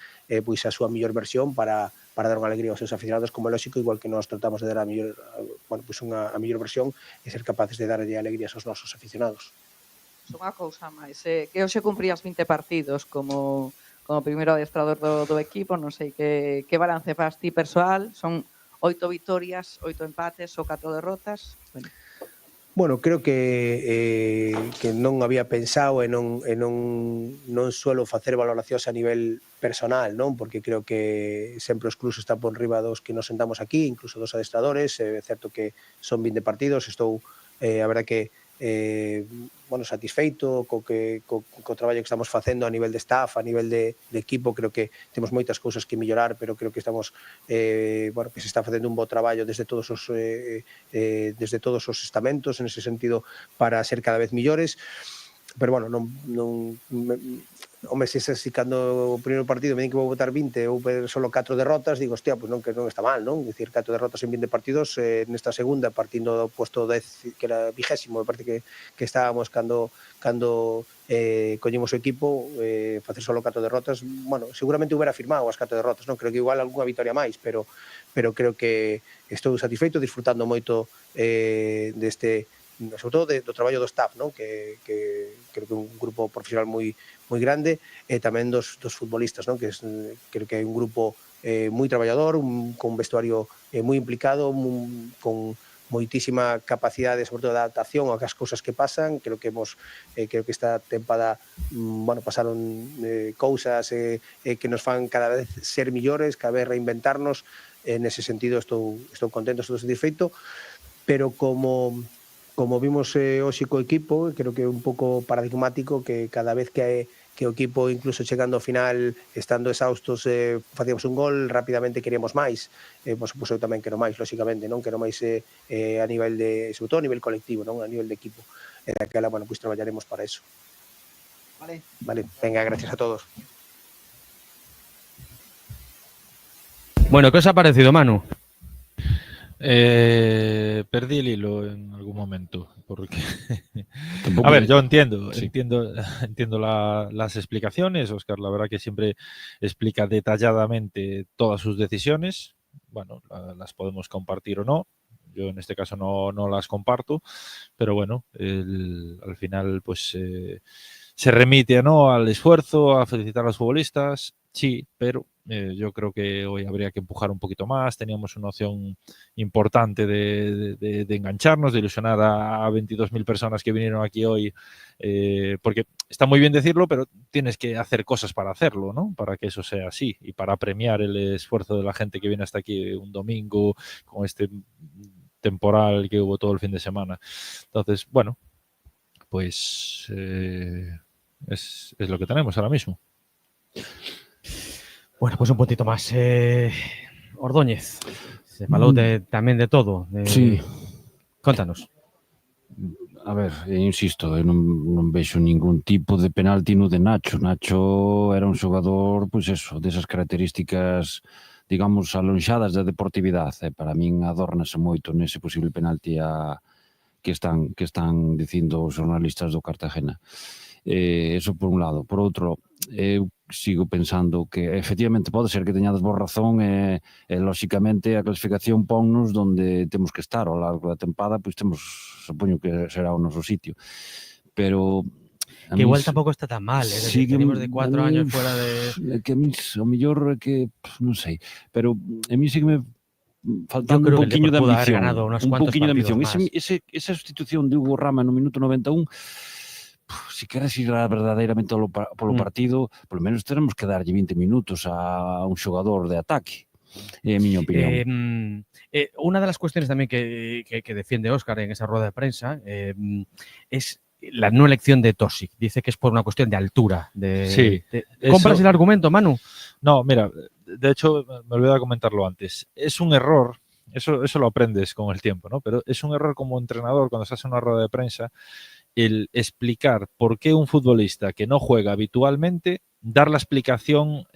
pois a súa mellor versión para dar unha alegría aos seus aficionados, como é lógico, igual que nós tratamos de dar a mellor versión e ser capaces de darlle alegrías aos nosos aficionados. Unha cousa máis, que hoxe cumprías 20 partidos como primeiro adestrador do equipo, non sei que balance faz ti persoal, son 8 vitorias, 8 empates ou 4 derrotas. Bueno, creo que non había pensado e non suelo facer valoracións a nivel personal, non? Porque creo que sempre os clubs están por riba dos que nos sentamos aquí, incluso dos adestradores. É certo que son 20 partidos, estou, a verdad que satisfeito co traballo que estamos facendo a nivel de staff, a nivel de equipo. Creo que temos moitas cousas que mellorar, pero creo que estamos que se está facendo un bo traballo desde todos os estamentos en ese sentido para ser cada vez millores. Pero bueno, se cando o primeiro partido me din que vou botar 20 ou solo 4 derrotas, digo, hostia, pois non, que non está mal, non? Dicir, 4 derrotas en 20 partidos, nesta segunda, partindo do puesto 10, que era 20º, me parece que estábamos cando collemos o equipo, facer solo 4 derrotas, bueno, seguramente hubiera firmado as 4 derrotas, non? Creo que igual algunha vitoria máis, pero creo que estou satisfeito, disfrutando moito deste, sobre todo do traballo do staff, non? Que creo que é un grupo profesional moi grande, e tamén dos futbolistas, non? Creo que é un grupo moi traballador, con un vestuario moi implicado, con moitísima capacidade, sobre todo de adaptación ás cousas que pasan. Creo que esta tempada pasaron cousas que nos fan cada vez ser millores, cada vez reinventarnos. Nese sentido estou contento, estou satisfeito, pero como vimos hoxe co equipo, creo que é un pouco paradigmático que cada vez que o equipo, incluso chegando ao final, estando exhaustos, facíamos un gol, rapidamente queríamos máis. Por suposto, eu tamén quero máis, lóxicamente, non? Quero máis a nivel sobre todo a nivel colectivo, non? A nivel de equipo. e daquela, bueno, pois traballaremos para eso. Vale, venga, gracias a todos. Bueno, ¿qué os ha parecido, Manu? Perdí el hilo en algún momento porque Tampoco a ver, me- yo entiendo Sí. entiendo las explicaciones. Óscar, la verdad que siempre explica detalladamente todas sus decisiones. Bueno, las podemos compartir o no. Yo en este caso no las comparto, pero bueno, al final pues se remite, ¿no?, al esfuerzo, a felicitar a los futbolistas, sí, pero yo creo que hoy habría que empujar un poquito más. Teníamos una opción importante de engancharnos, de ilusionar a 22.000 personas que vinieron aquí hoy, porque está muy bien decirlo, pero tienes que hacer cosas para hacerlo, ¿no? Para que eso sea así y para premiar el esfuerzo de la gente que viene hasta aquí un domingo con este temporal que hubo todo el fin de semana. Entonces, bueno, pues es lo que tenemos ahora mismo. Bueno, pues un puntito más. Ordóñez, se falou tamén de todo. Sí. Contanos. A ver, insisto, eu non vexo ningún tipo de penalti no de Nacho. Nacho era un xogador, pois eso, desas características, digamos, alonxadas da deportividade. Para min adórnase moito nese posible penalti que están dicindo os xornalistas do Cartagena. Eso por un lado. Por outro, eu sigo pensando que efectivamente pode ser que teñades vos razón e lóxicamente a clasificación ponnos donde temos que estar ao largo da tempada, pois supoño que será o noso sitio, pero a Que mí igual tampouco está tan mal, sí que venimos de 4 a mí, años fuera de... que a mí, ao mellor, que non sei, pero a mí sí que me faltando creo un que el poquinho de Depor pudo haber ambición, ganado unos un cuantos poquinho de ambición. partidos Esa sustitución de Hugo Rama no minuto 91, si queres ir verdadeiramente polo partido, polo menos tenemos que darlle 20 minutos a un xogador de ataque, é a miña opinión. Una de las cuestiones también que defiende Óscar en esa rueda de prensa es la no elección de Tosic. Dice que es por una cuestión de altura. Sí. ¿Compras Eso- el argumento, Manu? No, mira, de hecho, me olvidé de comentarlo antes. Es un error, eso lo aprendes con el tiempo, ¿no? Pero es un error como entrenador cuando estás en una rueda de prensa el explicar por qué un futbolista que no juega habitualmente, dar la explicación,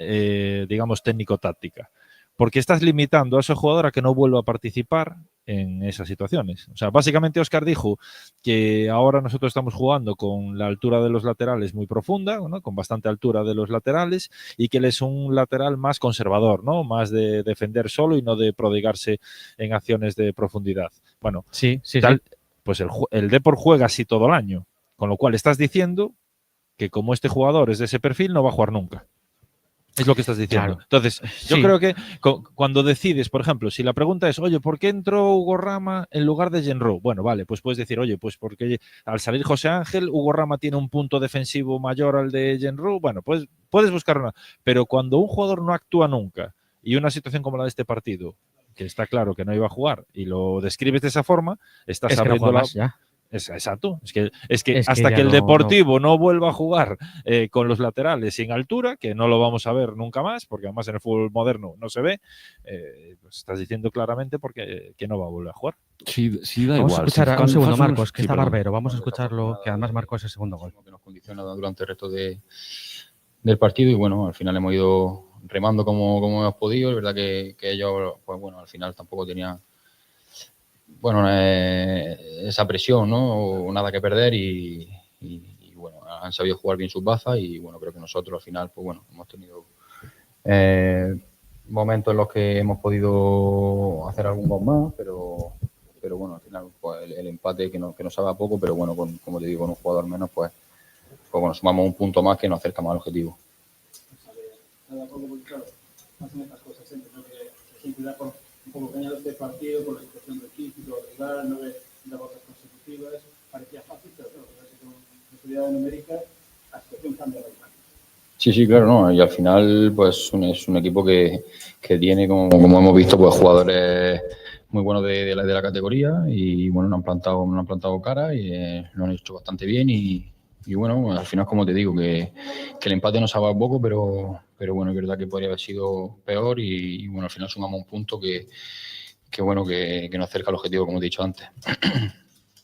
digamos, técnico-táctica. Porque estás limitando a ese jugador a que no vuelva a participar en esas situaciones. O sea, básicamente Óscar dijo que ahora nosotros estamos jugando con la altura de los laterales muy profunda, ¿no?, con bastante altura de los laterales, y que él es un lateral más conservador, ¿no?, más de defender solo y no de prodigarse en acciones de profundidad. Bueno, sí. Pues el Depor juega así todo el año, con lo cual estás diciendo que como este jugador es de ese perfil no va a jugar nunca. Es lo que estás diciendo. Claro. Entonces, yo Sí. creo que cuando decides, por ejemplo, si la pregunta es, oye, ¿por qué entró Hugo Rama en lugar de Genro? Bueno, vale, pues puedes decir, oye, pues porque al salir José Ángel, Hugo Rama tiene un punto defensivo mayor al de Genro. Bueno, pues puedes buscar una. Pero cuando un jugador no actúa nunca y una situación como la de este partido, que está claro que no iba a jugar, y lo describes de esa forma, estás Es que no abriendo juega la... más ya. Exacto. Es que Es hasta que que ya el no- Deportivo no vuelva a jugar con los laterales sin altura, que no lo vamos a ver nunca más, porque además en el fútbol moderno no se ve, pues estás diciendo claramente que no va a volver a jugar. Sí, da Vamos igual. a escuchar a un Cuando segundo, fas unos- Marcos, que sí, está perdón. Barbero. Vamos a escucharlo, que además marcó ese segundo gol. Que nos condiciona durante el resto del partido y bueno, al final hemos ido remando como hemos podido. Es verdad que ellos, pues bueno, al final tampoco tenían esa presión, ¿no? O nada que perder y bueno, han sabido jugar bien sus bazas y bueno, creo que nosotros al final, pues bueno, hemos tenido momentos en los que hemos podido hacer algún gol más, pero bueno, al final pues el empate que nos sabe a poco, pero bueno, como te digo, con un jugador menos, pues bueno, sumamos un punto más que nos acerca más al objetivo. Hacen estas cosas siempre, ¿no? Que siempre da por un pouco gañado este partido, por la situación do equipo, do rival, 9 derrotas consecutivas, parecía fácil, pero claro, con superioridade numérica, a situación cambia radicalmente. Sí, claro, ¿no? Y al final, pues es un equipo que tiene, como hemos visto, pues jugadores muy buenos de la categoría y bueno, nos han plantado cara y lo han hecho bastante bien y bueno, al final, como te digo, que el empate nos sabe a poco, pero bueno, es verdad que podría haber sido peor y bueno, al final sumamos un punto que bueno, que nos acerca al objetivo, como te he dicho antes.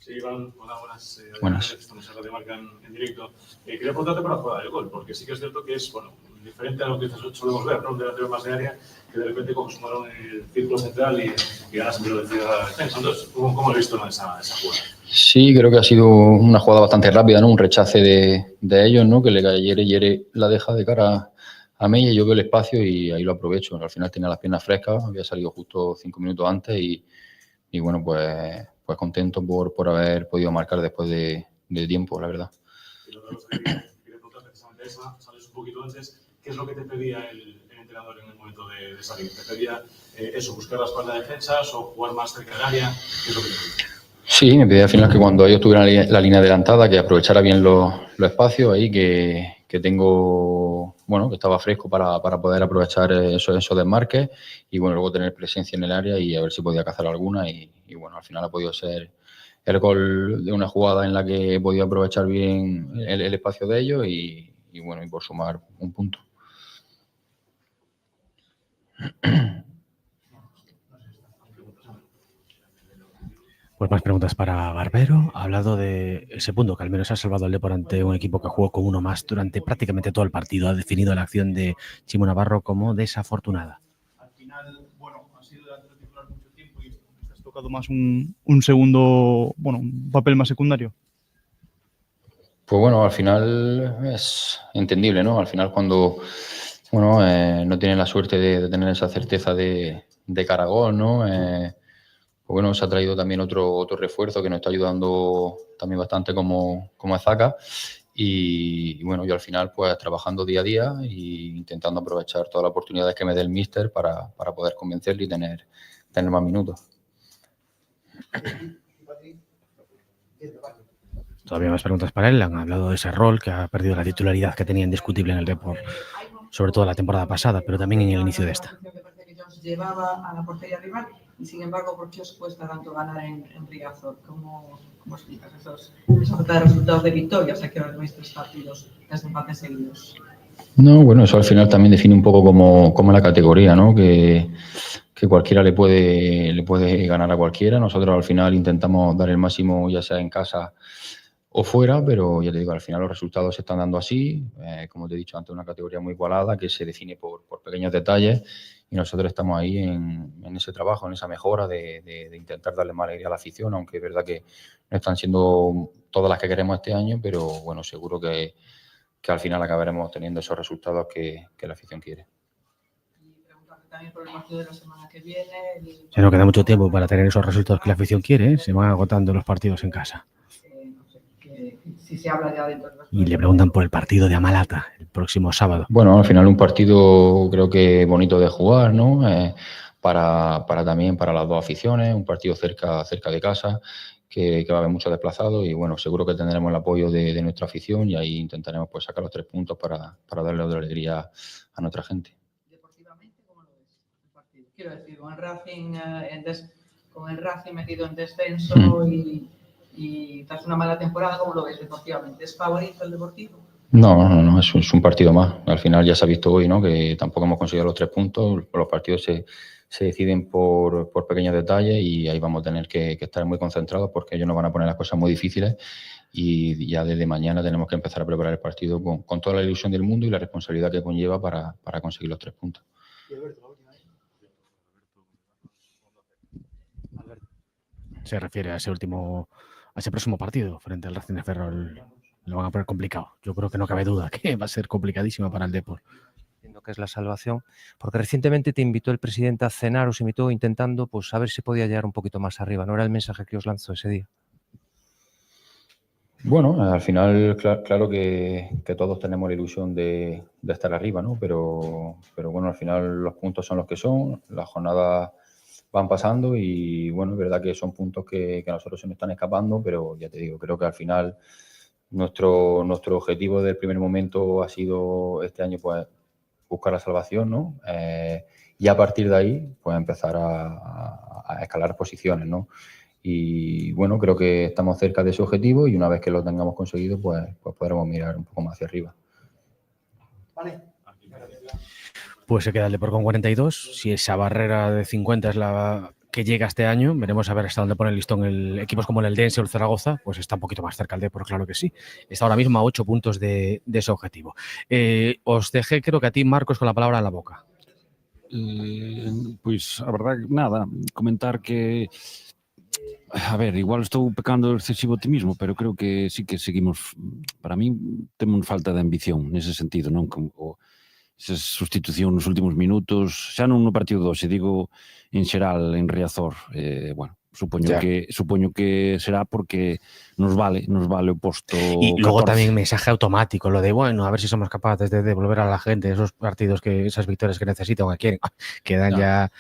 Sí, Iván, hola, buenas. Buenas. Estamos en Radio Marca en directo. Quería preguntarte por la jugada del gol, porque sí que es cierto que es, bueno, diferente a lo que solemos ver, ¿no? Un delantero más de área, que de repente como sumaron el círculo central y ganas en velocidad a la defensa. Entonces, ¿cómo lo he visto, ¿no? esa jugada? Sí, creo que ha sido una jugada bastante rápida, ¿no? Un rechace de ellos, ¿no? Que Yere la deja de cara a Mella y yo veo el espacio y ahí lo aprovecho. Al final tenía las piernas frescas, había salido justo 5 minutos antes y bueno, pues contento por haber podido marcar después de tiempo, la verdad. Y otra cosa que quería preguntar precisamente esa, sales un poquito antes, ¿qué es lo que te pedía el entrenador en el momento de salir? ¿Te pedía eso, buscar la espalda de defensas o jugar más cerca del área? ¿Qué es lo que te pedía? Sí, me pedía al final que cuando ellos tuvieran la línea adelantada, que aprovechara bien los espacios ahí, que tengo, bueno, que estaba fresco para poder aprovechar esos desmarques y bueno, luego tener presencia en el área y a ver si podía cazar alguna y bueno, al final ha podido ser el gol de una jugada en la que he podido aprovechar bien el espacio de ellos y bueno, y por sumar un punto. Pues más preguntas para Barbero. Ha hablado de ese punto que al menos ha salvado el Depor ante un equipo que jugó con uno más durante prácticamente todo el partido. Ha definido la acción de Chimo Navarro como desafortunada. Al final, bueno, ha sido delantero titular mucho tiempo y te has tocado más un segundo, bueno, un papel más secundario. Pues bueno, al final es entendible, ¿no? Al final cuando, bueno, no tienen la suerte de tener esa certeza de cara a gol, ¿no? Pues bueno, se ha traído también otro refuerzo que nos está ayudando también bastante como Ezaka y bueno, yo al final pues trabajando día a día e intentando aprovechar todas las oportunidades que me dé el míster para poder convencerle y tener más minutos. Todavía más preguntas para él. Han hablado de ese rol que ha perdido la titularidad que tenía indiscutible en el Depor, sobre todo la temporada pasada, pero también en el inicio de esta. Llevaba a la portería rival y sin embargo, ¿por qué os cuesta tanto ganar en Riazor? ¿Cómo explicas esa falta de resultados de victorias? Aquí ahora tenéis 3 partidos, 3 empates seguidos. No, bueno, eso al final también define un poco como la categoría, ¿no? Que cualquiera le puede ganar a cualquiera. Nosotros al final intentamos dar el máximo, ya sea en casa o fuera, pero ya te digo, al final los resultados se están dando así. Como te he dicho antes, una categoría muy igualada que se define por pequeños detalles y nosotros estamos ahí en ese trabajo, en esa mejora de intentar darle más alegría a la afición, aunque es verdad que no están siendo todas las que queremos este año, pero bueno, seguro que al final acabaremos teniendo esos resultados que la afición quiere. También por el partido de la semana que viene. Ya no queda mucho tiempo para tener esos resultados que la afición quiere, ¿eh? Se van agotando los partidos en casa. Si se habla ya dentro de los... Y le preguntan por el partido de Amalata el próximo sábado. Bueno, al final un partido creo que bonito de jugar, ¿no? Para también para las dos aficiones, un partido cerca de casa, que va a haber muchos desplazados y bueno, seguro que tendremos el apoyo de nuestra afición y ahí intentaremos pues sacar los 3 puntos para darle otra alegría a nuestra gente. Deportivamente, ¿cómo lo ves el partido? Quiero decir, con el Racing metido en descenso y tras una mala temporada, ¿cómo lo ves deportivamente? ¿Es favorito el Deportivo? No, es un partido más. Al final ya se ha visto hoy, ¿no? Que tampoco hemos conseguido los 3 puntos. Los partidos se deciden por pequeños detalles y ahí vamos a tener que estar muy concentrados porque ellos nos van a poner las cosas muy difíciles y ya desde mañana tenemos que empezar a preparar el partido con toda la ilusión del mundo y la responsabilidad que conlleva para conseguir los 3 puntos. Se refiere a ese próximo partido frente al Racing de Ferrol. Lo van a poner complicado. Yo creo que no cabe duda que va a ser complicadísimo para el Depor. Entiendo que es la salvación, porque recientemente te invitó el presidente a cenar, os invitó intentando pues a ver si podía llegar un poquito más arriba. ¿No era el mensaje que os lanzó ese día? Bueno, al final, claro que todos tenemos la ilusión de estar arriba, ¿no? Pero bueno, al final los puntos son los que son, las jornadas van pasando y bueno, es verdad que son puntos que a nosotros se nos están escapando, pero ya te digo, creo que al final nuestro objetivo del primer momento ha sido este año pues buscar la salvación, ¿no? Y a partir de ahí pues empezar a escalar posiciones, ¿no? Y bueno, creo que estamos cerca de ese objetivo y una vez que lo tengamos conseguido pues podremos mirar un poco más hacia arriba. Vale. Pues se queda el Depor con 42. Si esa barrera de 50 es la que llega este año. Veremos a ver hasta dónde pone el listón equipos como el Eldense o el Zaragoza, pues está un poquito más cerca el Depor, claro que sí. Está ahora mismo a 8 puntos de ese objetivo. Os dejé, creo que a ti, Marcos, con la palabra en la boca. Pois, a verdade, nada, comentar que a ver, igual estou pecando de excesivo optimismo, pero creo que sí que seguimos, para mí, temos falta de ambición nese sentido, non? Como esa sustitución nos últimos minutos, xa non no partido de hoxe, digo en xeral, en Riazor, bueno, supoño que será porque nos vale o posto Y luego 14. también mensaje automático, lo de, bueno, a ver si somos capaces de devolver a la gente esos partidos, esas victorias que necesitan o que quieren. Quedan ya...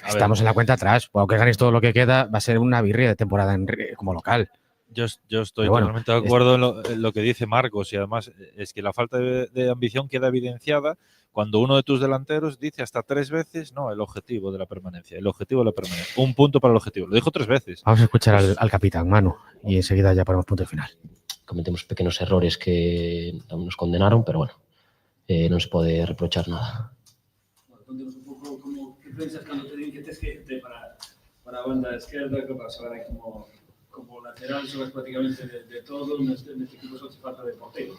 Estamos en la cuenta atrás. Aunque ganes todo lo que queda, va a ser una birria de temporada como local. Yo estoy Pero bueno, totalmente de acuerdo en lo que dice Marcos, y además es que la falta de ambición queda evidenciada cuando uno de tus delanteros dice hasta 3 veces, no, el objetivo de la permanencia, un punto para el objetivo. Lo dijo 3 veces. Vamos a escuchar al capitán, Manu, y enseguida ya ponemos punto final. Cometemos pequenos errores que nos condenaron, pero bueno, non se pode reprochar nada. Contanos un pouco como que pensas cando te din que tes que irte para a banda esquerda, que para xogar aí como lateral, xogas prácticamente de todo, neste equipo só te falta de porteiro.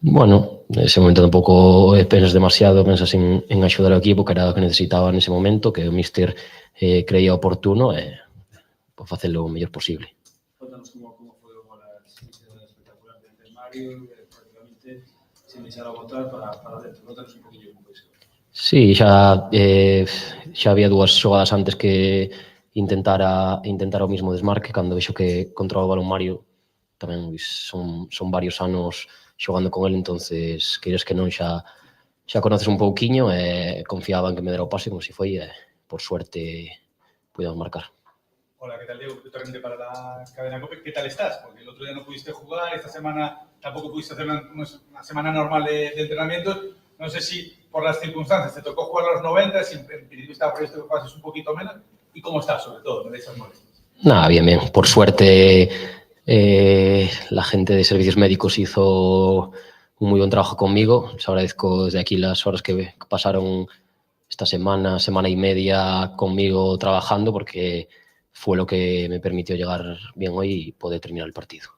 Bueno, nese momento tampouco pensas demasiado, pensas en axudar ao equipo, que era o que necesitaba nese momento, que o míster creía oportuno e facelo o mellor posible. Contanos como foi o gol espectacular de Mario, prácticamente sin deixar a botar para dentro. Contanos un poquillo como foi. Sí, xa había 2 xogadas antes que intentara o mismo desmarque, cando vexo que controlaba o balón Mario, tamén son varios anos xogando con ele, entonces queres que non xa conoces un pouquiño e confiaba en que me dera o pase como se foi e por suerte pudimos marcar. Hola, ¿qué tal, Diego? Torrente para la cadena COPE. ¿Qué tal estás? Porque el otro día no pudiste jugar, esta semana tampoco pudiste hacer una semana normal de entrenamientos. No sé si por las circunstancias te tocó jugar a los 90, si en principio estaba previsto que pases un poquito menos. ¿Y cómo estás, sobre todo, de esas molestias? Nada, bien. Por suerte, la gente de servicios médicos hizo un muy buen trabajo conmigo. Les agradezco desde aquí las horas que pasaron esta semana y media conmigo trabajando, porque fue lo que me permitió llegar bien hoy y poder terminar el partido.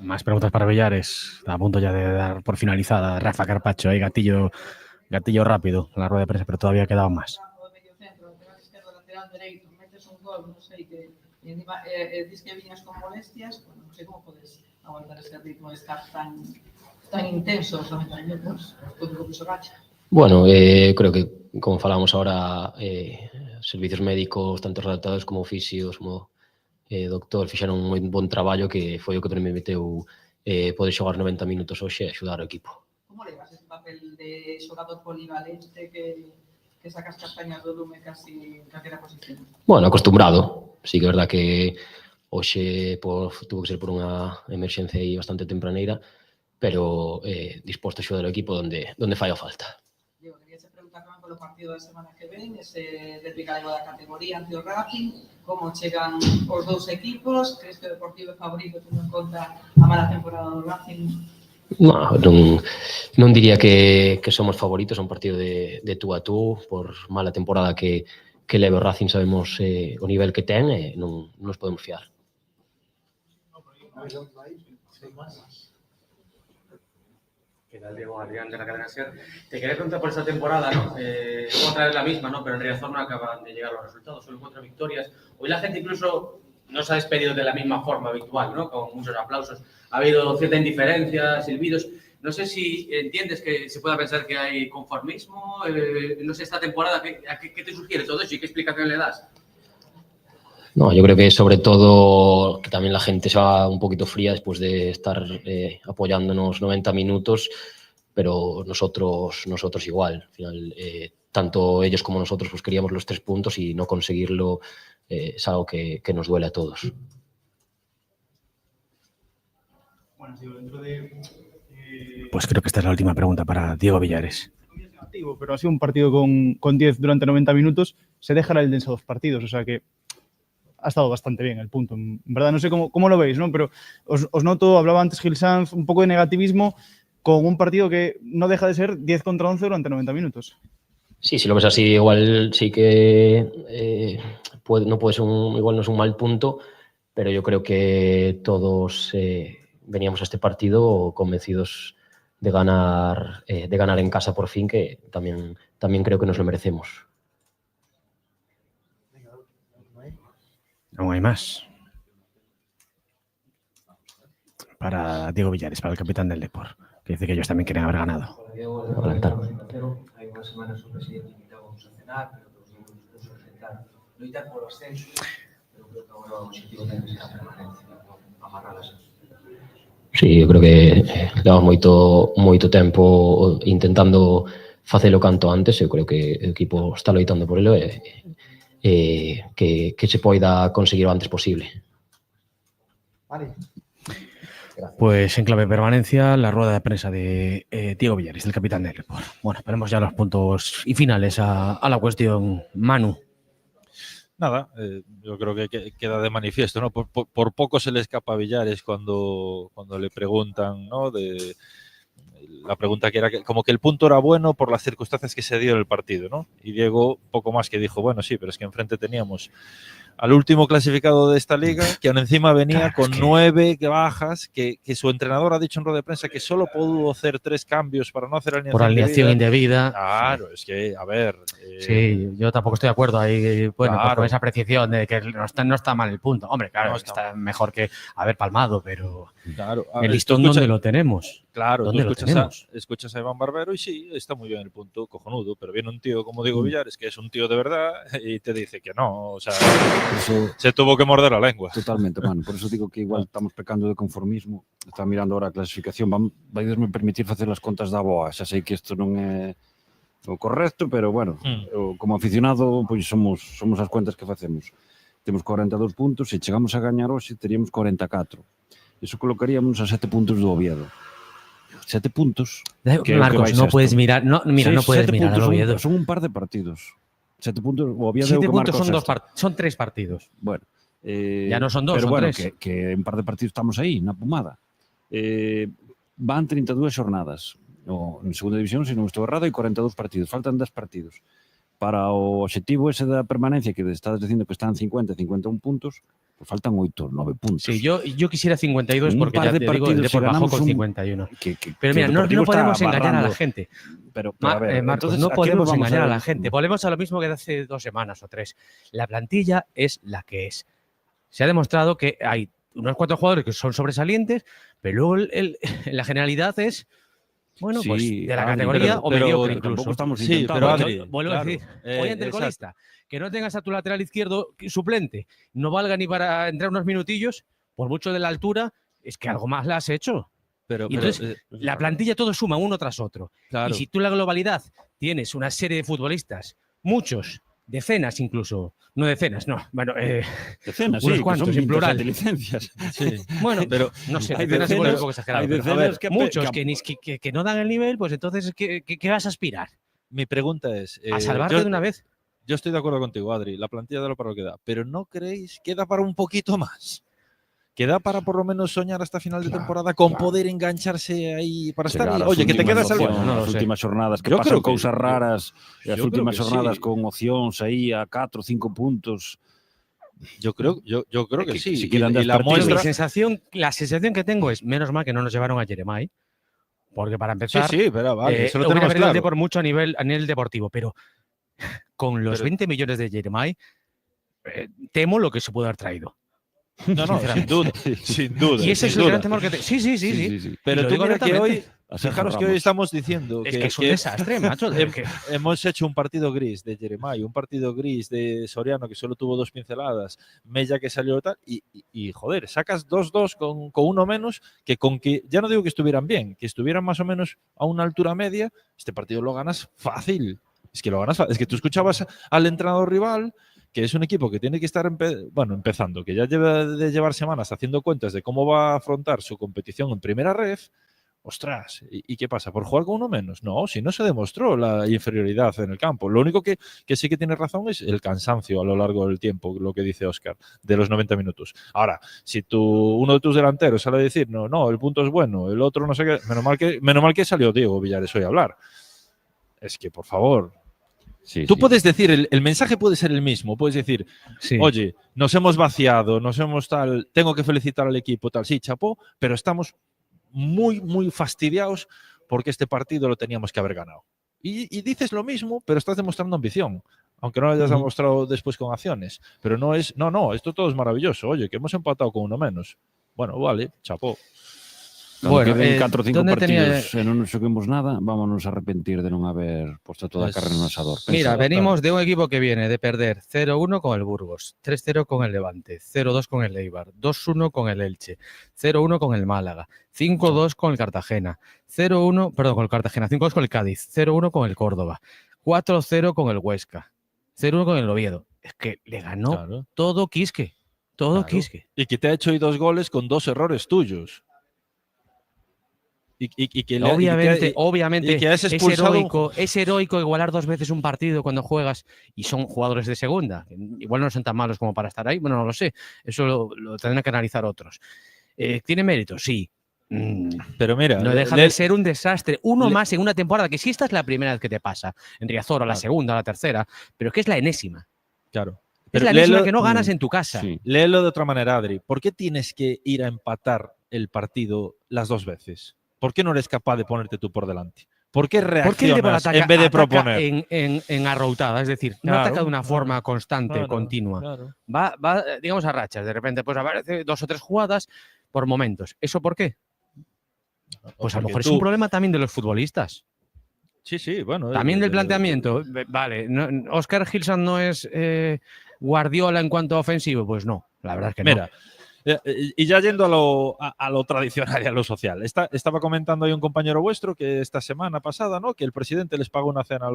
Más preguntas para Villares. A punto ya de dar por finalizada Rafa Carpacho. Hay gatillo rápido en la rueda de prensa, pero todavía quedaban más. No sé, que encima dices que viñas con molestias, bueno, non sei como podes aguantar ese ritmo de estar tan intenso os 90 minutos con o que xogache. Bueno, creo que, como falamos ahora, servicios médicos, tanto redactadores como fisios, como doctor, fixeron un moi bon traballo que foi o que permitiu poder xogar 90 minutos hoxe e axudar ao equipo. Como levas ese papel de xogador polivalente que sacas castañas do lume casi en calquera posición? Bueno, acostumbrado. Sí que é verdad que hoxe tuvo que ser por unha emerxencia aí bastante tempraneira, pero disposto a axudar ao equipo onde fai a falta. Diego, quería preguntar tamén polo partido da semana que ven, ese derbi galego da categoría ante o Racing, como chegan os dous equipos, crees que o Deportivo é favorito tendo en conta a mala temporada do Racing? Non diría que somos favoritos, é un partido de tú a tú, por mala temporada que leve o Racing, sabemos o nivel que ten e non nos podemos fiar. ¿Qué tal, Diego? Adrián de la cadena SER. Te quería preguntar por esta temporada, ¿no? Otra vez la misma, ¿no? Pero en Riazor no acaban de llegar los resultados, solo 4 victorias. Hoy la gente incluso no se ha despedido de la misma forma habitual, ¿no? Con muchos aplausos. Ha habido cierta indiferencia, silbidos. No sé si entiendes que se pueda pensar que hay conformismo. No sé, esta temporada, ¿qué te sugiere todo eso y qué explicación le das? No, yo creo que sobre todo que también la gente se va un poquito fría después de estar apoyándonos 90 minutos, pero nosotros igual. Al final, tanto ellos como nosotros pues queríamos los 3 puntos y no conseguirlo es algo que nos duele a todos. Bueno, dentro de... Pues creo que esta es la última pregunta para Diego Villares. Pero ha sido un partido con 10 durante 90 minutos. Se dejará el denso 2 partidos, o sea que ha estado bastante bien el punto. En verdad, no sé cómo lo veis, ¿no? Pero os noto, hablaba antes Gil Sanz, un poco de negativismo con un partido que no deja de ser 10 contra 11 durante 90 minutos. Sí, si lo ves así, igual sí que no puede ser igual no es un mal punto, pero yo creo que todos veníamos a este partido convencidos de ganar en casa por fin, que también creo que nos lo merecemos. No hay más. Para Diego Villares, para el capitán del Depor, que dice que ellos también quieren haber ganado. Hay una semana su presidente invitábamos a cenar, pero que los niños no sentar. Loitar por ascenso, pero creo que ahora o objetivo ten que ser a permanencia, amarralas. Sí, eu creo que levamos moito tempo intentando facelo canto antes. Eu creo que o equipo está loitando por ele e que se poida conseguir o antes posible. Vale. Pues en clave permanencia, la rueda de prensa de Diego Villares, el capitán del Depor. Bueno, veremos ya los puntos y finales a la cuestión. Manu. Nada, yo creo que queda de manifiesto, ¿no? Por poco se le escapa a Villares cuando le preguntan, ¿no? La pregunta que era como que el punto era bueno por las circunstancias que se dio en el partido, ¿no? Y Diego poco más que dijo, bueno, sí, pero es que enfrente teníamos al último clasificado de esta liga, que aún encima venía con 9 bajas, que su entrenador ha dicho en rueda de prensa que solo pudo hacer 3 cambios para no hacer alineación por alineación indebida. Claro, es que, a ver... Sí, yo tampoco estoy de acuerdo ahí, bueno, claro. con esa apreciación de que no está mal el punto. Hombre, claro, no está mejor que haber palmado, pero claro, el listón ¿dónde lo tenemos? Claro, ¿dónde tú lo tenemos? escuchas a Iván Barbero y sí, está muy bien el punto, cojonudo, pero viene un tío como Diego Villares, que es un tío de verdad, y te dice que no, o sea, se tuvo que morder la lengua. Totalmente, mano. Por eso digo que igual estamos pecando de conformismo. Estaba mirando ahora a clasificación. Vai-me permitir facer as contas da boa. Xa sei que isto non é o correcto, pero bueno, como aficionado, pois somos as cuentas que facemos. Temos 42 puntos, se chegamos a gañar hoxe, teríamos 44. Iso colocaríamos a 7 puntos do Oviedo. 7 puntos. Marcos, no puedes mirar, no puedes mirar al Oviedo. Son un par de partidos. 7 puntos, o Oviedo 7 puntos son 3 partidos. Bueno, ya no son 2, pero son bueno, 3. que un par de partidos estamos aí, na pomada. Van 32 xornadas. En segunda división, se non estou errado, hai 42 partidos. Faltan 10 partidos. Para o objetivo ese da permanencia, que estás dicindo que están 50, 51 puntos, pues faltan 8, 9 puntos. Sí, yo quisiera 52 porque ya te digo, el Depor bajó con 51. Pero mira, no podemos engañar a la gente. Pero a ver, Marcos, entonces, no podemos engañar a la gente. gente. Volvemos a lo mismo que de hace 2 semanas o 3. La plantilla es la que es. Se ha demostrado que hay unos 4 jugadores que son sobresalientes, pero luego la generalidad es... Bueno, sí, pues de la categoría o mediocre incluso. Sí, pero Adri, vuelvo a decir, hoy ante el colista, que no tengas a tu lateral izquierdo suplente, no valga ni para entrar unos minutillos, por mucho de la altura, es que algo más la has hecho. Entonces, la plantilla todo suma uno tras otro. Claro. Y si tú en la globalidad tienes una serie de futbolistas, muchos, decenas incluso, no decenas, no, bueno, decenas, unos sí, cuantos son en plural. de licencias. Sí. Bueno, pero no sé, hay decenas igual es un poco decenas, exagerado. hay Pero, a decenas ver, muchos que no dan el nivel, pues entonces, ¿qué vas a aspirar? Mi pregunta es... ¿A salvarte de una vez? Yo estoy de acuerdo contigo, Adri, la plantilla da lo para lo que da, pero ¿no creéis que da para un poquito más? Que da para por lo menos soñar hasta final de temporada con poder engancharse aí para estar aí. Oye, que te quedas al nas últimas xornadas que pasan cousas raras, as últimas xornadas con opcións aí a 4 o 5 puntos. Yo creo que sí. Si quedan la muestra... La sensación que tengo es, menos mal que no nos llevaron a Jeremai, porque para empezar, Sí, pero vale, eso lo hubiera tenemos perdido claro. por mucho a nivel deportivo, pero con los 20 millones de Jeremai, temo lo que se puede haber traído. No, sin duda, sin duda. Y ese es el gran temor que Sí. Pero tú mira que hoy, fijaros que hoy estamos diciendo es que es un desastre, macho. Hemos hecho un partido gris de Jeremai, un partido gris de Soriano que solo tuvo 2 pinceladas, Mella que salió tal, y joder, sacas 2-2 con uno menos, que con que, ya no digo que estuvieran bien, que estuvieran más o menos a una altura media, este partido lo ganas fácil. Es que lo ganas fácil. Es que tú escuchabas al entrenador rival, que es un equipo que tiene que estar empezando, que ya lleva de llevar semanas haciendo cuentas de cómo va a afrontar su competición en primera ref. Ostras, ¿y qué pasa? ¿Por jugar con uno menos? No, si no se demostró la inferioridad en el campo. Lo único que sí que tiene razón es el cansancio a lo largo del tiempo, lo que dice Óscar, de los 90 minutos. Ahora, si uno de tus delanteros sale a decir, no, el punto es bueno, el otro no sé qué, menos mal que salió Diego Villares hoy a hablar. Es que, por favor... Tú puedes decir, el mensaje puede ser el mismo, puedes decir, Sí. oye, nos hemos vaciado, nos hemos tal, tengo que felicitar al equipo, tal, sí, chapó, pero estamos muy, muy fastidiados porque este partido lo teníamos que haber ganado. Y dices lo mismo, pero estás demostrando ambición, aunque no lo hayas demostrado después con acciones. Pero no, esto todo es maravilloso, oye, que hemos empatado con uno menos. Bueno, vale, chapó. Bueno, queden 4 ou 5 partidos e non nos xoquemos nada, vámonos a arrepentir de non haber puesto toda a carne no asador. Mira, venimos de un equipo que viene de perder 0-1 con el Burgos, 3-0 con el Levante, 0-2 con el Eibar, 2-1 con el Elche, 0-1 con el Málaga, 5-2 con el Cartagena, 0-1, perdón, con el Cartagena, 5-2 con el Cádiz, 0-1 con el Córdoba, 4-0 con el Huesca, 0-1 con el Oviedo. Es que le ganó todo Quisque, todo Quisque. Y que te ha hecho hoy 2 goles con 2 errores tuyos. Y que Obviamente, y que has expulsado es heroico igualar 2 veces un partido cuando juegas y son jugadores de segunda. Que igual no son tan malos como para estar ahí, bueno, no lo sé. Eso lo tendrán que analizar otros. ¿Tiene mérito? Sí. Pero mira, no deja de ser un desastre. Uno más en una temporada, que si esta es la primera vez que te pasa, en Riazor, a la segunda, a la tercera, pero que es la enésima. Claro. Es la enésima que no ganas en tu casa. Sí. Léelo de otra manera, Adri. ¿Por qué tienes que ir a empatar el partido las 2 veces? ¿Por qué no eres capaz de ponerte tú por delante? ¿Por qué reaccionas en vez de proponer? En arroutada, es decir, no ataca de una forma constante, continua. Va, digamos, a rachas. De repente, pues aparece 2 o 3 jugadas por momentos. ¿Eso por qué? Pues a lo mejor es un problema también de los futbolistas. Sí, bueno. También del planteamiento. Vale, Óscar Gilson no es Guardiola en cuanto a ofensivo. Pues no, la verdad es que no. Mira, y ya yendo a lo tradicional y a lo social. Estaba comentando ahí un compañero vuestro que esta semana pasada, ¿no? Que el presidente les pagó una cena,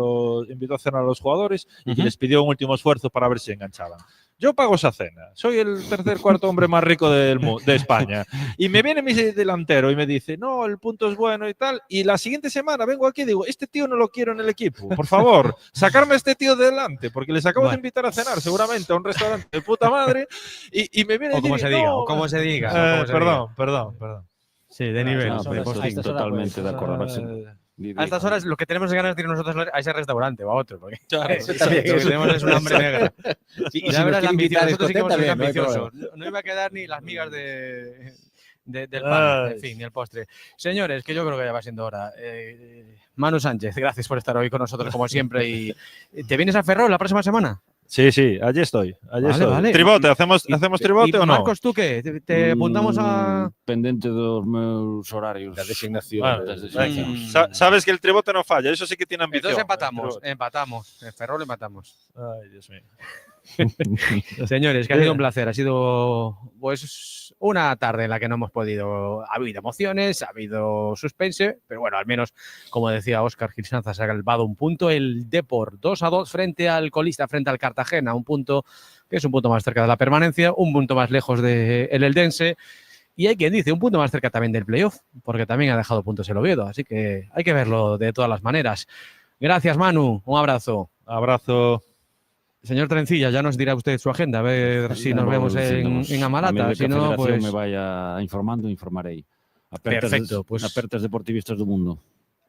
invitó a cenar a los jugadores y que les pidió un último esfuerzo para ver si enganchaban. Yo pago esa cena. Soy el tercer, cuarto hombre más rico de España. Y me viene mi delantero y me dice, no, el punto es bueno y tal. Y la siguiente semana vengo aquí y digo, este tío no lo quiero en el equipo. Por favor, sacarme a este tío de delante, porque les acabo de invitar a cenar seguramente a un restaurante de puta madre. Y me viene o como se diga, o como se diga. Perdón. Sí, de nivel. Totalmente de acuerdo. A estas horas lo que tenemos ganas de ir nosotros a ese restaurante o a otro. Porque claro, lo que tenemos es un hambre negra. Sí, y si nos quiere invitar a nosotros sí que hemos sido también, ambiciosos. No iba a quedar ni las migas del pan, en fin, ni el postre. Señores, que yo creo que ya va siendo hora. Manu Sánchez, gracias por estar hoy con nosotros como siempre. ¿Y te vienes a Ferrol la próxima semana? Sí, allí estoy. Vale. Tribote, ¿hacemos tribote o no? Marcos, ¿tú qué? ¿Te apuntamos a...? Pendente dos meus horarios. La designación. Sabes que el tribote no falla, eso sí que tiene ambición. Entonces empatamos. En Ferrol empatamos. Ay, Dios mío. Señores, que ha sido un placer. Ha sido pues una tarde en la que no hemos podido. Ha habido emociones, ha habido suspense, pero bueno, al menos, como decía Óscar Gilsanza, se ha salvado un punto. El Depor 2-2 frente al colista, frente al Cartagena. Un punto que es un punto más cerca de la permanencia, un punto más lejos del Eldense. Y hay quien dice un punto más cerca también del playoff, porque también ha dejado puntos el Oviedo. Así que hay que verlo de todas las maneras. Gracias, Manu. Un abrazo. Abrazo. Señor Trencilla, ya nos dirá usted su agenda, a ver si nos vemos en Amalata. Si no, pues me vaya informando, informaré. Perfecto, pues apertas deportivistas del mundo.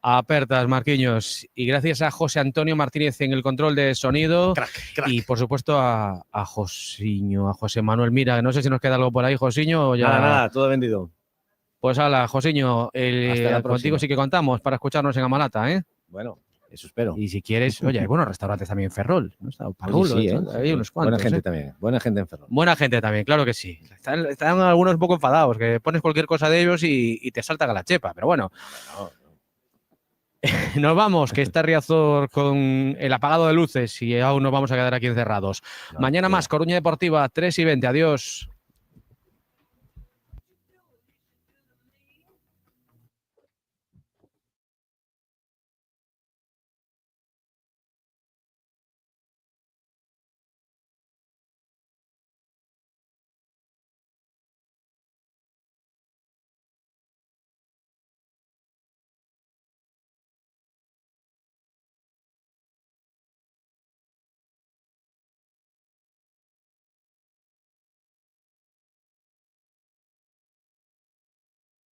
Apertas, Marquinhos. Y gracias a José Antonio Martínez en el control de sonido. Crack. Y por supuesto a Josiño, a José Manuel Mira. No sé si nos queda algo por ahí, Josiño. O ya... Nada, todo vendido. Pues hala, Josiño, contigo sí que contamos para escucharnos en Amalata, ¿eh? Bueno. Eso espero. Y si quieres, oye, hay buenos restaurantes también en Ferrol. ¿No? Está Parulo, sí, hay unos cuantos. Buena gente también. Buena gente en Ferrol. Buena gente también, claro que sí. Están algunos un poco enfadados, que pones cualquier cosa de ellos y te salta a la chepa. Pero bueno. Nos vamos, que está Riazor con el apagado de luces y aún nos vamos a quedar aquí encerrados. Mañana más, Coruña Deportiva, 3:20. Adiós.